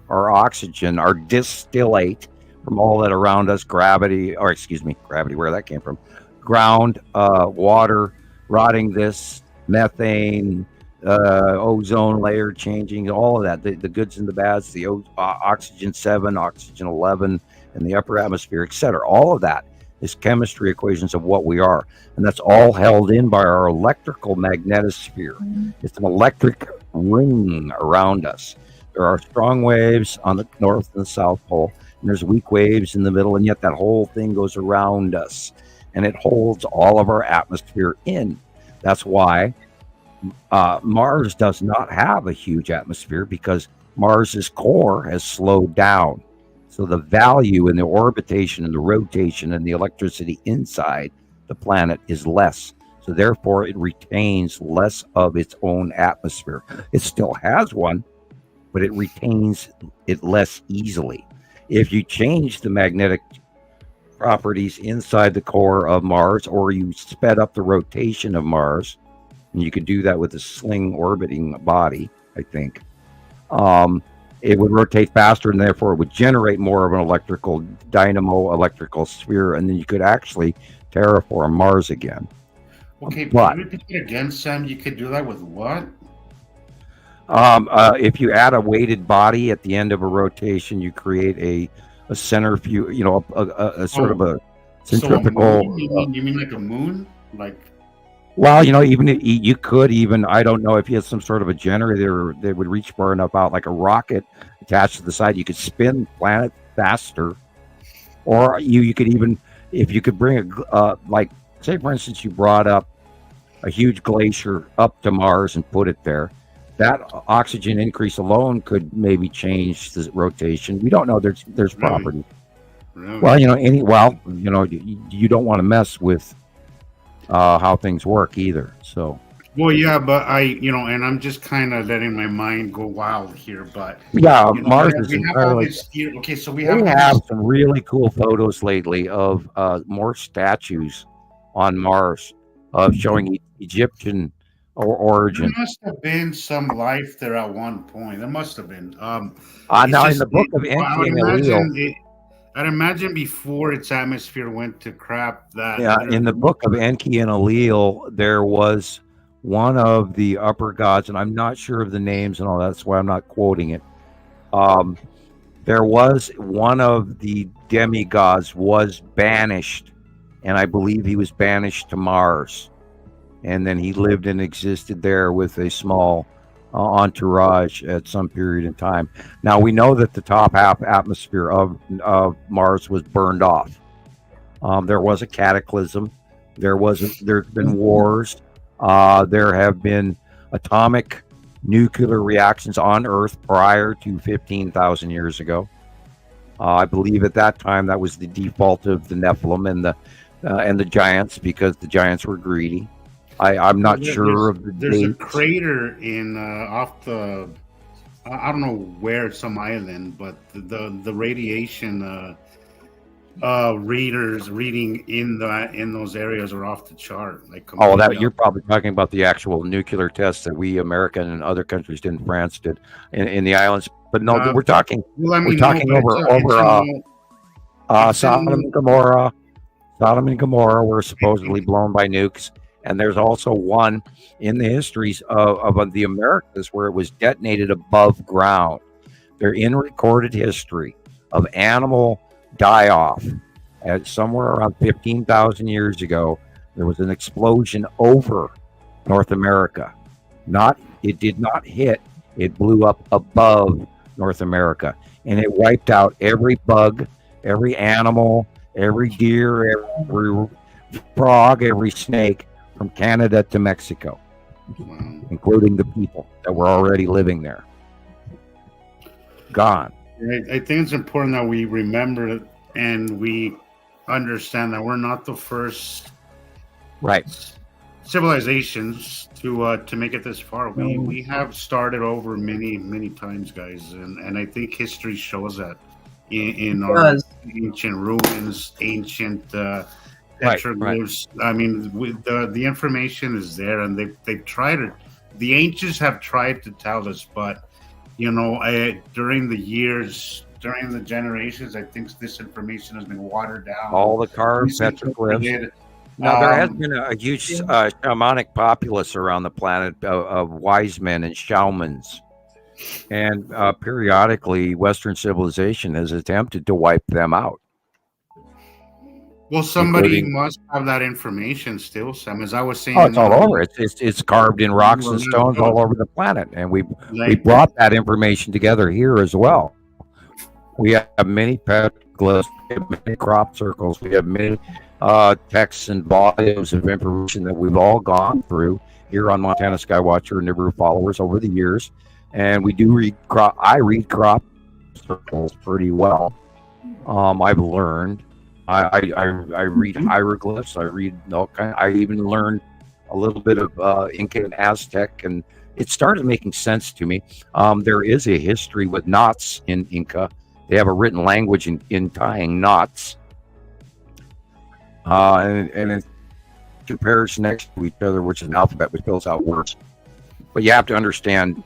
our oxygen, our distillate from all that around us, gravity, where that came from, ground, water, rotting this, methane, ozone layer changing, all of that, the goods and the bads, the oxygen 7, oxygen 11 in the upper atmosphere, etc. All of that is chemistry equations of what we are, and that's all held in by our electrical magnetosphere. It's an electric ring around us. There are strong waves on the north and the south pole, and there's weak waves in the middle, and yet that whole thing goes around us, and it holds all of our atmosphere in. That's why Mars does not have a huge atmosphere, because Mars's core has slowed down. So the value in the orbitation and the rotation and the electricity inside the planet is less. So therefore, it retains less of its own atmosphere. It still has one, but it retains it less easily. If you change the magnetic properties inside the core of Mars, or you sped up the rotation of Mars, and you could do that with a sling orbiting body, I think, it would rotate faster, and therefore it would generate more of an electrical dynamo, electrical sphere, and then you could actually terraform Mars again. Okay, but repeat it again, Sam. You could do that with what? If you add a weighted body at the end of a rotation, you create a centrifuge, a sort of a centrifugal. So you mean like a moon? Like. Well, even if you could even, I don't know, if you had some sort of a generator that would reach far enough out, like a rocket attached to the side, you could spin the planet faster. Or you could even, if you could bring like, say for instance, you brought up a huge glacier up to Mars and put it there. That oxygen increase alone could maybe change the rotation. We don't know. There's property. Really? Well, you don't want to mess with how things work either. So Well, yeah, but and I'm just kind of letting my mind go wild here. But yeah, Mars is we have all entirely. this here. Okay, so we We have have some really cool photos lately of more statues on Mars showing Egyptian origin. There must have been some life there at one point. There must have been. Now, in the book of Enki and Enlil, I'd imagine before its atmosphere went to crap. In the book of Enki and Enlil, there was one of the upper gods, and I'm not sure of the names and all that. That's why I'm not quoting it. There was one of the demigods was banished, and I believe he was banished to Mars. And then he lived and existed there with a small entourage at some period in time. Now, we know that the top half atmosphere of Mars was burned off. There was a cataclysm. There's been wars. There have been atomic nuclear reactions on Earth prior to 15,000 years ago. I believe at that time that was the default of the Nephilim and the giants, because the giants were greedy. I'm not sure of the There's dates. a crater in off the I don't know where, some island, but the radiation reading in those areas are off the chart. Like You're probably talking about the actual nuclear tests that we American and other countries did, and France did in the islands. But no, we're talking. We're talking over Sodom and Gomorrah. Sodom and Gomorrah were supposedly blown by nukes. And there's also one in the histories of the Americas where it was detonated above ground. They're in recorded history of animal die-off. At somewhere around 15,000 years ago, there was an explosion over North America. It did not hit. It blew up above North America. And it wiped out every bug, every animal, every deer, every frog, every snake, from Canada to Mexico, including the people that were already living there. Gone. I think it's important that we remember and we understand that we're not the first civilizations to make it this far. We have started over many times, guys, and I think history shows that in our ancient ruins, ancient petroglyphs. I mean, the information is there, and they've tried it. The ancients have tried to tell us, but during the years, during the generations, I think this information has been watered down. All the carved petroglyphs. Now, there has been a huge shamanic populace around the planet of wise men and shamans, and periodically, Western civilization has attempted to wipe them out. Well, somebody must have that information still, Sam. As I was saying, it's all over. It's carved in rocks and stones all over the planet, and we brought that information together here as well. We have many petroglyphs, we have many crop circles, we have many texts and volumes of information that we've all gone through here on Montana Skywatcher and Nibiru Followers over the years, and we do read crop. I read crop circles pretty well. I've learned. I read hieroglyphs. I read all kind. I even learned a little bit of Inca and Aztec, and it started making sense to me. There is a history with knots in Inca. They have a written language in tying knots, and it compares next to each other, which is an alphabet which spells out words. But you have to understand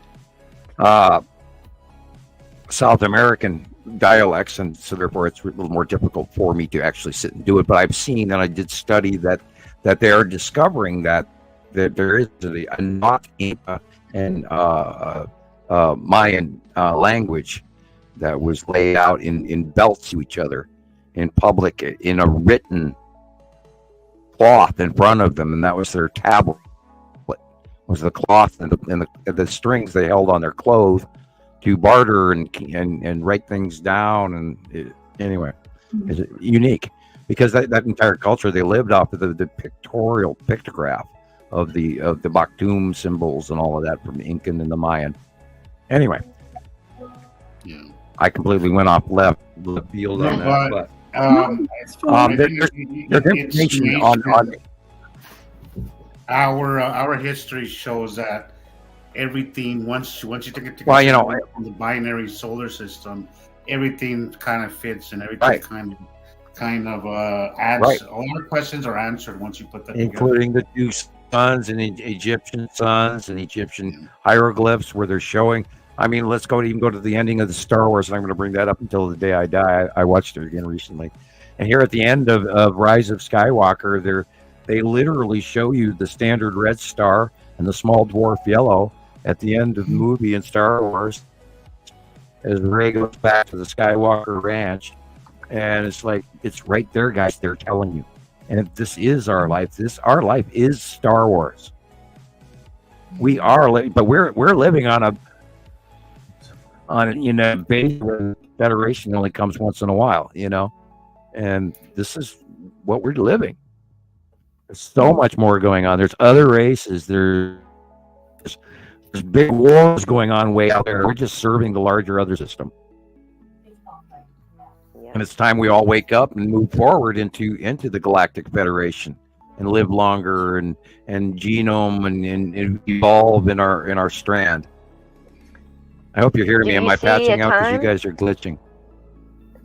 South American dialects, and so therefore it's a little more difficult for me to actually sit and do it. But I've seen, and I did study that they are discovering that there is a not Inca and Mayan language that was laid out in belts to each other in public in a written cloth in front of them, and that was their tablet. Was the cloth and the strings they held on their clothes to barter and write things down, and anyway, it's unique because that entire culture, they lived off of the pictograph of the Baktum symbols and all of that from the Incan and the Mayan. Anyway, I completely went off left field on that, but there's information on our history shows that everything once you take it to the binary solar system, everything kind of fits and everything kind of adds. A lot of questions are answered once you put that including together. the two suns and Egyptian suns and Egyptian hieroglyphs where they're showing. I mean, let's go to the ending of the Star Wars, and I'm going to bring that up until the day I die. I watched it again recently, and here at the end of Rise of Skywalker, they literally show you the standard red star and the small dwarf yellow at the end of the movie in Star Wars as Rey goes back to the Skywalker Ranch, and it's like it's right there, guys. They're telling you, and this is our life. Our life is Star Wars. We are, but we're living on a base where Federation only comes once in a while, and this is what we're living. There's so much more going on. There's other races. There's big wars going on way out there. We're just serving the larger other system. And it's time we all wake up and move forward into the Galactic Federation and live longer and genome and evolve in our strand. I hope you're hearing me. Am I patching out because you guys are glitching?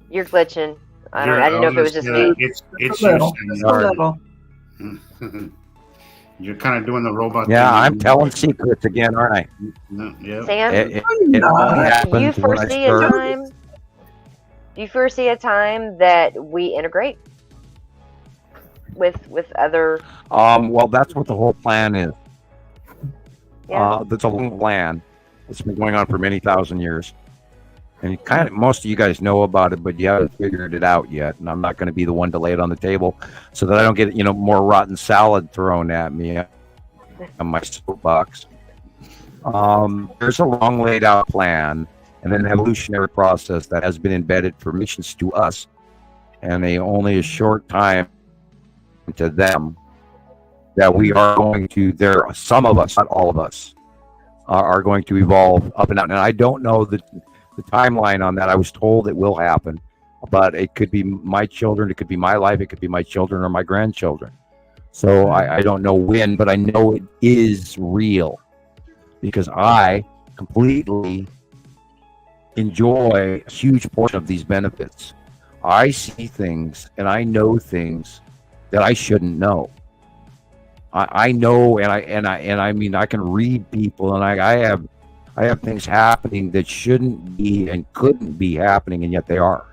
You're glitching. I didn't know if it was just me. It's a little. You're kind of doing the robot. Yeah, thing. I'm telling secrets again, aren't I? Yeah. Sam, do you foresee a time that we integrate with other? Well, that's what the whole plan is. Yeah. That's a long plan. It's been going on for many thousand years, and most of you guys know about it, but you haven't figured it out yet. And I'm not going to be the one to lay it on the table, so that I don't get more rotten salad thrown at me on my soapbox. There's a long laid out plan and an evolutionary process that has been embedded for missions to us, and only a short time to them that we are going to. Some of us, not all of us, are going to evolve up and out. And I don't know the timeline on that. I was told it will happen, but it could be my children, it could be my life, it could be my children or my grandchildren. So I don't know when, but I know it is real because I completely enjoy a huge portion of these benefits. I see things and I know things that I shouldn't know. I know, and I mean, I can read people, and I have things happening that shouldn't be and couldn't be happening, and yet they are.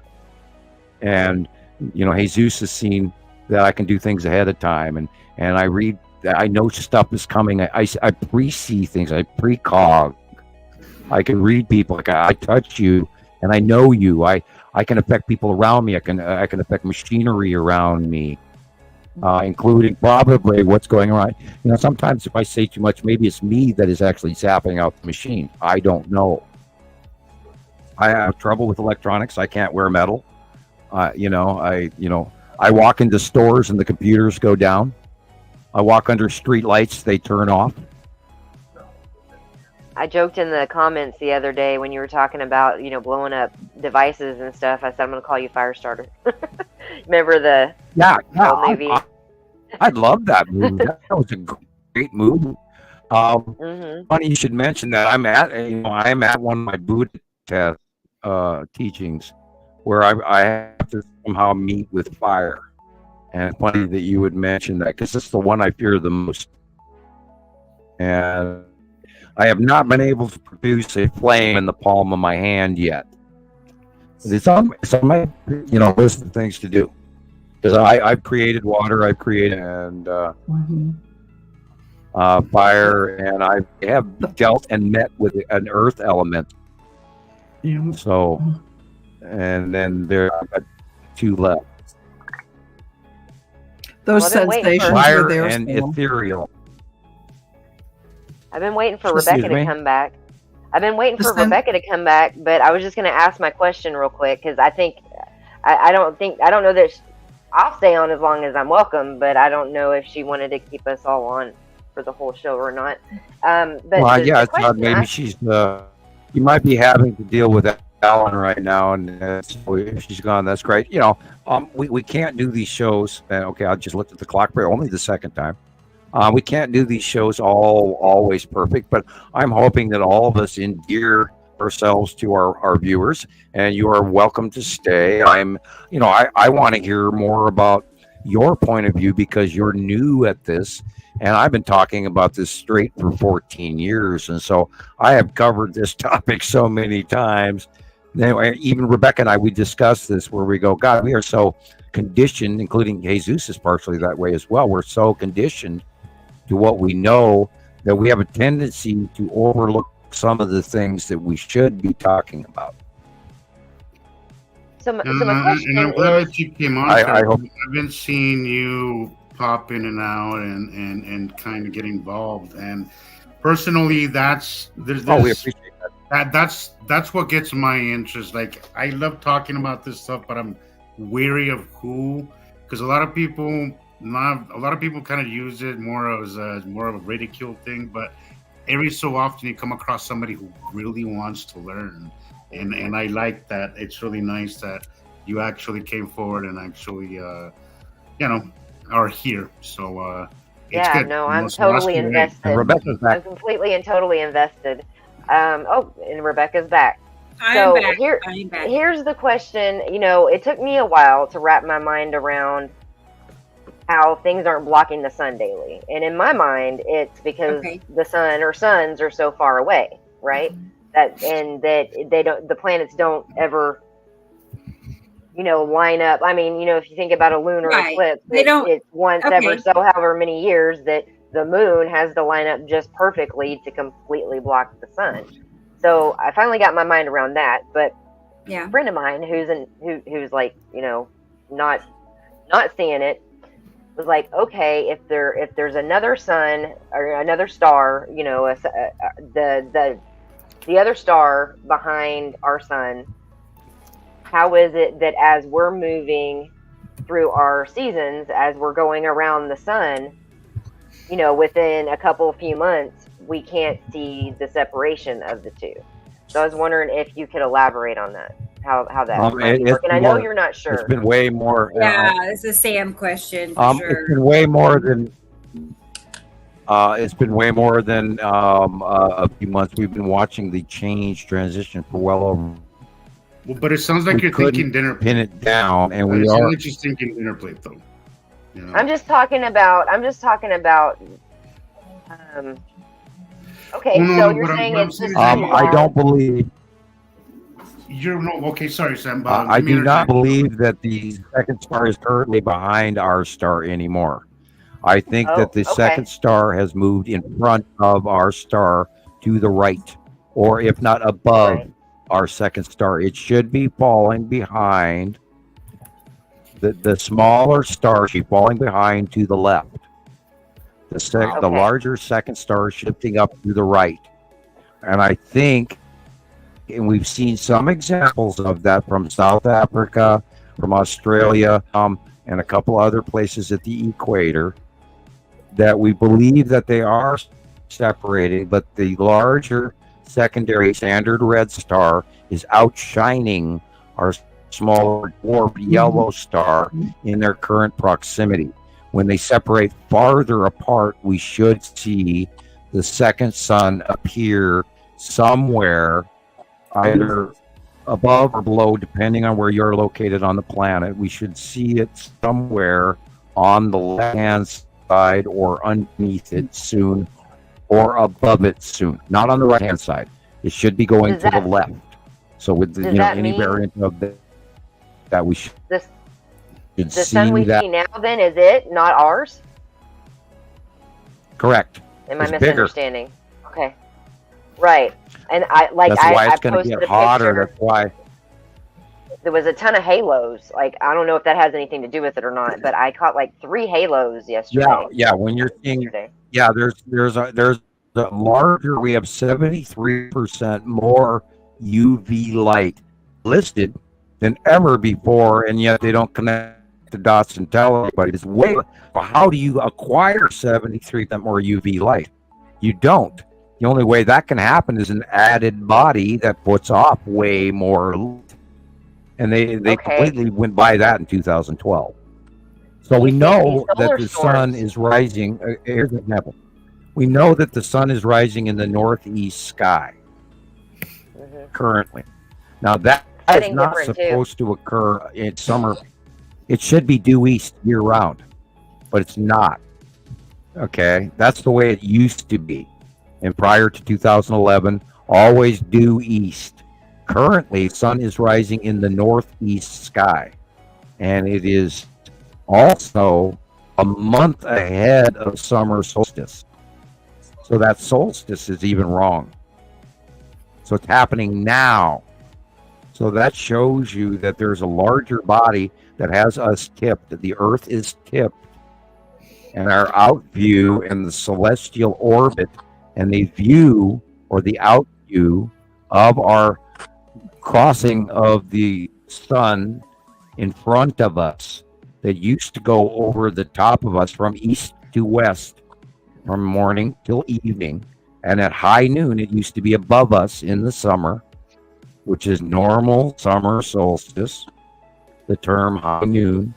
And Jesus has seen that I can do things ahead of time, and I read, I know stuff is coming. I pre-see things, I precog. I can read people, like I touch you, and I know you. I can affect people around me. I can affect machinery around me. Including probably what's going on. Sometimes if I say too much, maybe it's me that is actually zapping out the machine. I don't know. I have trouble with electronics. I can't wear metal. I walk into stores and the computers go down. I walk under street lights, they turn off. I joked in the comments the other day when you were talking about, blowing up devices and stuff. I said, I'm going to call you Firestarter. Remember the movie? I love that movie. That was a great movie. Funny you should mention that. I'm at one of my Buddha test teachings where I have to somehow meet with fire. And funny that you would mention that because it's the one I fear the most. And I have not been able to produce a flame in the palm of my hand yet. It's on my list of things to do. Because I've created water, I've created fire, and I have dealt and met with an earth element. Yeah. So, and then there are 2 left. Those sensations fire were there and ethereal. I've been waiting for Rebecca to come back. But I was just going to ask my question real quick because I don't know that I'll stay on as long as I'm welcome, but I don't know if she wanted to keep us all on for the whole show or not. But maybe she's. You might be having to deal with Alan right now, and so if she's gone, that's great. We can't do these shows. Okay, I just looked at the clock for only the second time. We can't do these shows always perfect, but I'm hoping that all of us endear ourselves to our viewers, and you are welcome to stay. I want to hear more about your point of view because you're new at this, and I've been talking about this straight for 14 years, and so I have covered this topic so many times. Anyway, even Rebecca and I, we discussed this where we go, God, we are so conditioned, including Jesus is partially that way as well. We're so conditioned to what we know that we have a tendency to overlook some of the things that we should be talking about. So my question I'm glad that you came on. I hope. I've been seeing you pop in and out and kind of get involved. And personally, there's we appreciate that. That's what gets my interest. Like, I love talking about this stuff, but I'm wary of who, because a lot of people kind of use it more as more of a ridicule thing. But every so often you come across somebody who really wants to learn, and I like that. It's really nice that you actually came forward and actually are here. So it's good. No, I'm totally invested. And Rebecca's back. I'm completely and totally invested. And Rebecca's back. I'm back. Here's the question. It took me a while to wrap my mind around how things aren't blocking the sun daily. And in my mind, it's because the sun or suns are so far away, right? That the planets don't ever, line up. I mean, if you think about a lunar eclipse, it's once ever so however many years that the moon has to line up just perfectly to completely block the sun. So I finally got my mind around that. But a friend of mine who's like, not seeing it, was like, okay, if there's another sun or another star, the other star behind our sun, how is it that as we're moving through our seasons, as we're going around the sun, within a few months, we can't see the separation of the two? So I was wondering if you could elaborate on that, how that might work. And I know you're not sure. It's been way more. Yeah, it's a Sam question for sure. It's been way more than. It's been way more than a few months. We've been watching the transition for well over. Well, but it sounds like you're thinking dinner plate. Pin it down, and we are. are. Like just thinking dinner plate, though. I'm just talking about. Okay, so you're saying it's just. I don't believe. Okay, sorry, Sam. I do not believe that the second star is currently behind our star anymore. I think that the second star has moved in front of our star to the right, or if not above our second star. It should be falling behind the smaller star. Should be falling behind to the left. The larger second star is shifting up to the right. And I think, and we've seen some examples of that from South Africa, from Australia, and a couple other places at the equator, that we believe that they are separating, but the larger secondary standard red star is outshining our smaller dwarf yellow star in their current proximity. When they separate farther apart, we should see the second sun appear somewhere, either above or below, depending on where you're located on the planet. We should see it somewhere on the left-hand side or underneath it soon, or above it soon. Not on the right-hand side. It should be going to the left. So with any variant of that we should. The sun we see now, then, is it not ours? Correct. Am I misunderstanding? Bigger. Okay. Right. And that's why it's going to get hotter. That's why there was a ton of halos. Like, I don't know if that has anything to do with it or not, but I caught like 3 halos yesterday. Yeah. When you're seeing, there's a larger. We have 73% more UV light listed than ever before, and yet they don't connect the dots and tell anybody. It's way. How do you acquire 73% more UV light? You don't. The only way that can happen is an added body that puts off way more light. And they completely went by that in 2012. So we You can't see know that solar the sun storms. is rising. Here's an example. We know that the sun is rising in the northeast sky currently. Now that is Setting not different, too. supposed to occur in summer. It should be due east year round, but it's not. Okay, that's the way it used to be. And prior to 2011, always due east. Currently, sun is rising in the northeast sky, and it is also a month ahead of summer solstice. So that solstice is even wrong. So it's happening now. So that shows you that there's a larger body that has us tipped. The Earth is tipped, and our out view and the celestial orbit and the view or the out view of our crossing of the sun in front of us that used to go over the top of us from east to west from morning till evening, and at high noon it used to be above us in the summer, which is normal summer solstice. The term high noon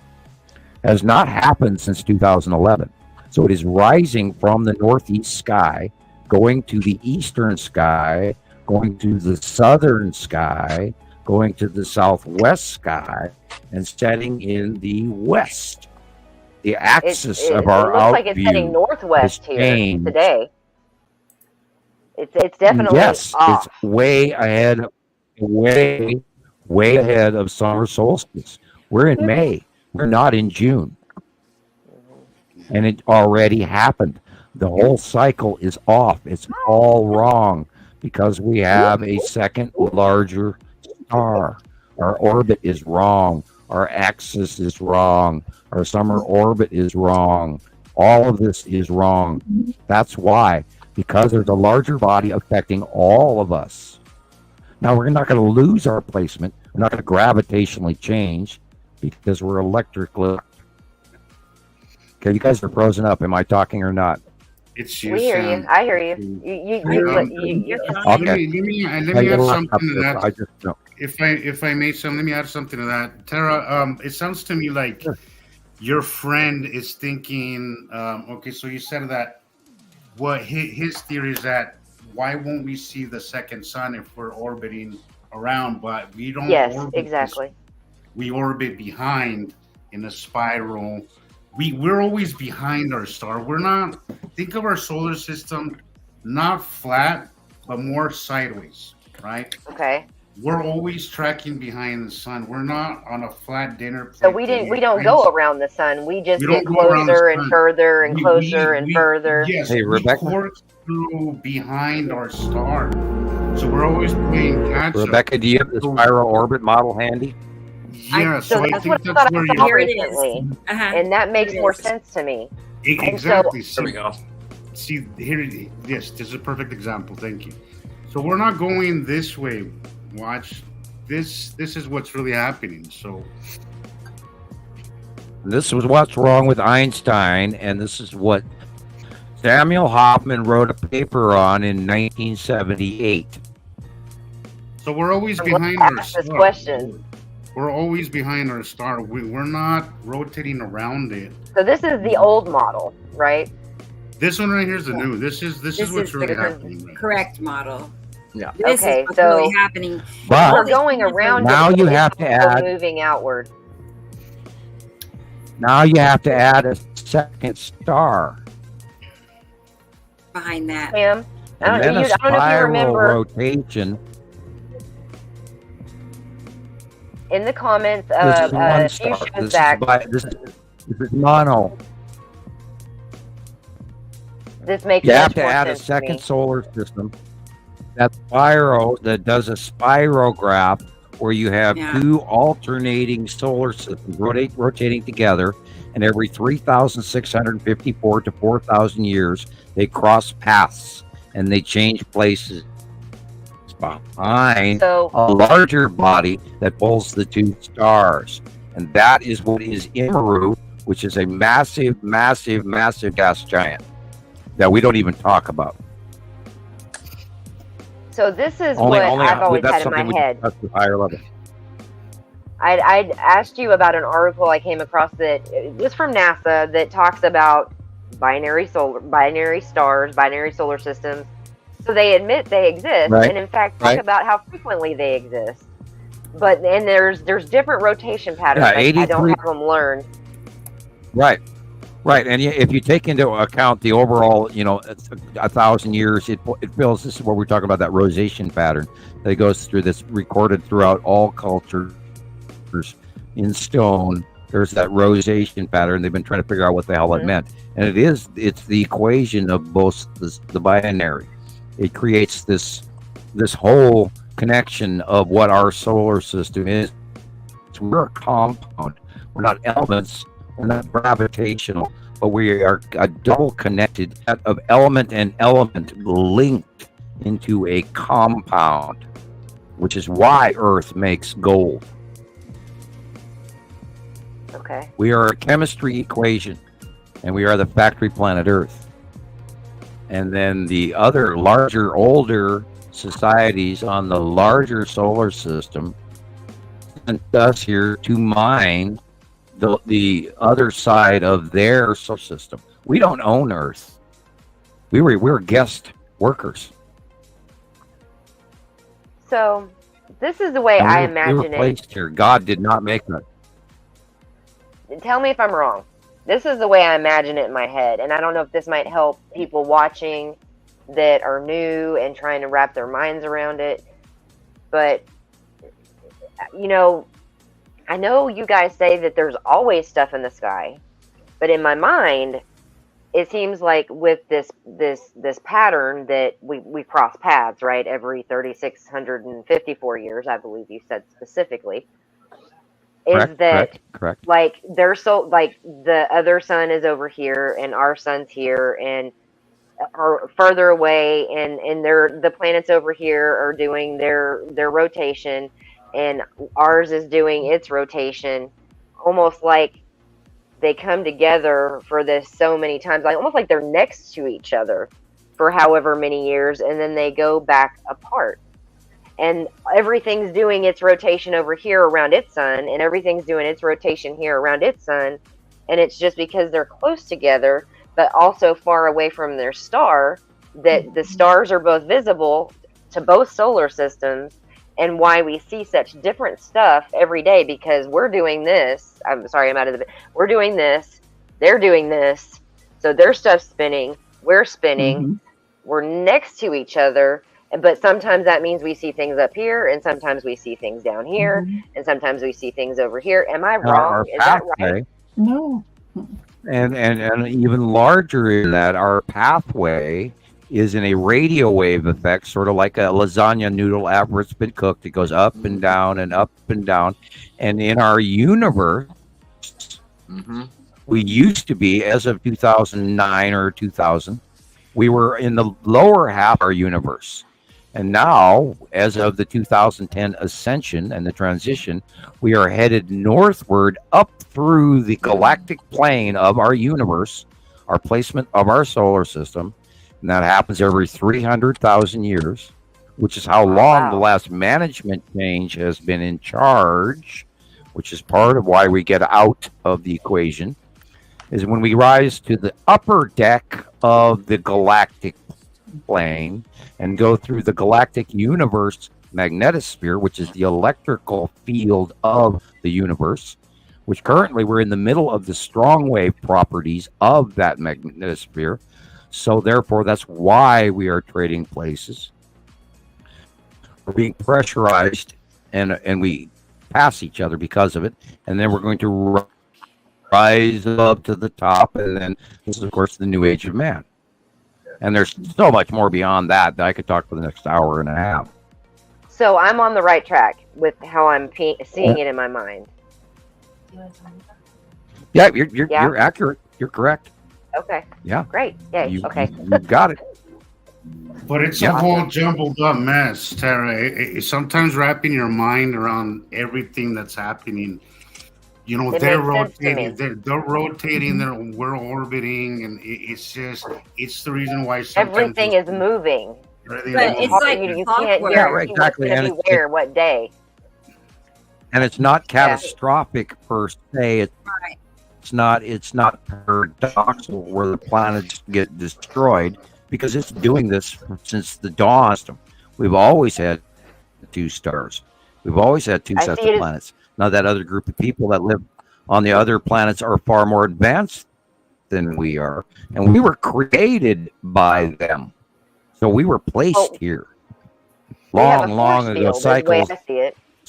has not happened since 2011. So it is rising from the northeast sky, going to the eastern sky, going to the southern sky, going to the southwest sky, and setting in the west. The axis of our it looks like it's outview heading northwest has here changed. today. It's definitely Yes, off. it's way ahead, way ahead of summer solstice. We're in May. We're not in June. And it already happened. The whole cycle is off. It's all wrong because we have a second larger star. Our orbit is wrong. Our axis is wrong. Our summer orbit is wrong. All of this is wrong. That's why. Because there's a larger body affecting all of us. Now, we're not going to lose our placement. We're not going to gravitationally change because we're electrically. Okay, you guys are frozen up. Am I talking or not? It's We hear you. I hear you. You're fine. Okay. Let me I add get a lot something up to there, that. I just know. If I may, let me add something to that. Tara, it sounds to me like your friend is thinking. Okay, so you said that. What his theory is that why won't we see the second sun if we're orbiting around, but we don't. Yes, orbit exactly. we orbit behind in a spiral. We're always behind our star. We're not. Think of our solar system not flat, but more sideways, right? Okay. We're always tracking behind the sun. We're not on a flat dinner plate. So we don't go around the sun. We just get closer and further and closer and further. Yes, Hey, Rebecca. we course through behind our star. So we're always playing catch up. Rebecca, do you have the spiral orbit model handy? Yeah, So so I that's think what I that's thought where I saw you're. recently, and that makes more sense to me. Exactly. There we go. See here. Yes, this is a perfect example. Thank you. So we're not going this way. Watch. This is what's really happening. So This was what's wrong with Einstein, and this is what Samuel Hoffman wrote a paper on in 1978. so we're always So behind let's our ask this star. question. We're always behind our star. We're not rotating around it. So this is the old model, right? This one right here is the new. This is what's the really happening. Right? correct model. Yeah. This Okay, is what's so- really happening. But We're going around. now it, you but have it's to also add- moving outward. Now you have to add a second star. behind that. Sam, I And don't, then a I don't know if you spiral remember rotation. in the comments This of is one a few star. shows back. This is mono. This makes You much have to more add a sense to second me. solar system that does a spirograph where you have Yeah. two alternating solar systems rotating together, and every 3,654 to 4,000 years they cross paths and they change places behind So a larger body that pulls the two stars. And that is what is Immeru, which is a massive, massive, massive gas giant that we don't even talk about. this is what I've always that's had in something my we head. discuss at higher level. I'd asked you about an article I came across that it was from NASA that talks about binary stars, binary solar systems. So they admit they exist, Right. and in fact talk about how frequently they exist. But and there's different rotation patterns. Yeah, I don't 83 have them learned. Right. Right. And if you take into account the overall, 1,000 years, it feels, this is what we're talking about, that rotation pattern that goes through this, recorded throughout all cultures in stone. There's that rotation pattern. They've been trying to figure out what the hell it meant. And it's the equation of both the binary. It creates this whole connection of what our solar system is. So we're a compound. We're not elements. We're not gravitational, but we are a double connected set of element and element linked into a compound, which is why Earth makes gold. Okay. We are a chemistry equation, and we are the factory planet Earth. And then the other larger, older societies on the larger solar system sent us here to mine the other side of their solar system. We don't own Earth. We're guest workers. So this is the way And I we imagine were placed here. God did not make us. it. Tell me if I'm wrong. This is the way I imagine it in my head, and I don't know if this might help people watching that are new and trying to wrap their minds around it. But I know you guys say that there's always stuff in the sky, but in my mind, it seems like with this pattern that we cross paths, right? Every 3,654 years, I believe you said specifically, Correct. like they're so like the other sun is over here and our sun's here and are further away, and the planets over here are doing their rotation, and ours is doing its rotation, almost like they come together for this so many times, like almost like they're next to each other for however many years, and then they go back apart. And everything's doing its rotation over here around its sun, and everything's doing its rotation here around its sun, and it's just because they're close together, but also far away from their star, that the stars are both visible to both solar systems, and why we see such different stuff every day, because we're doing this. I'm sorry, I'm out of the. We're doing this. They're doing this. So their stuff's spinning. We're spinning. We're next to each other. But sometimes that means we see things up here, and sometimes we see things down here, and sometimes we see things over here. Am I wrong? Is that right? No. And even larger in that, our pathway is in a radio wave effect, sort of like a lasagna noodle after it's been cooked. It goes up and down and up and down. And in our universe, we used to be, as of 2009 or 2000, we were in the lower half of our universe. And now, as of the 2010 ascension and the transition, we are headed northward up through the galactic plane of our universe, our placement of our solar system. And that happens every 300,000 years, which is how long the last management change has been in charge, which is part of why we get out of the equation, is when we rise to the upper deck of the galactic plane and go through the galactic universe magnetosphere, which is the electrical field of the universe, which currently we're in the middle of the strong wave properties of that magnetosphere. So therefore, that's why we are trading places. We're being pressurized, and we pass each other because of it. And then we're going to rise up to the top. And then this is, of course, the new age of man. And there's so much more beyond that I could talk for the next hour and a half. So I'm on the right track with how I'm seeing it in my mind. Yeah, you're accurate. You're correct. Okay. Yeah. Great. Yay. Okay. You got it. But it's a whole jumbled up mess, Tara. Sometimes wrapping your mind around everything that's happening. They're rotating. They're rotating. We're orbiting, and it's the reason why everything is moving. But it's like you can't right, exactly. What's where, what day. and it's not catastrophic per se. It's not paradoxical where the planets get destroyed, because it's doing this since the dawn. We've always had 2 stars. We've always had 2 sets of planets. Now that other group of people that live on the other planets are far more advanced than we are, and we were created by them. So we were placed here long ago. Cycles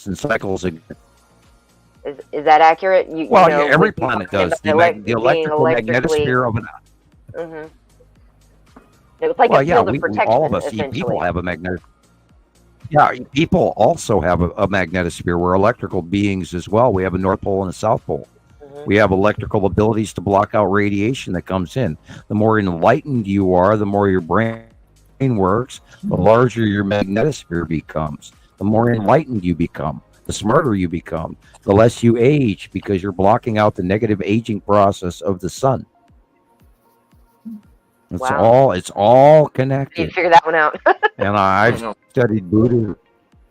and cycles. Is that accurate? Every planet does. The electrical magnetosphere of an. It's like a field of protection. All of us people have a magnetic. Yeah, people also have a magnetosphere. We're electrical beings as well. We have a North Pole and a South Pole. We have electrical abilities to block out radiation that comes in. The more enlightened you are, the more your brain works, the larger your magnetosphere becomes. The more enlightened you become, the smarter you become, the less you age, because you're blocking out the negative aging process of the sun. It's all connected. You figure that one out. And I've studied Buddhism.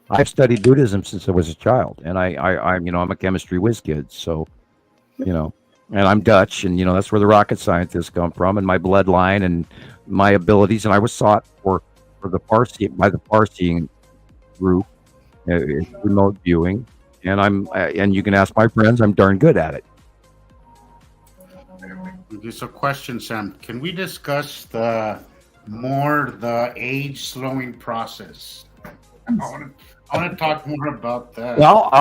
I've studied Buddhism since I was a child, and I'm a chemistry whiz kid, so and I'm Dutch, and that's where the rocket scientists come from, and my bloodline and my abilities, and I was sought for the Parsi by the Parsi group, remote viewing, and you can ask my friends, I'm darn good at it. There's a question, Sam. Can we discuss the age slowing process? I want to talk more about that. Well,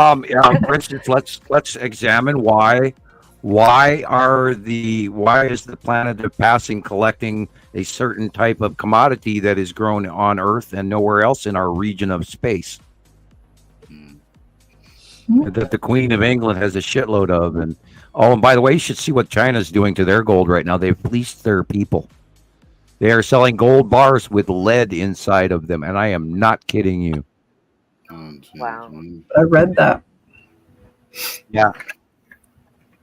for instance, let's examine why is the planet of passing collecting a certain type of commodity that is grown on Earth and nowhere else in our region of space, that the Queen of England has a shitload of. And by the way, you should see what China's doing to their gold right now. They've fleeced their people. They are selling gold bars with lead inside of them, and I am not kidding you. Wow. I read that. Yeah.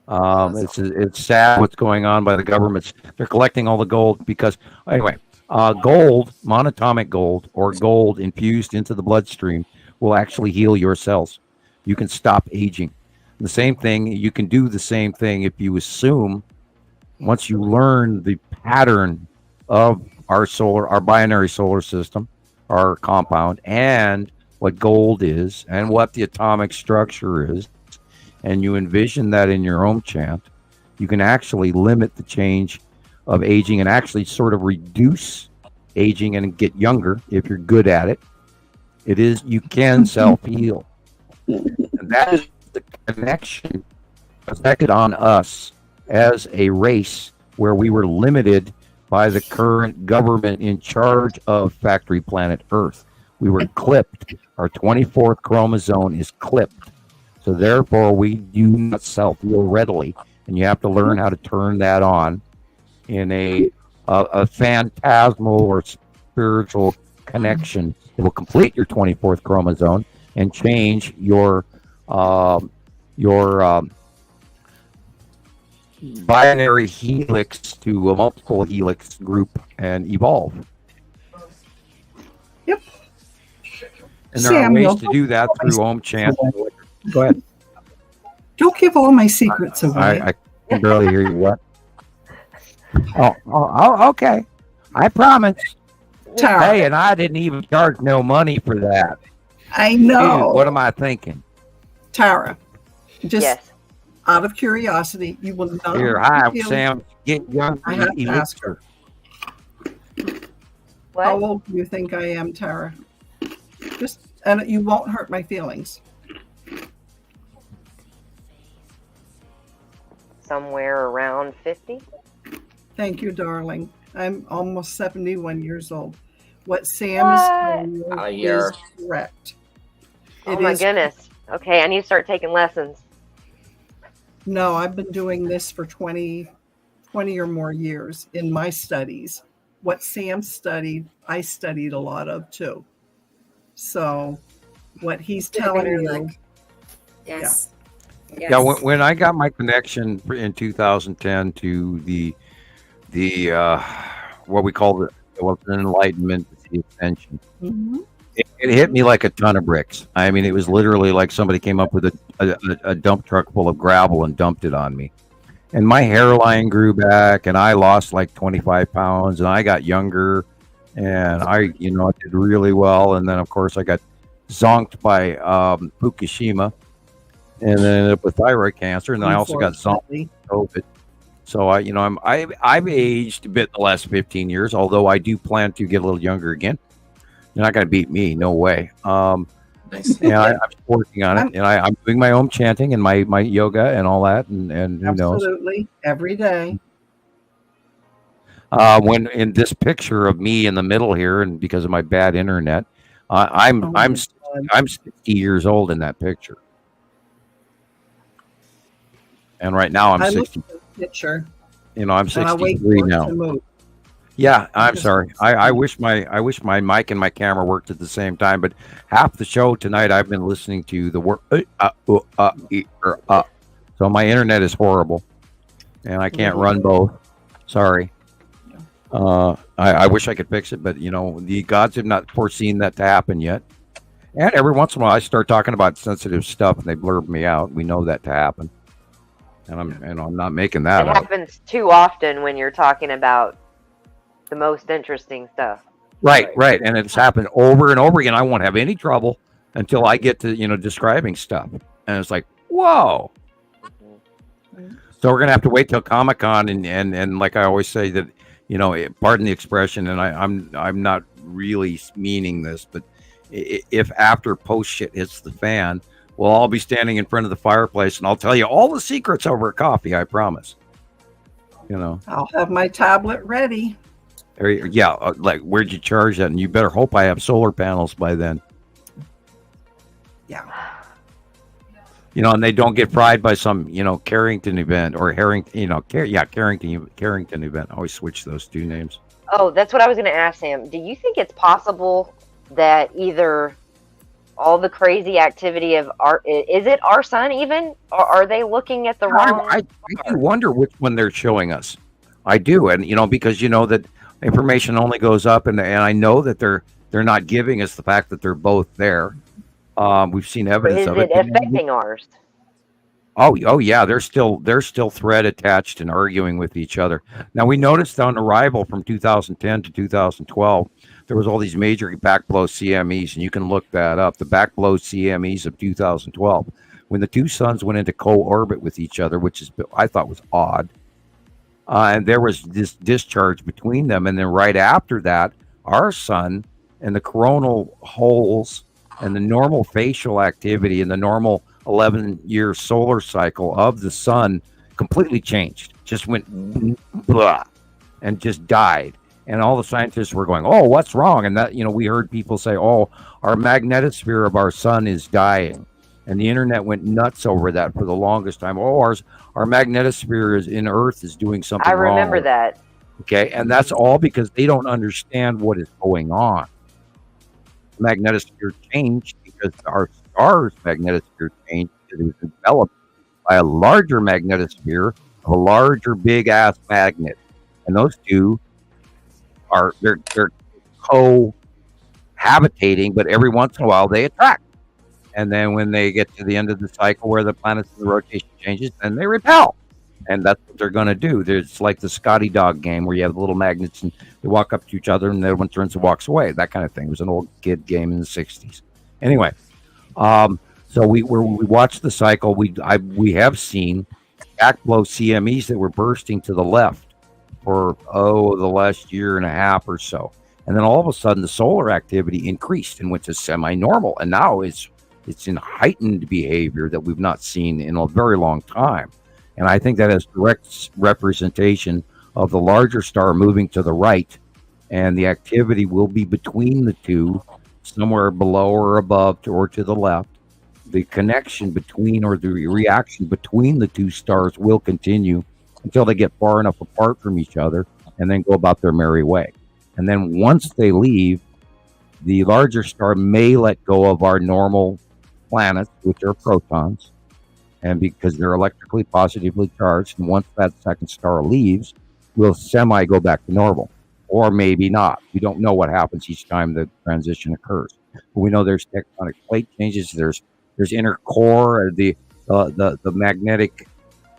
It's sad what's going on by the governments. They're collecting all the gold because, anyway, gold, monatomic gold, or gold infused into the bloodstream will actually heal your cells. You can stop aging. The same thing, you can do the same thing if you assume, once you learn the pattern of our binary solar system, our compound, and what gold is, and what the atomic structure is, and you envision that in your own chant, you can actually limit the change of aging and actually sort of reduce aging and get younger if you're good at it. You can self-heal. And that is the connection affected on us as a race, where we were limited by the current government in charge of factory planet Earth. We were clipped. Our 24th chromosome is clipped. So therefore, we do not self-heal readily. And you have to learn how to turn that on in a phantasmal or spiritual connection that will complete your 24th chromosome and change your binary helix to a multiple helix group and evolve. Yep. And there are ways to do that through Om Chant. Go ahead. Don't give all my secrets away. I can barely hear you. What? Oh, okay. I promise. Tara. Hey, and I didn't even charge no money for that. I know. Dude, what am I thinking? Tara, just out of curiosity, you will not. Here, hi, Sam. Get young. I have to ask her. What? How old do you think I am, Tara? And you won't hurt my feelings. Somewhere around 50. Thank you, darling. I'm almost 71 years old. What Sam is telling you is correct. Oh my goodness. Okay, I need to start taking lessons. No, I've been doing this for 20 or more years in my studies. What Sam studied, I studied a lot of too. So what he's telling you. Yes. Yeah, when I got my connection in 2010 to the what we call the enlightenment, the ascension, It hit me like a ton of bricks. I mean, it was literally like somebody came up with a dump truck full of gravel and dumped it on me. And my hairline grew back, and I lost like 25 pounds, and I got younger, and I did really well. And then, of course, I got zonked by Fukushima, and then ended up with thyroid cancer, and then I also got zonked with COVID. So I've aged a bit in the last 15 years, although I do plan to get a little younger again. You're not going to beat me, no way. Nice. Yeah, I'm working on it, and I'm doing my own chanting and my yoga and all that, and who knows? Absolutely, every day. When in this picture of me in the middle here, and because of my bad internet, I'm 60 years old in that picture, and right now I'm 60. Picture. I'm 63 now. Yeah, I'm sorry. I wish my mic and my camera worked at the same time, but half the show tonight I've been listening to the word so my internet is horrible, and I can't run both. Sorry. I wish I could fix it, but the gods have not foreseen that to happen yet. And every once in a while I start talking about sensitive stuff and they blurb me out. We know that to happen, and I'm not making that It up. happens too often when you're talking about the most interesting stuff. Right. And it's happened over and over again. I won't have any trouble until I get to, describing stuff. And it's like, whoa. So we're going to have to wait till Comic-Con and like I always say that, pardon the expression, and I'm not really meaning this, but if after post shit hits the fan, we'll all be standing in front of the fireplace and I'll tell you all the secrets over coffee, I promise. I'll have my tablet ready. Yeah, like where'd you charge that? And you better hope I have solar panels by then. Yeah. And they don't get fried by some, Carrington event or Carrington event. I always switch those two names. Oh, that's what I was going to ask Sam. Do you think it's possible that either all the crazy activity of is it our sun even? Or are they looking at the wrong? I do wonder which one they're showing us. I do. And, because that information only goes up, and I know that they're not giving us the fact that they're both there. We've seen evidence of it. Is it affecting ours? Oh yeah, they're still thread attached and arguing with each other. Now we noticed on arrival from 2010 to 2012, there was all these major backblow CMEs, and you can look that up. The backblow CMEs of 2012, when the two suns went into co-orbit with each other, which I thought was odd. And there was this discharge between them. And then right after that, our sun and the coronal holes and the normal facial activity and the normal 11-year solar cycle of the sun completely changed. Just went blah and just died. And all the scientists were going, oh, what's wrong? And that, we heard people say, oh, our magnetosphere of our sun is dying. And the internet went nuts over that for the longest time. Oh, our magnetosphere in Earth is doing something wrong. I remember that. Okay, and that's all because they don't understand what is going on. The magnetosphere changed because our star's magnetosphere changed because it was enveloped by a larger magnetosphere of a larger big-ass magnet. And those two they're cohabitating, but every once in a while they attract. And then when they get to the end of the cycle where the planets and the rotation changes, then they repel. And that's what they're going to do. It's like the Scotty dog game where you have little magnets and they walk up to each other and the other one turns and walks away. That kind of thing. It was an old kid game in the 60s. Anyway, so we watched the cycle. We have seen backblow CMEs that were bursting to the left for, the last year and a half or so. And then all of a sudden the solar activity increased and went to semi-normal. And now it's in heightened behavior that we've not seen in a very long time. And I think that is direct representation of the larger star moving to the right, and the activity will be between the two, somewhere below or above or to the left. The connection between or the reaction between the two stars will continue until they get far enough apart from each other and then go about their merry way. And then once they leave, the larger star may let go of our normal planets, which are protons, and because they're electrically positively charged, and once that second star leaves, we'll go back to normal, or maybe not. We don't know what happens each time the transition occurs. We know there's tectonic plate changes. There's inner core, the magnetic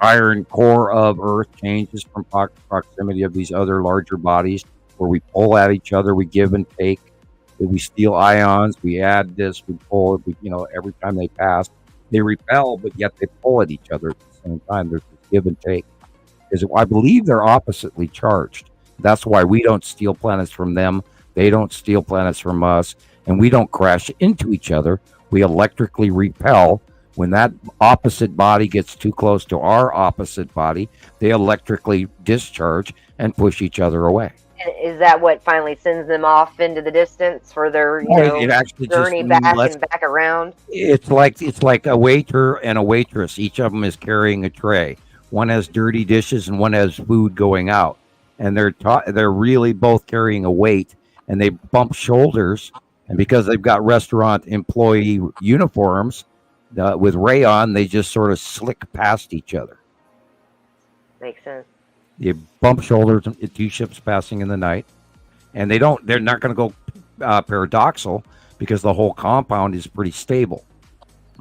iron core of Earth changes from proximity of these other larger bodies, where we pull at each other, we give and take. We steal ions, we add this, we pull it. Every time they pass, they repel, but yet they pull at each other at the same time. There's this give and take. Because I believe they're oppositely charged. That's why we don't steal planets from them. They don't steal planets from us, and we don't crash into each other. We electrically repel. When that opposite body gets too close to our opposite body, they electrically discharge and push each other away. Is that what finally sends them off into the distance for their it actually journey just back lets- and back around? It's like a waiter and a waitress. Each of them is carrying a tray. One has dirty dishes and one has food going out, and they're really both carrying a weight, and they bump shoulders. And because they've got restaurant employee uniforms with rayon, they just sort of slick past each other. Makes sense. You bump shoulders at two ships passing in the night, and they're not going to go paradoxal because the whole compound is pretty stable.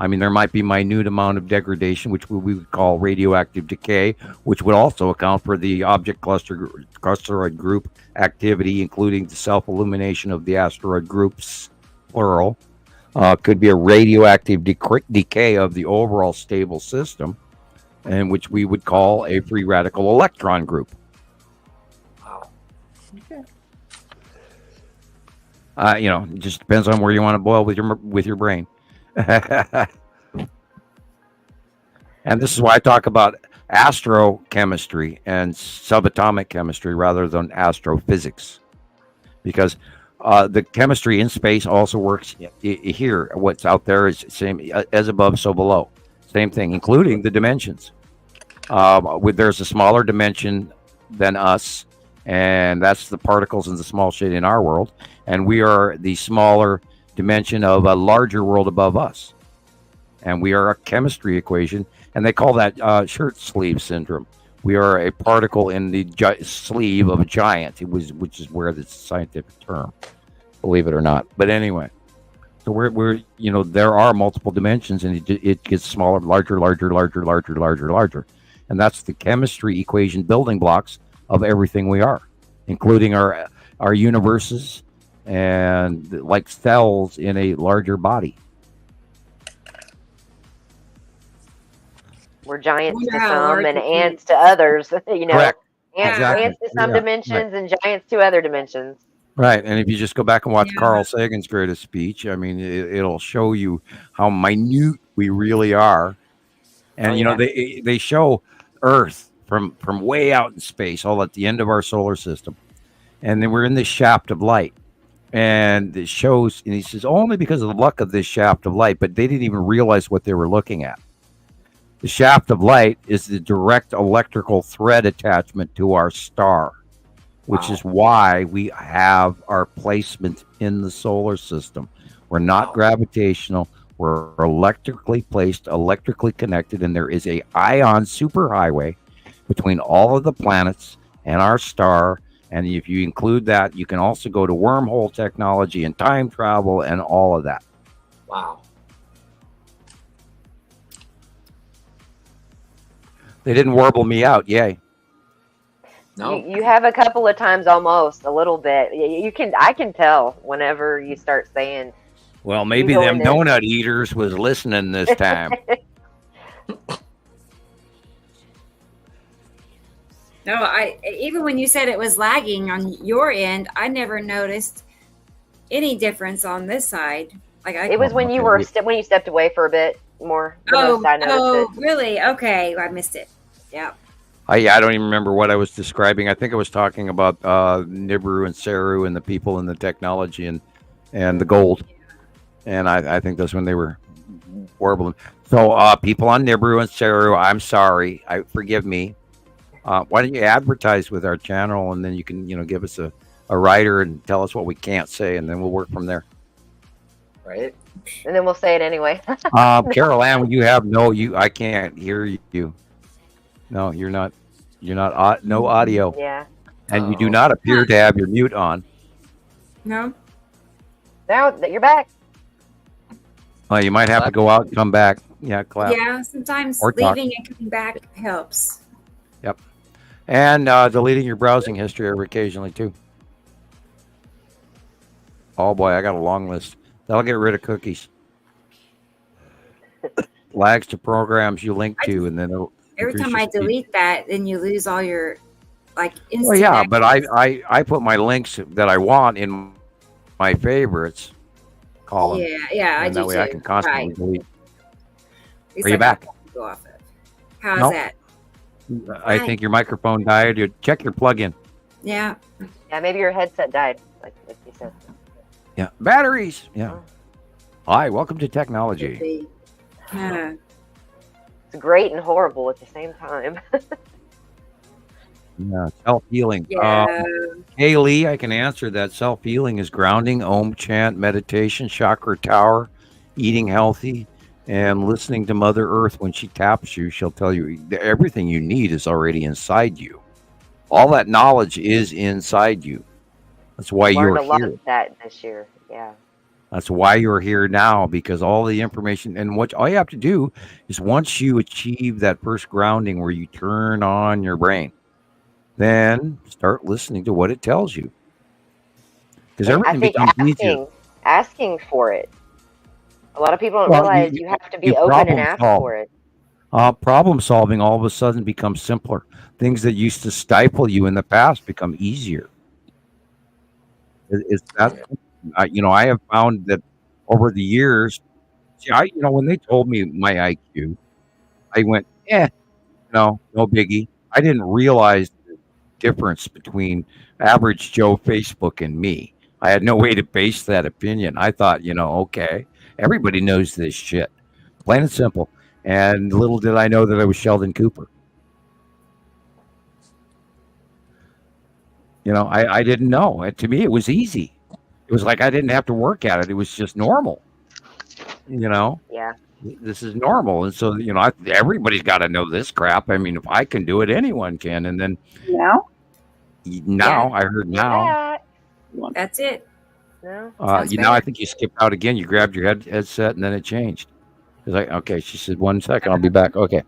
I mean, there might be minute amount of degradation, which we would call radioactive decay, which would also account for the object clusteroid group activity, including the self-illumination of the asteroid groups, plural. Could be a radioactive decay of the overall stable system, and which we would call a free radical electron group. It just depends on where you want to boil with your brain. And this is why I talk about astrochemistry and subatomic chemistry rather than astrophysics, because the chemistry in space also works here. What's out there is same as above, so below. Same thing, including the dimensions. There's a smaller dimension than us, and that's the particles in the small shade in our world, and we are the smaller dimension of a larger world above us, and we are a chemistry equation, and they call that shirt sleeve syndrome. We are a particle in the sleeve of a giant, which is where the scientific term, believe it or not. But anyway, so we're there are multiple dimensions, and it gets smaller, larger, and that's the chemistry equation building blocks of everything we are, including our universes and like cells in a larger body. We're giants to some and ants to others. Correct. Ants to some dimensions and giants to other dimensions. Right, and if you just go back and watch Carl Sagan's greatest speech, I mean, it'll show you how minute we really are. And they show Earth from way out in space, all at the end of our solar system, and then we're in this shaft of light. And it shows, and he says, only because of the luck of this shaft of light, but they didn't even realize what they were looking at. The shaft of light is the direct electrical thread attachment to our star, which is why we have our placement in the solar system. We're not gravitational. We're electrically placed, electrically connected, and there is a ion superhighway between all of the planets and our star. And if you include that, you can also go to wormhole technology and time travel and all of that. Wow. They didn't warble me out. Yay. No. You have a couple of times almost a little bit. I can tell whenever you start saying. Well, maybe them donut eaters was listening this time. No, even when you said it was lagging on your end, I never noticed any difference on this side. It was when you were when you stepped away for a bit more. Really? Okay, I missed it. Yeah. I don't even remember what I was describing. I think I was talking about Nibiru and Saru and the people and the technology and the gold. And I think that's when they were warbling. So people on Nibiru and Saru, I'm sorry. Forgive me. Why don't you advertise with our channel, and then you can give us a writer and tell us what we can't say, and then we'll work from there. Right. And then we'll say it anyway. Carol Ann, I can't hear you. No, you're not no audio. Yeah. And you do not appear to have your mute on. No. Now you're back. Well, you might have to go out and come back. Yeah, clap. Yeah, sometimes Or talk. leaving and coming back helps. Yep. And deleting your browsing history every occasionally too. Oh boy, I got a long list. That'll get rid of cookies. Flags to programs you link to, and then Every time I delete that, then you lose all your instant. Well, yeah, access. but I put my links that I want in my favorites column. Yeah, I and do that way too. I can constantly Right. delete. At least Are you I back? got to go off of. How's No. that? I think your microphone died. You check your plug-in. Yeah. Yeah, maybe your headset died, like you said. Yeah, batteries. Yeah. Hi, welcome to technology. Yeah. It's great and horrible at the same time. Yeah, self-healing. Yeah. Kaylee, I can answer that. Self-healing is grounding, Om chant, meditation, chakra tower, eating healthy, and listening to Mother Earth. When she taps you, she'll tell you everything you need is already inside you. All that knowledge is inside you. That's why Learned you're a lot here. of that this year. Yeah. That's why you're here now, because all the information and what all you have to do is once you achieve that first grounding where you turn on your brain, then start listening to what it tells you. Because I everything think becomes easier. asking for it. A lot of people don't Well, realize you have to be you open and problem ask solve. for it. Problem solving all of a sudden becomes simpler. Things that used to stifle you in the past become easier. It's that, I have found that over the years, when they told me my IQ, I went, no biggie. I didn't realize the difference between average Joe Facebook and me. I had no way to base that opinion. I thought, okay, everybody knows this shit. Plain and simple. And little did I know that I was Sheldon Cooper. I didn't know. And to me, it was easy. It was like I didn't have to work at it. It was just normal. Yeah. This is normal. And so, everybody's got to know this crap. I mean, if I can do it, anyone can. And then Now? I heard now. That's it. No. I think you skipped out again. You grabbed your headset and then it changed. It's like, okay, she said 1 second, I'll be back. Okay.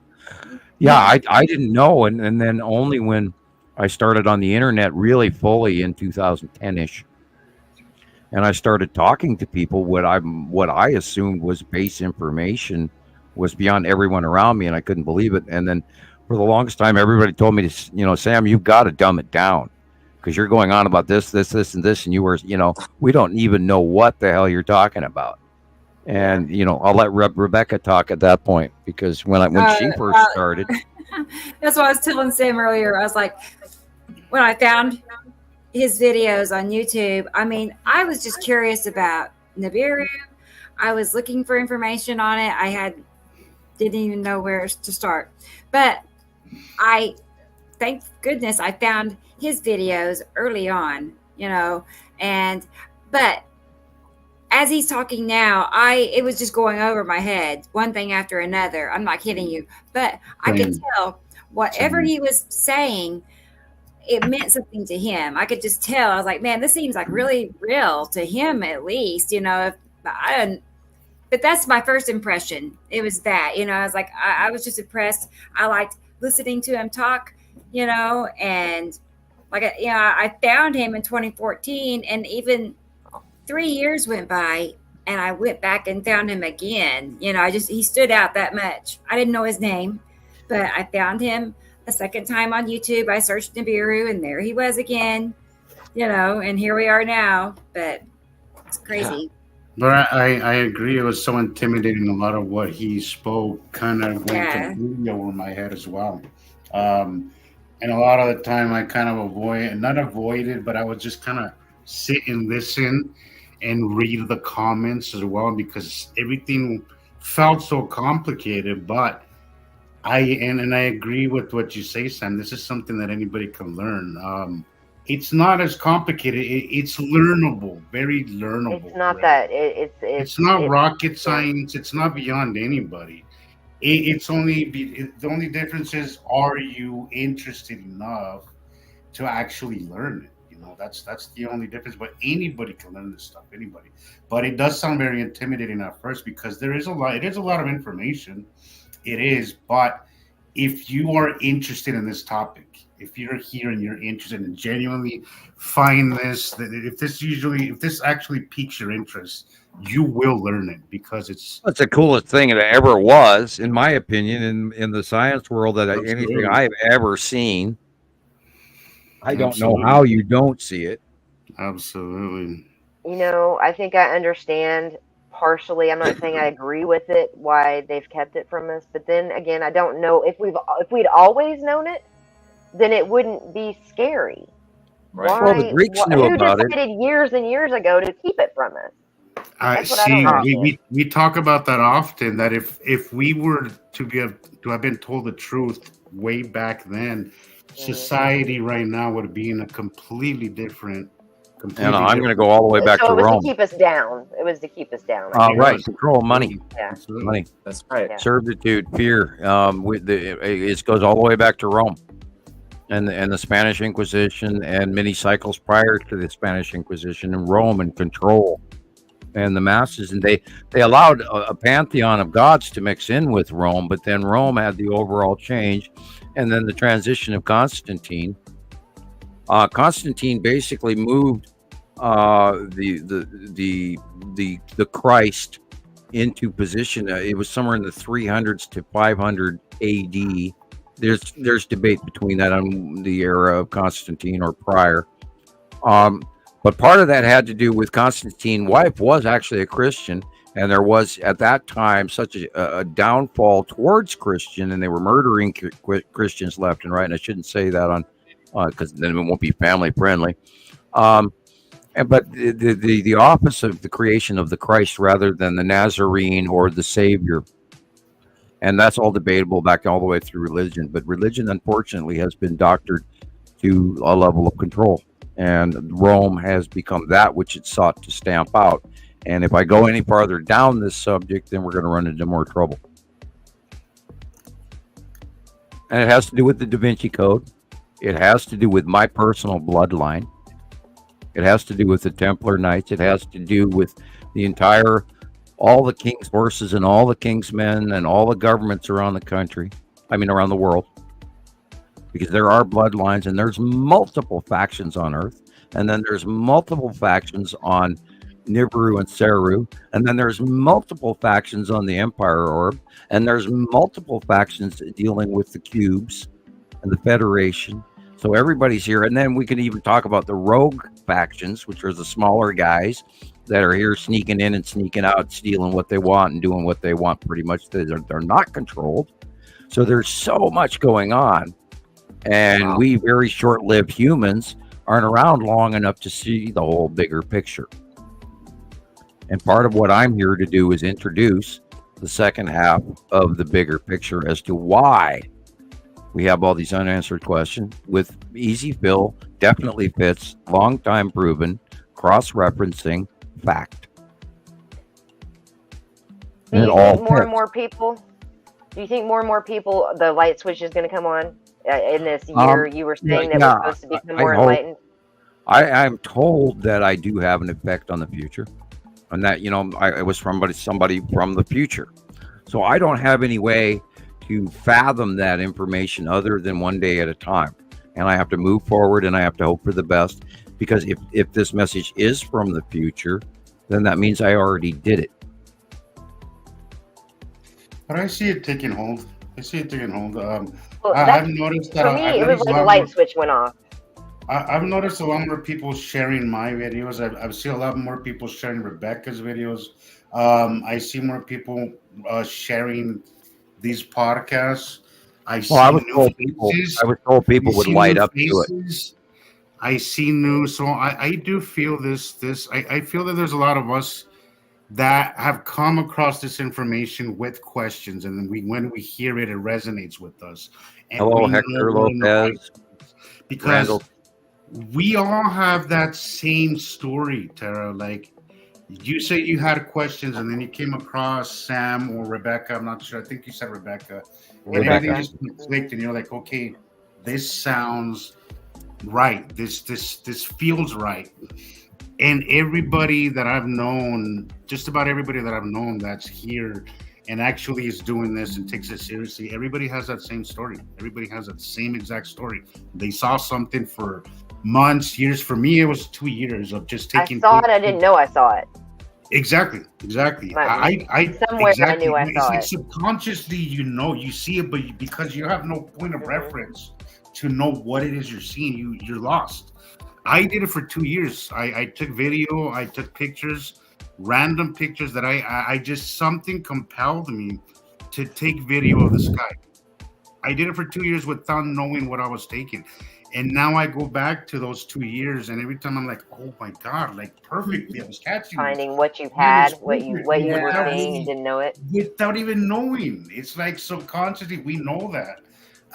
Yeah, I didn't know. And then only when I started on the internet really fully in 2010-ish. And I started talking to people. What I assumed was base information was beyond everyone around me, and I couldn't believe it. And then for the longest time, everybody told me to, Sam, you've got to dumb it down because you're going on about this, and this, and you were, we don't even know what the hell you're talking about. And I'll let Rebecca talk at that point because when she first started, that's what I was telling Sam earlier. I was like, when I found his videos on YouTube, I mean, I was just curious about Nibiru. I was looking for information on it. Didn't even know where to start. But thank goodness I found his videos early on, but as he's talking now, it was just going over my head, one thing after another. I'm not kidding you, but I could tell whatever he was saying, it meant something to him. I could just tell. I was like, man, this seems like really real to him, at least, but that's my first impression. It was that, I was like, I was just impressed. I liked listening to him talk, and I found him in 2014, and even 3 years went by and I went back and found him again. He stood out that much. I didn't know his name, but I found him a second time on YouTube. I searched Nibiru and there he was again, and here we are now, but it's crazy. But I agree. It was so intimidating. A lot of what he spoke kind of went completely over my head as well. And a lot of the time I kind of not avoided, but I would just kind of sit and listen and read the comments as well because everything felt so complicated. But I agree with what you say, Sam. This is something that anybody can learn. It's not as complicated. It's learnable, very learnable. It's not that. It's not rocket science. It's not beyond anybody. The only difference is, are you interested enough to actually learn it? That's the only difference. But anybody can learn this stuff. Anybody. But it does sound very intimidating at first because there is a lot. It is a lot of information. It is, but if you are interested in this topic, if you're here and you're interested and genuinely find this, if this actually piques your interest, you will learn it because it's the coolest thing that ever was, in my opinion, in the science world that anything I've ever seen. I don't know how you don't see it. Absolutely. I think I understand partially. I'm not saying I agree with it, why they've kept it from us. But then again, I don't know if we'd always known it, then it wouldn't be scary. Right. Well, the Greeks knew about it. Who decided years and years ago to keep it from us? I see. We talk about that often. That if we were to have been told the truth way back then, society right now would be in a completely different. And I'm going to go all the way back to Rome. It was to keep us down. It was to keep us down. Right. Control money. Yeah. Money. That's right. Yeah. Servitude, fear. It goes all the way back to Rome, and the Spanish Inquisition, and many cycles prior to the Spanish Inquisition, and Rome and control, and the masses, and they allowed a pantheon of gods to mix in with Rome, but then Rome had the overall change. And then the transition of Constantine. Constantine basically moved the Christ into position. It was somewhere in the 300s to 500 AD. There's debate between that on the era of Constantine or prior. But part of that had to do with Constantine's wife was actually a Christian. And there was, at that time, such a downfall towards Christian, and they were murdering Christians left and right. And I shouldn't say that on, because then it won't be family friendly. But the office of the creation of the Christ rather than the Nazarene or the Savior, and that's all debatable back all the way through religion. But religion, unfortunately, has been doctored to a level of control, and Rome has become that which it sought to stamp out. And if I go any farther down this subject, then we're going to run into more trouble. And it has to do with the Da Vinci Code. It has to do with my personal bloodline. It has to do with the Templar Knights. It has to do with all the king's horses and all the king's men and all the governments around around the world. Because there are bloodlines and there's multiple factions on Earth. And then there's multiple factions on Nibiru and Saru, and then there's multiple factions on the Empire Orb, and there's multiple factions dealing with the cubes and the Federation. So everybody's here, and then we can even talk about the rogue factions, which are the smaller guys that are here sneaking in and sneaking out, stealing what they want and doing what they want. Pretty much, they're not controlled. So there's so much going on, and we very short-lived humans aren't around long enough to see the whole bigger picture. And part of what I'm here to do is introduce the second half of the bigger picture as to why we have all these unanswered questions with easy fill, definitely fits, long time proven, cross-referencing, fact. Do you think more and more people, the light switch is going to come on in this year? You were saying that we're supposed to become more enlightened. I'm told that I do have an effect on the future. And that, I was from somebody from the future. So I don't have any way to fathom that information other than one day at a time. And I have to move forward and I have to hope for the best. Because if this message is from the future, then that means I already did it. But I see it taking hold. Well, I've noticed that. For me, it was like a light switch went off. I've noticed a lot more people sharing my videos. I've seen a lot more people sharing Rebecca's videos. I see more people sharing these podcasts. I was told people would light up to it. I see new. So I do feel this. I feel that there's a lot of us that have come across this information with questions, and then when we hear it, it resonates with us. And hello, Hector Lopez. Because Randall. We all have that same story, Tara. Like, you say you had questions and then you came across Sam or Rebecca. I'm not sure. I think you said Rebecca. And everything just clicked and you're like, okay, this sounds right. This feels right. And everybody that I've known, just about everybody that I've known that's here and actually is doing this and takes it seriously, everybody has that same story. Everybody has that same exact story. They saw something for months, years. For me, it was 2 years of just taking. I saw it. I didn't know I saw it. Exactly. I somewhere exactly. I knew I It's saw like it. subconsciously, you see it, but because you have no point of reference to know what it is you're seeing, you're lost. I did it for 2 years. I took video, I took pictures, random pictures that I just, something compelled me to take video of the sky. I did it for 2 years without knowing what I was taking. And now I go back to those 2 years, and every time I'm like, oh my God, like perfectly, I was catching Finding this. what you It had, was what you perfect were without seeing, and didn't know it. without even knowing. It's like subconsciously we know that.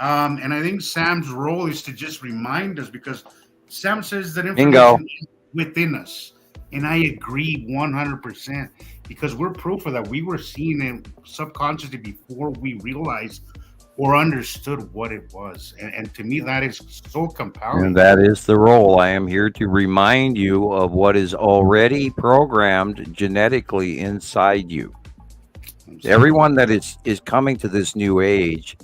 And I think Sam's role is to just remind us, because Sam says that information is within us. And I agree 100%, because we're proof of that. We were seeing it subconsciously before we realized or understood what it was. And to me, that is so compelling. And that is the role. I am here to remind you of what is already programmed genetically inside you. Everyone that is coming to this new age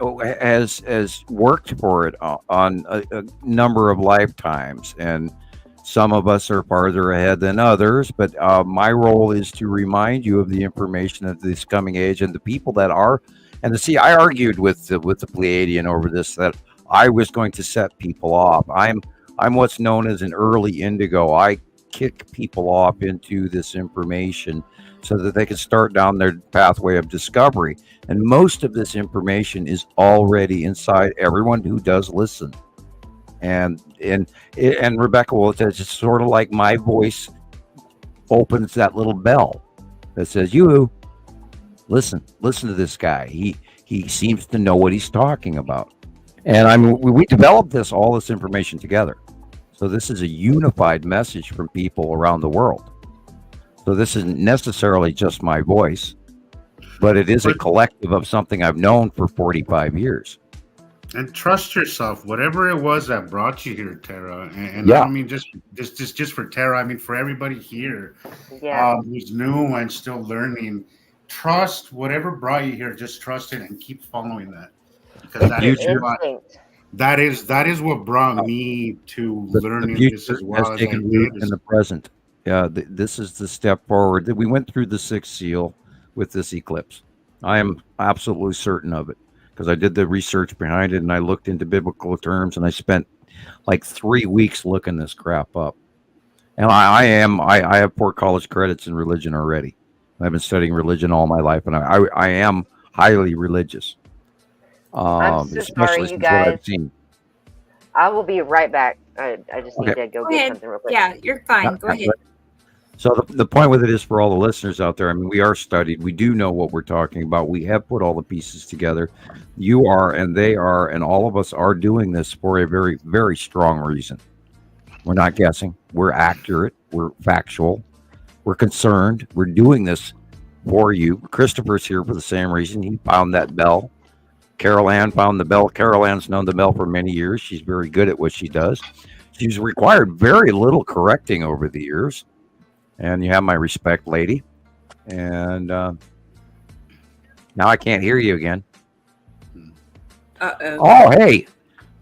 has worked for it on a number of lifetimes, and some of us are farther ahead than others, but my role is to remind you of the information of this coming age and the people that are. And see, I argued with the Pleiadian over this, that I was going to set people off. I'm what's known as an early indigo. I kick people off into this information so that they can start down their pathway of discovery. And most of this information is already inside everyone who does listen. And Rebecca, well, it's sort of like my voice opens that little bell that says, you listen to this guy. He seems to know what he's talking about. And I mean, we developed all this information together. So this is a unified message from people around the world. So this isn't necessarily just my voice, but it is a collective of something I've known for 45 years. And trust yourself, whatever it was that brought you here, Tara. And Yeah. I don't mean just for Tara. I mean for everybody here who's new and still learning. Trust whatever brought you here. Just trust it and keep following that, because that is what brought me to learning this as well has as taken root in the present. Yeah, this is the step forward. We went through the sixth seal with this eclipse. I am absolutely certain of it, because I did the research behind it and I looked into biblical terms, and I spent like 3 weeks looking this crap up. And I have 4 college credits in religion already. I've been studying religion all my life, and I am highly religious. I'm so sorry, you guys. I will be right back. I just need to go get something real quick. Yeah, you're fine. Go ahead. So the point with it is, for all the listeners out there, I mean, we are studied. We do know what we're talking about. We have put all the pieces together. You are, and they are, and all of us are doing this for a very, very strong reason. We're not guessing. We're accurate. We're factual. We're concerned. We're doing this for you. Christopher's here for the same reason. He found that bell. Carol Ann found the bell. Carol Ann's known the bell for many years. She's very good at what she does. She's required very little correcting over the years. And you have my respect, lady. And now I can't hear you again. Uh-oh. Oh, hey.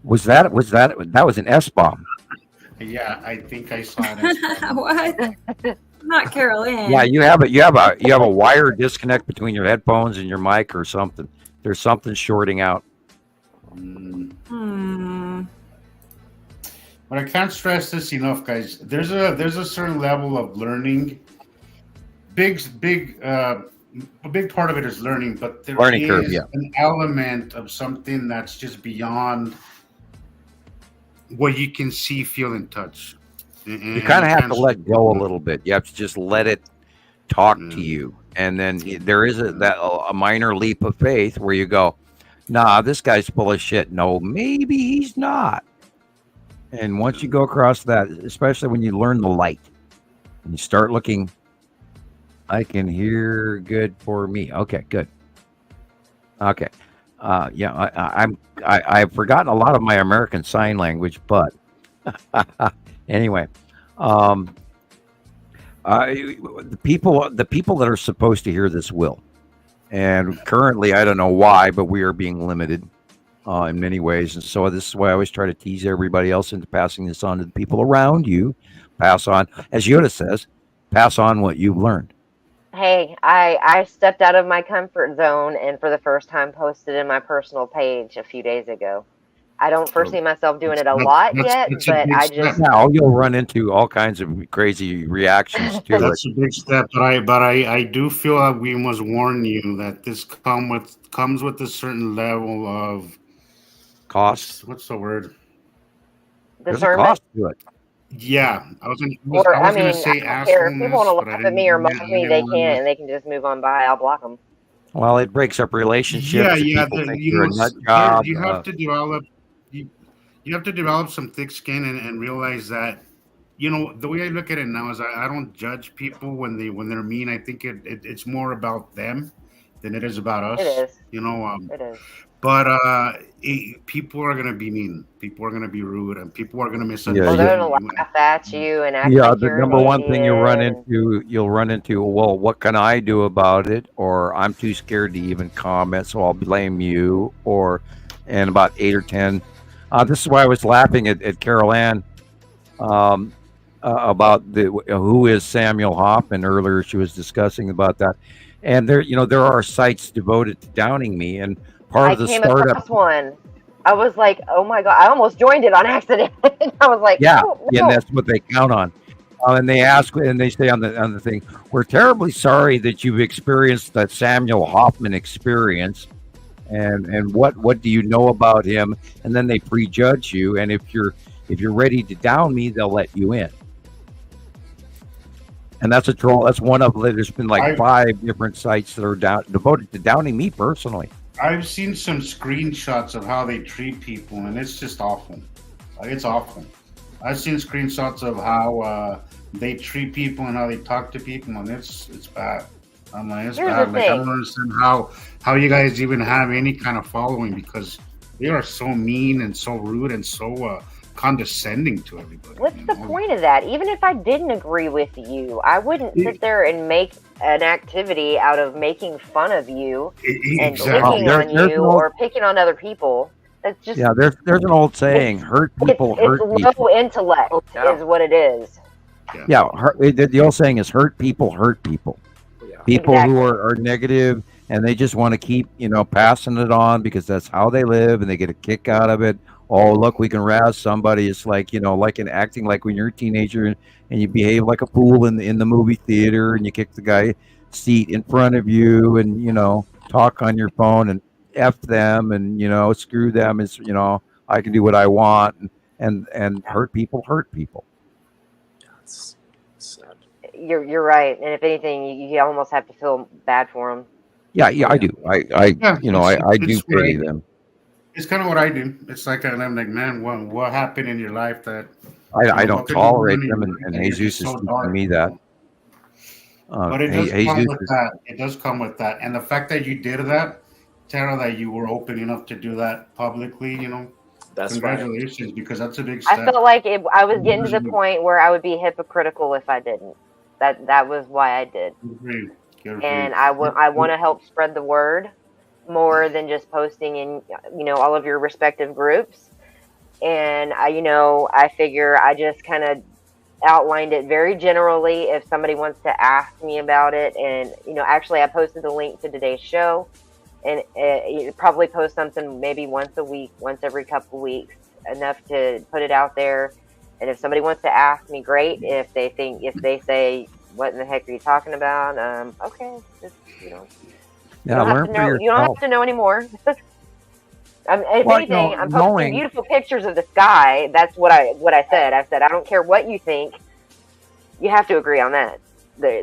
That was an S-bomb. Yeah, I think I saw that. What? Not Carol Ann. Yeah, you have a wire disconnect between your headphones and your mic or something. There's something shorting out. But I can't stress this enough, guys. There's a certain level of learning. A big part of it is learning, but there Learning is curve, yeah. an element of something that's just beyond what you can see, feel, and touch. You kind of have to let go a little bit. You have to just let it talk to you. And then there is a minor leap of faith where you go, nah, this guy's full of shit. No, maybe he's not. And once you go across that, especially when you learn the light and you start looking, I can hear good for me. Okay, good. Okay. I've forgotten a lot of my American Sign Language, but anyway, the people that are supposed to hear this will, and currently I don't know why, but we are being limited in many ways, and so this is why I always try to tease everybody else into passing this on to the people around you. Pass on, as Yoda says, pass on what you've learned. Hey, I stepped out of my comfort zone and for the first time posted in my personal page a few days ago. I don't foresee myself doing it a lot yet, but I just now you'll run into all kinds of crazy reactions to That's a big step, but I do feel that we must warn you that this comes with a certain level of cost. What's the word? There's a cost to it. Yeah, I was I going mean, to say I don't care. If people want to assholeness, but laugh I at me or didn't. mock me, they can, and they can just move on by. I'll block them. Well, it breaks up relationships. Yeah, if yeah. people think you're a nut job. You have to develop. You have to develop some thick skin and realize that, the way I look at it now is I don't judge people when they're mean. I think it's more about them than it is about us. It is. It is. But people are gonna be mean. People are gonna be rude, and people are gonna misunderstand. Well, they're gonna laugh at you and act Yeah, like the you're number an one thing you'll idiot. run into, well, what can I do about it? Or I'm too scared to even comment, so I'll blame you. And about 8 or 10. This is why I was laughing at Carol Ann about who is Samuel Hoffman earlier. She was discussing about that, and there are sites devoted to downing me, and part of the came startup. across one. I was like, oh my God, I almost joined it on accident. I was like, Yeah, oh, yeah, no. and that's what they count on. And they ask, and they say on the thing, we're terribly sorry that you've experienced that Samuel Hoffman experience, and what do you know about him? And then they prejudge you, and if you're ready to down me, they'll let you in. And that's a troll. That's one of there's been like 5 different sites that are devoted to downing me personally. I've seen some screenshots of how they treat people, and it's just awful. It's awful. I've seen screenshots of how they treat people and how they talk to people, and it's bad. I'm like, it's bad. Like, I don't understand how you guys even have any kind of following, because they are so mean and so rude and so condescending to everybody. What's the point of that? Even if I didn't agree with you, I wouldn't sit there and make an activity out of making fun of you and picking on you or picking on other people. That's just there's an old saying: hurt people hurt it's people. low intellect is what it is. Yeah, the old saying is hurt people hurt people. People who are negative, and they just want to keep passing it on because that's how they live, and they get a kick out of it. Oh, look, we can razz somebody. It's like like in acting, like when you're a teenager and you behave like a fool in the movie theater, and you kick the guy seat in front of you, and talk on your phone and F them, and screw them. It's I can do what I want, and hurt people hurt people. That's sad. You're right, and if anything, you almost have to feel bad for them. Yeah, I do. I do pity them. It's kind of what I do. It's like I'm like, man, what happened in your life that I don't tolerate them, and Jesus is teaching me that. But it does come with that. It does come with that, and the fact that you did that, Tara, that you were open enough to do that publicly, that's congratulations, because that's a big step. I felt like I was getting to the point where I would be hypocritical if I didn't. That was why I did. And I want to help spread the word more than just posting in all of your respective groups. And I figure I just kind of outlined it very generally. If somebody wants to ask me about it, and actually I posted the link to today's show, and you probably post something maybe once a week, once every couple of weeks, enough to put it out there. And if somebody wants to ask me, great. If they say, what in the heck are you talking about? Okay, just you don't have to know anymore. If anything, I'm posting beautiful pictures of the sky. That's what I said. I said, I don't care what you think. You have to agree on that.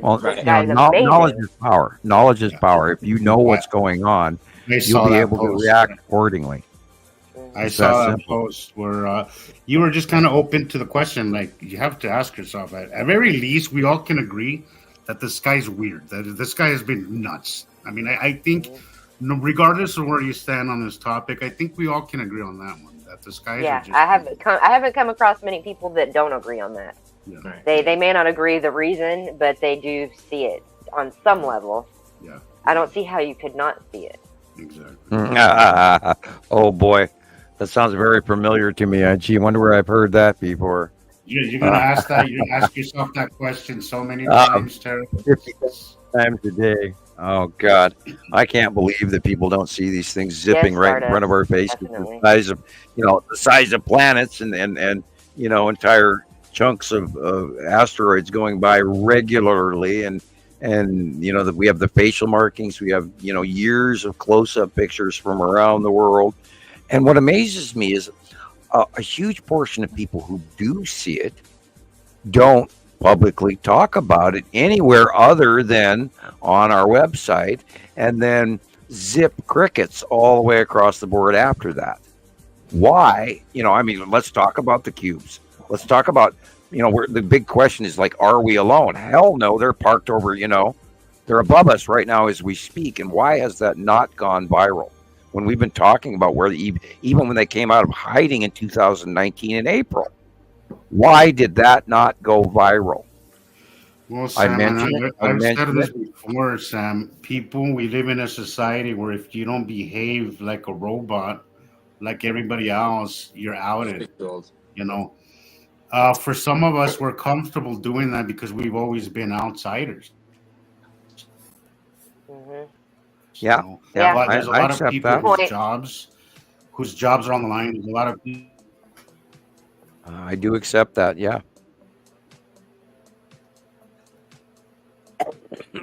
Knowledge is power. Knowledge is power. If you know what's going on, you'll be able to react accordingly. I saw that post where you were just kind of open to the question. Like, you have to ask yourself, at very least, we all can agree that this guy's weird. That this guy has been nuts. I mean, I think no, regardless of where you stand on this topic, I think we all can agree on that one. That the skies Yeah, are just. I haven't come across many people that don't agree on that. Yeah. They may not agree the reason, but they do see it on some level. Yeah. I don't see how you could not see it. Exactly. Oh boy, that sounds very familiar to me. Gee, I wonder where I've heard that before. You're gonna ask that. You ask yourself that question so many times, Terry. 50 times a day. Oh God, I can't believe that people don't see these things zipping right in front of our faces. The size of, the size of planets and entire chunks of asteroids going by regularly, and that we have the facial markings, we have years of close-up pictures from around the world. And what amazes me is a huge portion of people who do see it don't publicly talk about it anywhere other than on our website, and then zip crickets all the way across the board after that. Why? Let's talk about the cubes. Let's talk about where the big question is, like, are we alone? Hell no, they're parked over, they're above us right now as we speak. And why has that not gone viral when we've been talking about where even when they came out of hiding in 2019 in April? Why did that not go viral? Well, Sam, I've said this it. before, Sam. We live in a society where if you don't behave like a robot, like everybody else, you're outed. For some of us, we're comfortable doing that because we've always been outsiders. Mm-hmm. Yeah, There's a lot of people that. whose jobs are on the line. There's a lot of people. I do accept that. Yeah.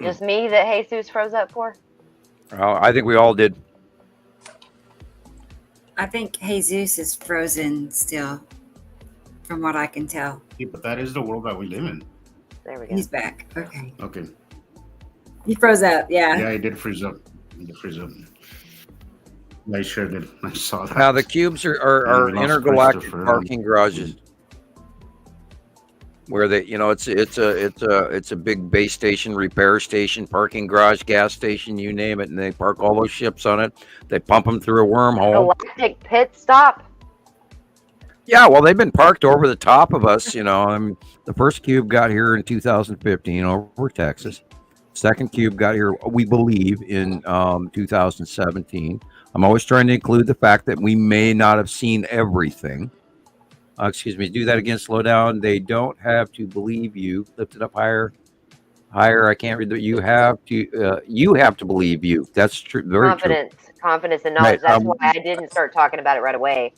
Just me that Jesus froze up for? I think we all did. I think Jesus is frozen still, from what I can tell. Yeah, but that is the world that we live in. There we go. He's back. Okay. Okay. He froze up. Yeah. Yeah, he did freeze up. I sure did. I saw that. Now the cubes are intergalactic parking garages, where they, it's a big base station, repair station, parking garage, gas station, you name it, and they park all those ships on it. They pump them through a wormhole. Galactic pit stop. Yeah, well, they've been parked over the top of us. The first cube got here in 2015 over Texas. Second cube got here, we believe, in 2017. I'm always trying to include the fact that we may not have seen everything. Excuse me, do that again, slow down. They don't have to believe you. Lift it up higher. I can't read that. You have to believe you. That's true. Very confidence, true. Confidence and knowledge. Right, That's why I didn't start talking about it right away.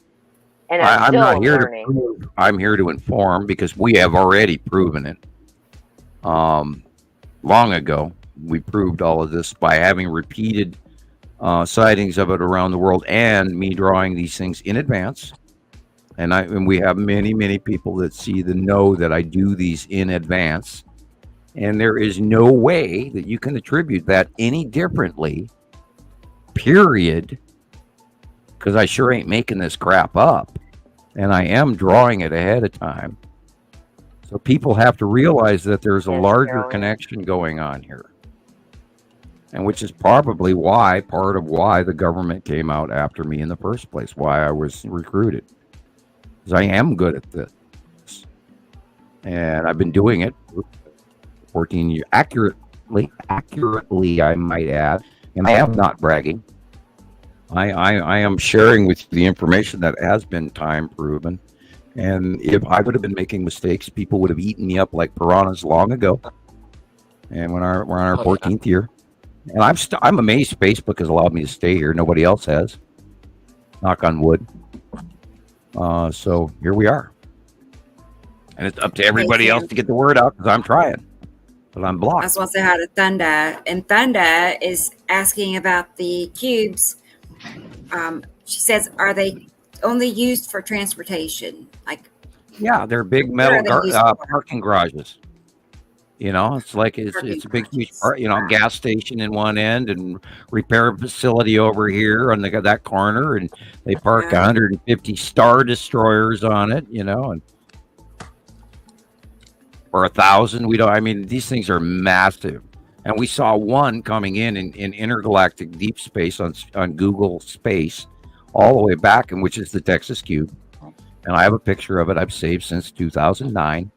And I'm not still here learning. to prove. I'm here to inform because we have already proven it. Long ago, we proved all of this by having repeated sightings of it around the world, and me drawing these things in advance. And we have many people that know that I do these in advance. And there is no way that you can attribute that any differently, period. Because I sure ain't making this crap up. And I am drawing it ahead of time. So people have to realize that there's a larger connection going on here. And which is probably part of why the government came out after me in the first place, why I was recruited. Because I am good at this. And I've been doing it 14 years, accurately, I might add. And I am not bragging. I am sharing with you the information that has been time proven. And if I would have been making mistakes, people would have eaten me up like piranhas long ago. And we're on our 14th year. And I'm amazed Facebook has allowed me to stay here. Nobody else has. Knock on wood. So here we are. And it's up to everybody else to get the word out because I'm trying. But I'm blocked. I was supposed to say hi to Thunda. And Thunda is asking about the cubes. She says, are they only used for transportation? Yeah, they're big metal parking garages. It's like it's a big, huge, gas station in one end and repair facility over here on that corner, and they park 150 Star Destroyers on it, and or 1,000. These things are massive, And we saw one coming in intergalactic deep space on Google Space all the way back, and which is the Texas Cube. And I have a picture of it I've saved since 2009.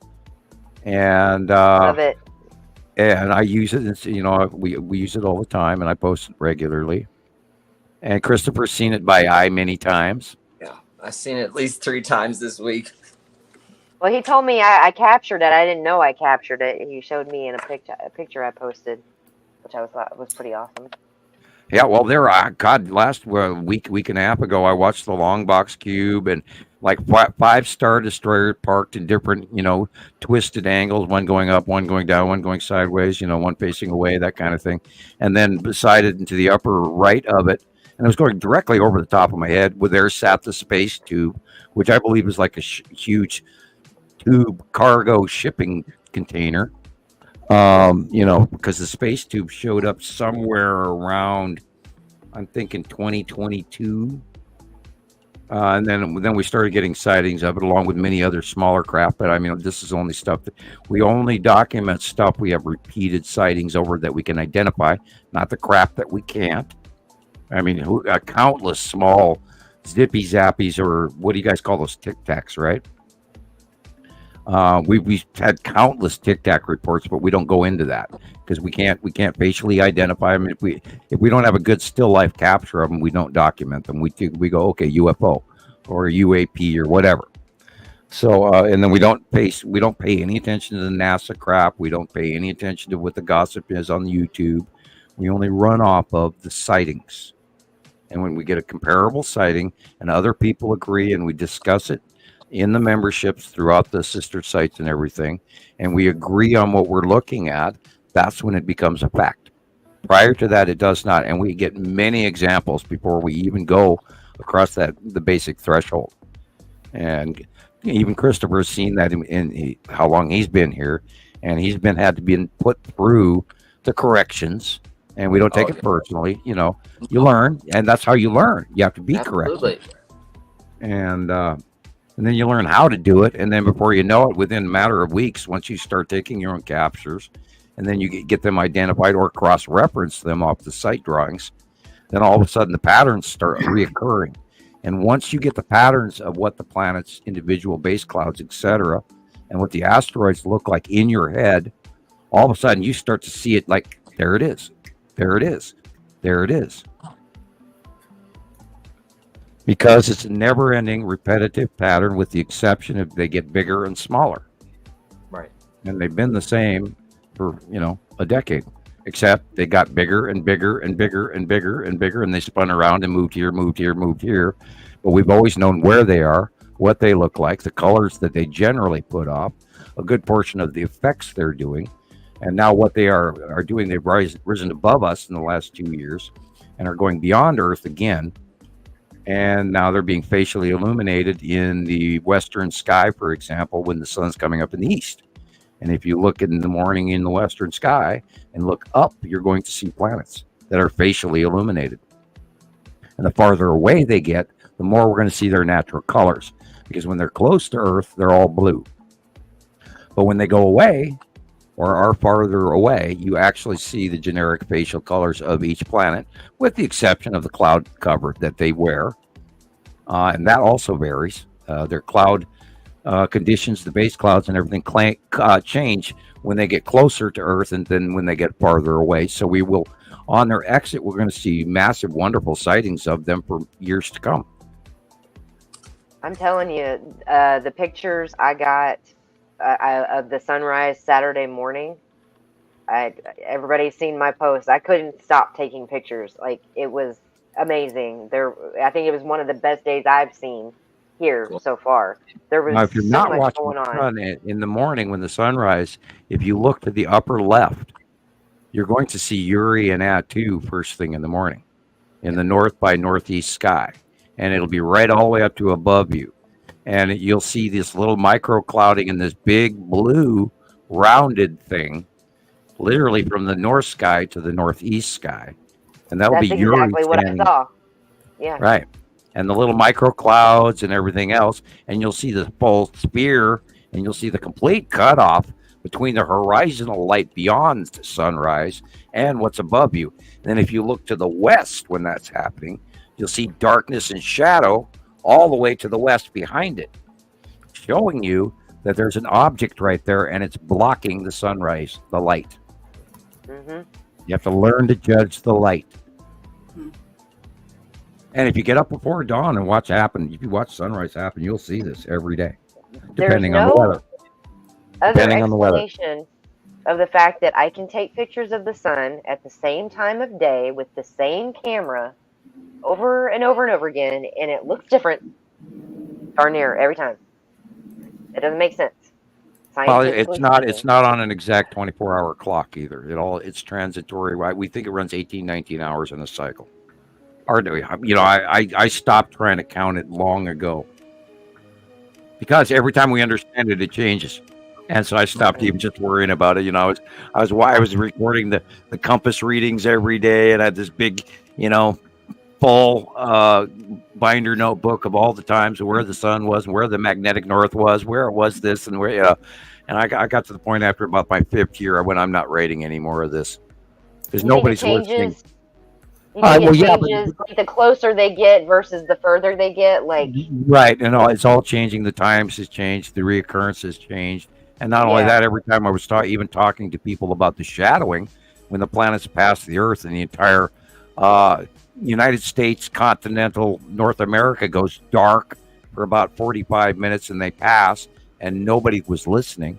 And Love it. And I use it. It's, you know, we use it all the time, and I post it regularly. And Christopher's seen it by eye many times. Yeah, I've seen it at least 3 times this week. Well, he told me I captured it. I didn't know I captured it. He showed me in a picture I posted, which I thought was pretty awesome. Yeah, well, last week and a half ago, I watched the Long Box Cube, and like 5 Star Destroyer parked in different, you know, twisted angles, one going up, one going down, one going sideways, you know, one facing away, that kind of thing. And then beside it into the upper right of it, and it was going directly over the top of my head, where there sat the space tube, which I believe is like a huge tube cargo shipping container. You know, because the space tube showed up somewhere around, I'm thinking 2022. And then we started getting sightings of it, along with many other smaller craft. But I mean, this is only stuff that we only document stuff we have repeated sightings over that we can identify, not the crap that we can't. I mean, countless small zippy zappies, or what do you guys call those, Tic Tacs, right? We've had countless Tic Tac reports, but we don't go into that because we can't facially identify them. If we don't have a good still life capture of them, we don't document them. We go, okay, UFO or UAP or whatever. So and then we don't pay any attention to the NASA crap. We don't pay any attention to what the gossip is on the YouTube. We only run off of the sightings. And when we get a comparable sighting and other people agree and we discuss it in the memberships throughout the sister sites and everything, and we agree on what we're looking at, that's when it becomes a fact. Prior to that, it does not. And we get many examples before we even go across the basic threshold. And even Christopher has seen that in how long he's been here, and he's had to be put through the corrections. And we don't take it personally, you know. You learn, and that's how you learn. You have to be corrected. And then you learn how to do it, and then before you know it, within a matter of weeks, once you start taking your own captures, and then you get them identified or cross-reference them off the site drawings, then all of a sudden the patterns start reoccurring. And once you get the patterns of what the planet's individual base clouds, etc., and what the asteroids look like in your head, all of a sudden you start to see it like, there it is. There it is. There it is. Because it's a never-ending repetitive pattern, with the exception of they get bigger and smaller. Right. And they've been the same for, you know, a decade, except they got bigger and bigger and bigger and bigger and bigger, and they spun around and moved here, moved here, moved here. But we've always known where they are, what they look like, the colors that they generally put off, a good portion of the effects they're doing. And now what they are doing, they've risen above us in the last 2 years and are going beyond Earth again. And now they're being facially illuminated in the western sky, for example, when the sun's coming up in the east. And if you look in the morning in the western sky and look up, you're going to see planets that are facially illuminated. And the farther away they get, the more we're going to see their natural colors. Because when they're close to Earth, they're all blue. But when they go away, or are farther away, you actually see the generic facial colors of each planet, with the exception of the cloud cover that they wear. And that also varies. Their cloud conditions, the base clouds and everything change when they get closer to Earth and then when they get farther away. So we will, on their exit, we're going to see massive, wonderful sightings of them for years to come. I'm telling you, the pictures I got of the sunrise Saturday morning, everybody's seen my post. I couldn't stop taking pictures. Like, it was amazing. I think it was one of the best days I've seen here so far. There was now, if you're so not much watching going the on. sun in the morning when the sunrise, if you look to the upper left, you're going to see Uri and Atu first thing in the morning in the north by northeast sky, and it'll be right all the way up to above you. And you'll see this little micro clouding in this big blue rounded thing, literally from the north sky to the northeast sky. And that'll That's be Uri exactly what I standing. saw. Yeah. Right. And the little micro clouds and everything else. And you'll see the full sphere, and you'll see the complete cutoff between the horizontal light beyond sunrise and what's above you. And then if you look to the west when that's happening, you'll see darkness and shadow all the way to the west behind it, showing you that there's an object right there and it's blocking the sunrise, the light. You have to learn to judge the light. And if you get up before dawn and watch happen, if you watch sunrise happen, you'll see this every day, depending on the weather. Depending on the weather. Of the fact that I can take pictures of the sun at the same time of day with the same camera over and over and over again, and it looks different darn near every time. It doesn't make sense. Well, it's not on an exact 24-hour clock either. It's transitory, right? We think it runs 18, 19 hours in a cycle. Or, you know, I stopped trying to count it long ago because every time we understand it, it changes, and so I stopped even just worrying about it. You know, I was recording the compass readings every day, and I had this big, you know, full binder notebook of all the times where the sun was and where the magnetic north was, where it was this and where, you know. And I got to the point after about my 5th year when I'm not writing any more of this because nobody's listening. Well, yeah, the closer they get versus the further they get, like right, and it's all changing. The times has changed, the reoccurrence has changed, and not only that, every time I was even talking to people about the shadowing, when the planets pass the Earth and the entire United States continental North America goes dark for about 45 minutes, and they pass, and nobody was listening.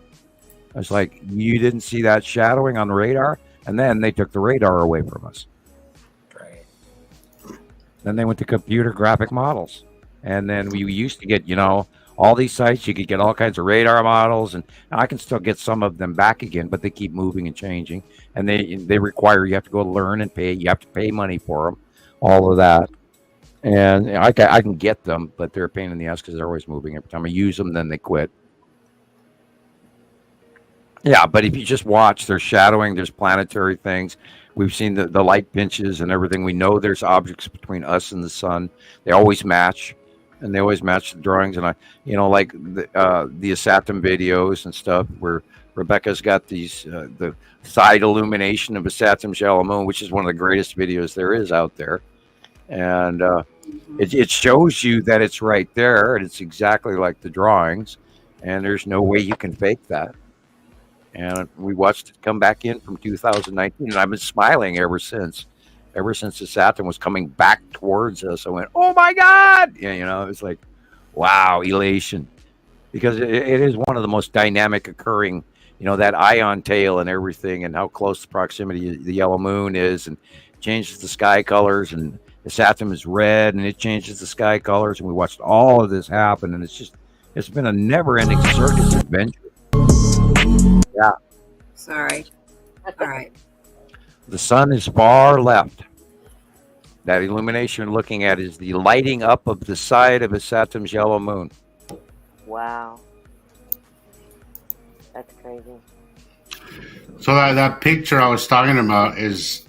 I was like, you didn't see that shadowing on the radar, and then they took the radar away from us. Then they went to computer graphic models. And then we used to get, you know, all these sites, you could get all kinds of radar models. And I can still get some of them back again, but they keep moving and changing. And they require you have to go learn and pay. You have to pay money for them, all of that. And I can get them, but they're a pain in the ass because they're always moving. Every time I use them, then they quit. Yeah, but if you just watch, there's shadowing, there's planetary things. We've seen the light pinches and everything. We know there's objects between us and the sun. They always match, and they always match the drawings. And like the Asatum videos and stuff, where Rebecca's got these the side illumination of Asatum's yellow moon, which is one of the greatest videos there is out there. And it shows you that it's right there, and it's exactly like the drawings, and there's no way you can fake that. And we watched it come back in from 2019, and I've been smiling ever since. Ever since the Saturn was coming back towards us, I went, "Oh my God!" Yeah, you know, it's like, wow, elation, because it is one of the most dynamic occurring. You know, that ion tail and everything, and how close the proximity the yellow moon is, and changes the sky colors. And the Saturn is red, and it changes the sky colors. And we watched all of this happen, and it's been a never-ending circus adventure. Yeah. Sorry. All right. The sun is far left. That illumination we're looking at is the lighting up of the side of Asatum's yellow moon. Wow. That's crazy. So that picture I was talking about is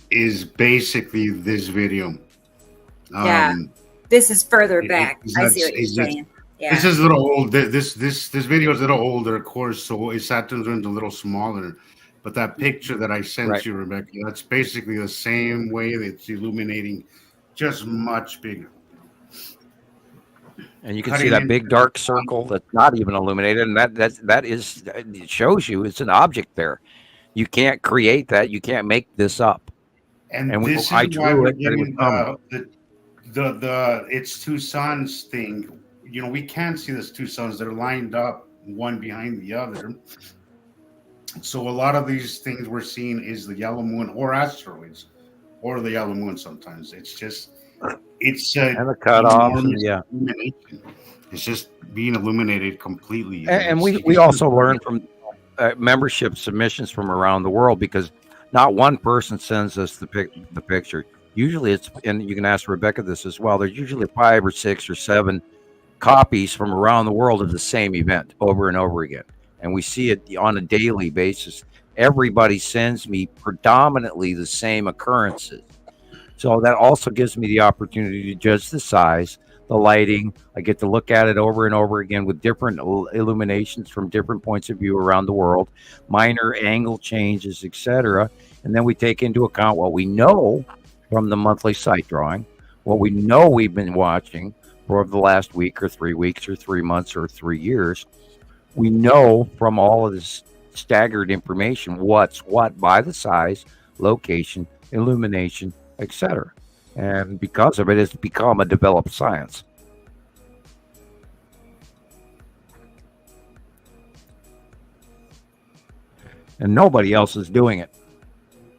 basically this video. Yeah. This is further back. I see what you're saying. Yeah. This is a little old. This video is a little older, of course, so Saturn's a little smaller. But that picture that I sent you, Rebecca, that's basically the same way that it's illuminating, just much bigger. And you can see that big dark circle that's not even illuminated, and that is it shows you it's an object there. You can't create that. You can't make this up. And this is why we're getting the it's two suns thing. You know, we can't see these two suns. They're lined up one behind the other. So a lot of these things we're seeing is the yellow moon or asteroids or the yellow moon sometimes. It's just, it's and the cutoff. Yeah. It's just being illuminated completely. And we also learn from membership submissions from around the world, because not one person sends us the picture. Usually it's, and you can ask Rebecca this as well, there's usually 5 or 6 or 7 copies from around the world of the same event over and over again. And we see it on a daily basis. Everybody sends me predominantly the same occurrences. So that also gives me the opportunity to judge the size, the lighting. I get to look at it over and over again with different illuminations from different points of view around the world, minor angle changes, etc. And then we take into account what we know from the monthly sight drawing, what we know we've been watching for the last week or 3 weeks or 3 months or 3 years. We know from all of this staggered information what's what by the size, location, illumination, etc. And because of it, it's become a developed science. And nobody else is doing it.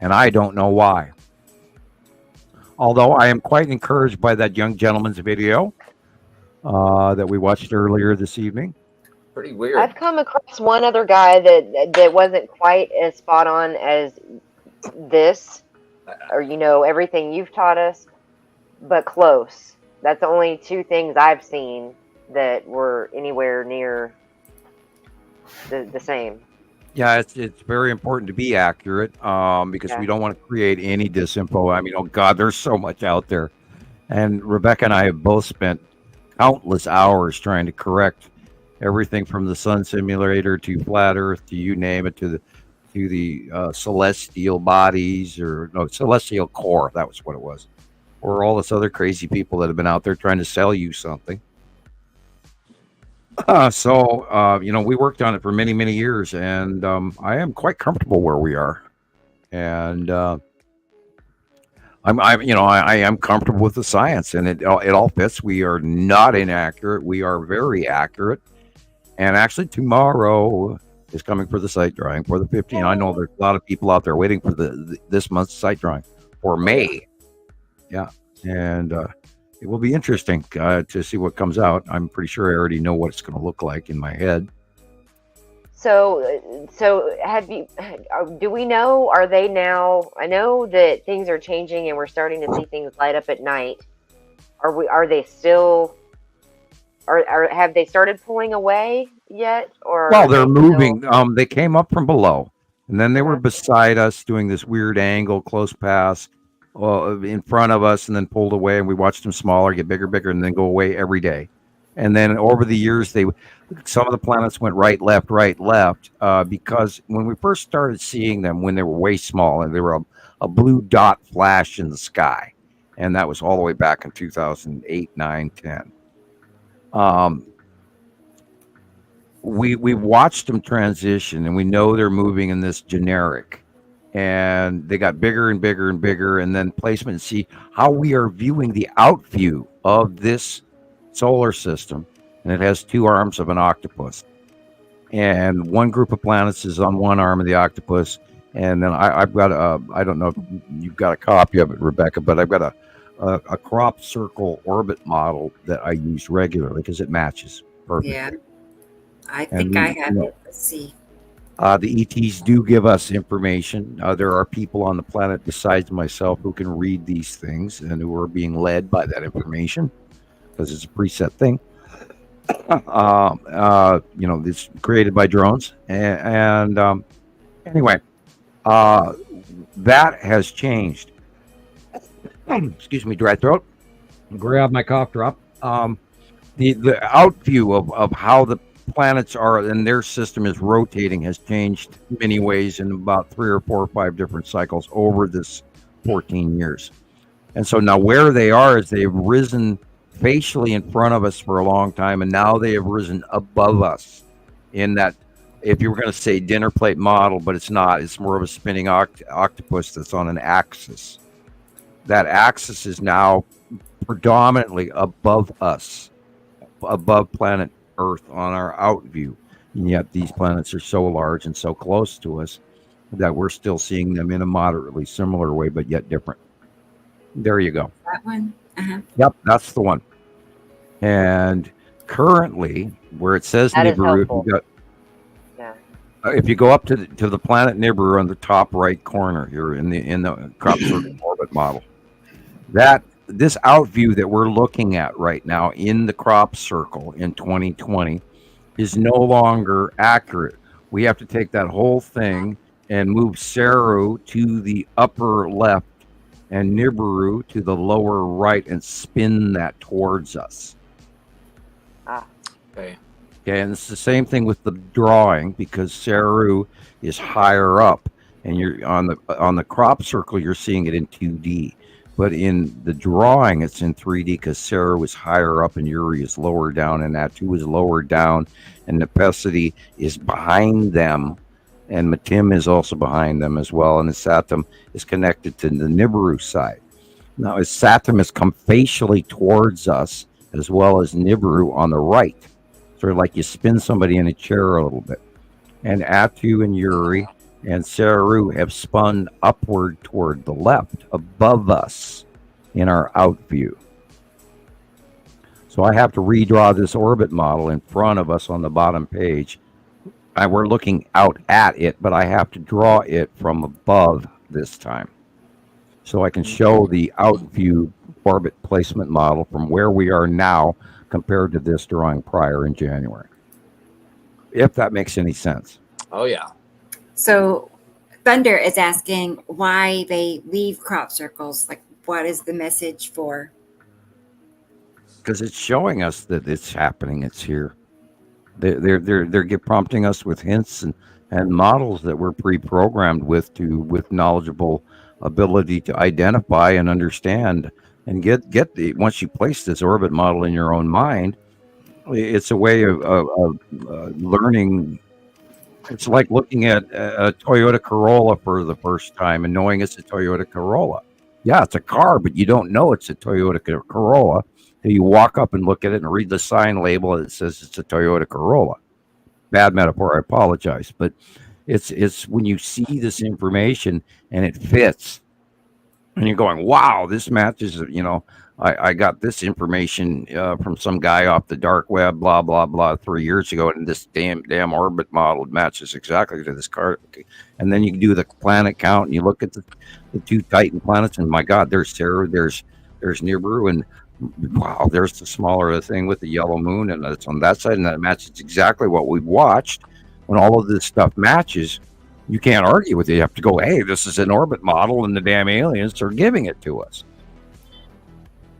And I don't know why. Although I am quite encouraged by that young gentleman's video that we watched earlier this evening. Pretty weird. I've come across one other guy that wasn't quite as spot on as this, or everything you've taught us, but close. That's the only two things I've seen that were anywhere near the same. Yeah, it's very important to be accurate because we don't want to create any disinfo. I mean, oh God, there's so much out there. And Rebecca and I have both spent countless hours trying to correct everything from the sun simulator to flat Earth to you name it, to the celestial bodies, or no, celestial core. That was what it was. Or all this other crazy people that have been out there trying to sell you something. We worked on it for many, many years, and I am quite comfortable where we are. And I am comfortable with the science, and it all fits. We are not inaccurate. We are very accurate. And actually, tomorrow is coming for the sight drawing for the 15. I know there's a lot of people out there waiting for this month's sight drawing for May. Yeah, and it will be interesting to see what comes out. I'm pretty sure I already know what it's going to look like in my head. So do we know, are they now, I know that things are changing and we're starting to see things light up at night. Are they still, have they started pulling away yet? Or well, they're moving. They came up from below, and then they were beside us doing this weird angle, close pass in front of us, and then pulled away, and we watched them smaller, get bigger, and then go away every day. And then over the years, some of the planets went right, left, because when we first started seeing them, when they were way small, and they were a blue dot flash in the sky, and that was all the way back in 2008, 9, 10. We watched them transition, and we know they're moving in this generic, and they got bigger and bigger, and then placement. See how we are viewing the out view of this solar system, and it has two arms of an octopus, and one group of planets is on one arm of the octopus, and then I've got I don't know if you've got a copy of it, Rebecca, but I've got a crop circle orbit model that I use regularly because it matches perfectly. Yeah, I think I have it. Let's see. The ETs do give us information. There are people on the planet besides myself who can read these things and who are being led by that information because it's a preset thing. It's created by drones. And anyway, that has changed. Excuse me, dry throat. Grab my cough drop. The out view of how the planets are and their system is rotating has changed many ways in about 3 or 4 or 5 different cycles over this 14 years. And so now where they are is they've risen facially in front of us for a long time, and now they have risen above us in that, if you were going to say dinner plate model, but it's not, it's more of a spinning octopus that's on an axis. That axis is now predominantly above us, above planet Earth on our out view, and yet these planets are so large and so close to us that we're still seeing them in a moderately similar way, but yet different. There you go. That one. Uh-huh. Yep, that's the one. And currently, where it says Nibiru, if you go up to the planet Nibiru on the top right corner here in the crop circle orbit model, this out view that we're looking at right now in the crop circle in 2020 is no longer accurate. We have to take that whole thing and move Saru to the upper left and Nibiru to the lower right and spin that towards us. Okay. Okay, and it's the same thing with the drawing because Saru is higher up, and you're on the crop circle. You're seeing it in 2D, but in the drawing, it's in 3D because Saru is higher up and Yuri is lower down, and Atu is lower down, and Nepesity is behind them, and Matim is also behind them as well, and the Satam is connected to the Nibiru side. Now, as Satam has come facially towards us, as well as Nibiru on the right. Sort of like you spin somebody in a chair a little bit. And Atu and Yuri and Saru have spun upward toward the left, above us in our out view. So I have to redraw this orbit model in front of us on the bottom page. We're looking out at it, but I have to draw it from above this time. So I can show the out view orbit placement model from where we are now compared to this drawing prior in January. If that makes any sense. Oh, yeah. So Thunder is asking why they leave crop circles. Like, what is the message for? Because it's showing us that it's happening. It's here. They're prompting us with hints and models that we're pre-programmed with knowledgeable ability to identify and understand and get the, once you place this orbit model in your own mind, it's a way of learning. It's like looking at a Toyota Corolla for the first time and knowing it's a Toyota Corolla. Yeah, it's a car, but you don't know it's a Toyota Corolla till you walk up and look at it and read the sign label that says it's a Toyota Corolla. Bad metaphor, I apologize, but it's when you see this information and it fits, and you're going, wow, this matches, I got this information from some guy off the dark web, blah, blah, blah, 3 years ago, and this damn orbit model matches exactly to this car. And then you do the planet count, and you look at the two Titan planets, and my God, there's Sarah, there's Nibiru, and wow, there's the smaller thing with the yellow moon, and it's on that side, and that matches exactly what we've watched. When all of this stuff matches, you can't argue with it. You have to go, hey, this is an orbit model, and the damn aliens are giving it to us.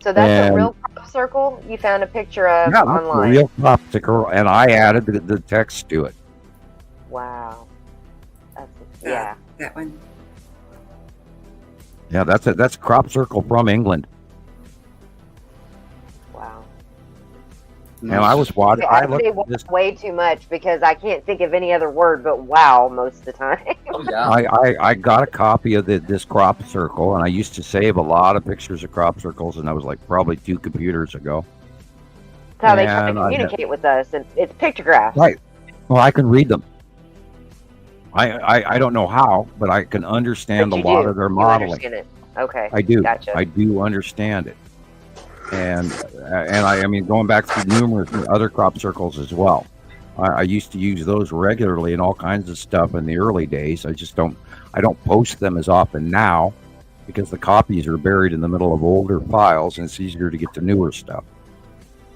So that's a real crop circle you found a picture of online. Real crop circle, and I added the text to it. Wow. That one. Yeah, that's a crop circle from England. Wow. And I was watching. I say this way too much because I can't think of any other word but wow most of the time. Oh, yeah. I got a copy of this crop circle, and I used to save a lot of pictures of crop circles, and I was like probably 2 computers ago. That's how they try to communicate with us, and it's pictographs. Right. Well, I can read them. I don't know how, but I can understand a lot of their modeling. Understand it. Okay. I do. Gotcha. I do understand it. And I mean, going back to numerous other crop circles as well. I used to use those regularly in all kinds of stuff in the early days. I don't post them as often now because the copies are buried in the middle of older files, and it's easier to get to newer stuff.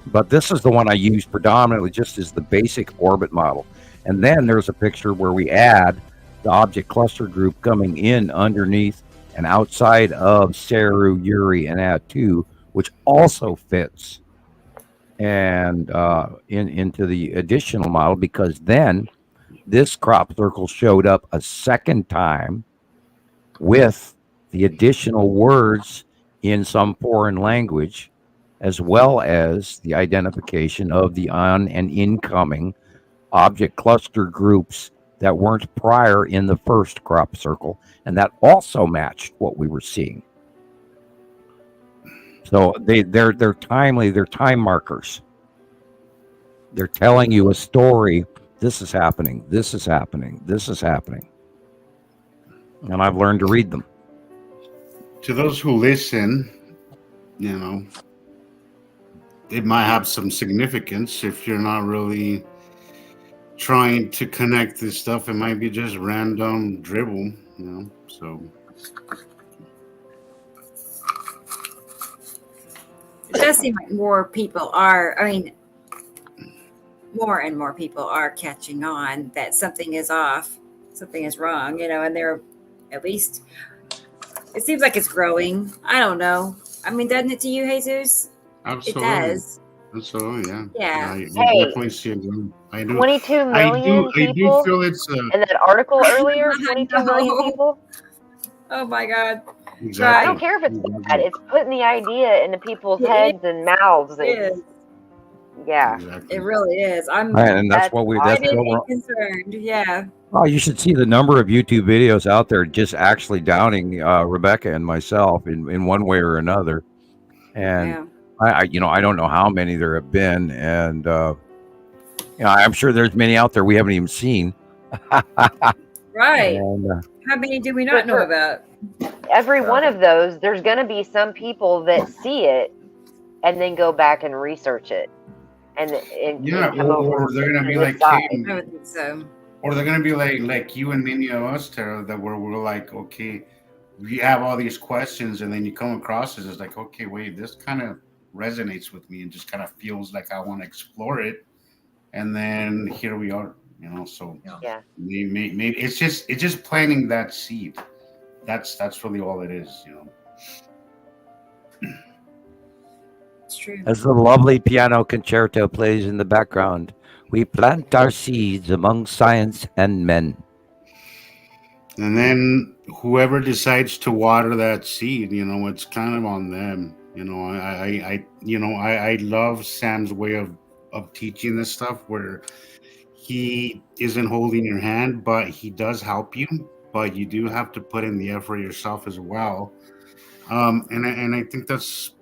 But this is the one I use predominantly just as the basic orbit model. And then there's a picture where we add the object cluster group coming in underneath and outside of Saru, Yuri, and Atu, which also fits and into the additional model, because then this crop circle showed up a second time with the additional words in some foreign language, as well as the identification of the on and incoming object cluster groups that weren't prior in the first crop circle, and that also matched what we were seeing. So they're timely, they're time markers. They're telling you a story. This is happening. This is happening. This is happening. And I've learned to read them. To those who listen, it might have some significance. If you're not really trying to connect this stuff, it might be just random dribble, so. It does seem like more people are, more and more people are catching on that something is off, something is wrong, and they're at least It seems like it's growing. I don't know. I mean, doesn't it to you, Jesus? Absolutely. It does. Absolutely, yeah. Yeah. I Hey, definitely see it growing. I do. 22 I million do people feel it's in that article earlier. I 22 million know. people. Oh my God. I don't care if it's bad. It's putting the idea into people's heads and mouths. It is. Yeah. It really is. I'm And that's what we're. concerned. Yeah. Oh, you should see the number of YouTube videos out there just actually downing Rebecca and myself in one way or another. And I don't know how many there have been, and I'm sure there's many out there we haven't even seen. Right. And, How many do we not know about? Every one of those, there's going to be some people that see it and then go back and research it. And come over or they're gonna be to like, the side. I would think so. or they're gonna be like you and many of us, Tara, that we're like, okay, we have all these questions, and then you come across this, it's like, okay, wait, this kind of resonates with me, and just kind of feels like I want to explore it, and then here we are, So yeah, maybe it's just planting that seed. That's really all it is, It's true. as the lovely piano concerto plays in the background, we plant our seeds among science and men. And then whoever decides to water that seed, it's kind of on them. I love Sam's way of teaching this stuff, where he isn't holding your hand, but he does help you. But you do have to put in the effort yourself as well. And I think that's,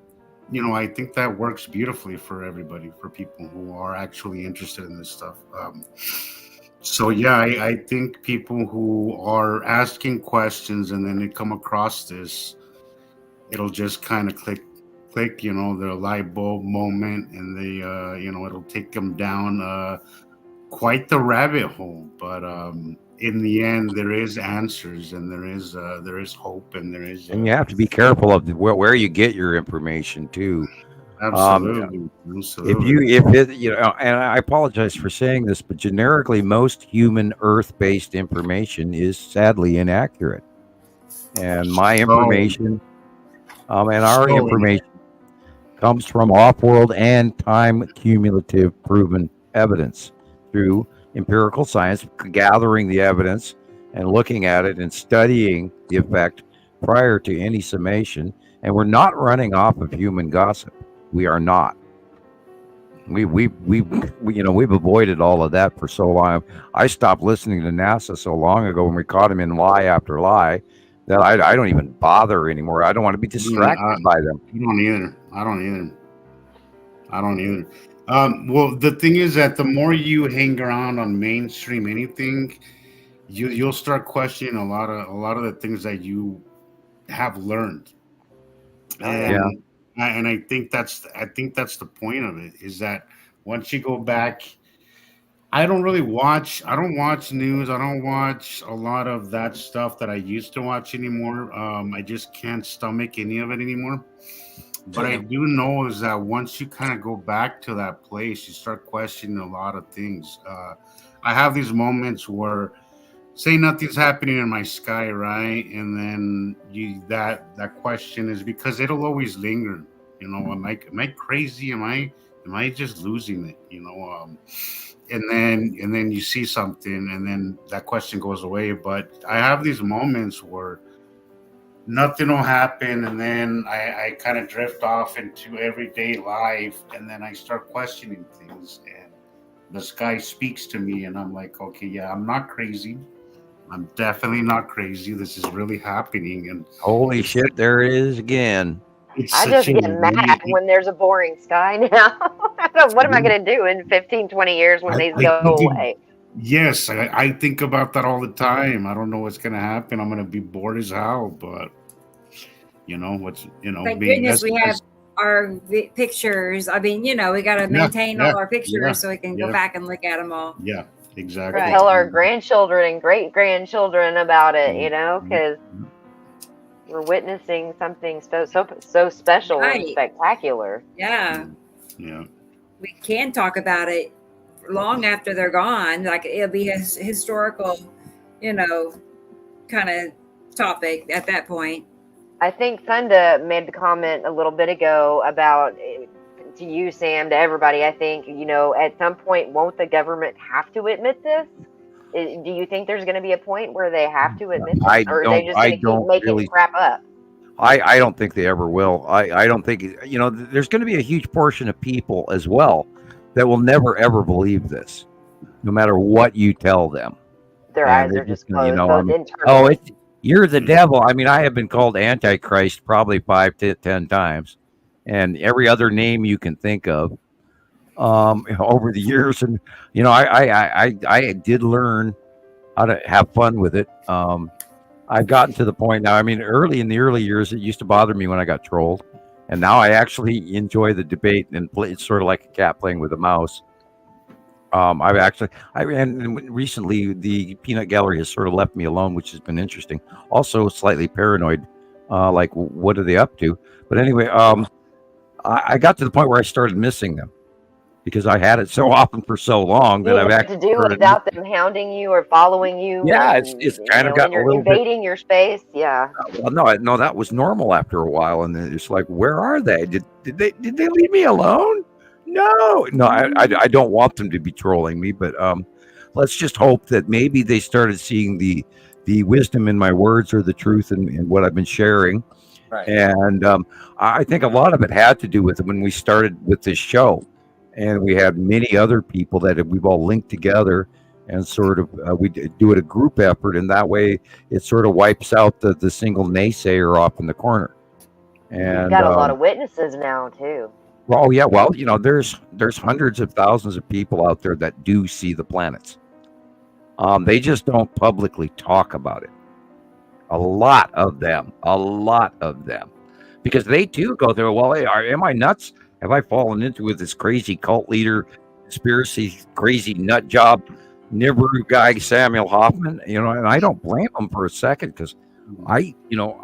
I think that works beautifully for everybody, for people who are actually interested in this stuff. So yeah, I think people who are asking questions and then they come across this, it'll just kind of click, their light bulb moment, and they, it'll take them down quite the rabbit hole. But in the end, there is answers, and there is hope, and there is. And you have to be careful of where you get your information too. Absolutely. And I apologize for saying this, but generically, most human Earth-based information is sadly inaccurate. And my information, and our information, comes from off-world and time cumulative proven evidence through empirical science, gathering the evidence and looking at it and studying the effect prior to any summation. And we're not running off of human gossip. We are not. We've avoided all of that for so long. I stopped listening to NASA so long ago when we caught them in lie after lie that I don't even bother anymore. I don't want to be distracted by them. I don't either. Well, the thing is that the more you hang around on mainstream anything, you'll start questioning a lot of the things that you have learned. And I think that's the point of it, is that once you go back, I don't watch news. I don't watch a lot of that stuff that I used to watch anymore. I just can't stomach any of it anymore. But I do know is that once you kind of go back to that place, you start questioning a lot of things. I have these moments where, say, nothing's happening in my sky, right? And then that question is, because it'll always linger. Am I crazy? Am I just losing it? And then you see something, and then that question goes away. But I have these moments where nothing will happen, and then I kind of drift off into everyday life, and then I start questioning things, and the sky speaks to me, and I'm like, okay, yeah, I'm not crazy. I'm definitely not crazy. This is really happening. And holy shit, there it is again. I just get mad when there's a boring sky now. What am I going to do in 15, 20 years when these go away? Yes, I think about that all the time. I don't know what's going to happen. I'm going to be bored as hell, but Thank goodness we have our pictures. I mean, we got to maintain all our pictures so we can go back and look at them all. Yeah, exactly. Tell our grandchildren and great grandchildren about it, because we're witnessing something so special and spectacular. Yeah. Yeah. We can talk about it long after they're gone. Like, it'll be a historical, kind of topic at that point. I think Thunda made the comment a little bit ago about, to you, Sam, to everybody, I think, at some point, won't the government have to admit this? Do you think there's going to be a point where they have to admit this? Or are they just going to keep making crap up? I don't think they ever will. I don't think, there's going to be a huge portion of people as well that will never, ever believe this, no matter what you tell them. Their eyes are just closed. You're the devil. I mean, I have been called Antichrist probably 5 to 10 times, and every other name you can think of over the years. And I did learn how to have fun with it. I've gotten to the point now. I mean, in the early years, it used to bother me when I got trolled, and now I actually enjoy the debate and play. It's sort of like a cat playing with a mouse. And recently the peanut gallery has sort of left me alone, which has been interesting. Also slightly paranoid, like what are they up to? But anyway, I got to the point where I started missing them because I had it so often for so long that I've actually to do without them hounding you or following you. Yeah, it's kind of got a little invading your space. Yeah. Well, no, that was normal after a while, and then it's like, where are they? Did they leave me alone? No, I don't want them to be trolling me, but let's just hope that maybe they started seeing the wisdom in my words or the truth in what I've been sharing. Right. And I think a lot of it had to do with when we started with this show, and we had many other people that we've all linked together, and sort of we do it a group effort, and that way it sort of wipes out the single naysayer off in the corner. And you've got a lot of witnesses now too. Oh yeah, well, there's hundreds of thousands of people out there that do see the planets. They just don't publicly talk about it. A lot of them, because they too go through. Well, hey, am I nuts? Have I fallen into with this crazy cult leader, conspiracy, crazy nut job, Nibiru guy, Samuel Hoffman? And I don't blame him for a second, because I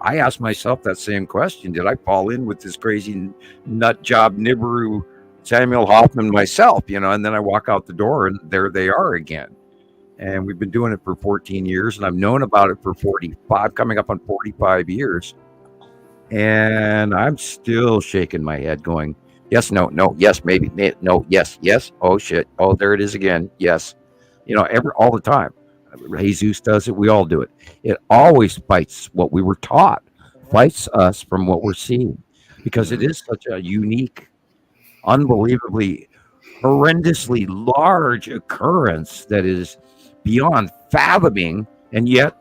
asked myself that same question. Did I fall in with this crazy nut job Nibiru Samuel Hoffman myself? And then I walk out the door and there they are again. And we've been doing it for 14 years, and I've known about it for 45, coming up on 45 years. And I'm still shaking my head going, yes, no, yes, maybe, no, yes, oh shit, oh, there it is again, yes. All the time. Jesus does it. We all do it. It always fights what we were taught, fights us from what we're seeing, because it is such a unique, unbelievably, horrendously large occurrence that is beyond fathoming, and yet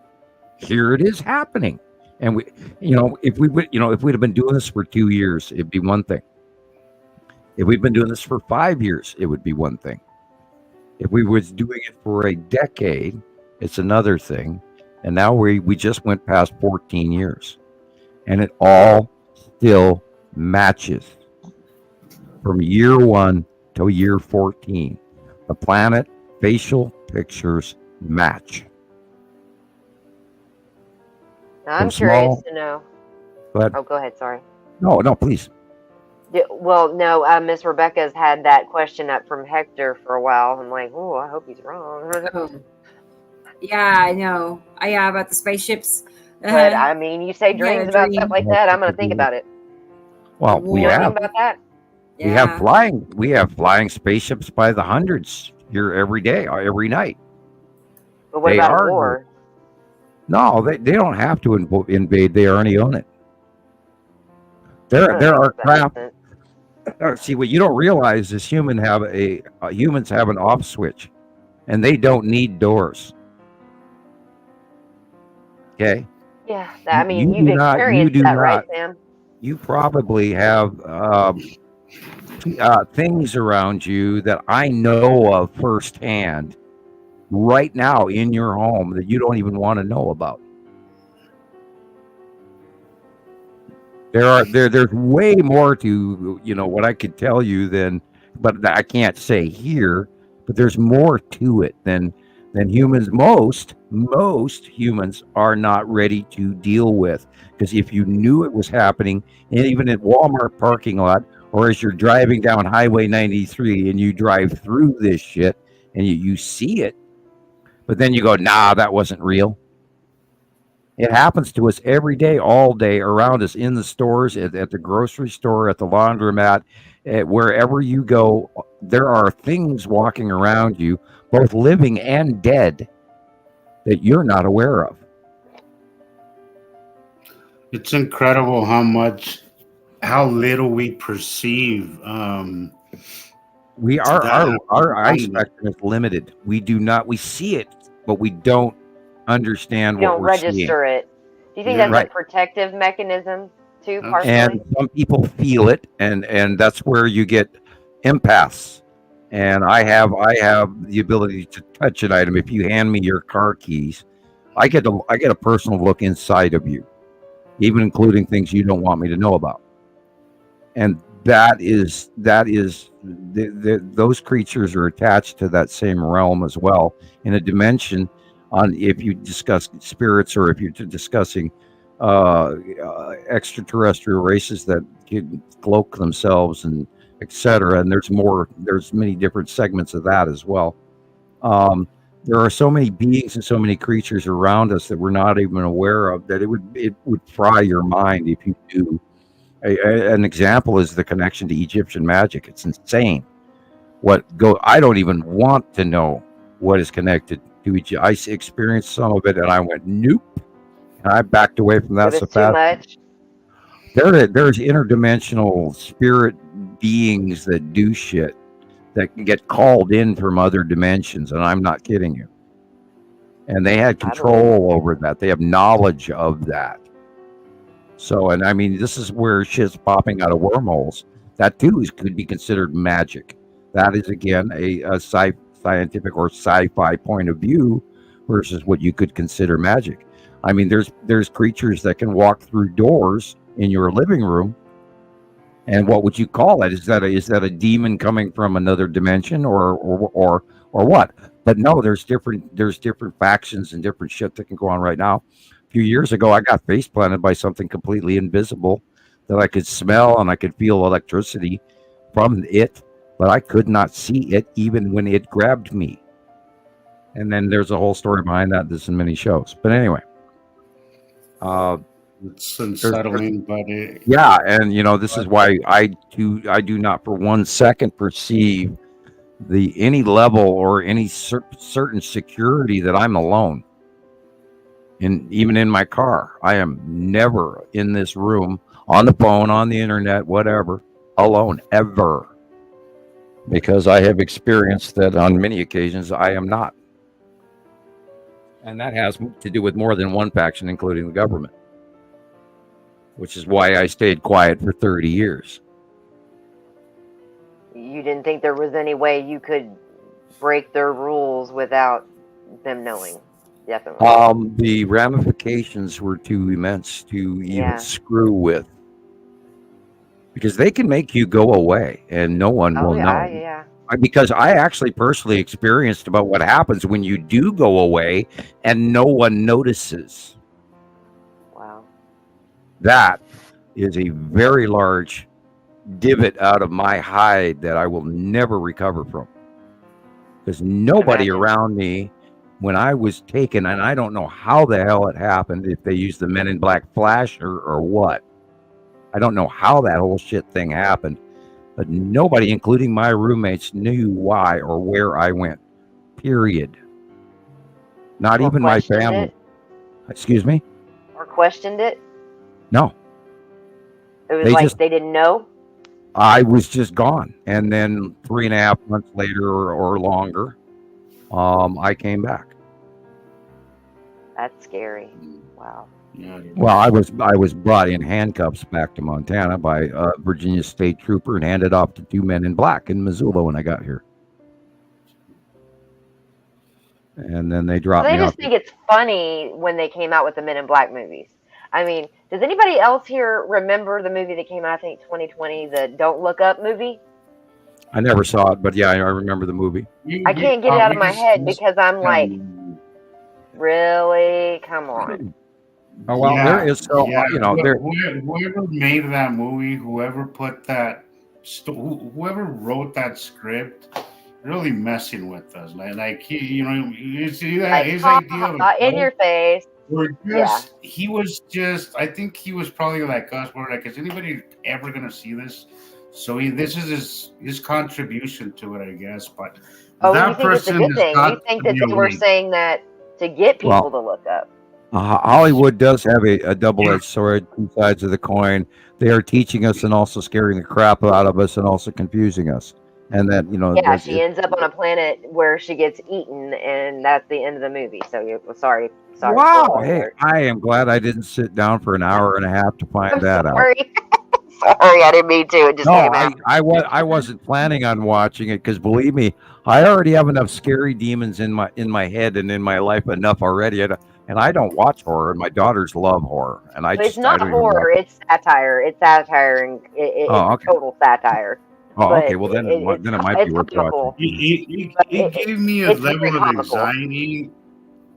here it is happening. And if we'd have been doing this for 2 years, it'd be one thing. If we'd been doing this for 5 years, it would be one thing. If we was doing it for a decade, it's another thing. And now we just went past 14 years, and it all still matches from year 1 to year 14. The planet facial pictures match. I'm curious to know. Go ahead. Oh, go ahead. Sorry. No, please. Yeah, well, no, Miss Rebecca's had that question up from Hector for a while. I'm like, oh, I hope he's wrong. Yeah, I know. Yeah, about the spaceships. But I mean, you say dreams about stuff like that, I'm going to think about it. Well, we have about that. Yeah. We have flying spaceships by the hundreds here every day, every night. But what about war? No, they don't have to invade. They already own it. There are craft. See, what you don't realize is humans have an off switch, and they don't need doors. Okay. Yeah, I mean, you've experienced that, right, Sam? You probably have things around you that I know of firsthand right now in your home that you don't even want to know about. There's way more to what I could tell you but I can't say here. But there's more to it than humans. Most humans are not ready to deal with, because if you knew it was happening, and even at Walmart parking lot, or as you're driving down Highway 93 and you drive through this shit and you see it, but then you go, nah, that wasn't real. It happens to us every day, all day, around us, in the stores, at the grocery store, at the laundromat, wherever you go. There are things walking around you, both living and dead, that you're not aware of. It's incredible how little we perceive. We are our eye spectrum is limited. We see it, but we don't understand You what don't we're register seeing. it. Do you think that's Right. a protective mechanism too, partially? And some people feel it, and that's where you get empaths. And I have the ability to touch an item. If you hand me your car keys, I get a personal look inside of you, even including things you don't want me to know about. And those creatures are attached to that same realm as well, in a dimension. If you discuss spirits, or if you're discussing extraterrestrial races that can cloak themselves and etc. And there's many different segments of that as well. There are so many beings and so many creatures around us that we're not even aware of, that it would fry your mind if you do. An example is the connection to Egyptian magic. It's insane. I don't even want to know what is connected to Egypt. I experienced some of it, and I went, nope. And I backed away from that so fast. Much. There's interdimensional spirit beings that do shit, that can get called in from other dimensions, and I'm not kidding you. And they had control over that. They have knowledge of that. So, and I mean, this is where shit's popping out of wormholes. That too could be considered magic. That is, again, a scientific or sci-fi point of view versus what you could consider magic. I mean, there's creatures that can walk through doors in your living room, and what would you call that? Is that a demon coming from another dimension, or what? But no, there's different factions and different shit that can go on right now. A few years ago, I got face planted by something completely invisible that I could smell, and I could feel electricity from it, but I could not see it even when it grabbed me. And then there's a whole story behind that. There's in many shows, but anyway. It's unsettling, but yeah, and this is why I do not for 1 second perceive any level or any certain security that I'm alone. Even in my car, I am never in this room, on the phone, on the internet, whatever, alone, ever. Because I have experienced that on many occasions I am not. And that has to do with more than one faction, including the government. Which is why I stayed quiet for 30 years. You didn't think there was any way you could break their rules without them knowing? Definitely. The ramifications were too immense to even screw with. Because they can make you go away and no one will know. Yeah. Because I actually personally experienced about what happens when you do go away and no one notices. Wow. That is a very large divot out of my hide that I will never recover from. Because nobody around me, when I was taken, and I don't know how the hell it happened, if they used the Men in Black flash or what. I don't know how that whole shit thing happened. But nobody, including my roommates, knew why or where I went. Period. Not even my family. Excuse me? Or questioned it? No. It was they didn't know? I was just gone. And then 3.5 months later or longer, I came back. That's scary. Wow. Well, I was brought in handcuffs back to Montana by a Virginia state trooper and handed off to 2 men in black in Missoula when I got here. And then they dropped me off. I just think it's funny when they came out with the Men in Black movies. I mean, does anybody else here remember the movie that came out, I think, 2020, the Don't Look Up movie? I never saw it, but yeah, I remember the movie. I can't get it out of my head because I'm like, really? Come on. Oh, well, there is whoever made that movie, whoever put that, whoever wrote that script, really messing with us. Like his idea of in your face. He was just. I think he was probably like us. We're like, is anybody ever gonna see this? So this is his contribution to it, I guess. But that you think it's a good thing? You think that they were saying that to get people to look up? Hollywood does have a double-edged sword, two sides of the coin. They are teaching us and also scaring the crap out of us and also confusing us. And that, she ends up on a planet where she gets eaten, and that's the end of the movie. So sorry. Wow. Hey, I am glad I didn't sit down for an hour and a half to find that out. Sorry, I didn't mean to. It just came out. I wasn't planning on watching it because, believe me, I already have enough scary demons in my head and in my life enough already. And I don't watch horror, and my daughters love horror. And it's not horror; it's satire. It's satire, and it's total satire. Oh, okay. Well, then it might be worth watching. It gave me a level of anxiety.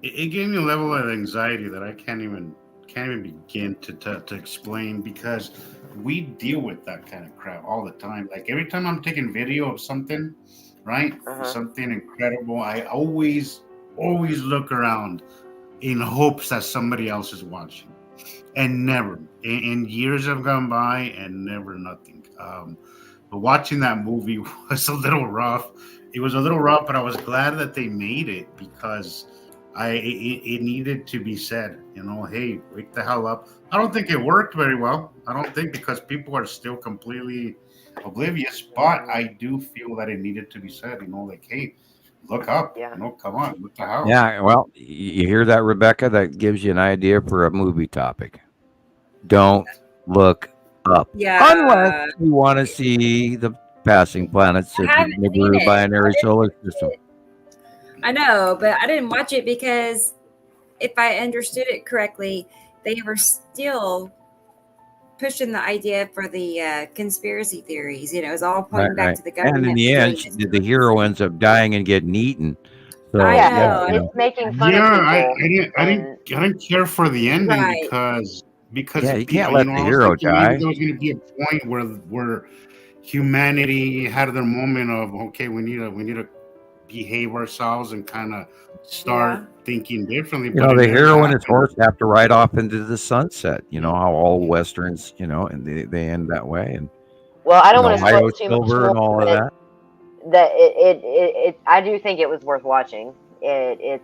It gave me a level of anxiety that I can't even begin to explain, because we deal with that kind of crap all the time. Like every time I'm taking video of something, right, something incredible, I always look around in hopes that somebody else is watching, and never. And years have gone by, and never nothing. But watching that movie was a little rough. It was a little rough, but I was glad that they made it, because it needed to be said. Hey, wake the hell up. I don't think it worked very well. I don't think, because people are still completely oblivious. But I do feel that it needed to be said. Like, hey, look up. Come on, what the hell? Yeah, well, you hear that, Rebecca? That gives you an idea for a movie topic. Don't look up. Yeah. Unless you want to see the passing planets of the Nibiru binary solar system. I know, but I didn't watch it because, if I understood it correctly, they were still pushing the idea for the conspiracy theories. It was all pointing back to the government. And in the end, the hero ends up dying and getting eaten. So, I know. It's making fun of people. I didn't care for the ending, because you can't let the hero die. There was going to be a point where humanity had their moment of, okay, we need to behave ourselves and kind of start thinking differently. The hero and his horse have to ride off into the sunset. How all westerns, and they end that way. And I don't want to spoil too much more, and all of that. That it I do think it was worth watching. It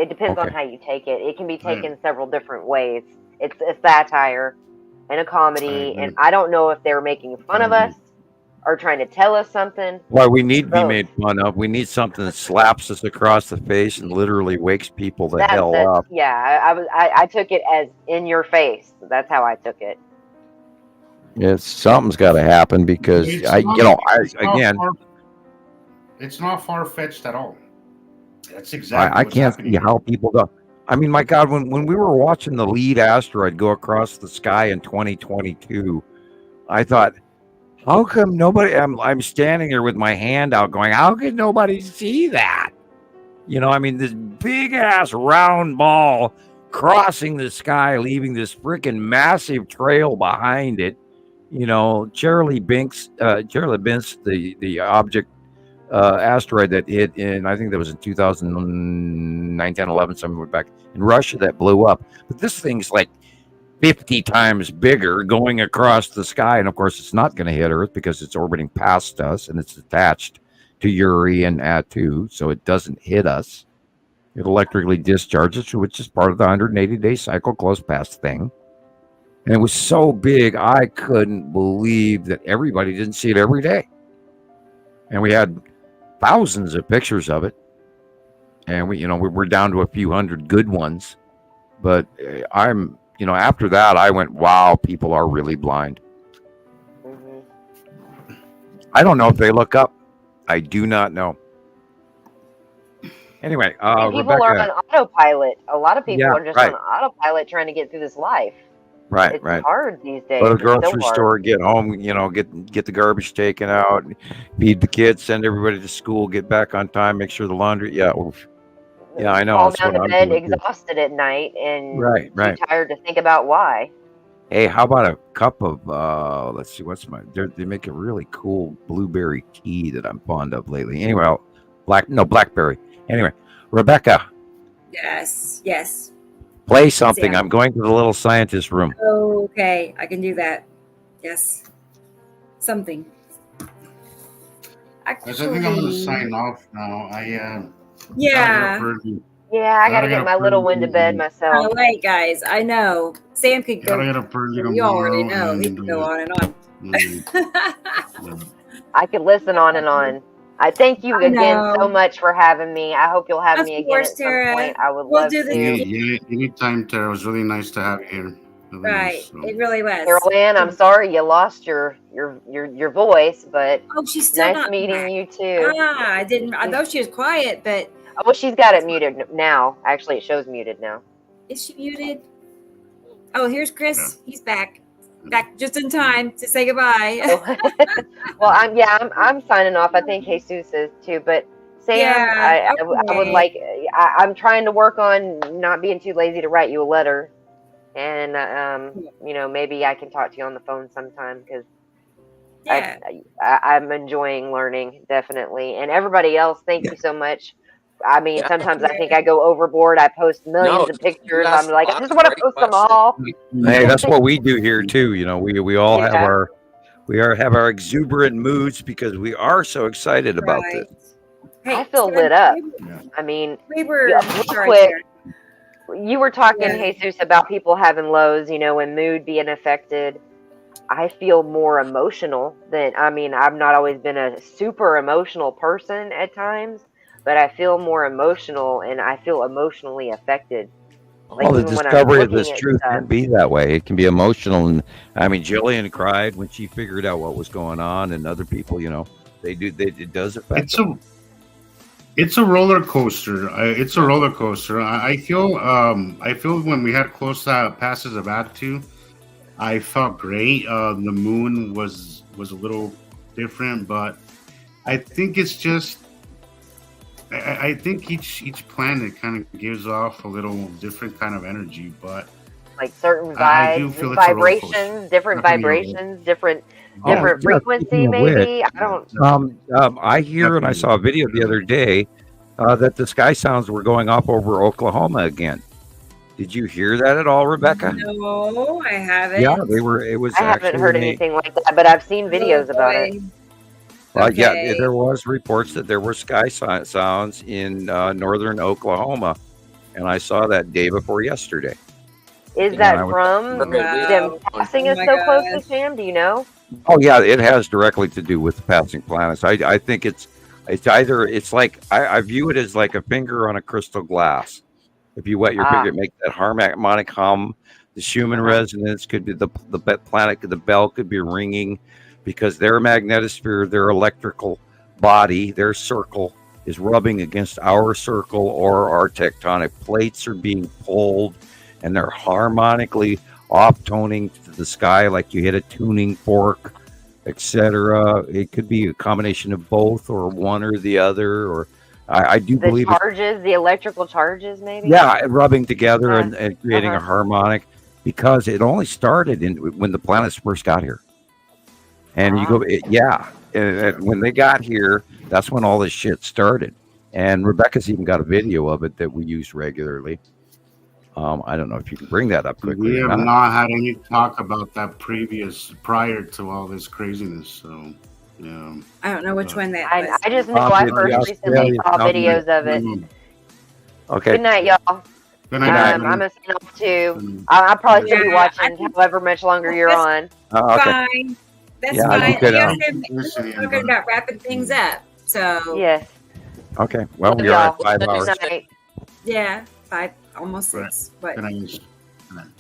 depends on how you take it. It can be taken several different ways. It's a satire and a comedy, and I don't know if they were making fun of us or trying to tell us something. Well, we need to be made fun of. We need something that slaps us across the face and literally wakes people the hell up. Yeah, I took it as in your face. That's how I took it. Something's got to happen, because it's not far-fetched at all. That's exactly. I can't see how people go. I mean, my God, when we were watching the lead asteroid go across the sky in 2022, I thought, how come nobody? I'm standing there with my hand out, going, how could nobody see that? This big ass round ball crossing the sky, leaving this freaking massive trail behind it. Charlie Binks, the object asteroid that hit in, I think that was in 2009, 10, 11, somewhere back in Russia, that blew up. But this thing's like 50 times bigger going across the sky. And of course, it's not going to hit Earth because it's orbiting past us and it's attached to Uri and Atu, so it doesn't hit us. It electrically discharges, which is part of the 180-day cycle close past thing. And it was so big, I couldn't believe that everybody didn't see it every day. And we had thousands of pictures of it. And we're down to a few hundred good ones. But after that, I went, wow, people are really blind. I don't know if they look up. I do not know. Anyway, people Rebecca, are on autopilot. A lot of people are just on autopilot trying to get through this life. It's hard these days. Go to the grocery store, get home, get the garbage taken out, feed the kids, send everybody to school, get back on time, make sure the laundry. Yeah, I know. Fall down to bed exhausted at night and too tired to think about why. Hey, how about a cup of let's see, they make a really cool blueberry tea that I'm fond of lately. Anyway, blackberry. Anyway, Rebecca. Yes. Play something. Sam. I'm going to the little scientist room. Okay, I can do that. Yes. Something. I think I'm going to sign off now. Yeah. Yeah, I gotta get my little one to bed myself. All right, guys. I know Sam could go. You already know he can go on and on. I could listen on and on. I thank you again so much for having me. I hope you'll have me again at some point. I would love to. Yeah, anytime, Tara. It was really nice to have you here. Right, it really was. Carol Ann, I'm sorry you lost your voice, but she's still nice not meeting back. you too. I didn't. I know she was quiet, but well, she's got it muted now. Actually, it shows muted now. Is she muted? Oh, here's Chris. He's back. Back just in time to say goodbye. Well, I'm signing off. I think Jesus is too, but Sam, I would like. I'm trying to work on not being too lazy to write you a letter, and maybe I can talk to you on the phone sometime because I'm enjoying learning definitely. And everybody else, thank you so much. I mean, sometimes I think I go overboard. I post millions of pictures. I'm like, I just want to post them all. Hey, that's what we do here too. You know, we all have our exuberant moods because we are so excited about this. Hey, I feel lit up. I mean, real quick, you were talking, Jesus, about people having lows, and mood being affected. I feel more emotional I've not always been a super emotional person at times, but I feel more emotional and I feel emotionally affected. Well, the discovery of this truth can be that way. It can be emotional. And I mean, Jillian cried when she figured out what was going on, and other people, it does affect them. It's a roller coaster. It's a roller coaster. I feel when we had close passes of Atu, I felt great. The moon was a little different, but I think it's just. I think each planet kind of gives off a little different kind of energy, but like certain vibes, vibrations, different vibrations, different frequency. Maybe I don't. I hear, and I saw a video the other day that the sky sounds were going off over Oklahoma again. Did you hear that at all, Rebecca? No, I haven't. Yeah, they were. It was. I haven't heard anything like that, but I've seen videos about it. Yeah, there was reports that there were sky sounds in northern Oklahoma, and I saw that day before yesterday. Is that from them passing us so close to Sam? Do you know? Oh yeah, it has directly to do with passing planets. I think it's like I view it as like a finger on a crystal glass. If you wet your finger, it makes that harmonic hum. The Schumann resonance could be the planet. The bell could be ringing. Because their magnetosphere, their electrical body, their circle is rubbing against our circle, or our tectonic plates are being pulled, and they're harmonically off-toning to the sky like you hit a tuning fork, etc. It could be a combination of both, or one or the other, or I do believe the electrical charges, maybe. Yeah, rubbing together and creating a harmonic, because it only started when the planets first got here. And you go, and when they got here, that's when all this shit started. And Rebecca's even got a video of it that we use regularly. I don't know if you can bring that up quickly. We have not had any talk about that prior to all this craziness. So, yeah. I don't know which one that was. I just know I first recently saw videos of it. Okay. Good night, y'all. Good night. I'm going to sign off too. I'll probably still be watching however much longer you're on. Okay. Fine. That's fine. We're talking about wrapping things up. So yes. Okay. Well, we are at 5 hours. Yeah, 5, almost 6. What? Good night.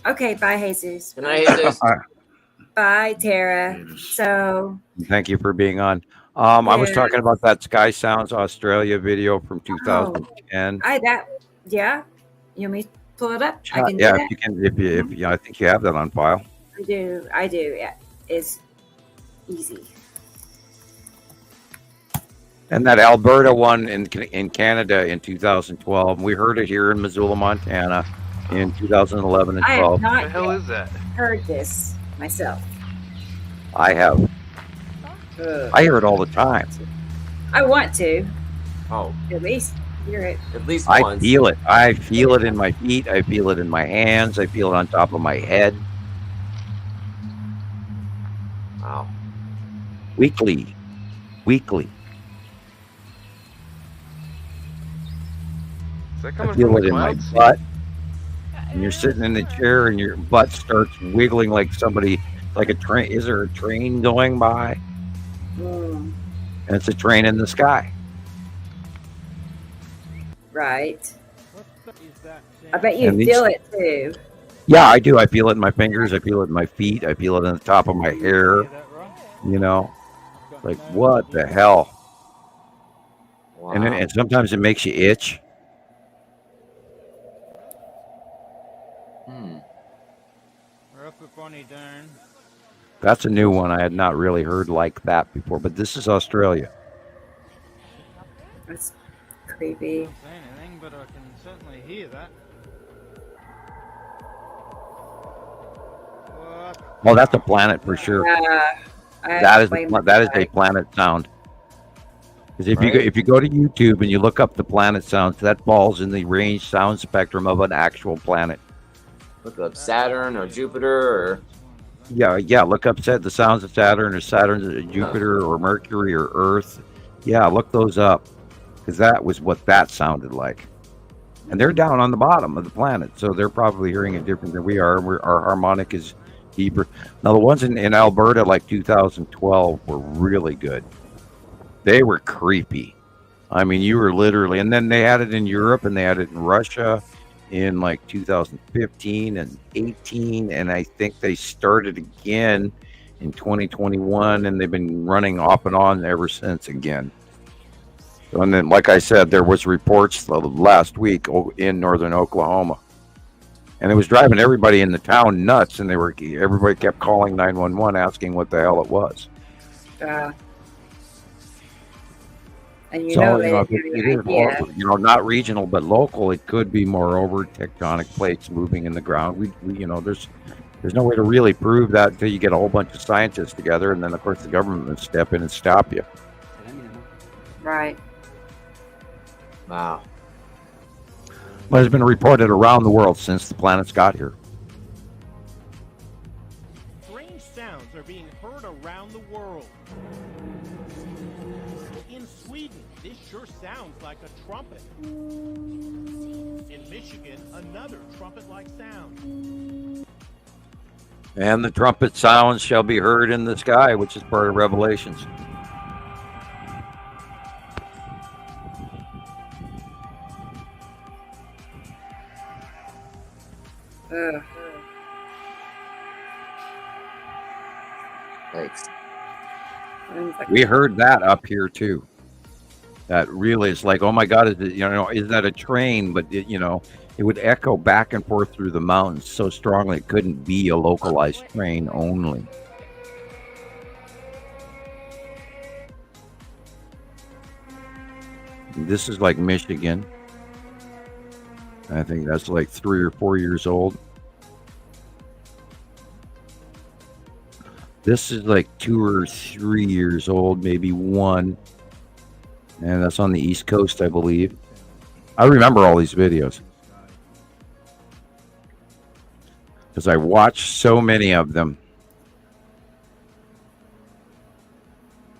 Okay. Bye, Jesus. Good night, Jesus. Bye, Tara. So. Thank you for being on. I was talking about that Sky Sounds Australia video from 2010. Yeah. You want me to pull it up? I can do that. If you can, if I think you have that on file. I do. Yeah. It's easy. And that Alberta one in Canada in 2012. We heard it here in Missoula, Montana in 2011 and 12. I have not heard this myself. I have. I hear it all the time. I want to. Oh. At least hear it. At least I once. feel it. I feel it in my feet. I feel it in my hands. I feel it on top of my head. Wow. Weekly. Is that I coming feel from it the in my clouds? butt. And you're sitting in the chair and your butt starts wiggling like somebody, like a train. Is there a train going by? Mm, And it's a train in the sky. right. I bet you And these- feel it too. Yeah, I do. I feel it in my fingers. I feel it in my feet. I feel it on the top of my hair. You know, like what the hell? Wow. And sometimes it makes you itch. That's a new one. I had not really heard like that before, but this is Australia. That's creepy. Anything, but I can certainly hear that. Well, that's a planet for sure. That is a planet sound. Because if you go to YouTube and you look up the planet sounds, that falls in the range sound spectrum of an actual planet. Look up Saturn or Jupiter or. Yeah. Look up the sounds of Saturn or Jupiter or Mercury or Earth. Yeah, look those up because that was what that sounded like. And they're down on the bottom of the planet, so they're probably hearing it different than we are. Our harmonic is deeper. Now the ones in Alberta, like 2012, were really good. They were creepy. I mean, you were literally, and then they had it in Europe and they had it in Russia in like 2015 and 18, and I think they started again in 2021, and they've been running off and on ever since again. And then, like I said, there was reports last week in northern Oklahoma, and it was driving everybody in the town nuts, and everybody kept calling 911 asking what the hell it was. And It is, not regional but local. It could be moreover tectonic plates moving in the ground. There's no way to really prove that until you get a whole bunch of scientists together, and then of course the government will step in and stop you. Right. Wow. But it's been reported around the world since the planets got here. Strange sounds are being heard around the world. In Sweden, this sure sounds like a trumpet. In Michigan, another trumpet-like sound. And the trumpet sounds shall be heard in the sky, which is part of Revelations. Thanks. We heard that up here too. That really is like, oh my God, is that a train? But it would echo back and forth through the mountains so strongly it couldn't be a localized train only. This is like Michigan. I think that's like 3 or 4 years old. This is like 2 or 3 years old, maybe 1. And that's on the East Coast, I believe. I remember all these videos because I watched so many of them.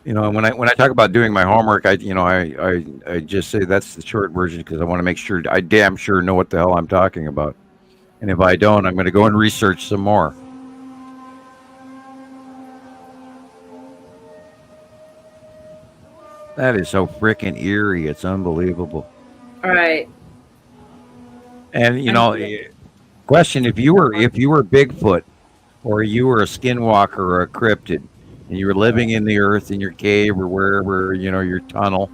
And when I talk about doing my homework, I just say that's the short version because I want to make sure I damn sure know what the hell I'm talking about. And if I don't, I'm going to go and research some more. That is so freaking eerie. It's unbelievable. All right. And question: if you were Bigfoot, or you were a skinwalker or a cryptid, and you were living in the earth in your cave or wherever your tunnel,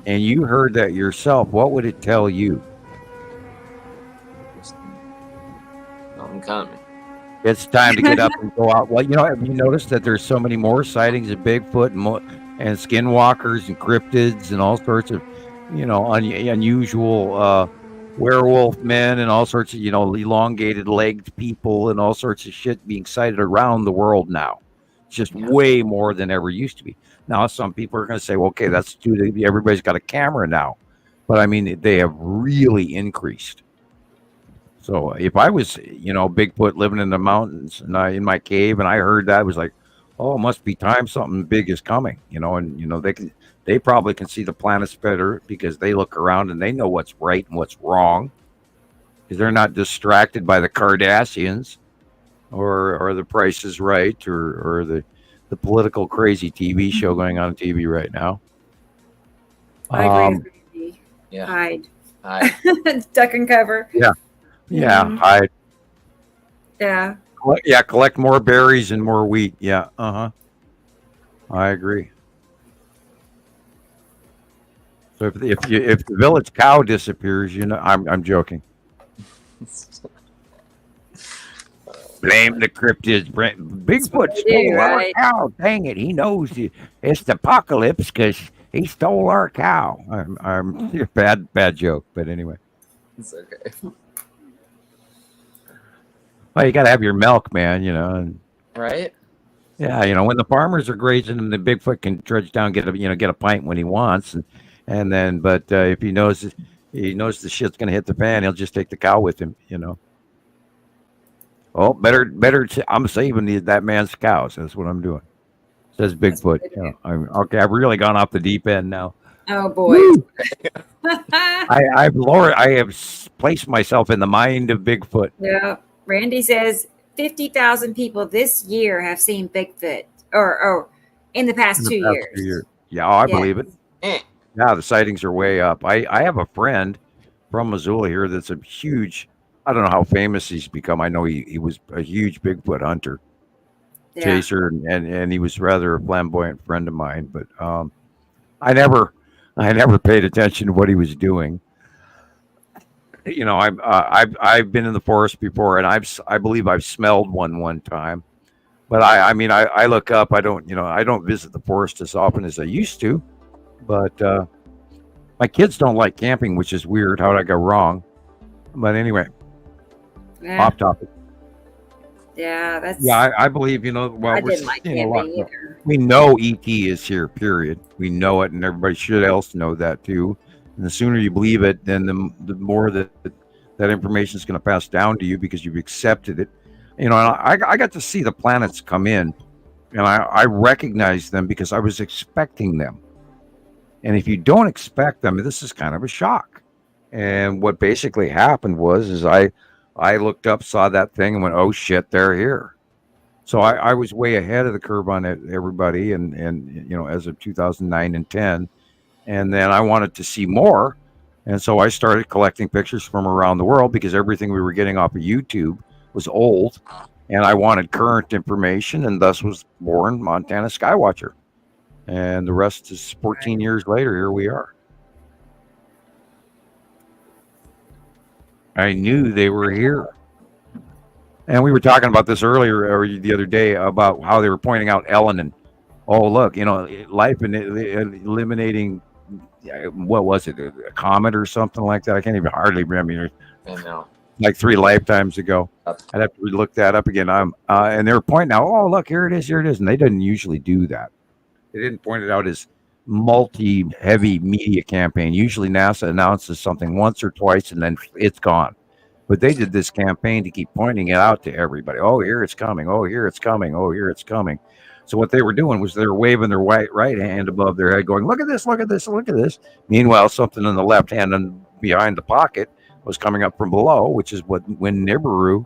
and you heard that yourself, what would it tell you? Nothing coming. It's time to get up and go out. Well, have you noticed that there's so many more sightings of Bigfoot and skinwalkers and cryptids and all sorts of, unusual werewolf men and all sorts of, elongated legged people and all sorts of shit being sighted around the world now. It's just way more than ever used to be. Now, some people are going to say, well, okay, that's too, everybody's got a camera now. but I mean, they have really increased. So if I was, Bigfoot living in the mountains and in my cave, and I heard that, I was like, oh, it must be time something big is coming, they probably can see the planets better because they look around and they know what's right and what's wrong because they're not distracted by the Kardashians or the Price is Right or the political crazy TV show going on TV right now. I agree with Randy. Yeah. Hide. Duck and cover. Yeah. Yeah. Hide. Yeah. Collect more berries and more wheat. Yeah. I agree. So if the village cow disappears, I'm joking. Blame the cryptids. Bigfoot stole our cow. Dang it! He knows it's the apocalypse because he stole our cow. I'm bad joke, but anyway. It's okay. Well, you got to have your milk, man. And, right? Yeah, when the farmers are grazing, and the Bigfoot can trudge down, get a pint when he wants, and then, but if he knows the shit's gonna hit the fan, he'll just take the cow with him. Oh, better. I'm saving that man's cows. That's what I'm doing. Says Bigfoot. Okay. I've really gone off the deep end now. Oh boy. I have placed myself in the mind of Bigfoot. Yeah. Randy says 50,000 people this year have seen Bigfoot, or in the past 2 years. Yeah, I believe it. Yeah, the sightings are way up. I have a friend from Missoula here that's a huge. I don't know how famous he's become. I know he was a huge Bigfoot hunter, chaser, and he was rather a flamboyant friend of mine. But I never paid attention to what he was doing. I've been in the forest before, and I believe I've smelled one time. But I look up. I don't visit the forest as often as I used to. But my kids don't like camping, which is weird. How did I go wrong? But anyway. Off topic. Yeah, that's. Yeah, I believe I didn't like camping either. We know ET is here. Period. We know it, and everybody should else know that too. And the sooner you believe it, then the more that information is going to pass down to you because you've accepted it. And I got to see the planets come in, and I recognized them because I was expecting them. And if you don't expect them, this is kind of a shock. And what basically happened was I looked up, saw that thing, and went, "Oh shit, they're here." So I was way ahead of the curve on everybody, and as of 2009 and 10, and then I wanted to see more, and so I started collecting pictures from around the world because everything we were getting off of YouTube was old, and I wanted current information, and thus was born Montana Skywatcher, and the rest is 14 years later. Here we are. I knew they were here. And we were talking about this earlier or the other day about how they were pointing out Elenin. Oh, look, life and eliminating, what was it, a comet or something like that? I can't even hardly remember. I know. Like 3 lifetimes ago. I'd have to look that up again. And they were pointing out, oh, look, here it is. And they didn't usually do that. They didn't point it out as multi-heavy media campaign. Usually NASA announces something once or twice and then it's gone. But they did this campaign to keep pointing it out to everybody. Oh, here it's coming. Oh, here it's coming. Oh, here it's coming. So what they were doing was they were waving their right hand above their head going, look at this, look at this, look at this. Meanwhile, something in the left hand and behind the pocket was coming up from below, which is when Nibiru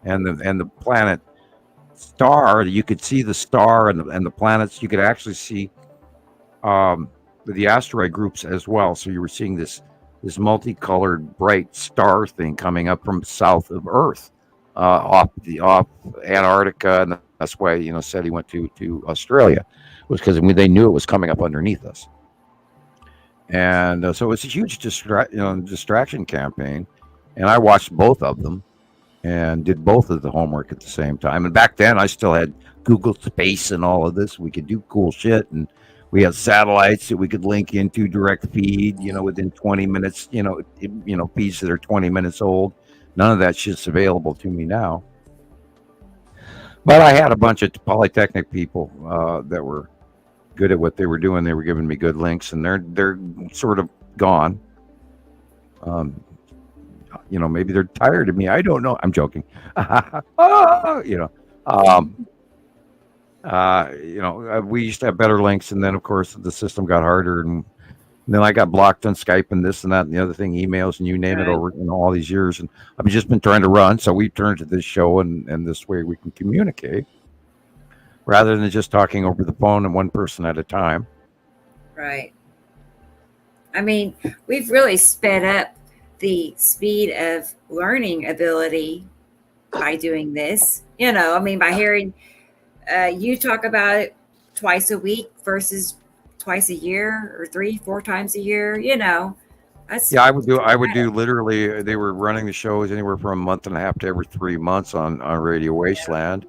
and the planet star, you could see the star and the planets. You could actually see the asteroid groups as well. So you were seeing this multicolored bright star thing coming up from south of Earth, off Antarctica, and that's why said he went to Australia, was because they knew it was coming up underneath us. And so it's a huge distraction campaign, and I watched both of them and did both of the homework at the same time. And back then I still had Google Space and all of this. We could do cool shit, and we had satellites that we could link into direct feed, within 20 minutes, feeds that are 20 minutes old. None of that shit's available to me now. But I had a bunch of Polytechnic people that were good at what they were doing. They were giving me good links, and they're sort of gone. You know, maybe they're tired of me. I don't know. I'm joking. Oh, you know, we used to have better links, and then of course the system got harder, and then I got blocked on Skype and this and that and the other thing, emails and you name it over all these years. And I've just been trying to run. So we turned to this show, and this way we can communicate rather than just talking over the phone and one person at a time. Right. I mean, we've really sped up the speed of learning ability by doing this. You know, I mean, by hearing you talk about it twice a week versus twice a year or 3-4 times a year, you know. I would do literally, they were running the shows anywhere from a month and a half to every 3 months on Radio Wasteland.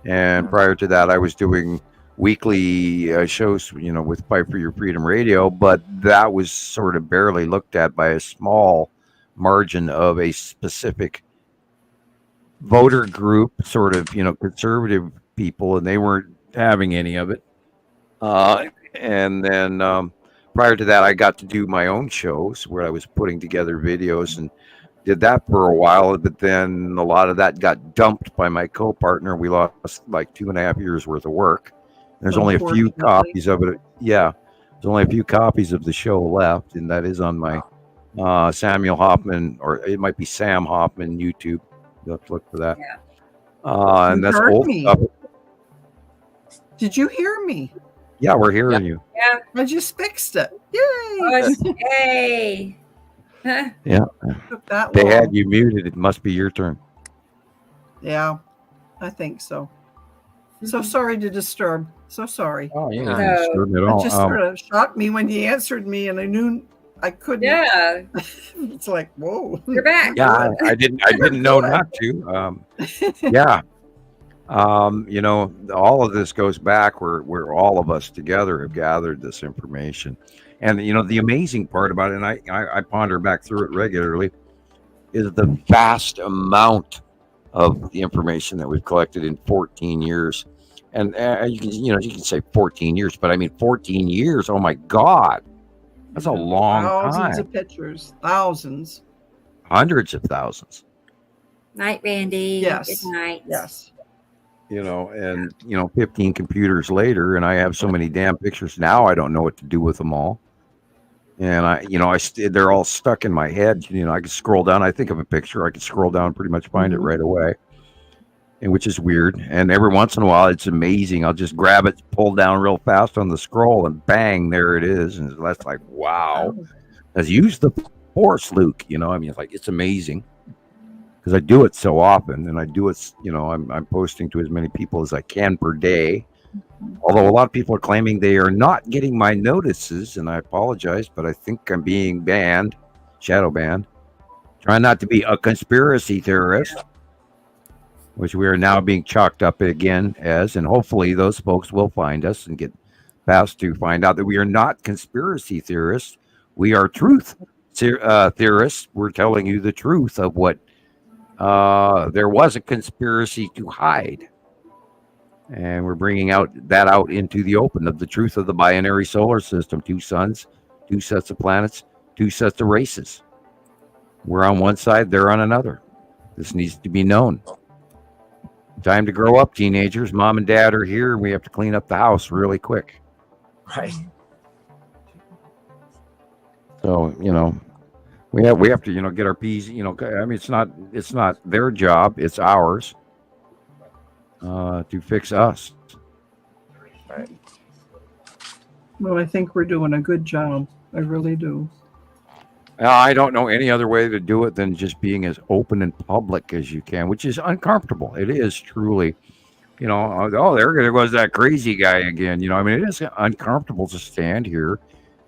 And prior to that, I was doing weekly shows, you know, with Fight for Your Freedom Radio, but that was sort of barely looked at by a small margin of a specific voter group, sort of, you know, conservative people, and they weren't having any of it. And then prior to that, I got to do my own shows where I was putting together videos and did that for a while. But then a lot of that got dumped by my co-partner. We lost like 2.5 years worth of work. There's only a few copies of it. Yeah, there's only a few copies of the show left, and that is on my Samuel Hoffman, or it might be Sam Hoffman YouTube. You'll have to look for that. Yeah. And that's old stuff. Did you hear me? Yeah, we're hearing you. Yeah. I just fixed it. Yay! Yay! Yeah. That they long. had you muted. It must be your turn. Yeah, I think so. So sorry to disturb. So sorry. Oh, yeah. Not disturb at all. It just sort of shocked me when he answered me, and I knew I couldn't. Yeah. It's like, whoa. You're back. Yeah, I didn't know not to. Yeah. You know, all of this goes back where all of us together have gathered this information. And, you know, the amazing part about it, and I ponder back through it regularly, is the vast amount of the information that we've collected in 14 years. And you can say 14 years, but I mean 14 years. Oh my God, that's a long time. Thousands of pictures, thousands, hundreds of thousands. Night, Randy. Yes. Good night. Yes. You know, and 15 computers later, and I have so many damn pictures now. I don't know what to do with them all. And they're all stuck in my head. You know, I can scroll down. I think of a picture. I can scroll down, pretty much find it right away. And which is weird. And every once in a while, it's amazing. I'll just grab it, pull down real fast on the scroll, and bang, there it is. And that's like, wow. Let's use the force, Luke. You know, I mean, it's like, it's amazing. Because I do it so often, and I do it, you know, I'm posting to as many people as I can per day. Although a lot of people are claiming they are not getting my notices, and I apologize, but I think I'm being banned, shadow banned. Trying not to be a conspiracy theorist, which we are now being chalked up again as, and hopefully those folks will find us and get past to find out that we are not conspiracy theorists. We are truth theorists. We're telling you the truth of what there was a conspiracy to hide. And we're bringing that out into the open of the truth of the binary solar system. 2 suns, 2 sets of planets, 2 sets of races. We're on one side, they're on another. This needs to be known. Time to grow up, teenagers. Mom and dad are here. We have to clean up the house really quick. Right. So, you know, we have to, you know, get our P's, you know, I mean, it's not their job, it's ours. To fix us. Right. Well, I think we're doing a good job. I really do. I don't know any other way to do it than just being as open and public as you can, which is uncomfortable. It is truly, you know, oh, there goes that crazy guy again. You know, I mean, it is uncomfortable to stand here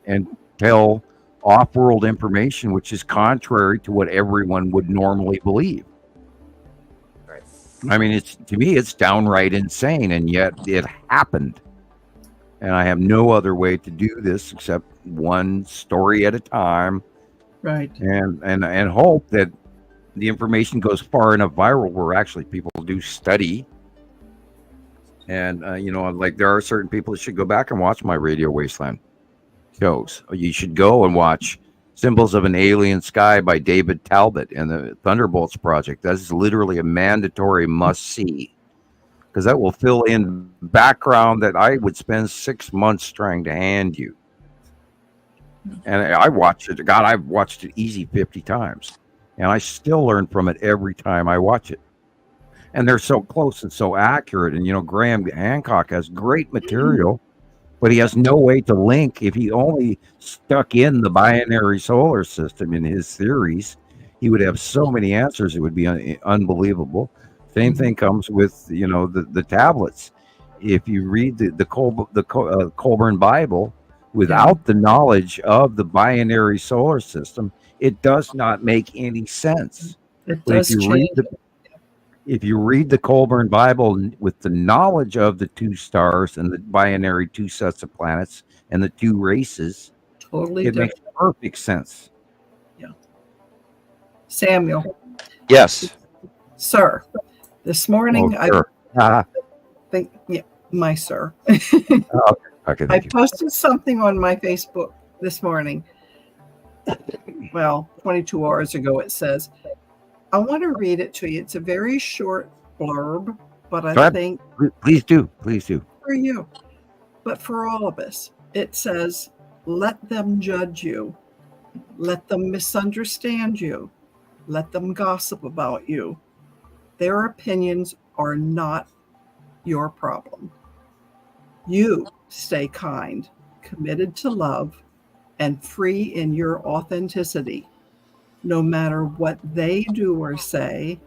and tell off-world information, which is contrary to what everyone would normally believe. I mean, to me, it's downright insane, and yet it happened. And I have no other way to do this except one story at a time. Right. And hope that the information goes far enough viral where actually people do study. And, you know, like there are certain people that should go back and watch my Radio Wasteland shows. You should go and watch Symbols of an Alien Sky by David Talbot and the Thunderbolts Project. That is literally a mandatory must-see, because that will fill in background that I would spend 6 months trying to hand you. And I watched it. God, I've watched it easy 50 times, and I still learn from it every time I watch it. And they're so close and so accurate. And, Graham Hancock has great material, but he has no way to link. If he only stuck in the binary solar system in his theories, he would have so many answers. It would be unbelievable. Same thing comes with, the tablets. If you read the Colburn Bible without the knowledge of the binary solar system, it does not make any sense. It does change. If you read the Colburn Bible with the knowledge of the two stars and the binary two sets of planets and the two races, totally it makes perfect sense. Yeah. Samuel. Yes. Sir, this morning I think, my sir. Okay, I posted something on my Facebook this morning. Well, 22 hours ago, it says, I want to read it to you. It's a very short blurb, but I think... Please do. Please do. For you. But for all of us, it says, let them judge you. Let them misunderstand you. Let them gossip about you. Their opinions are not your problem. You stay kind, committed to love, and free in your authenticity. No matter what they do or say,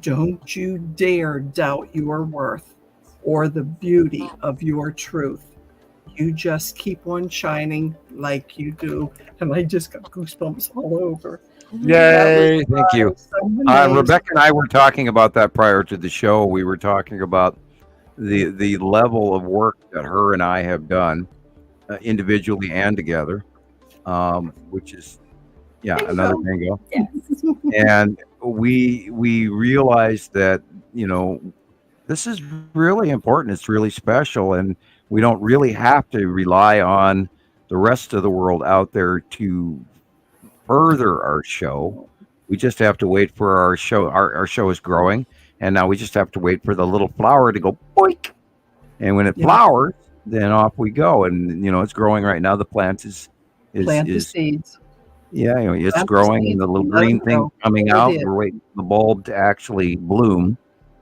don't you dare doubt your worth or the beauty of your truth. You just keep on shining like you do. And I just got goosebumps all over. Yay. Thank you. Rebecca and I were talking about that prior to the show. We were talking about the level of work that her and I have done individually and together, which is another bingo. Yes. And we realized that this is really important. It's really special, and we don't really have to rely on the rest of the world out there to further our show. We just have to wait for our show. Our show is growing, and now we just have to wait for the little flower to go boink. And when it flowers, then off we go. And it's growing right now. The plant is the seeds. Yeah, it's growing, and the little green thing coming out. We're waiting for the bulb to actually bloom,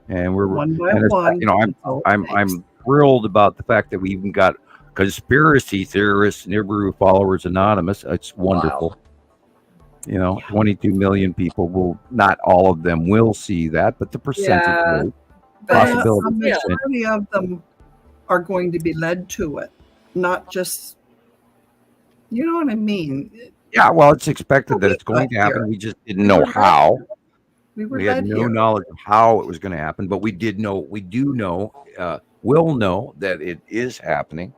and we're one by one. I'm thrilled about the fact that we even got conspiracy theorists, Nibiru Followers Anonymous. It's wonderful. Wow. 22 million people will, not all of them will see that, but the percentage possibility. A majority of them are going to be led to it, not just. You know what I mean? Yeah, well, it's expected that it's going to happen. We just didn't know how. We had no knowledge of how it was going to happen, but we'll know that it is happening.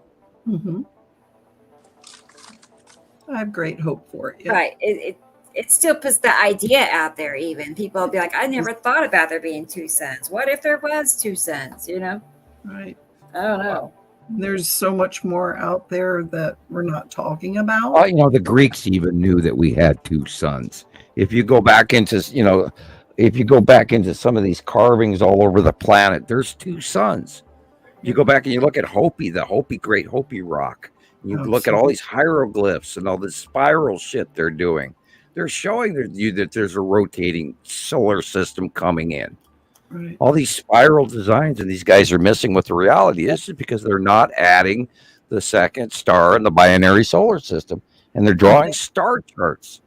Mm-hmm. I have great hope for it. Yeah. Right. It still puts the idea out there. Even people will be like, I never thought about there being two suns. What if there was two suns? Right. I don't know. There's so much more out there that we're not talking about. The Greeks even knew that we had two suns. If you go back into, some of these carvings all over the planet, there's two suns. You go back and you look at Hopi, the Great Hopi Rock. You look at all these hieroglyphs and all this spiral shit they're doing. They're showing that there's a rotating solar system coming in. Right. All these spiral designs, and these guys are missing what the reality is because they're not adding the second star in the binary solar system, and they're drawing star charts.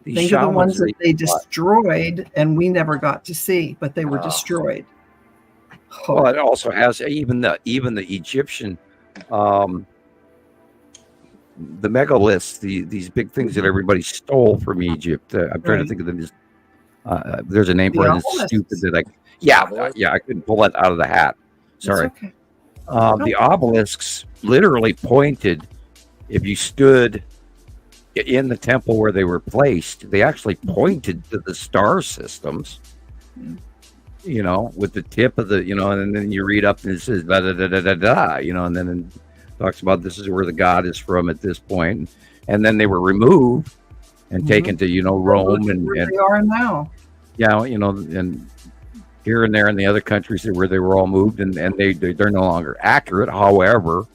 Think of the ones that they destroyed, and we never got to see, but they were destroyed. Well, it also has even the Egyptian, the megaliths, these big things that everybody stole from Egypt. I'm trying to think of them. There's a name for it. It's stupid that I couldn't pull that out of the hat. Sorry. Okay. The obelisks literally pointed. If you stood in the temple where they were placed, they actually pointed to the star systems. With the tip of the, and then you read up and it says da da da da da da, and then it talks about this is where the god is from at this point, and then they were removed and taken to Rome and they are now. Yeah, and here and there in the other countries where they were all moved, and they're no longer accurate. However,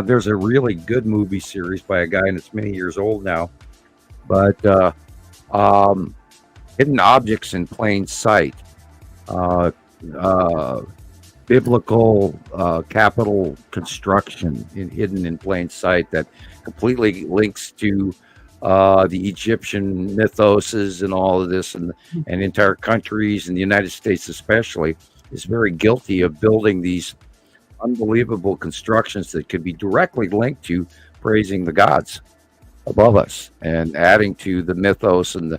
there's a really good movie series by a guy, and it's many years old now, but Hidden Objects in Plain Sight, biblical capital construction hidden in plain sight that completely links to the Egyptian mythoses and all of this, and entire countries, and the United States especially, is very guilty of building these unbelievable constructions that could be directly linked to praising the gods above us and adding to the mythos and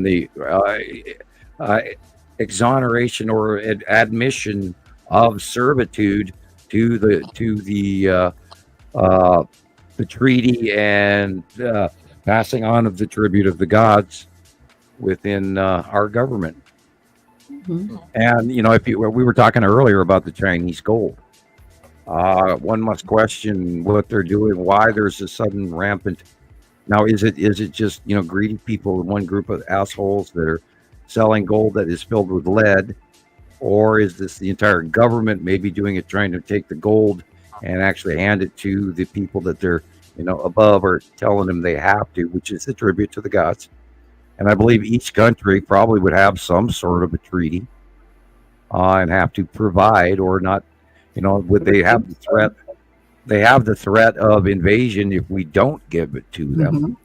the exoneration or admission of servitude to the treaty and passing on of the tribute of the gods within our government. Mm-hmm. And we were talking earlier about the Chinese gold. One must question what they're doing, why there's a sudden rampant. Now, is it just greedy people, one group of assholes that are selling gold that is filled with lead, or is this the entire government maybe doing it, trying to take the gold and actually hand it to the people that they're above, or telling them they have to, which is the tribute to the gods? And I believe each country probably would have some sort of a treaty and have to provide, or not. Would they have the threat? They have the threat of invasion if we don't give it to them,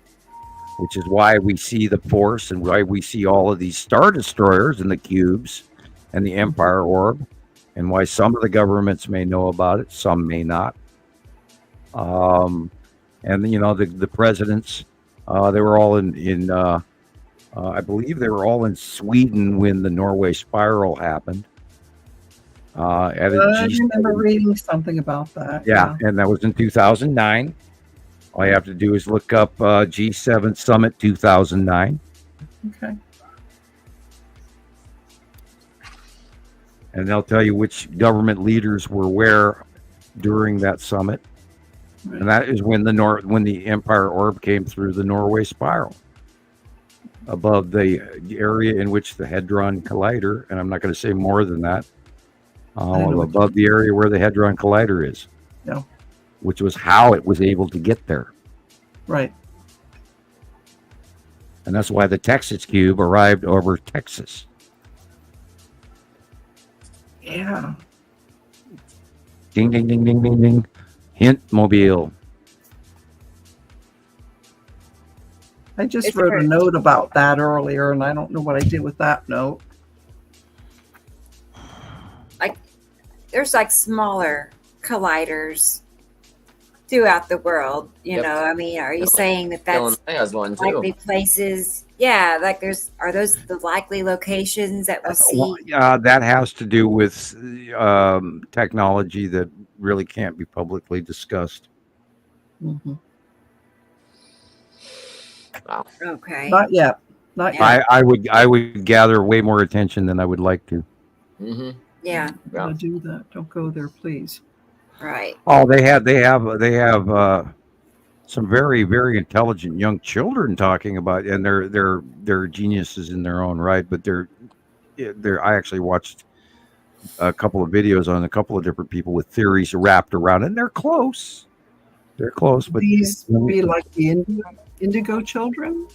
which is why we see the Force and why we see all of these Star Destroyers and the cubes and the Empire Orb, and why some of the governments may know about it, some may not. And the presidents, they were all in I believe they were all in Sweden when the Norway Spiral happened. I remember reading something about that. Yeah, and that was in 2009. All you have to do is look up G7 Summit 2009. Okay. And they'll tell you which government leaders were where during that summit. Right. And that is when the Empire Orb came through the Norway Spiral, above the area in which the Hadron Collider, and I'm not going to say more than that, above the area where the Hadron Collider is. Yeah. Which was how it was able to get there. Right. And that's why the Texas Cube arrived over Texas. Yeah. Ding, ding, ding, ding, ding, ding. Hint mobile. I just wrote a note about that earlier, and I don't know what I did with that note. There's smaller colliders throughout the world, I mean, are you saying that's likely places? Yeah, are those the likely locations that we'll see? That has to do with technology that really can't be publicly discussed. Mm-hmm. Wow. Okay. Not yet. I would gather way more attention than I would like to. Mm-hmm. Yeah. Don't do that. Don't go there, please. Right. Oh, they have some very, very intelligent young children talking about, and they're geniuses in their own right. But I actually watched a couple of videos on a couple of different people with theories wrapped around, and they're close. They're close, but these be like the indigo children.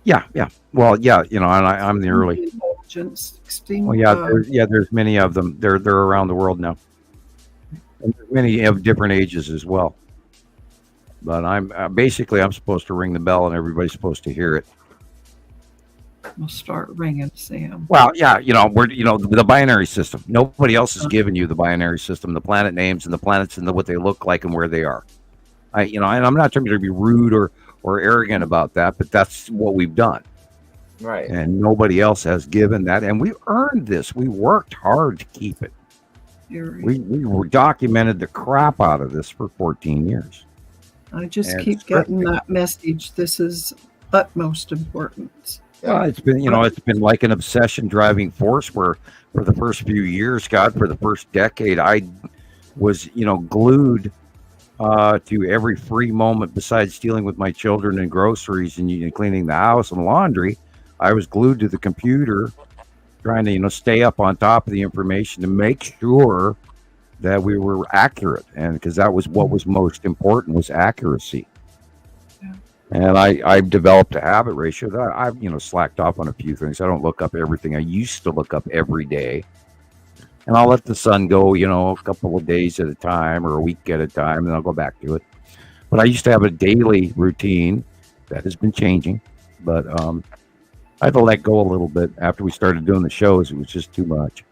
Yeah. Well, yeah, and I'm the early. Extreme, there's many of them. They're around the world now, and many of different ages as well. But I'm supposed to ring the bell, and everybody's supposed to hear it. We'll start ringing, Sam. Well, yeah, we're the binary system. Nobody else has given you the binary system, the planet names and the planets and what they look like and where they are. And I'm not trying to be rude or arrogant about that, but that's what we've done. Right. And nobody else has given that, and we earned this. We worked hard to keep it. We documented the crap out of this for 14 years. I just keep getting that message. This is utmost importance. Well, it's been like an obsession driving force where for the first few years, for the first decade, I was, glued to every free moment besides dealing with my children and groceries and cleaning the house and laundry. I was glued to the computer, trying to stay up on top of the information to make sure that we were accurate, and because that was what was most important, was accuracy. And I've developed a habit ratio that I've slacked off on a few things. I don't look up everything I used to look up every day, and I'll let the sun go a couple of days at a time or a week at a time, and I'll go back to it. But I used to have a daily routine that has been changing, but I had to let go a little bit after we started doing the shows. It was just too much.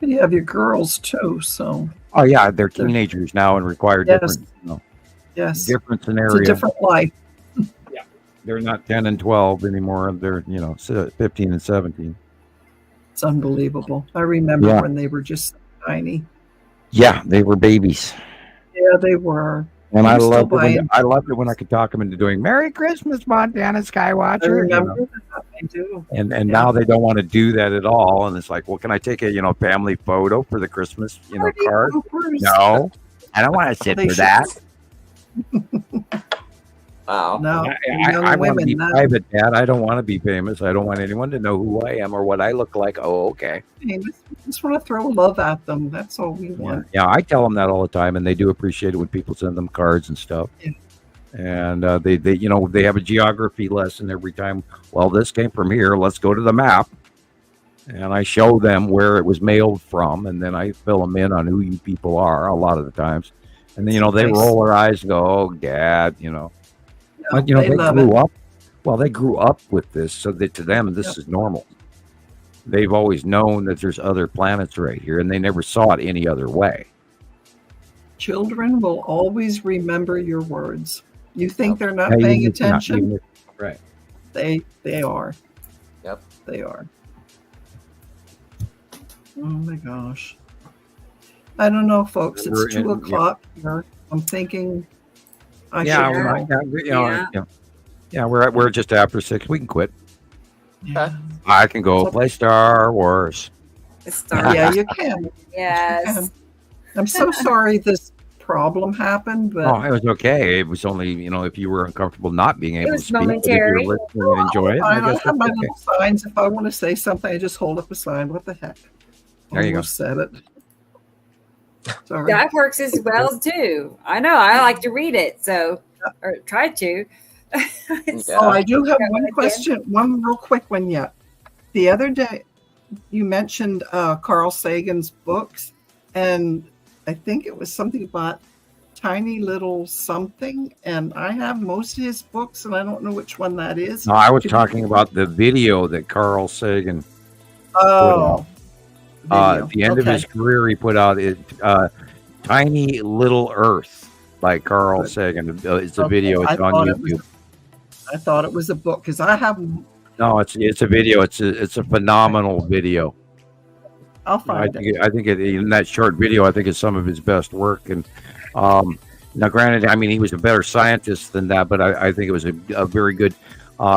But you have your girls too, so. Oh yeah, they're teenagers now and require different. Yes. Different scenario. It's a different life. Yeah. They're not 10 and 12 anymore. They're 15 and 17. It's unbelievable. I remember when they were just tiny. Yeah, they were babies. Yeah, they were. And I loved it when I could talk them into doing "Merry Christmas, Montana Skywatcher." I remember that. I do. And now they don't want to do that at all. And it's like, well, can I take a family photo for the Christmas card? No, I don't want to sit for that. Wow. No, I want to be private, Dad. I don't want to be famous. I don't want anyone to know who I am or what I look like. Oh, okay. Hey, just want to throw love at them. That's all we want. Yeah, I tell them that all the time, and they do appreciate it when people send them cards and stuff. Yeah. And they have a geography lesson every time. Well, this came from here. Let's go to the map. And I show them where it was mailed from, and then I fill them in on who you people are a lot of the times. And then they roll their eyes and go, "Oh, Dad," But they grew up. Well, they grew up with this, so that to them this is normal. They've always known that there's other planets right here, and they never saw it any other way. Children will always remember your words. You think they're not paying attention? Right. They are. Yep. They are. Oh my gosh. I don't know, folks. It's 2 o'clock here. I'm thinking I should go. Yeah, we're just after 6. We can quit. Yeah. I can go play Star Wars. Yeah, you can. Yes. You can. I'm so sorry this problem happened, but it was okay. It was only, if you were uncomfortable not being able to speak, momentary. if you're listening and enjoy it. I have my little signs. If I want to say something, I just hold up a sign. What the heck? There you go. Said it. Sorry. That works as well too. I know. I like to read it, or try to. Oh, I do have one question. One real quick one yet. The other day, you mentioned Carl Sagan's books, and I think it was something about Tiny Little Something, and I have most of his books, and I don't know which one that is. No, I was talking about the video that Carl Sagan put out. At the end of his career, he put out Tiny Little Earth by Carl Sagan. It's a video. It's on YouTube. I thought it was a book because I have. No, it's a video. It's a phenomenal video. I'll find it. I think in that short video, I think it's some of his best work. And now, granted, I mean, he was a better scientist than that, but I think it was a very good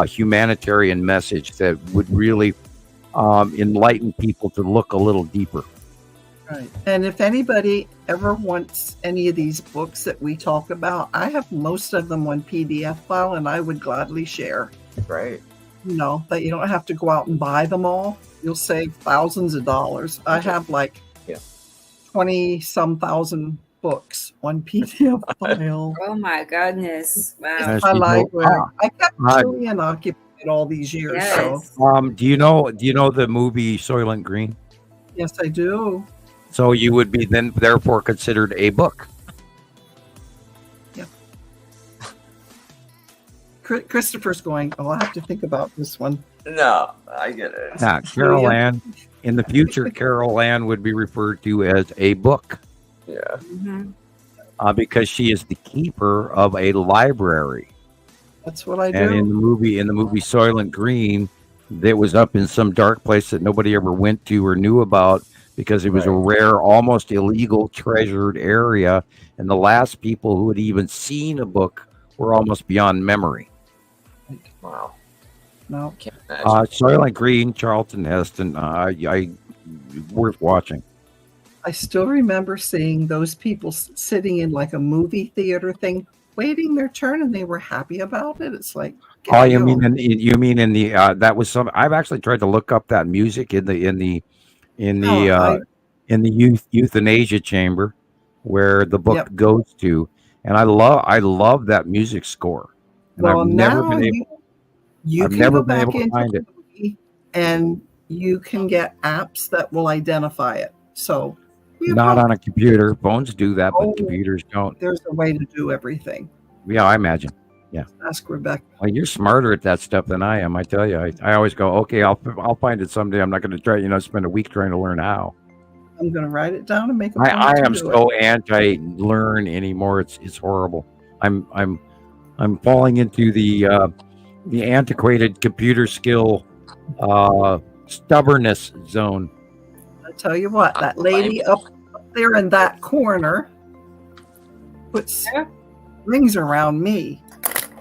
humanitarian message that would really enlighten people to look a little deeper. Right. And if anybody ever wants any of these books that we talk about, I have most of them on PDF file, and I would gladly share. Great. But you don't have to go out and buy them all. You'll save thousands of dollars. I have 20-some thousand books on PDF file. Oh my goodness! Wow. It's my library. I kept Julian occupied all these years. Yes. So. Do you know the movie Soylent Green? Yes, I do. So you would be then therefore considered a book. Yeah. Christopher's going, I'll have to think about this one. No, I get it. Yeah, Carol Ann. In the future, Carol Ann would be referred to as a book. Yeah. Mm-hmm. Because she is the keeper of a library. That's what I do. And in the movie Soylent Green, that was up in some dark place that nobody ever went to or knew about, because it was a rare, almost illegal, treasured area, and the last people who had even seen a book were almost beyond memory. Wow. No. Soylent Green, Charlton Heston, worth watching. I still remember seeing those people sitting in like a movie theater thing, waiting their turn, and they were happy about it. It's like, oh, you mean in the that was some. I've actually tried to look up that music in the euthanasia chamber where the book goes to, and I love that music score. And well, I've never now been able. you I've can never go been back able to into find the it. movie and you can get apps that will identify it. So Not on a computer. Phones do that, but Oh. computers don't. there's a way to do everything. Yeah, I imagine. Yeah. Ask Rebecca. Well, you're smarter at that stuff than I am. I tell you, I always go, okay, I'll find it someday. I'm not going to try, spend a week trying to learn how. I'm going to write it down and make a I point to am do so it. anti-learn anymore. It's horrible. I'm falling into the antiquated computer skill stubbornness zone. I tell you what, that lady up there in that corner puts rings around me.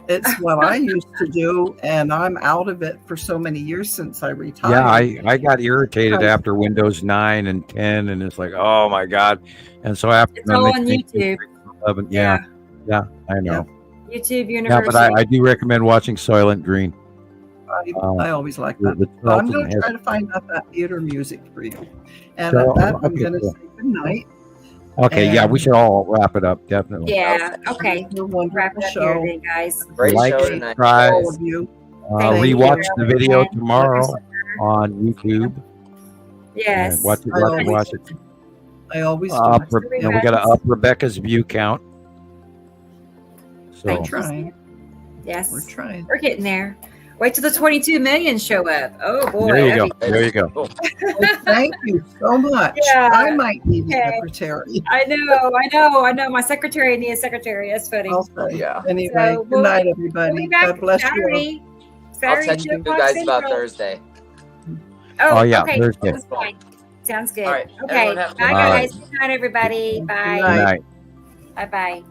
It's what I used to do, and I'm out of it for so many years since I retired. Yeah, I got irritated Because- after Windows 9 and 10, and it's like, oh my god. And so after It's all on they- YouTube. 11, yeah, I know. YouTube Yeah, University. but I do recommend watching Soylent Green. I always like the- that. the So I'm Charlton going to has- try to find out that theater music for you. And So, at that, I'm okay, going to cool. say good night. Okay, yeah, we And- should all wrap it up, definitely. Yeah. Okay. Your wonderful Wrap it up show. here today, guys. Great Like, show tonight. subscribe, All of you. Thank you, rewatch the video everyone. tomorrow on YouTube. Yes. Watch it. I Watch it. always Watch it. I always do. Up, we got to up Rebecca's view count. So Thank you. Trying. Yes. We're trying. We're getting there. Wait till the 22 million show up. Oh boy. there you go. that'd be- There you go. Well, thank you so much. Yeah. I might need a Okay. secretary. I know. My secretary needs a secretary. That's funny. I'll say. Yeah. Anyway, So, good night, We'll everybody. be back God bless you. Saturday. I'll Saturday, text 2 you o'clock guys about Central. Thursday. Oh, Oh, yeah, okay. Thursday. That's fine. Sounds good. All right. Okay. Everyone have a Bye, good night. guys. Good night, everybody. Bye. Good night. Bye bye.